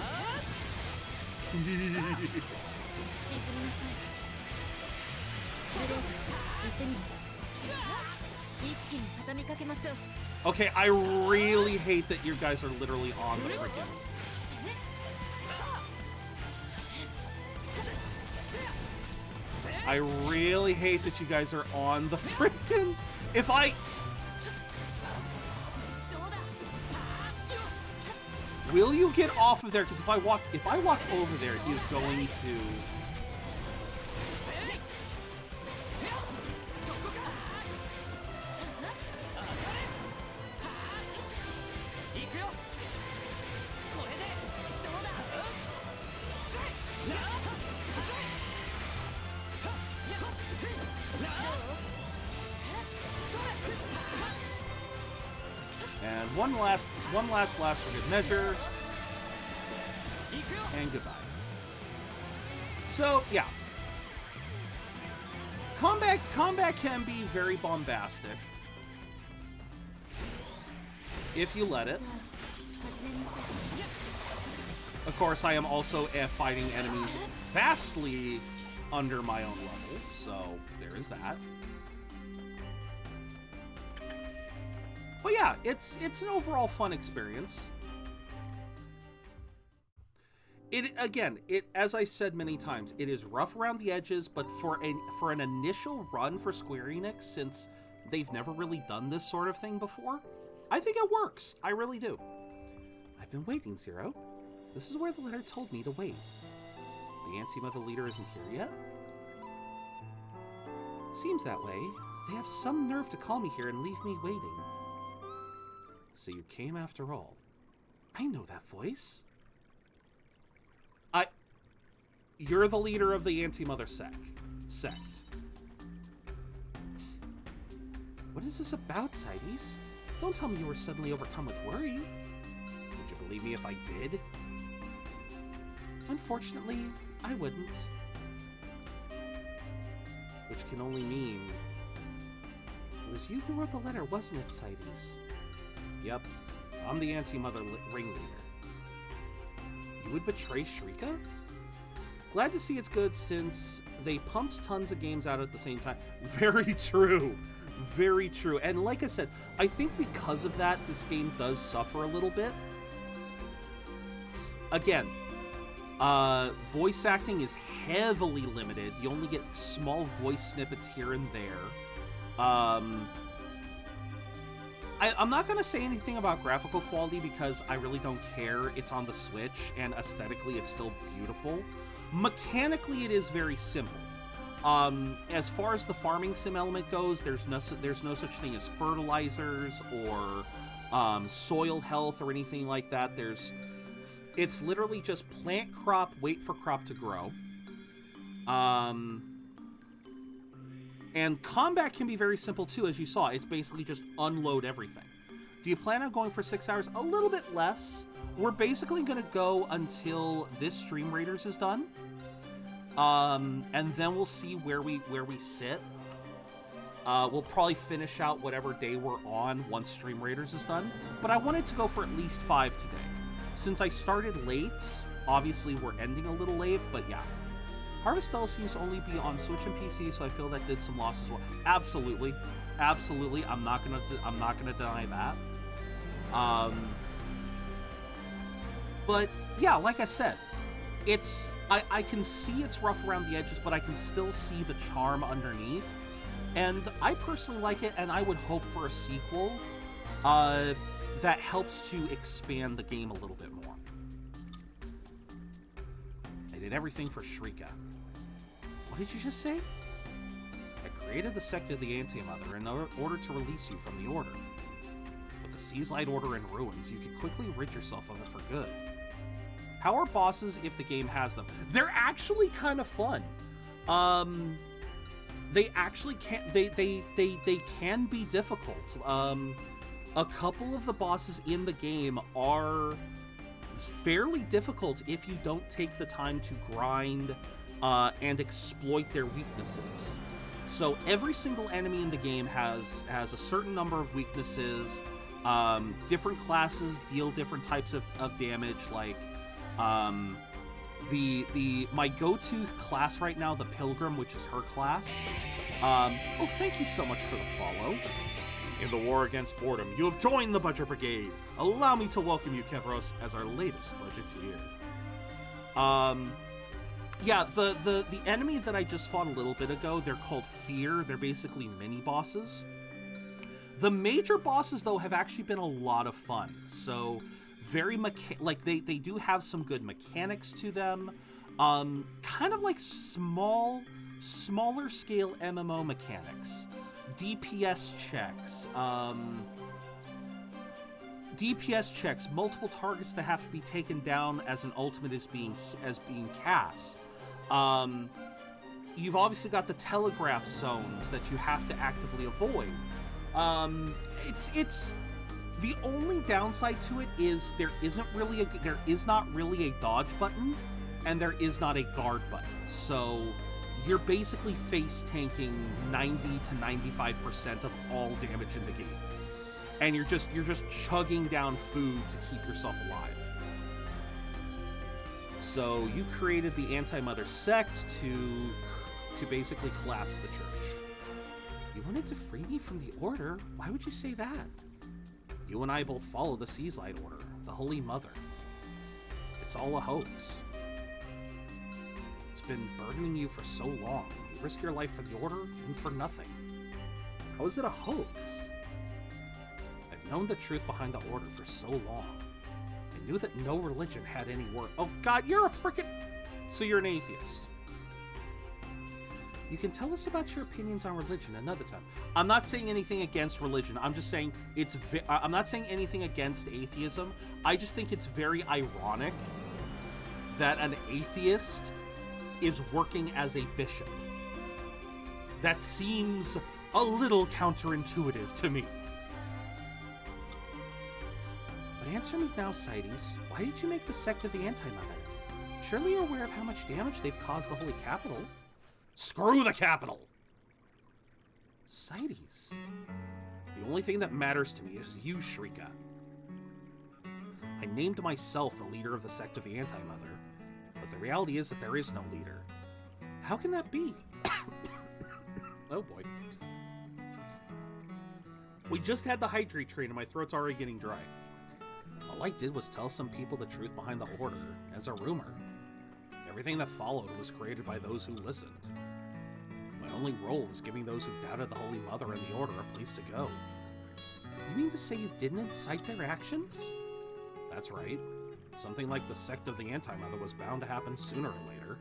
Okay, I really hate that you guys are literally on the freaking... I really hate that you guys are on the freaking... If I... Will you get off of there? Because if I walk over there, he's going to... And one last blast for good measure. And goodbye. So, yeah. Combat can be very bombastic. If you let it. Of course, I am also fighting enemies vastly under my own level, so there is that. But yeah, it's an overall fun experience. As I said many times, it is rough around the edges, but for an initial run for Square Enix, since they've never really done this sort of thing before, I think it works. I really do. I've been waiting, Zero. This is where the letter told me to wait. The Anti-Mother leader isn't here yet? Seems that way. They have some nerve to call me here and leave me waiting. So you came after all. I know that voice. You're the leader of the Anti-Mother sect. What is this about, Sides? Don't tell me you were suddenly overcome with worry. Would you believe me if I did? Unfortunately, I wouldn't. Which can only mean... It was you who wrote the letter, wasn't it, Sides? Yep, I'm the Anti-Mother ringleader. You would betray Shrika? Glad to see it's good since they pumped tons of games out at the same time. Very true. Very true. And like I said, I think because of that, this game does suffer a little bit. Again, voice acting is heavily limited. You only get small voice snippets here and there. I'm not going to say anything about graphical quality because I really don't care. It's on the Switch, and aesthetically it's still beautiful. Mechanically, it is very simple. As far as the farming sim element goes, there's no such thing as fertilizers or soil health or anything like that. It's literally just plant crop, wait for crop to grow. And combat can be very simple too, as you saw. It's basically just unload everything. Do you plan on going for 6 hours? A little bit less. We're basically going to go until this Stream Raiders is done. And then we'll see where we sit. We'll probably finish out whatever day we're on once Stream Raiders is done. But I wanted to go for at least 5 today. Since I started late, obviously we're ending a little late, but yeah. Harvestella seems to only be on Switch and PC, so I feel that did some loss as well. Absolutely. Absolutely. I'm not gonna deny that. But yeah, like I said, I can see it's rough around the edges, but I can still see the charm underneath. And I personally like it, and I would hope for a sequel that helps to expand the game a little bit more. I did everything for Shrika. What did you just say? I created the sect of the Anti-Mother in order to release you from the Order. With the Seaslight Order in ruins, you could quickly rid yourself of it for good. How are bosses if the game has them? They're actually kind of fun. They actually can they can be difficult. A couple of the bosses in the game are fairly difficult if you don't take the time to grind and exploit their weaknesses. So every single enemy in the game has a certain number of weaknesses. Different classes deal different types of damage. Like my go-to class right now, the Pilgrim, which is her class, Oh, thank you so much for the follow. In the war against boredom, you have joined the Budget Brigade. Allow me to welcome you, Kevros, as our latest budgeteer. Yeah, the enemy that I just fought a little bit ago, they're called Fear. They're basically mini-bosses. The major bosses, though, have actually been a lot of fun. So, very they do have some good mechanics to them. Kind of like smaller scale MMO mechanics. DPS checks, multiple targets that have to be taken down as an ultimate is being cast. You've obviously got the telegraph zones that you have to actively avoid. It's the only downside to it is there is not really a dodge button, and there is not a guard button. So you're basically face tanking 90 to 95% of all damage in the game, and you're just chugging down food to keep yourself alive. So you created the Anti-Mother sect to basically collapse the church. You wanted to free me from the Order? Why would you say that? You and I both follow the Seaslight Order, the Holy Mother. It's all a hoax. It's been burdening you for so long. You risk your life for the Order and for nothing. How is it a hoax? I've known the truth behind the Order for so long. I knew that no religion had any worth. Oh god, you're a frickin'... So you're an atheist. You can tell us about your opinions on religion another time. I'm not saying anything against religion. I'm just saying I'm not saying anything against atheism. I just think it's very ironic that an atheist is working as a bishop. That seems a little counterintuitive to me. But answer me now, Cites. Why did you make the sect of the Anti-Mother? Surely you're aware of how much damage they've caused the Holy Capital. Screw the Capital! Cites. The only thing that matters to me is you, Shrika. I named myself the leader of the sect of the Anti-Mother, but the reality is that there is no leader. How can that be? Oh boy. We just had the hydrate train and my throat's already getting dry. All I did was tell some people the truth behind the Order, as a rumor. Everything that followed was created by those who listened. My only role was giving those who doubted the Holy Mother and the Order a place to go. You mean to say you didn't incite their actions? That's right. Something like the sect of the Anti-Mother was bound to happen sooner or later.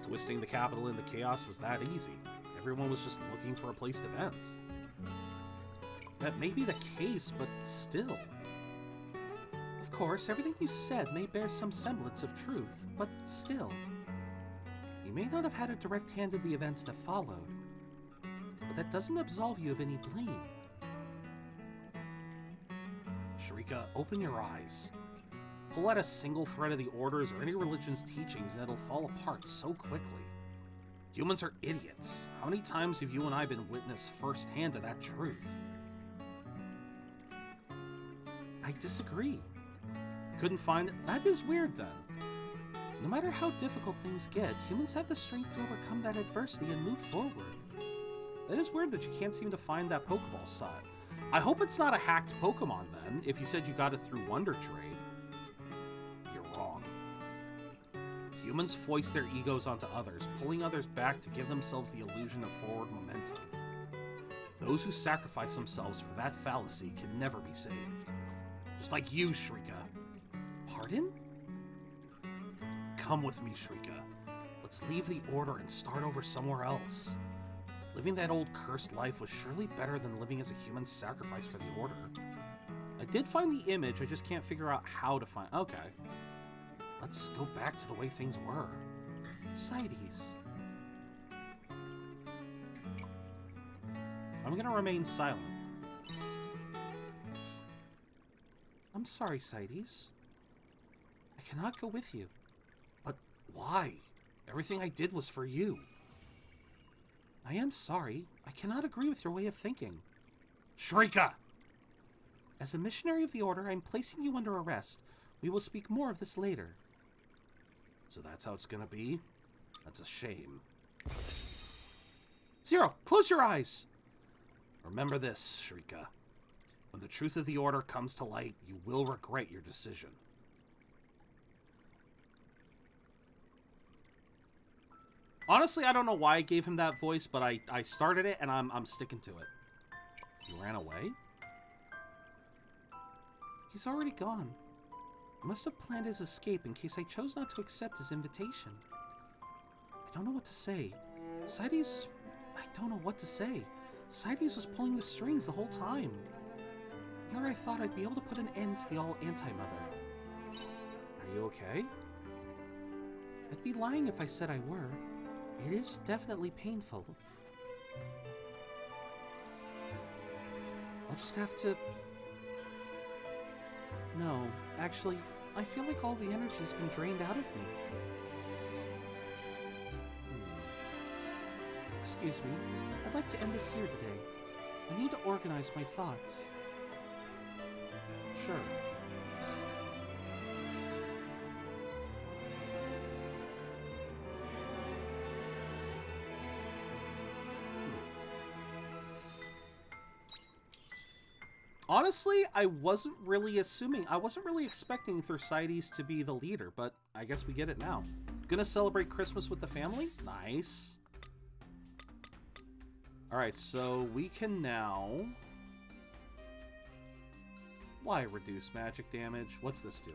Twisting the capital into chaos was that easy. Everyone was just looking for a place to vent. That may be the case, but still. Of course, everything you said may bear some semblance of truth, but still. You may not have had a direct hand in the events that followed, but that doesn't absolve you of any blame. Shrika, open your eyes. Pull out a single thread of the Orders or any religion's teachings and it'll fall apart so quickly. Humans are idiots. How many times have you and I been witness firsthand to that truth? I disagree. Couldn't find it? That is weird then. No matter how difficult things get, humans have the strength to overcome that adversity and move forward. That is weird that you can't seem to find that Pokeball side. I hope it's not a hacked Pokemon then, if you said you got it through Wonder Trade. You're wrong. Humans foist their egos onto others, pulling others back to give themselves the illusion of forward momentum. Those who sacrifice themselves for that fallacy can never be saved. Just like you, Shrika. Pardon? Come with me, Shrika. Let's leave the Order and start over somewhere else. Living that old cursed life was surely better than living as a human sacrifice for the Order. I did find the image, I just can't figure out how to find... Okay. Let's go back to the way things were. Cites. I'm gonna remain silent. I'm sorry, Cites. I cannot go with you. But why? Everything I did was for you. I am sorry. I cannot agree with your way of thinking. Shrika! As a missionary of the Order, I'm placing you under arrest. We will speak more of this later. So that's how it's gonna be? That's a shame. Zero, close your eyes. Remember this, Shrika. When the truth of the Order comes to light, you will regret your decision. Honestly, I don't know why I gave him that voice, but I started it and I'm sticking to it. He ran away? He's already gone. He must have planned his escape in case I chose not to accept his invitation. I don't know what to say. I don't know what to say. Sides was pulling the strings the whole time. Here I thought I'd be able to put an end to the all-anti-mother. Are you okay? I'd be lying if I said I were. It is definitely painful. I'll just have to... No, actually, I feel like all the energy's been drained out of me. Excuse me, I'd like to end this here today. I need to organize my thoughts. Sure. Honestly, I wasn't really expecting Thersites to be the leader, but I guess we get it now. Gonna celebrate Christmas with the family? Nice. Alright, so we can now... Why reduce magic damage? What's this do?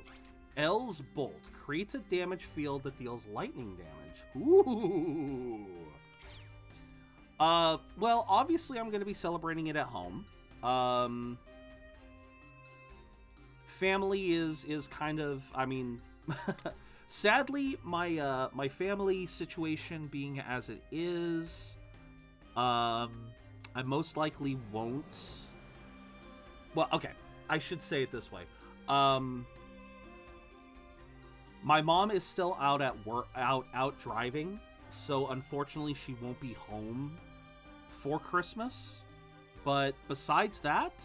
L's Bolt creates a damage field that deals lightning damage. Ooh! Well, obviously I'm gonna be celebrating it at home. Family is kind of, I mean, sadly, my family situation being as it is, I most likely won't. Well, okay, I should say it this way. My mom is still out at work, out driving, so unfortunately she won't be home for Christmas. But besides that,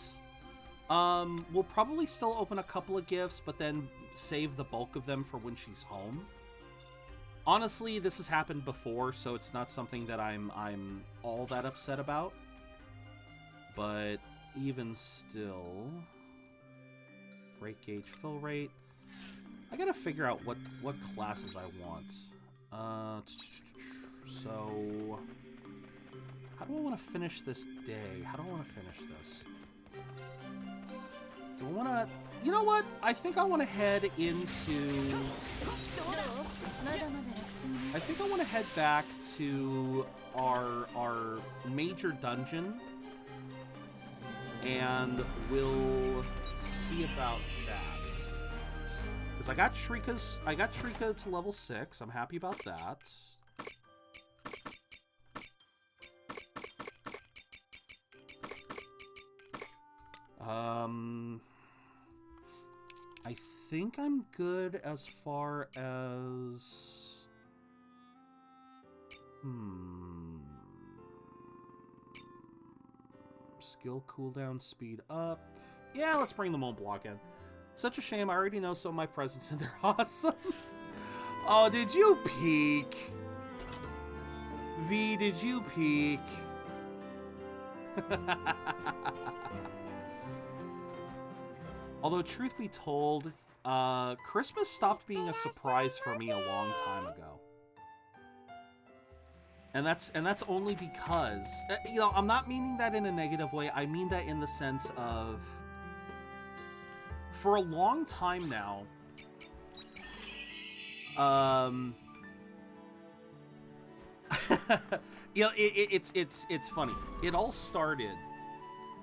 we'll probably still open a couple of gifts, but then save the bulk of them for when she's home. Honestly, this has happened before, so it's not something that I'm all that upset about. But even still, break gauge fill rate. I gotta figure out what classes I want. So how do I want to finish this day? How do I want to finish this? Do I want to... You know what? I think I want to head into... I think I want to head back to our major dungeon. And we'll see about that. Because I got Shrika to level 6. I'm happy about that. I think I'm good as far as... Skill cooldown speed up. Yeah, let's bring the Mont Blanc in. Such a shame, I already know some of my presents and they're awesome. Oh, did you peek? V, did you peek? Although, truth be told, Christmas stopped being a surprise for me a long time ago. And that's only because, you know, I'm not meaning that in a negative way. I mean that in the sense of, for a long time now, you know, it's funny. It all started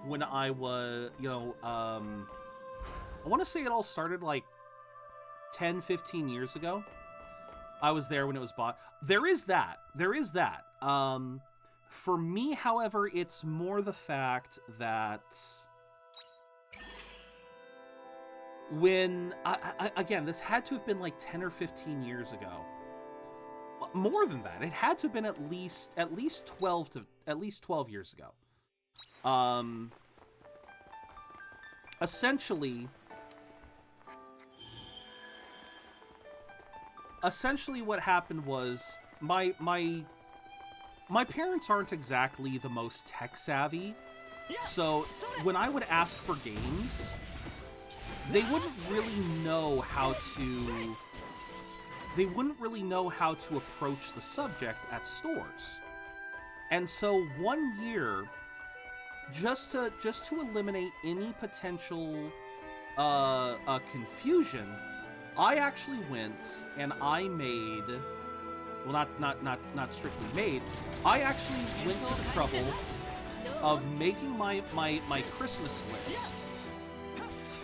when I was, you know, I want to say it all started like 10, 15 years ago. I was there when it was bought. There is that. For me, however, it's more the fact that when, again, this had to have been like 10 or 15 years ago. More than that. It had to have been at least 12 years ago. Essentially what happened was my my parents aren't exactly the most tech savvy, so when I would ask for games, they wouldn't really know how to... They wouldn't really know how to approach the subject at stores. And so one year, just to eliminate any potential confusion, I actually went and I made, well, not strictly made, I actually went to the trouble of making my Christmas list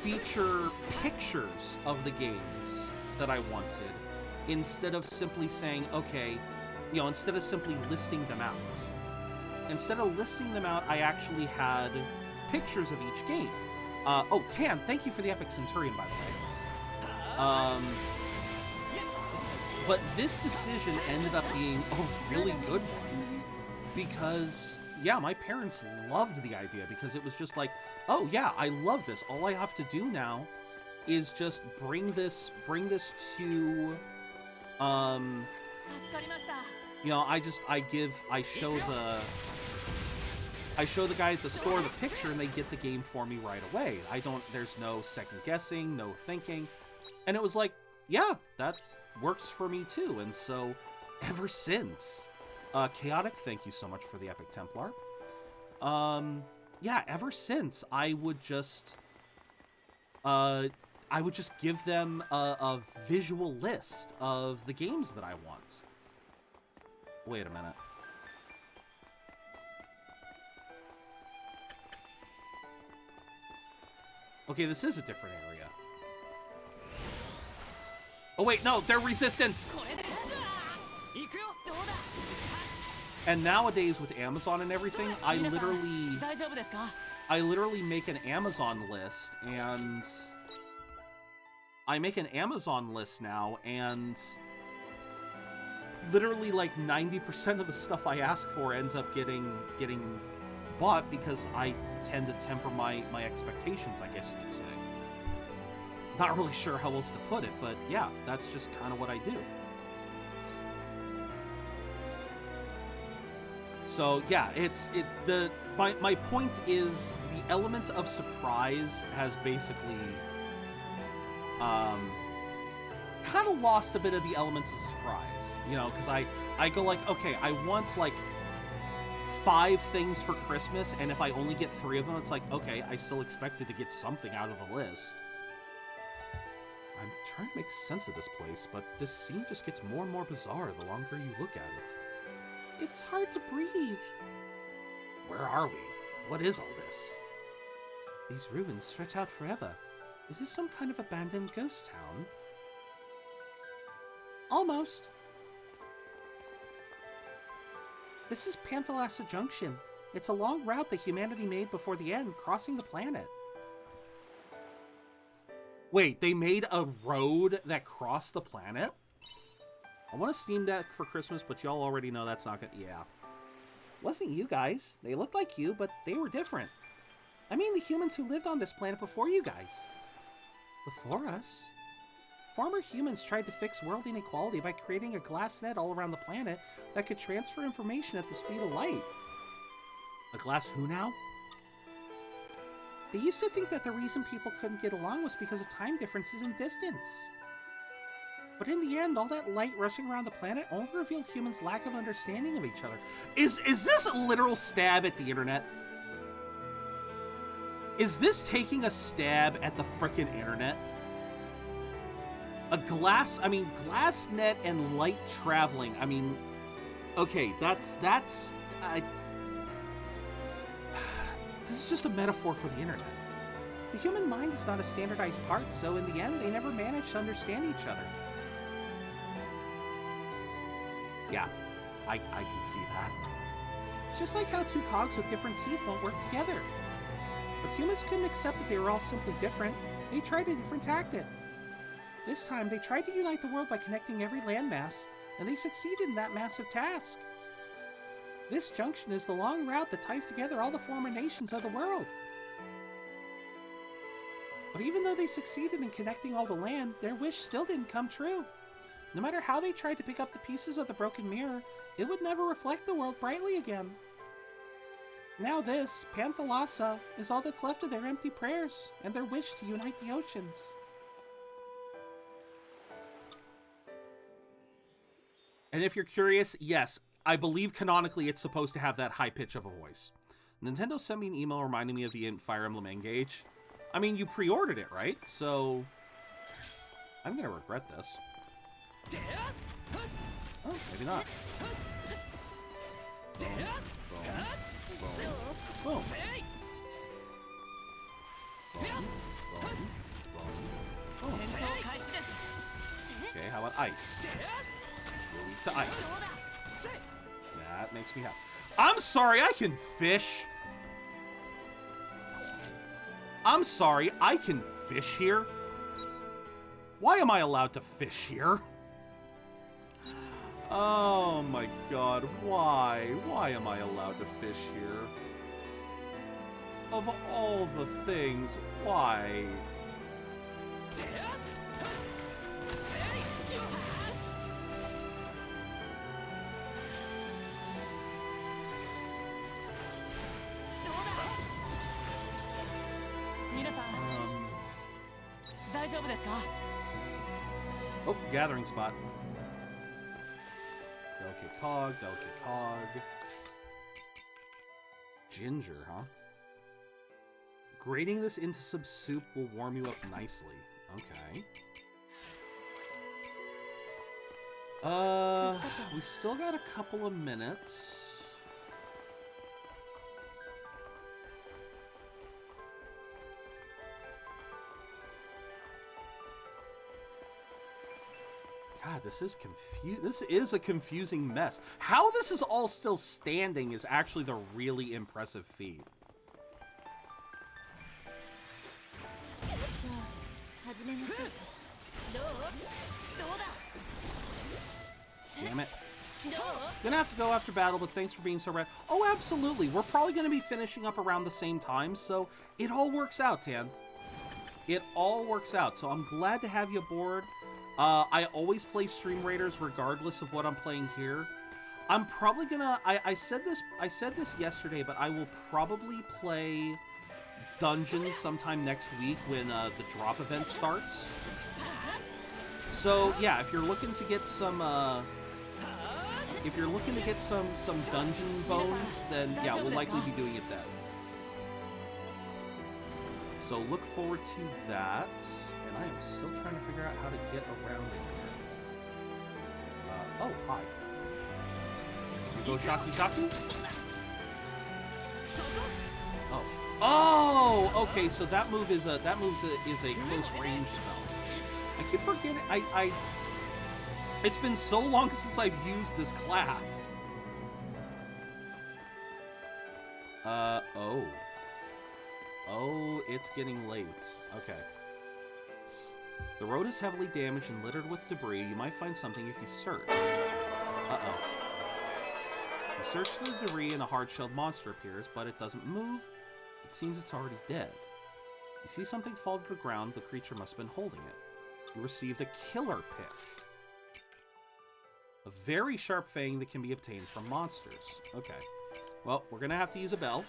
feature pictures of the games that I wanted, instead of simply saying, okay, instead of simply listing them out. Instead of listing them out, I actually had pictures of each game. Oh, Tan, thank you for the Epic Centurion, by the way. But this decision ended up being a really good one, because, yeah, my parents loved the idea, because it was just like, oh yeah, I love this. All I have to do now is just bring this to, I show the guy at the store the picture and they get the game for me right away. There's no second guessing, no thinking. And it was like, yeah, that works for me too. And so ever since, Chaotic, thank you so much for the Epic Templar. Yeah, ever since I would just give them a visual list of the games that I want. Wait a minute. Okay, this is a different area. Oh wait, no, they're resistant! And nowadays with Amazon and everything, I literally make an Amazon list, and I make an Amazon list now, and literally like 90% of the stuff I ask for ends up getting bought, because I tend to temper my expectations, I guess you could say. Not really sure how else to put it, but yeah, that's just kind of what I do. So yeah, my point is, the element of surprise has basically kind of lost a bit of the element of surprise, because I go like, okay, I want like 5 things for Christmas, and if I only get 3 of them, it's like, okay, I still expected to get something out of the list. I'm trying to make sense of this place, but this scene just gets more and more bizarre the longer you look at it. It's hard to breathe. Where are we? What is all this? These ruins stretch out forever. Is this some kind of abandoned ghost town? Almost. This is Panthalassa Junction. It's a long route that humanity made before the end, crossing the planet. Wait, they made a road that crossed the planet? I want a Steam Deck for Christmas, but y'all already know that's not gonna... Yeah. Wasn't you guys. They looked like you, but they were different. I mean the humans who lived on this planet before you guys. Before us? Former humans tried to fix world inequality by creating a glass net all around the planet that could transfer information at the speed of light. A glass who now? They used to think that the reason people couldn't get along was because of time differences in distance. But in the end, all that light rushing around the planet only revealed humans' lack of understanding of each other. Is this a literal stab at the internet? Is this taking a stab at the frickin' internet? A glass net and light traveling. I mean, okay, that's this is just a metaphor for the internet. The human mind is not a standardized part, so in the end, they never managed to understand each other. Yeah, I can see that. It's just like how 2 cogs with different teeth won't work together. But humans couldn't accept that they were all simply different. They tried a different tactic. This time, they tried to unite the world by connecting every landmass, and they succeeded in that massive task. This junction is the long route that ties together all the former nations of the world. But even though they succeeded in connecting all the land, their wish still didn't come true. No matter how they tried to pick up the pieces of the broken mirror, it would never reflect the world brightly again. Now this, Panthalassa, is all that's left of their empty prayers and their wish to unite the oceans. And if you're curious, yes, I believe canonically it's supposed to have that high pitch of a voice. Nintendo sent me an email reminding me of the Fire Emblem Engage. I mean, you pre-ordered it, right? So, I'm gonna regret this. Oh, maybe not. Boom, boom, boom, boom. Boom, boom, boom, boom. Okay, how about ice? You're weak to ice. That makes me happy. I'm sorry, I can fish. I'm sorry, I can fish here. Why am I allowed to fish here? Oh my god, why? Why am I allowed to fish here? Of all the things, why? Oh, gathering spot. Delicate cog, delicate cog. Ginger, huh? Grating this into some soup will warm you up nicely. Okay. We still got a couple of minutes. God, this is a confusing mess. How this is all still standing is actually the really impressive feat. Damn it. Gonna have to go after battle, but thanks for being so rad. Oh, absolutely. We're probably gonna be finishing up around the same time, so it all works out, Tan. It all works out, so I'm glad to have you aboard. I always play Stream Raiders regardless of what I'm playing here. I'm probably gonna... I said this yesterday, but I will probably play Dungeons sometime next week when the drop event starts. So, yeah, if you're looking to get some... if you're looking to get some dungeon bones, then yeah, we'll likely be doing it then. So look forward to that. And I am still trying to figure out how to get around in here. Oh, hi. You go Shaki Shaki? Oh. Oh! Okay, so that move is a close range spell. I keep forgetting. It's been so long since I've used this class. Oh. Oh, it's getting late. Okay. The road is heavily damaged and littered with debris. You might find something if you search. Uh-oh. You search the debris and a hard-shelled monster appears, but it doesn't move. It seems it's already dead. You see something fall to the ground. The creature must have been holding it. You received a killer pick. A very sharp fang that can be obtained from monsters. Okay. Well, we're gonna have to use a bell.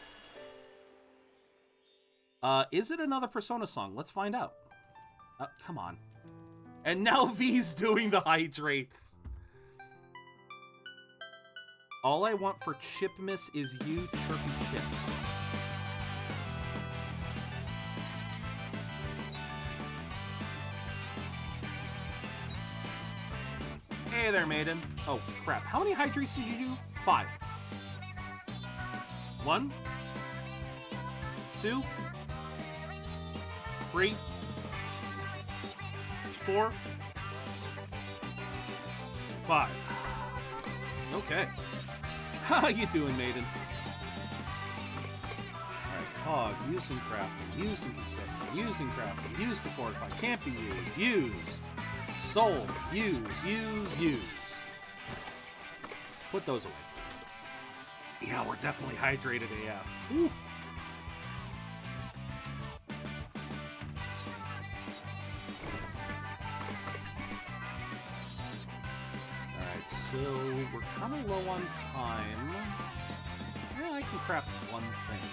Is it another Persona song? Let's find out. Come on. And now V's doing the hydrates. All I want for Chipmas is you, Chirpy Chips. Hey there, maiden. Oh, crap. How many hydrates did you do? 5. 1, 2, 3, 4, 5. Okay. How you doing, maiden? Alright, Hog, used in crafting, used in construction, used in crafting, used to fortify, can't be used, use. Sold, use. Put those away. Yeah, we're definitely hydrated AF. Woo. So we're kind of low on time. Yeah, I can craft one thing.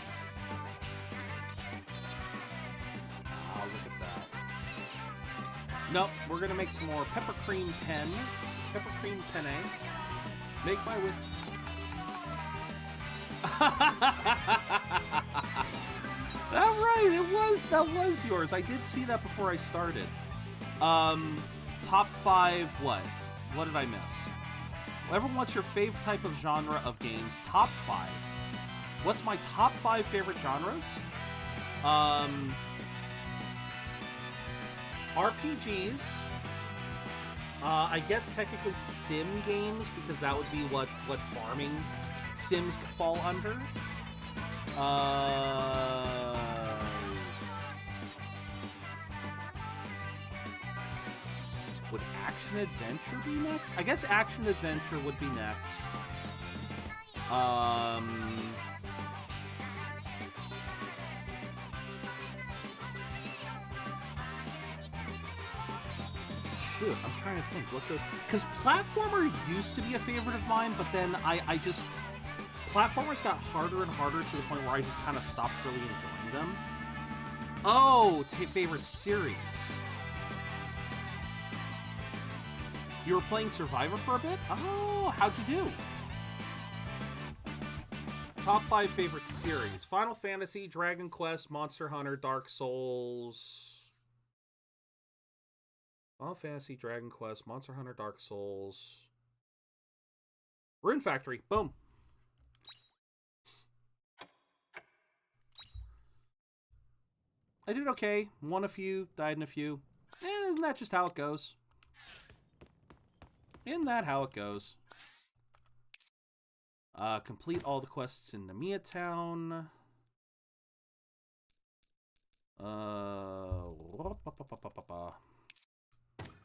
Ah, look at that. Nope, we're gonna make some more pepper cream penne. Pepper cream penne. Make my way. That's right, that was yours. I did see that before I started. Top 5 what? What did I miss? Everyone, what's your favorite type of genre of games? Top 5. What's my top 5 favorite genres? RPGs. I guess technically sim games, because that would be what farming sims fall under. Would action adventure be next? I guess action adventure would be next. Shoot, I'm trying to think what those, because platformer used to be a favorite of mine, but then I just, platformers got harder and harder to the point where I just kind of stopped really enjoying them. Oh, favorite series. You were playing Survivor for a bit? Oh, how'd you do? Top 5 favorite series. Final Fantasy, Dragon Quest, Monster Hunter, Dark Souls. Final Fantasy, Dragon Quest, Monster Hunter, Dark Souls. Rune Factory. Boom. I did okay. Won a few, died in a few. Isn't that just how it goes? Isn't that how it goes? Complete all the quests in Namiya Town.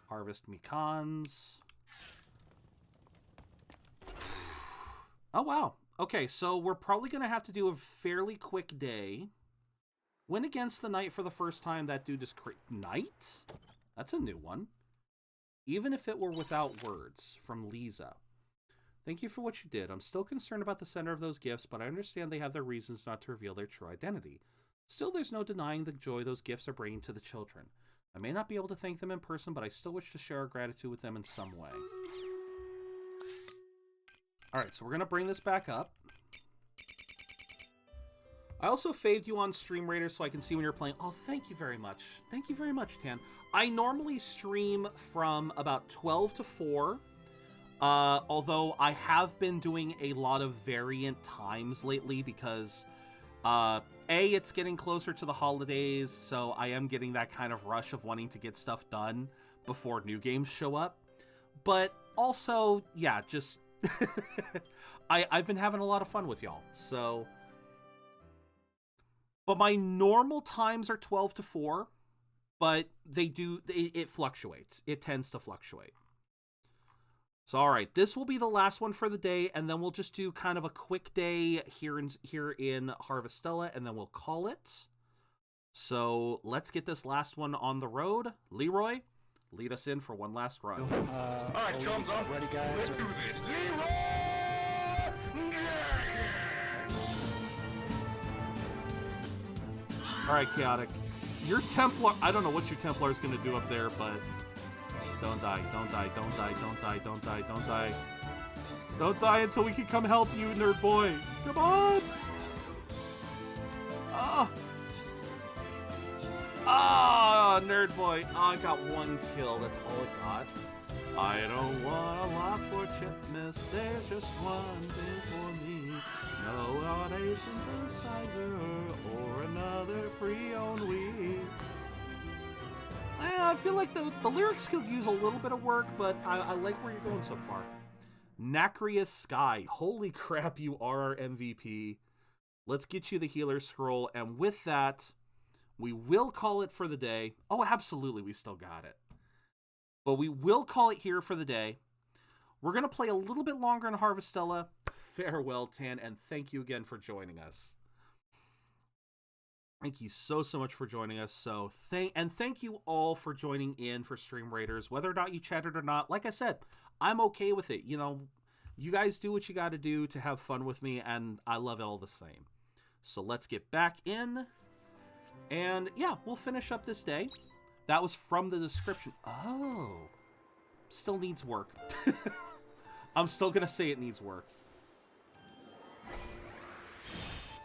Harvest Mikans. Oh, wow. Okay, so we're probably going to have to do a fairly quick day. Win against the knight for the first time. That dude is Knight? That's a new one. Even if it were without words, from Lisa. Thank you for what you did. I'm still concerned about the sender of those gifts, but I understand they have their reasons not to reveal their true identity. Still, there's no denying the joy those gifts are bringing to the children. I may not be able to thank them in person, but I still wish to share our gratitude with them in some way. Alright, so we're going to bring this back up. I also faved you on Stream Raider so I can see when you're playing. Oh, thank you very much. Thank you very much, Tan. I normally stream from about 12 to 4. Although I have been doing a lot of variant times lately because, A, it's getting closer to the holidays, so I am getting that kind of rush of wanting to get stuff done before new games show up. But also, yeah, just... I've been having a lot of fun with y'all, so... But my normal times are 12 to 4, but it fluctuates. It tends to fluctuate. So, all right, this will be the last one for the day, and then we'll just do kind of a quick day here in Harvestella, and then we'll call it. So let's get this last one on the road. Leroy, lead us in for one last run. All right, chums up. Ready, guys? Let's do this. Leroy! All right, Chaotic. Your Templar, I don't know what your Templar is going to do up there, but don't die, don't die, don't die, don't die, don't die, don't die. Don't die until we can come help you, nerd boy. Come on. Nerd boy. Oh, I got one kill. That's all it got. I don't want a lot for Chipness. There's just one thing for me. No audio synthesizer or another pre-owned Wii. I feel like the lyrics could use a little bit of work, but I like where you're going so far. Nacrius Sky. Holy crap, you are our MVP. Let's get you the healer scroll, and with that, we will call it for the day. Oh, absolutely, we still got it. But we will call it here for the day. We're going to play a little bit longer in Harvestella. Farewell, Tan, and thank you again for joining us. Thank you so much for joining us. So thank you all for joining in for Stream Raiders. Whether or not you chatted or not, like I said, I'm okay with it. You know, you guys do what you got to do to have fun with me, and I love it all the same. So let's get back in, and yeah, we'll finish up this day. That was from the description. Oh, still needs work. I'm still gonna say it needs work.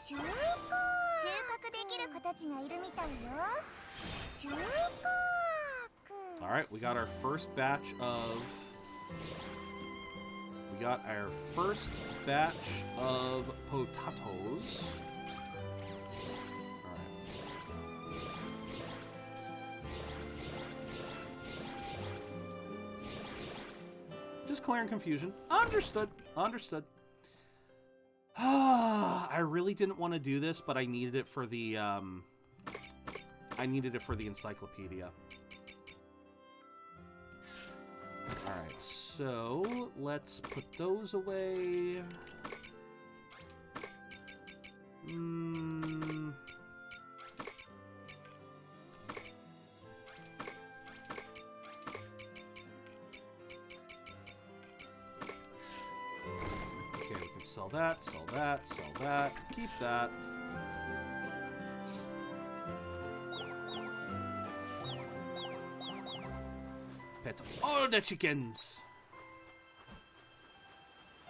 収穫できる子たちがいるみたいよ。収穫 All right, we got our first batch of. We got our first batch of potatoes. All right. Just clearing confusion. Understood. Understood. I really didn't want to do this, but I needed it for the encyclopedia. Alright, so let's put those away. Okay, we can sell that, sell that, sell that, keep that. Pet all the chickens!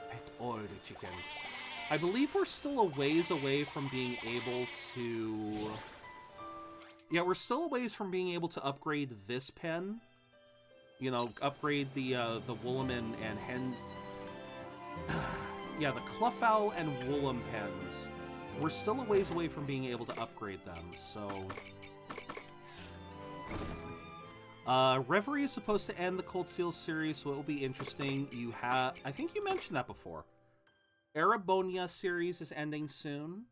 Pet all the chickens. I believe we're still a ways away from being able to... Yeah, we're still a ways from being able to upgrade this pen. You know, upgrade the Woolaman and Hen... Yeah, the Clufowl and Woollam pens. We're still a ways away from being able to upgrade them, so... Reverie is supposed to end the Cold Steel series, so it will be interesting. You have... I think you mentioned that before. Arabonia series is ending soon.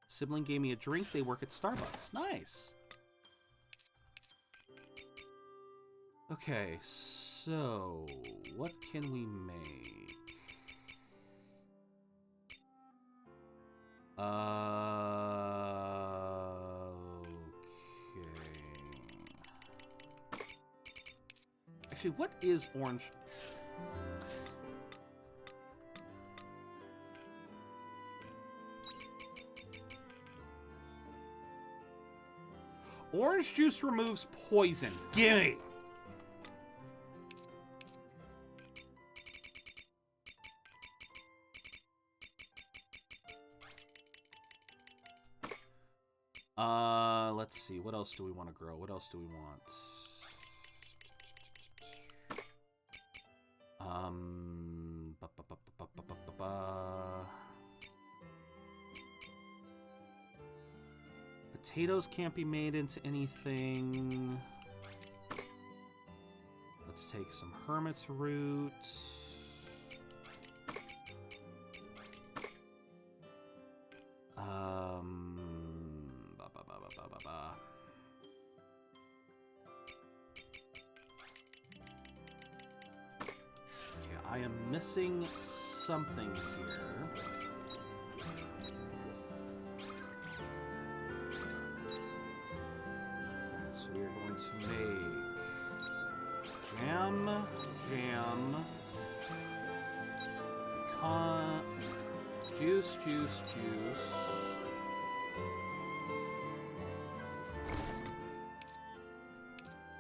Sibling gave me a drink. They work at Starbucks. Nice. Okay, so... what can we make? Okay. Actually, what is orange? Orange juice removes poison. Gimme! Let's see. What else do we want to grow? What else do we want? Potatoes can't be made into anything. Let's take some hermit's roots. Okay, I am missing something here. So we are going to make jam, juice.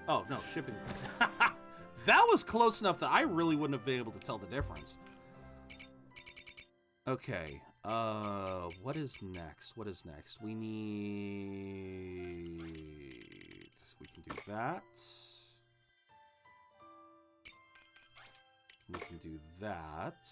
Oh, no, shipping. That was close enough that I really wouldn't have been able to tell the difference. Okay, what is next? What is next? We need... We can do that. We can do that.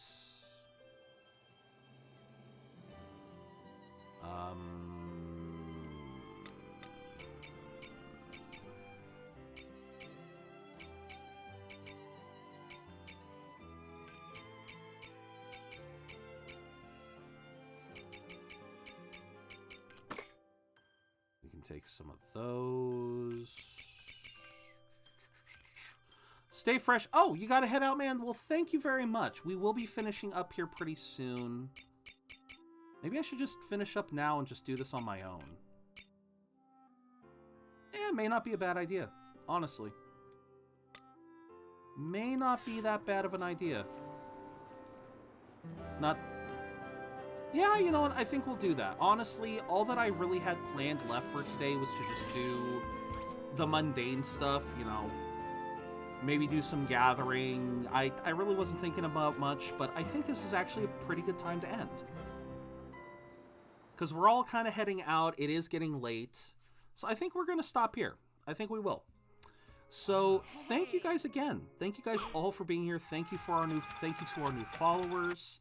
We can take some of those. Stay fresh. Oh, you gotta head out, man. Well, thank you very much. We will be finishing up here pretty soon. Maybe I should just finish up now and just do this on my own. Yeah, it may not be a bad idea, honestly. may not be that bad of an idea. Not... Yeah, you know what? I think we'll do that. Honestly, all that I really had planned left for today was to just do the mundane stuff, you know. Maybe do some gathering. I really wasn't thinking about much, but I think this is actually a pretty good time to end. Because we're all kind of heading out. It is getting late. So I think we're going to stop here. I think we will. So thank you guys again. Thank you guys all for being here. Thank you to our new followers.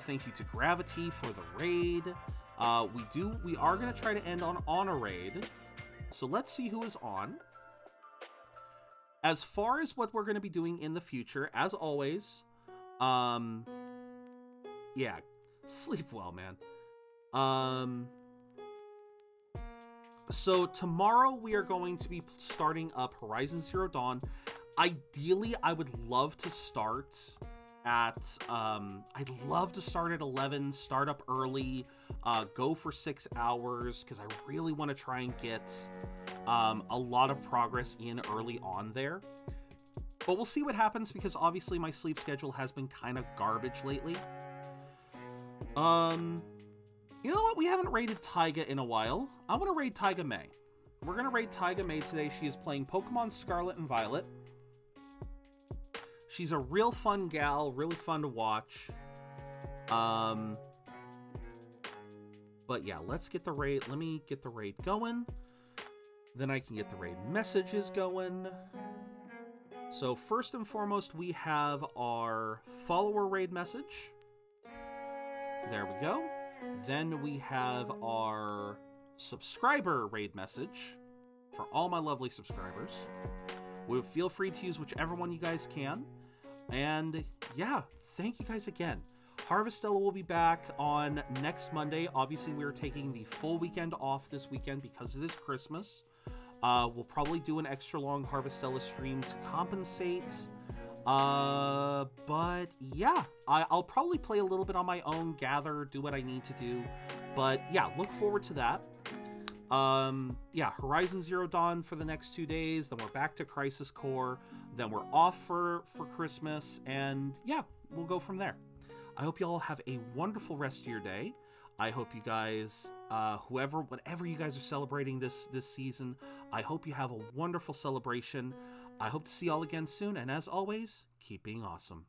Thank you to Gravity for the raid. We are going to try to end on a raid. So let's see who is on. As far as what we're going to be doing in the future, as always, yeah, sleep well, man. So tomorrow we are going to be starting up Horizon Zero Dawn. Ideally, I would love to start at, I'd love to start at 11, start up early, go for 6 hours, because I really want to try and get a lot of progress in early on there. But we'll see what happens, because obviously my sleep schedule has been kind of garbage lately. You know what? We haven't raided Taiga in a while. I want to raid Taiga May. We're going to raid Taiga May today. She is playing Pokemon Scarlet and Violet. She's a real fun gal, really fun to watch. But yeah, let's get the raid. Let me get the raid going. Then I can get the raid messages going. So first and foremost, we have our follower raid message. There we go. Then we have our subscriber raid message for all my lovely subscribers. Feel free to use whichever one you guys can. And yeah, thank you guys again. Harvestella will be back on next Monday. Obviously, we are taking the full weekend off this weekend because it is Christmas. We'll probably do an extra long Harvestella stream to compensate. But yeah, I'll probably play a little bit on my own, gather, do what I need to do. But yeah, look forward to that. Yeah, Horizon Zero Dawn for the next 2 days, then we're back to Crisis Core, then we're off for Christmas, and yeah, we'll go from there. I hope you all have a wonderful rest of your day. I hope you guys, whatever you guys are celebrating this season, I hope you have a wonderful celebration. I hope to see you all again soon, and as always, keep being awesome.